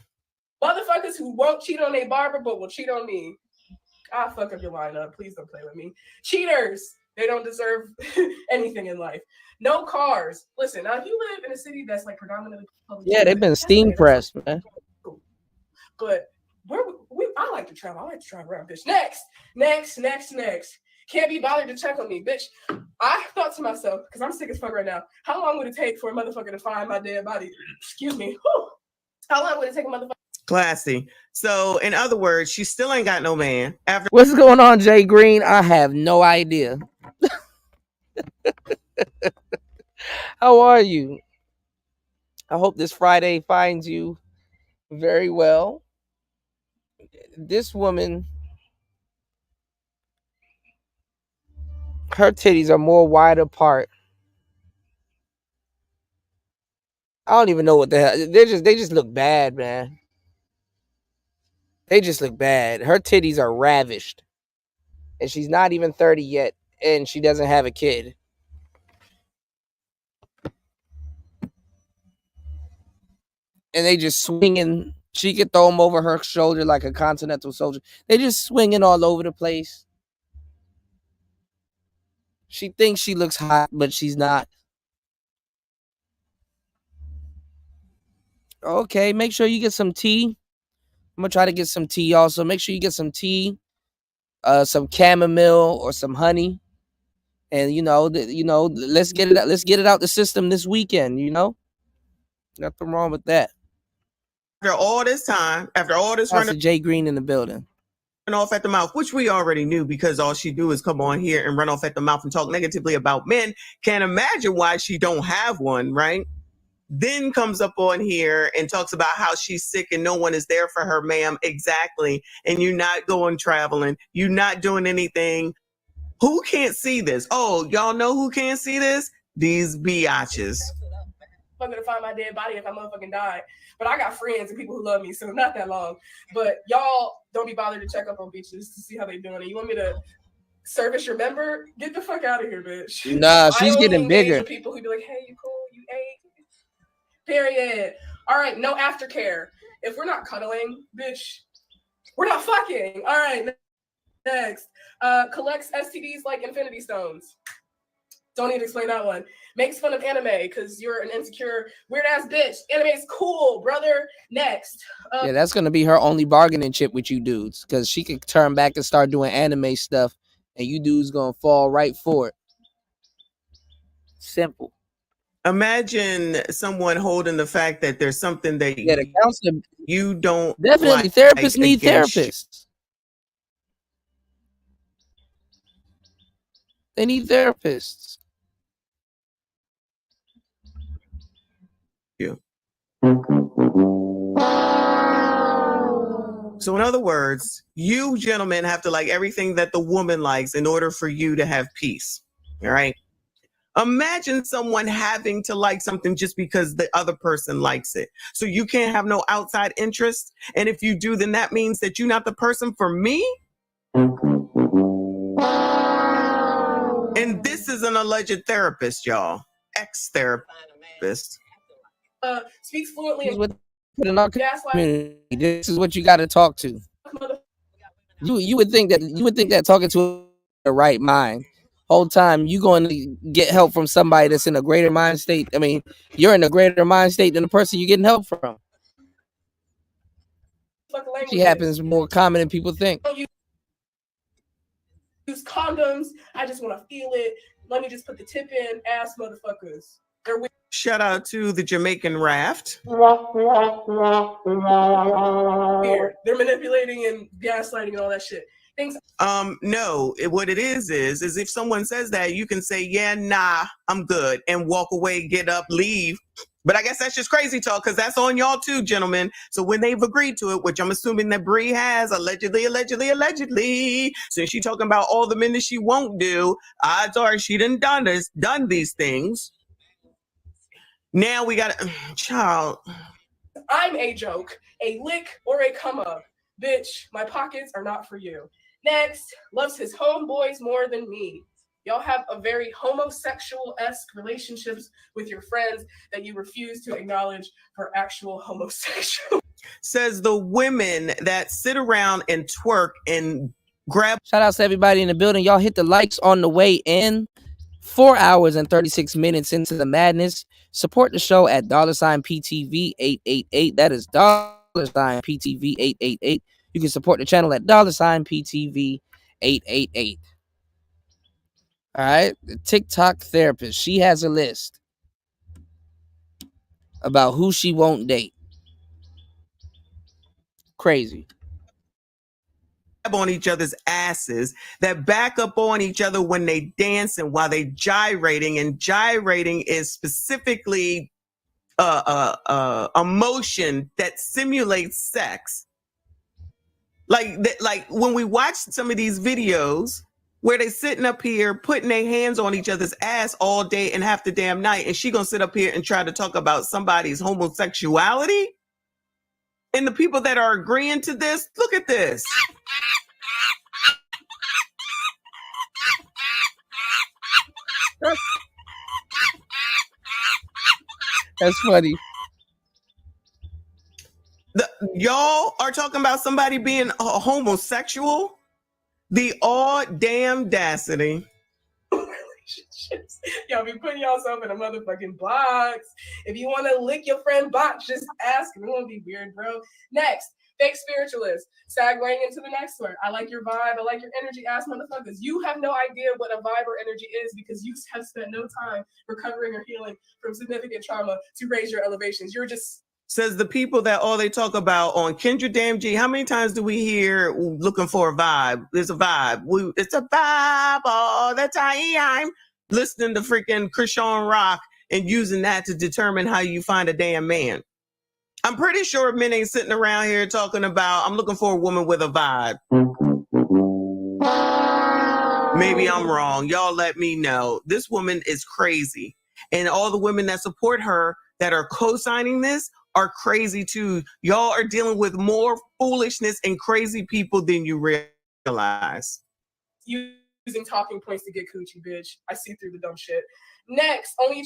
Motherfuckers who won't cheat on their barber but will cheat on me. I'll fuck up your lineup. Please don't play with me. Cheaters. They don't deserve anything in life. No cars. Listen, now if you live in a city that's like predominantly public, Yeah, they've been steam pressed, man. But I like to travel. I like to travel around, bitch. Next. Can't be bothered to check on me, bitch. I thought to myself, because I'm sick as fuck right now, how long would it take for a motherfucker to find my dead body? Excuse me. Whew. How long would it take a motherfucker? Classy. So, in other words, she still ain't got no man. What's going on, Jay Green? I have no idea. How are you? I hope this Friday finds you very well. This woman, her titties are more wide apart. I don't even know what the hell. They just look bad, man. They just look bad. Her titties are ravished. And she's not even 30 yet. And she doesn't have a kid. And they just swinging. She could throw them over her shoulder like a continental soldier. They just swinging all over the place. She thinks she looks hot, but she's not. Okay, make sure you get some tea. I'm going to try to get some tea also. Make sure you get some tea, some chamomile or some honey. And, let's get it out the system this weekend, Nothing wrong with that. After all this time, after all this running, Jay Green in the building. Off at the mouth, which we already knew because all she do is come on here and run off at the mouth and talk negatively about men. Can't imagine why she don't have one, right? Then comes up on here and talks about how she's sick and no one is there for her, ma'am. Exactly. And you're not going traveling. You're not doing anything. Who can't see this? Oh, y'all know who can't see this? These biatches. I'm gonna find my dead body if I motherfucking die. But I got friends and people who love me, so not that long. But y'all don't be bothered to check up on bitches to see how they doing. And you want me to service your member? Get the fuck out of here, bitch. Nah, she's getting bigger. People who be like, hey, you cool? You ate? Period. All right, no aftercare. If we're not cuddling, bitch, we're not fucking. All right, next. Collects STDs like Infinity Stones. Don't need to explain that one. Makes fun of anime because you're an insecure, weird ass bitch. Anime is cool, brother. Next. Yeah, that's gonna be her only bargaining chip with you dudes, because she could turn back and start doing anime stuff, and you dudes gonna fall right for it. Simple. Imagine someone holding the fact that there's something that Yeah, the counselor you don't definitely like therapists need against you. therapists. They need therapists. So in other words, you gentlemen have to like everything that the woman likes in order for you to have peace. All right. Imagine someone having to like something just because the other person likes it. So you can't have no outside interest. And if you do, then that means that you're not the person for me. And this is an alleged therapist, y'all. Ex-therapist. Speaks fluently in In our community, this is what you got to talk to. You would think that talking to the right mind, whole time you going to get help from somebody that's in a greater mind state. I mean, you're in a greater mind state than the person you're getting help from. She happens more common than people think. Use condoms. I just want to feel it. Let me just put the tip in. Ass motherfuckers. They're weird. Shout out to the Jamaican Raft. Weird. They're manipulating and gaslighting and all that shit. Things. No, what it is if someone says that, you can say, yeah, nah, I'm good, and walk away, get up, leave. But I guess that's just crazy talk, because that's on y'all too, gentlemen. So when they've agreed to it, which I'm assuming that Bree has, allegedly, since she talking about all the men that she won't do, odds are she done these things. Now we got child. I'm a joke, a lick, or a come up. Bitch, my pockets are not for you. Next, loves his homeboys more than me. Y'all have a very homosexual-esque relationships with your friends that you refuse to acknowledge for actual homosexual. Says the women that sit around and twerk and grab. Shout out to everybody in the building. Y'all hit the likes on the way in. 4 hours and 36 minutes into the madness. Support the show at $PTV888. That is $PTV888. You can support the channel at $PTV888. All right. The TikTok therapist. She has a list about who she won't date. Crazy. On each other's asses, that back up on each other when they dancing while they gyrating, and gyrating is specifically a motion that simulates sex. Like when we watch some of these videos where they sitting up here putting their hands on each other's ass all day and half the damn night, and she gonna sit up here and try to talk about somebody's homosexuality. And the people that are agreeing to this, look at this. That's funny. Y'all are talking about somebody being a homosexual? The all damn audacity. Relationships. Y'all be putting yourself in a motherfucking box. If you want to lick your friend box, just ask him. It won't be weird, bro. Next, fake spiritualist. Segueing into the next one. I like your vibe. I like your energy, ass motherfuckers. You have no idea what a vibe or energy is because you have spent no time recovering or healing from significant trauma to raise your elevations. You're just. Says the people that all they talk about on Kendra Damn G. How many times do we hear looking for a vibe? There's a vibe. It's a vibe all the time. Listening to freaking Krishan Rock and using that to determine how you find a damn man. I'm pretty sure men ain't sitting around here talking about, I'm looking for a woman with a vibe. Maybe I'm wrong. Y'all let me know. This woman is crazy. And all the women that support her that are co-signing this are crazy too. Y'all are dealing with more foolishness and crazy people than you realize. Using talking points to get coochie, bitch. I see through the dumb shit. Next, only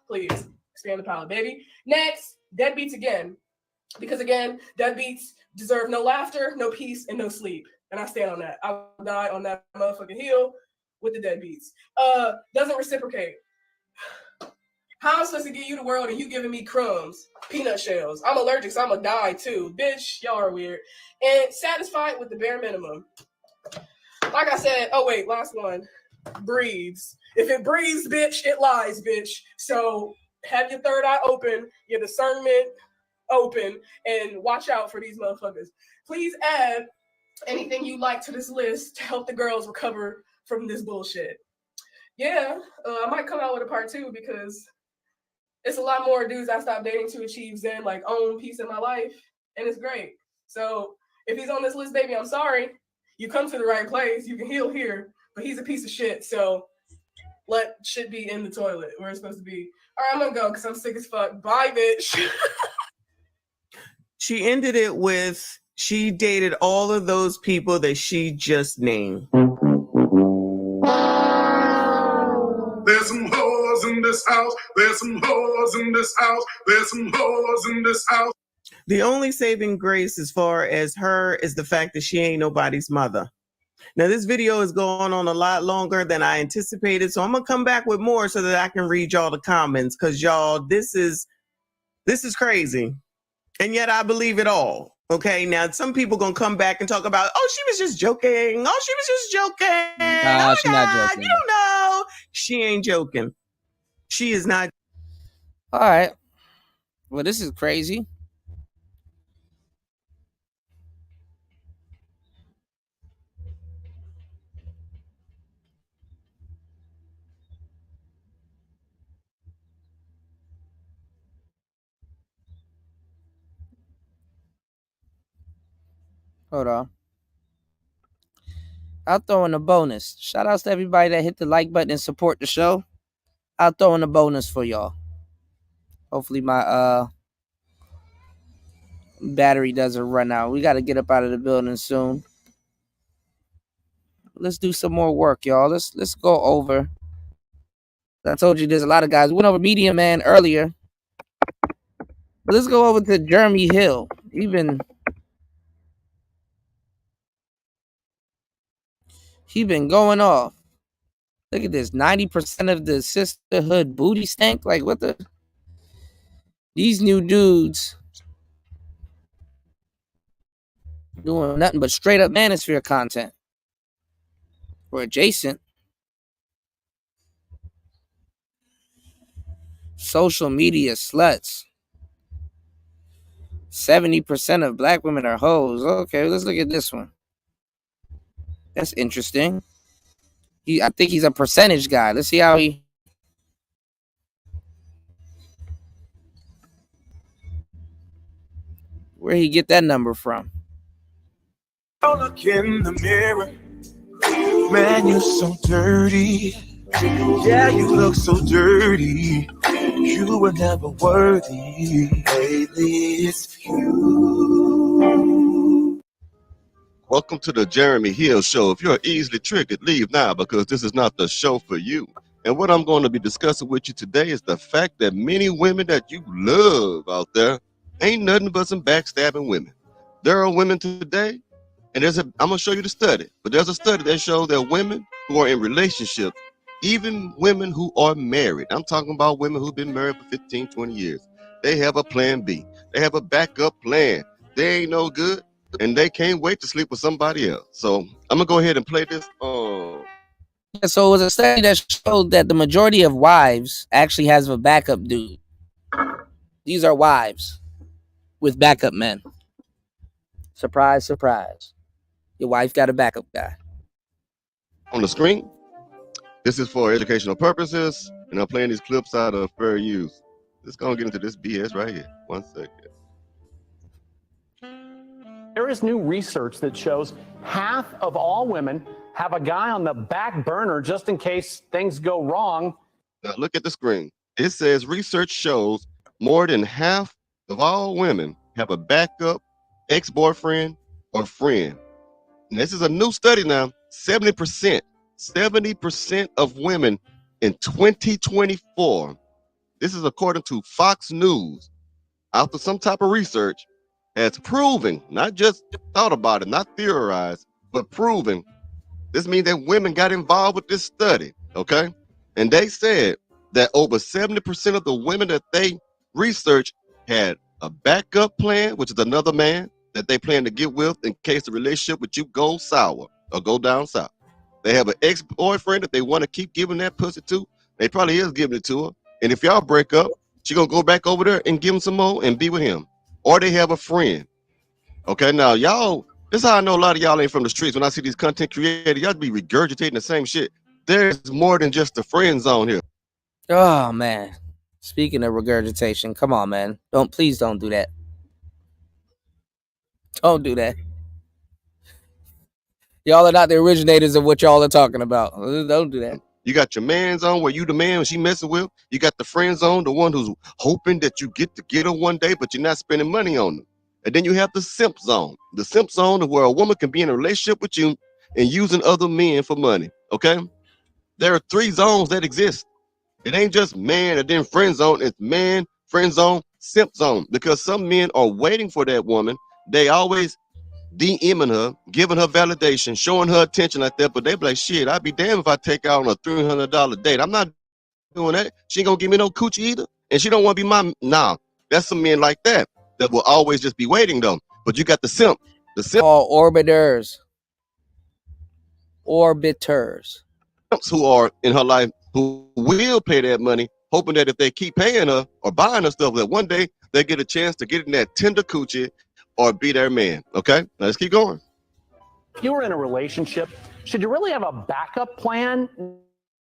please expand the palette, baby. Next, deadbeats again. Because again, deadbeats deserve no laughter, no peace, and no sleep. And I stand on that. I will die on that motherfucking hill. with the deadbeats. Doesn't reciprocate. How am I supposed to give you the world and you giving me crumbs, peanut shells? I'm allergic, so I'm gonna die too. Bitch, y'all are weird. And satisfied with the bare minimum. Like I said, oh wait, last one. Breathes. If it breathes, bitch, it lies, bitch. So have your third eye open, your discernment open, and watch out for these motherfuckers. Please add anything you like to this list to help the girls recover from this bullshit. Yeah, I might come out with a part 2 because it's a lot more dudes I stopped dating to achieve Zen, like own peace in my life, and it's great. So if he's on this list, baby, I'm sorry. You come to the right place. You can heal here, but he's a piece of shit. So let shit be in the toilet where it's supposed to be. All right, I'm gonna go because I'm sick as fuck. Bye, bitch. She ended it with, she dated all of those people that she just named. There's some hoes in this house. There's some hoes in this house. There's some hoes in this house. The only saving grace as far as her is the fact that she ain't nobody's mother. Now, this video is going on a lot longer than I anticipated, so I'm going to come back with more so that I can read y'all the comments, because y'all, this is crazy. And yet I believe it all. Okay, now some people going to come back and talk about, oh, she was just joking. Oh, she was just joking. Nah, she's not joking. You don't know. She ain't joking. She is not. All right. Well, this is crazy. Hold on. I'll throw in a bonus. Shout outs to everybody that hit the like button and support the show. I'll throw in a bonus for y'all. Hopefully my battery doesn't run out. We got to get up out of the building soon. Let's do some more work, y'all. Let's go over. I told you there's a lot of guys. We went over Medium Man earlier. But let's go over to Jeremy Hill. He been going off. Look at this. 90% of the sisterhood booty stank. Like, what the? These new dudes doing nothing but straight up manosphere content. Or adjacent. Social media sluts. 70% of black women are hoes. Okay, let's look at this one. That's interesting. I think he's a percentage guy. Let's see how where he get that number from. Look in the mirror. Man, you're so dirty. Yeah, you look so dirty. You were never worthy. Lately, it's you. Welcome to the Jeremy Hill Show. If you're easily triggered, leave now because this is not the show for you. And what I'm going to be discussing with you today is the fact that many women that you love out there ain't nothing but some backstabbing women. There are women today, and I'm going to show you the study, but there's a study that shows that women who are in relationships, even women who are married, I'm talking about women who've been married for 15, 20 years, they have a plan B. They have a backup plan. They ain't no good. And they can't wait to sleep with somebody else. So I'm gonna go ahead and play this. Yeah, so it was a study that showed that the majority of wives actually has a backup dude. These are wives with backup men. Surprise, surprise. Your wife got a backup guy. On the screen, this is for educational purposes, and I'm playing these clips out of fair use. Let's go and get into this BS right here. 1 second. There is new research that shows half of all women have a guy on the back burner just in case things go wrong. Now look at the screen. It says research shows more than half of all women have a backup ex-boyfriend or friend. And this is a new study now. 70% of women in 2024. This is according to Fox News. After some type of research, has proven, not just thought about it, not theorized, but proven This means that women got involved with this study, okay? And they said that over 70% of the women that they researched had a backup plan, which is another man that they plan to get with in case the relationship with you goes sour or go down south. They have an ex-boyfriend that they want to keep giving that pussy to. They probably is giving it to her. And if y'all break up, she gonna go back over there and give him some more and be with him. Or they have a friend. Okay, now y'all, this is how I know a lot of y'all ain't from the streets. When I see these content creators, y'all be regurgitating the same shit. There's more than just the friend zone here. Oh man. Speaking of regurgitation, come on, man. Please don't do that. Don't do that. Y'all are not the originators of what y'all are talking about. Don't do that. You got your man zone where you the man she messing with. You got the friend zone, the one who's hoping that you get to get her one day, but you're not spending money on them. And then you have the simp zone. The simp zone is where a woman can be in a relationship with you and using other men for money. Okay? There are 3 zones that exist. It ain't just man and then friend zone. It's man, friend zone, simp zone. Because some men are waiting for that woman. They always DMing her, giving her validation, showing her attention like that. But they be like, shit, I'd be damned if I take out on a $300 date. I'm not doing that. She ain't gonna give me no coochie either. And she don't want to be my, nah. That's some men like that will always just be waiting though. But you got the simp. The simp. All orbiters. Orbiters. Who are in her life who will pay that money, hoping that if they keep paying her or buying her stuff, that one day they get a chance to get in that tender coochie or be their man. Okay, now let's keep going. If you were in a relationship, should you really have a backup plan?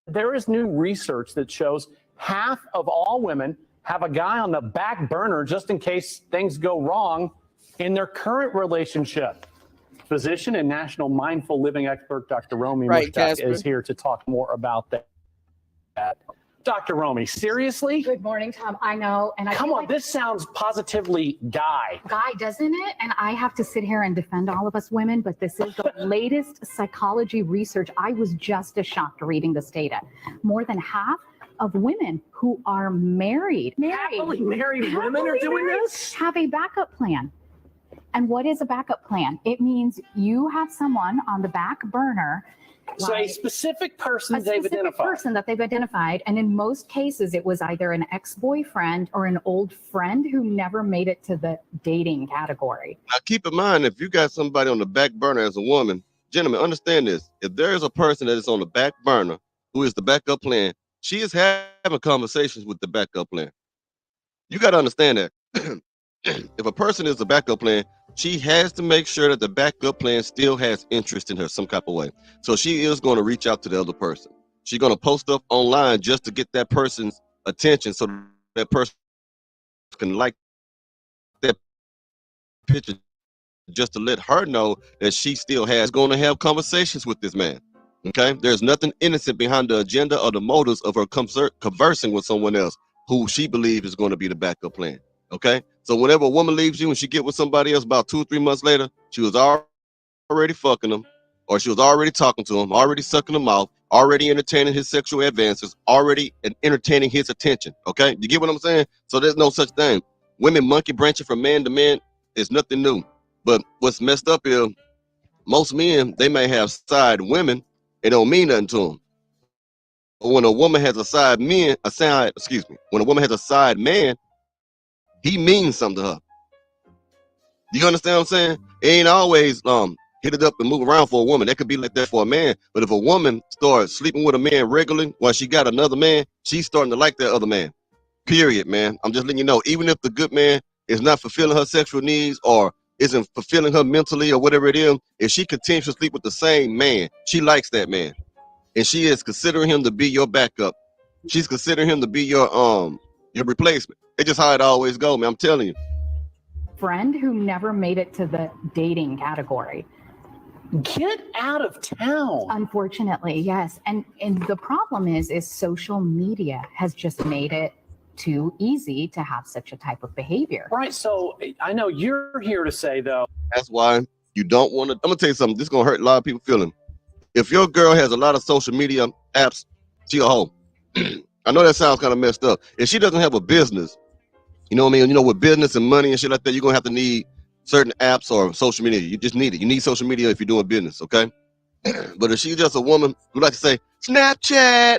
There is new research that shows half of all women have a guy on the back burner just in case things go wrong in their current relationship. Physician and national mindful living expert Dr. Romy is here to talk more about that. Dr. Romy, seriously? Good morning, Tom. I know. And Come on, this sounds positively guy, doesn't it? And I have to sit here and defend all of us women, but this is the latest psychology research. I was just as shocked reading this data. More than half of women who are happily married women are doing this? Have a backup plan. And what is a backup plan? It means you have someone on the back burner. So a specific person that they've identified. And in most cases, it was either an ex-boyfriend or an old friend who never made it to the dating category. Now keep in mind, if you got somebody on the back burner as a woman, gentlemen, understand this. If there is a person that is on the back burner who is the backup plan, she is having conversations with the backup plan. You got to understand that. If a person is the backup plan, she has to make sure that the backup plan still has interest in her some type of way. So she is going to reach out to the other person. She's going to post stuff online just to get that person's attention so that person can like that picture just to let her know that she still has going to have conversations with this man. Okay? There's nothing innocent behind the agenda or the motives of her conversing with someone else who she believes is going to be the backup plan. Okay, so whenever a woman leaves you and she get with somebody else about 2 or 3 months later, she was already fucking him, or she was already talking to him, already sucking him off, already entertaining his sexual advances, already entertaining his attention. Okay, you get what I'm saying? So there's no such thing. Women monkey branching from man to man is nothing new. But what's messed up is most men, they may have side women, it don't mean nothing to them. But when a woman has a side man, when a woman has a side man, he means something to her. Do you understand what I'm saying? It ain't always hit it up and move around for a woman. That could be like that for a man. But if a woman starts sleeping with a man regularly while she got another man, she's starting to like that other man. Period, man. I'm just letting you know, even if the good man is not fulfilling her sexual needs or isn't fulfilling her mentally or whatever it is, if she continues to sleep with the same man, she likes that man. And she is considering him to be your backup. She's considering him to be your replacement. It's just how it always goes, man. I'm telling you. Friend who never made it to the dating category. Get out of town. Unfortunately, yes. And the problem is social media has just made it too easy to have such a type of behavior. Right. So I know you're here to say, though. That's why you don't want to. I'm going to tell you something. This is going to hurt a lot of people feeling. If your girl has a lot of social media apps, she a hoe. I know that sounds kind of messed up. If she doesn't have a business, you know what I mean? You know, with business and money and shit like that, you're going to have to need certain apps or social media. You just need it. You need social media if you're doing business, okay? But if she's just a woman who like to say Snapchat,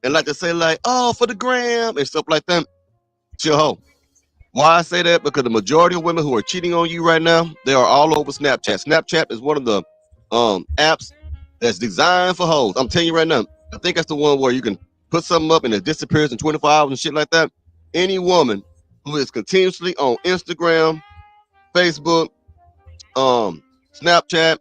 and like to say like, oh, for the gram and stuff like that, she a hoe. Why I say that? Because the majority of women who are cheating on you right now, they are all over Snapchat. Snapchat is one of the apps that's designed for hoes. I'm telling you right now. I think that's the one where you can put something up and it disappears in 24 hours and shit like that. Any woman who is continuously on Instagram, Facebook, Snapchat,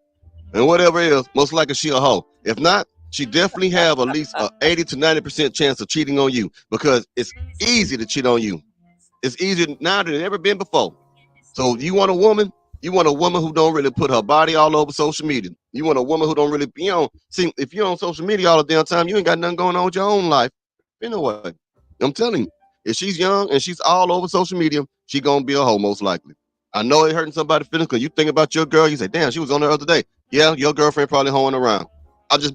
and whatever it is, most likely she a hoe. If not, she definitely have at least a 80 to 90% chance of cheating on you because it's easy to cheat on you. It's easier now than it ever been before. So you want a woman who don't really put her body all over social media. You want a woman who don't really, see, if you're on social media all the damn time, you ain't got nothing going on with your own life. Anyway, I'm telling you, if she's young and she's all over social media, she gonna be a hoe most likely. I know it hurting somebody's feelings because you think about your girl, you say, damn, she was on the other day. Yeah, your girlfriend probably hoeing around. I'll just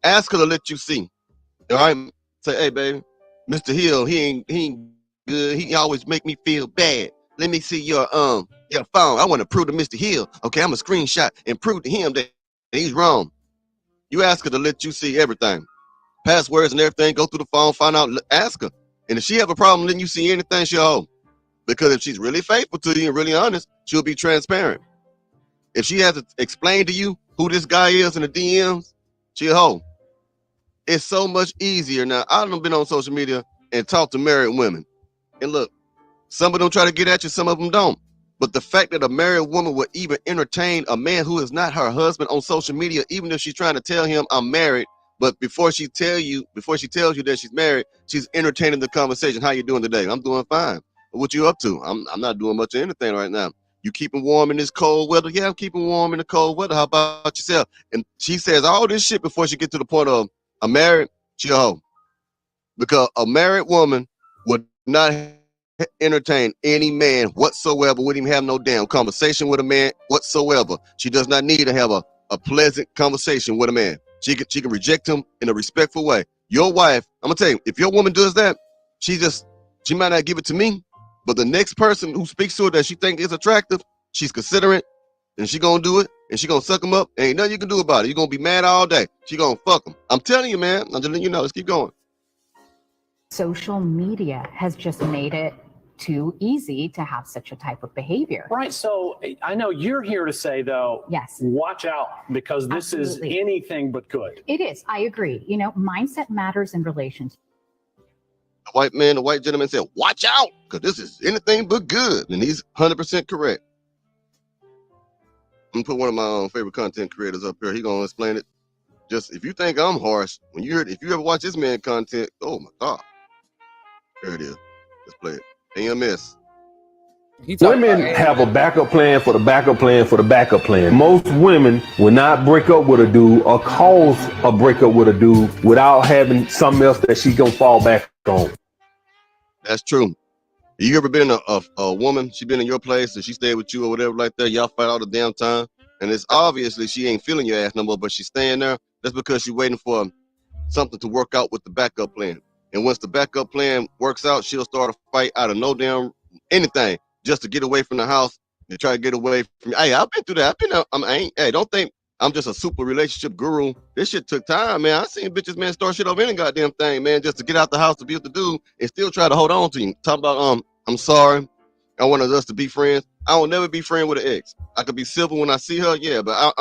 ask her to let you see. All right? Say, hey, baby, Mr. Hill, he ain't good. He always make me feel bad. Let me see your phone. I want to prove to Mr. Hill. Okay, I'm a screenshot and prove to him that he's wrong. You ask her to let you see everything. Passwords and everything, go through the phone, find out, ask her. And if she have a problem letting you see anything, she'll hoe. Because if she's really faithful to you and really honest, she'll be transparent. If she has to explain to you who this guy is in the DMs, she'll hoe. It's so much easier now. I've been on social media and talked to married women. And look, some of them try to get at you, some of them don't. But the fact that a married woman would even entertain a man who is not her husband on social media, even if she's trying to tell him I'm married, but before she tells you that she's married, she's entertaining the conversation. How you doing today? I'm doing fine. What you up to? I'm not doing much of anything right now. You keeping warm in this cold weather? Yeah, I'm keeping warm in the cold weather. How about yourself? And she says all this shit before she get to the point of I'm married. She a hoe. Because a married woman would not entertain any man whatsoever, wouldn't even have no damn conversation with a man whatsoever. She does not need to have a pleasant conversation with a man. She can reject him in a respectful way. Your wife, I'm gonna tell you, if your woman does that, she might not give it to me, but the next person who speaks to her that she thinks is attractive, she's considering, and she gonna do it, and she gonna suck him up, and ain't nothing you can do about it. You're gonna be mad all day. She gonna fuck him. I'm telling you, man. I'm just letting you know. Let's keep going. Social media has just made it too easy to have such a type of behavior. Right. So I know you're here to say, though, yes, watch out, because this Absolutely. is anything but good. It is. I agree. You know, mindset matters in relationships. The white gentleman said, watch out, because this is anything but good. And he's 100% correct. I'm going to put one of my favorite content creators up here. He's going to explain it. Just, if you think I'm harsh, if you ever watch this man content, oh my God. There it is. Let's play it. AMS. Women have a backup plan for the backup plan for the backup plan. Most women will not break up with a dude or cause a breakup with a dude without having something else that she gonna fall back on. That's true. You ever been a woman, she been in your place and she stayed with you or whatever like that, y'all fight all the damn time, and it's obviously she ain't feeling your ass no more, but she's staying there. That's because she's waiting for something to work out with the backup plan. And once the backup plan works out, she'll start a fight out of no damn anything just to get away from the house and try to get away from. Hey, I've been through that. Hey, don't think I'm just a super relationship guru. This shit took time, man. I seen bitches, man, start shit over any goddamn thing, man, just to get out the house to be with the dude and still try to hold on to you. Talk about, I'm sorry. I wanted us to be friends. I will never be friends with an ex. I could be civil when I see her, yeah, but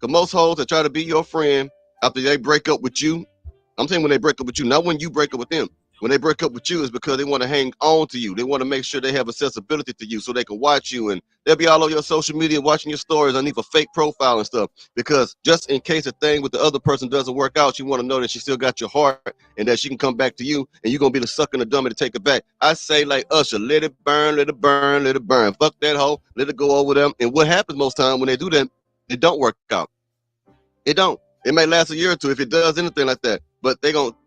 Because most hoes that try to be your friend after they break up with you, I'm saying when they break up with you, not when you break up with them. When they break up with you is because they want to hang on to you. They want to make sure they have accessibility to you so they can watch you, and they'll be all over your social media watching your stories underneath a fake profile and stuff, because just in case a thing with the other person doesn't work out, you want to know that she still got your heart and that she can come back to you, and you're going to be the sucker and the dummy to take it back. I say like Usher, let it burn, let it burn, let it burn. Fuck that hoe, let it go over them. And what happens most time when they do that, it don't work out. It don't. It may last a year or two if it does anything like that, but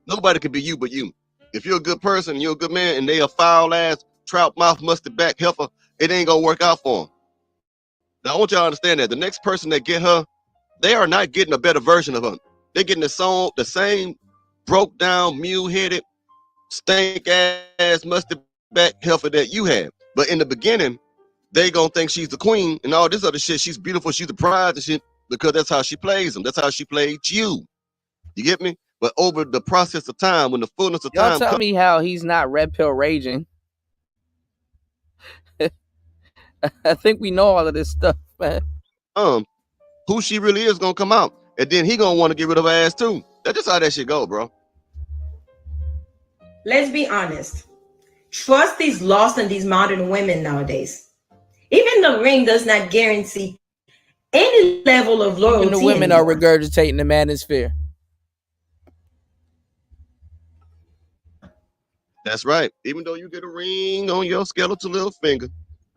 nobody can be you but you. If you're a good person, you're a good man, and they a foul ass, trout mouth, mustard back heifer, it ain't gonna work out for them. Now I want y'all to understand that the next person that get her, they are not getting a better version of her. They're getting the same broke down, mule headed, stank ass, mustard back heifer that you have. But in the beginning, they gonna think she's the queen and all this other shit. She's beautiful, she's the prize and shit. because that's how she plays them. That's how she played you. You get me? But over the process of time, when the fullness of Y'all time tell comes, me how he's not red pill raging. I think we know all of this stuff, man. who she really is gonna come out, and then he gonna want to get rid of her ass too. That's just how that shit go, bro. Let's be honest. Trust is lost in these modern women nowadays. Even the ring does not guarantee any level of loyalty. Even the women are anymore. regurgitating the manosphere. That's right. Even though you get a ring on your skeletal little finger,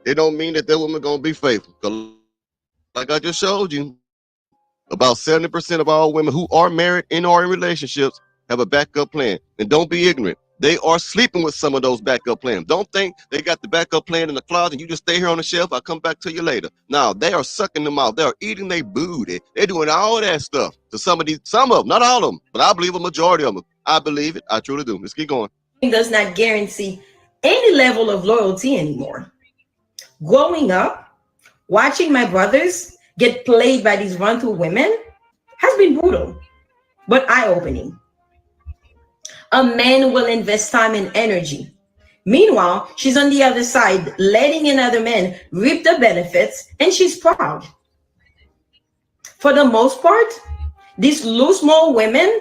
it don't mean that woman gonna be faithful. 'Cause like I just showed you, about 70% of all women who are married and are in relationships have a backup plan. And don't be ignorant. They are sleeping with some of those backup plans. Don't think they got the backup plan in the closet and you just stay here on the shelf. I'll come back to you later. No, they are sucking them out. They are eating their booty. They're doing all that stuff to some of them, not all of them, but I believe a majority of them. I believe it. I truly do. Let's keep going. Does not guarantee any level of loyalty anymore. Growing up, watching my brothers get played by these run-through women has been brutal, but eye-opening. A man will invest time and energy. Meanwhile, she's on the other side, letting another man reap the benefits, and she's proud. For the most part, these loose moral women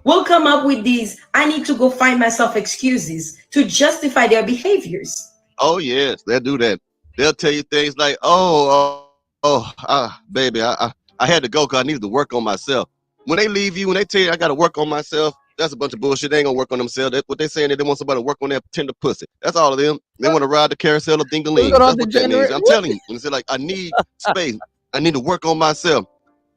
will come up with these "I need to go find myself" excuses to justify their behaviors. Oh yes, they'll do that. They'll tell you things like, baby, I had to go because I needed to work on myself. When they leave you, when they tell you I got to work on myself, that's a bunch of bullshit. They ain't gonna work on themselves. That's what they saying. They want somebody to work on their tender pussy. That's all of them. They want to ride the carousel of ding-a-ling. That's what that means. I'm telling you. When they say like, I need space, I need to work on myself.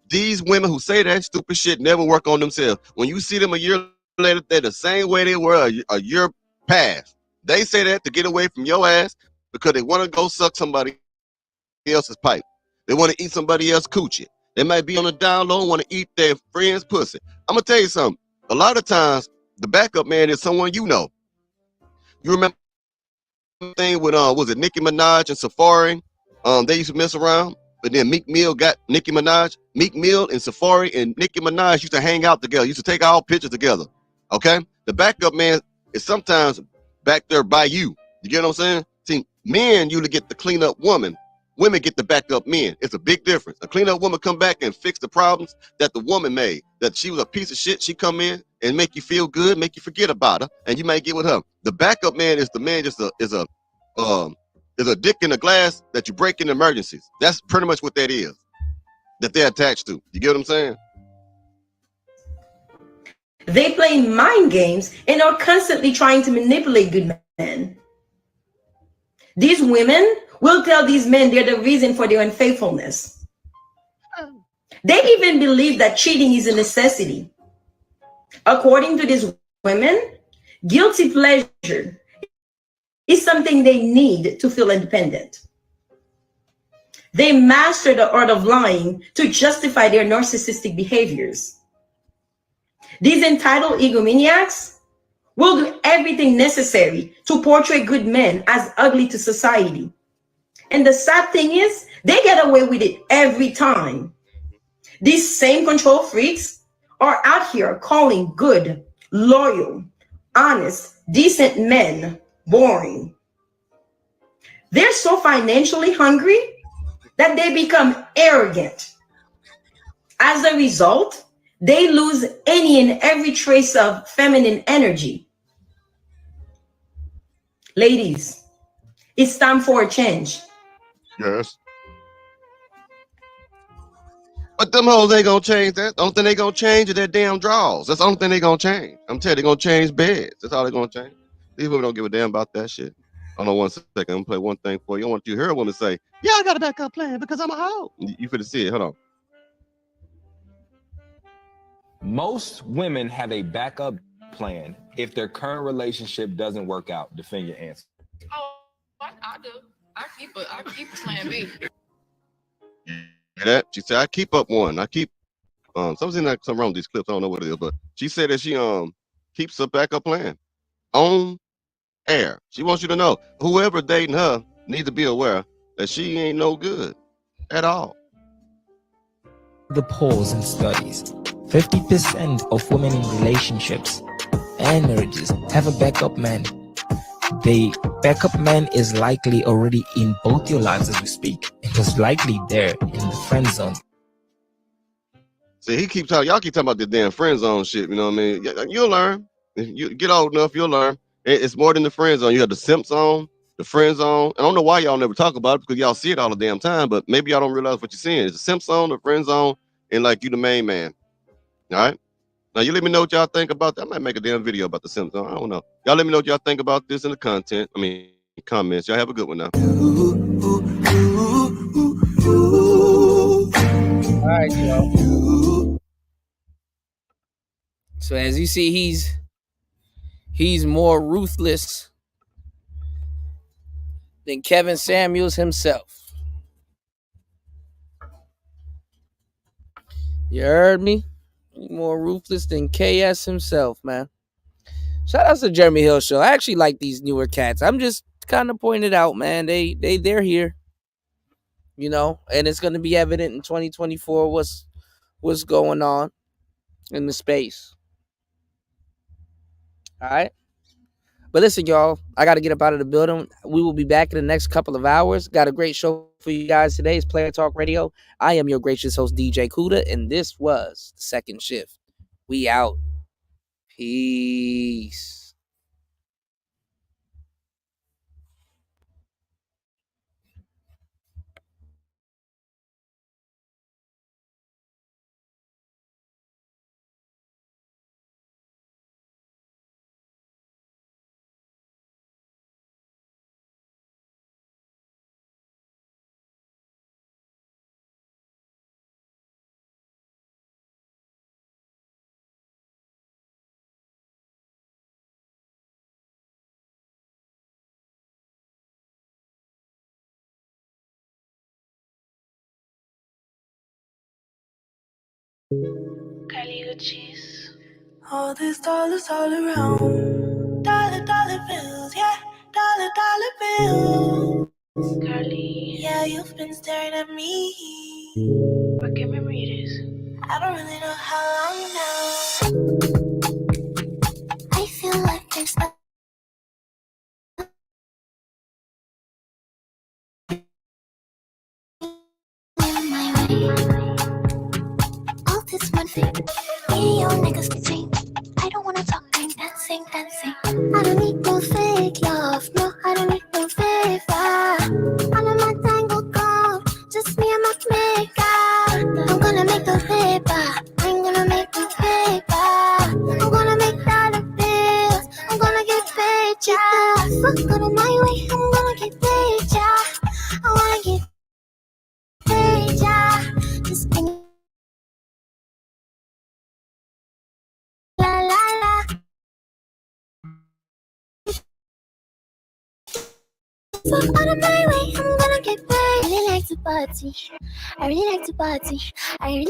These women who say that stupid shit never work on themselves. When you see them a year later, they're the same way they were a year past. They say that to get away from your ass because they want to go suck somebody else's pipe. They want to eat somebody else's coochie. They might be on the down low and want to eat their friend's pussy. I'm going to tell you something. A lot of times, the backup man is someone you know. You remember the thing with, was it Nicki Minaj and Safari? They used to mess around. But then Meek Mill got Nicki Minaj. Meek Mill and Safari and Nicki Minaj used to hang out together. Used to take all pictures together. Okay? The backup man is sometimes back there by you. You get what I'm saying? See, men usually get the clean up woman. Women get the backup men. It's a big difference. A clean up woman come back and fix the problems that the woman made. That she was a piece of shit. She come in and make you feel good, make you forget about her, and you might get with her. The backup man is the man is a dick in a glass that you break in emergencies. That's pretty much what that is. That they're attached to. You get what I'm saying? They play mind games and are constantly trying to manipulate good men. These women will tell these men they're the reason for their unfaithfulness. They even believe that cheating is a necessity. According to these women, guilty pleasure is something they need to feel independent. They master the art of lying to justify their narcissistic behaviors. These entitled egomaniacs will do everything necessary to portray good men as ugly to society. And the sad thing is, they get away with it every time. These same control freaks are out here calling good, loyal, honest, decent men boring. They're so financially hungry that they become arrogant. As a result, they lose any and every trace of feminine energy. Ladies, it's time for a change. Yes. But them hoes ain't gonna change that. The only thing they gonna change is their damn draws. That's the only thing they gonna change. I'm telling you, they gonna change beds. That's all they gonna change. These women don't give a damn about that shit. Hold on 1 second. I'm gonna play one thing for you. I want you to hear a woman say, yeah, I got a backup plan because I'm a hoe. You finna see it. Hold on. Most women have a backup plan if their current relationship doesn't work out. Defend your answer. Oh, I do. I keep a plan B. Hear that? She said, I keep up one. I keep something wrong with these clips. I don't know what it is, but she said that she keeps a backup plan on air. She wants you to know whoever dating her needs to be aware that she ain't no good at all. the polls and studies, 50% of women in relationships and marriages have a backup man. The backup man is likely already in both your lives as we speak. It was likely there in the friend zone. See, y'all keep talking about this damn friend zone shit, you know what I mean? You'll learn. If you get old enough, you'll learn. It's more than the friend zone. You have the simp zone, the friend zone. I don't know why y'all never talk about it because y'all see it all the damn time, but maybe y'all don't realize what you're seeing. It's the simp zone, the friend zone, and like you the main man. All right? Now, you let me know what y'all think about that. I might make a damn video about the simp zone. I don't know. Y'all let me know what y'all think about this in the comments. Y'all have a good one now. All right, y'all. So as you see, he's more ruthless than Kevin Samuels himself. You heard me? He's more ruthless than KS himself, man. Shout out to the Jeremy Hill Show. I actually like these newer cats. I'm just kind of pointing it out, man. They're here, you know, and it's gonna be evident in 2024 what's going on in the space. All right. But listen, y'all, I got to get up out of the building. We will be back in the next couple of hours. Got a great show for you guys today. It's Player Talk Radio. I am your gracious host, DJ Kuda, and this was The Second Shift. We out. Peace. All these dollars all around. Dollar bills, yeah. Dollar bills. Girlie, yeah, you've been staring at me. What can we read this? I don't really know how long now. I feel like there's nothing in my way. All this one thing, me, your niggas can sing. I don't wanna talk, I'm dancing. I don't need no fake love, no, I don't need no favor. All of my tango gone, just me and my maker. I'm gonna make the paper, I'm gonna make the paper. I'm gonna make dollar bills, I'm gonna get paid, yeah. Fuck out of my way, I'm gonna get paid, yeah. I wanna get paid, yeah. Just give me la la la. Fuck out of my way, I'm gonna get paid. I really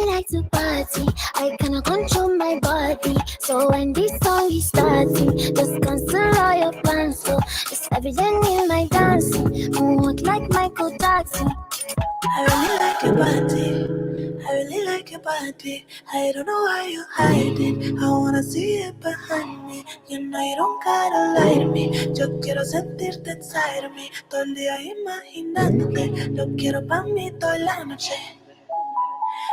like to party. I cannot control my body. So when this song is starting, just cancel all your plans. So it's evident in my dancing. Moonwalk like Michael Jackson. I really like your body. I don't know why you hide it. I wanna see it behind me. You know you don't gotta lie to me. Yo quiero sentirte inside of me. Todo el día imaginándote. Lo quiero pa' mí toda la noche.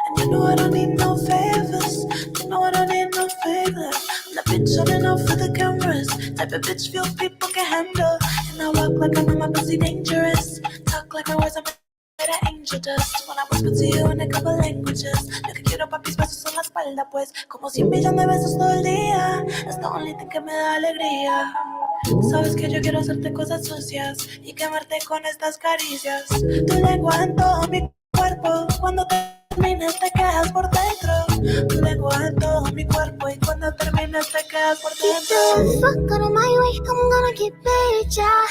And you know I don't need no favors. You know I don't need no favors. I'm the bitch on and off for the cameras. Type of bitch few people can handle. And I walk like I'm on my pussy dangerous. Talk like my words, I'm a angel dust. When I whisper to you in a couple languages. Lo que quiero pa' mis besos en la espalda, pues. Como 100 millones de besos todo el día. It's the only thing que me da alegría. Sabes que yo quiero hacerte cosas sucias y quemarte con estas caricias. Tu lengua en todo mi cuerpo. Cuando terminas te quedas por dentro. Tu lengua en todo mi cuerpo y cuando terminas te quedas por dentro. Fuck out of my way, I'm gonna get paid, yeah.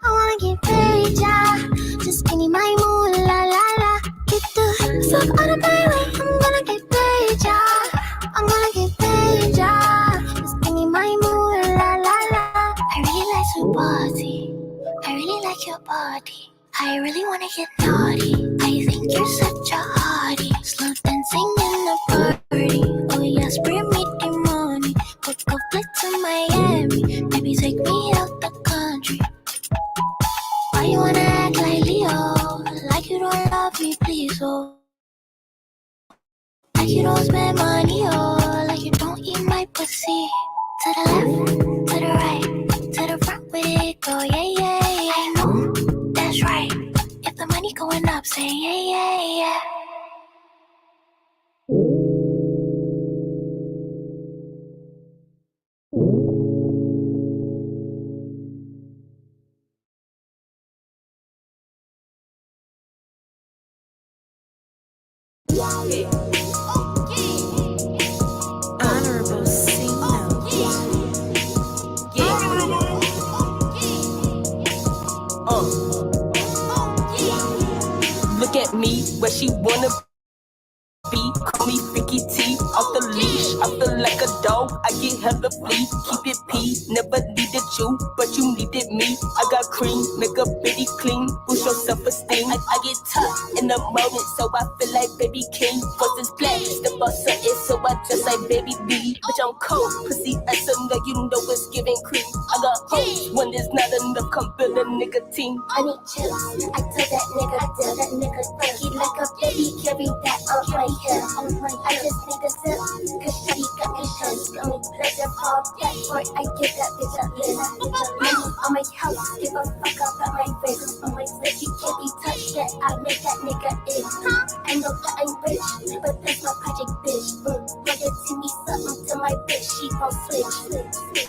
I wanna get paid, yeah. Just give me my mood, la la la. Get the fuck out of my way, I'm gonna get paid, yeah. I'm gonna get paid, yeah. Just give me my mood, la la la. I really like your body. I really like your body. I really wanna get naughty. I think you're such a hottie. Slow love dancing in the party. Oh yes, bring me the money. Book a flight to Miami. Maybe take me out the country. Why you wanna act like Leo? Like you don't love me, please, oh. Like you don't spend money, oh. Like you don't eat my pussy. To the left, to the right, to the front with it, go, yeah, yeah, yeah. I know, that's right. If the money going up, say, yeah, yeah, yeah. Honorable C-Note. Look at me, where she wanna be. Call me Vicky T, off the leash. I feel like a dog, I get hella flea. Keep it P, never needed you, but you needed me. I got cream, make a bitty clean, boost your self-esteem. I get tough in the moment, so I feel like baby king. Cause it's black, the boss of it, so I just like baby B. Bitch, I'm cold, pussy as a nigga, you know it's giving cream. I got hoes, when there's not enough, come build a nigga team. I need chips, I tell that nigga, he like a baby, carry that on my hip. I just need a sip, cause she got me touched. Got me pleasure, pop that boy, I give that bitch a list. Money on my house, give a fuck about my wrist. On my slip, you can't be touched yet, I make that nigga it. I know that I'm rich, but that's my project, bitch. Brother to me something to my bitch, she gon' switch.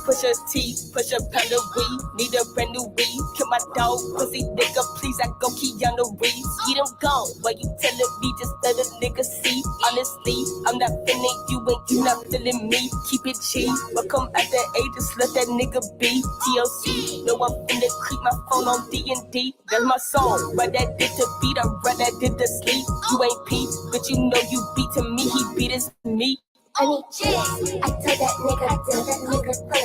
Push a T, push a pound of weed, need a brand new weed. Kill my dog, pussy nigga, please, I go Keanu Reeves. Get him gone, why you telling me, just let a nigga see. Honestly, I'm not feeling you and you not feeling me. Keep it cheap, but come at the A, just let that nigga be. TLC, no I'm finna creep my phone on D&D. That's my song, but that did the beat, I run that did the sleep. You ain't Pete, but you know you beat to me, he beat his me. I need chips, I tell that nigga,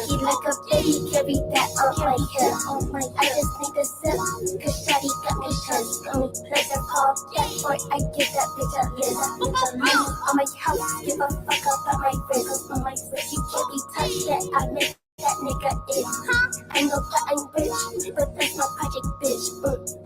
he like a baby, carry that on my hip. I just need a sip, cause shawty got me touched. Got me pleasure, pop that boy, I give that bitch a list. Money on my house, give a fuck about my wrist. On my wrist, you can't be touched yet, I make that nigga it. I know that I'm rich, but that's my project, bitch.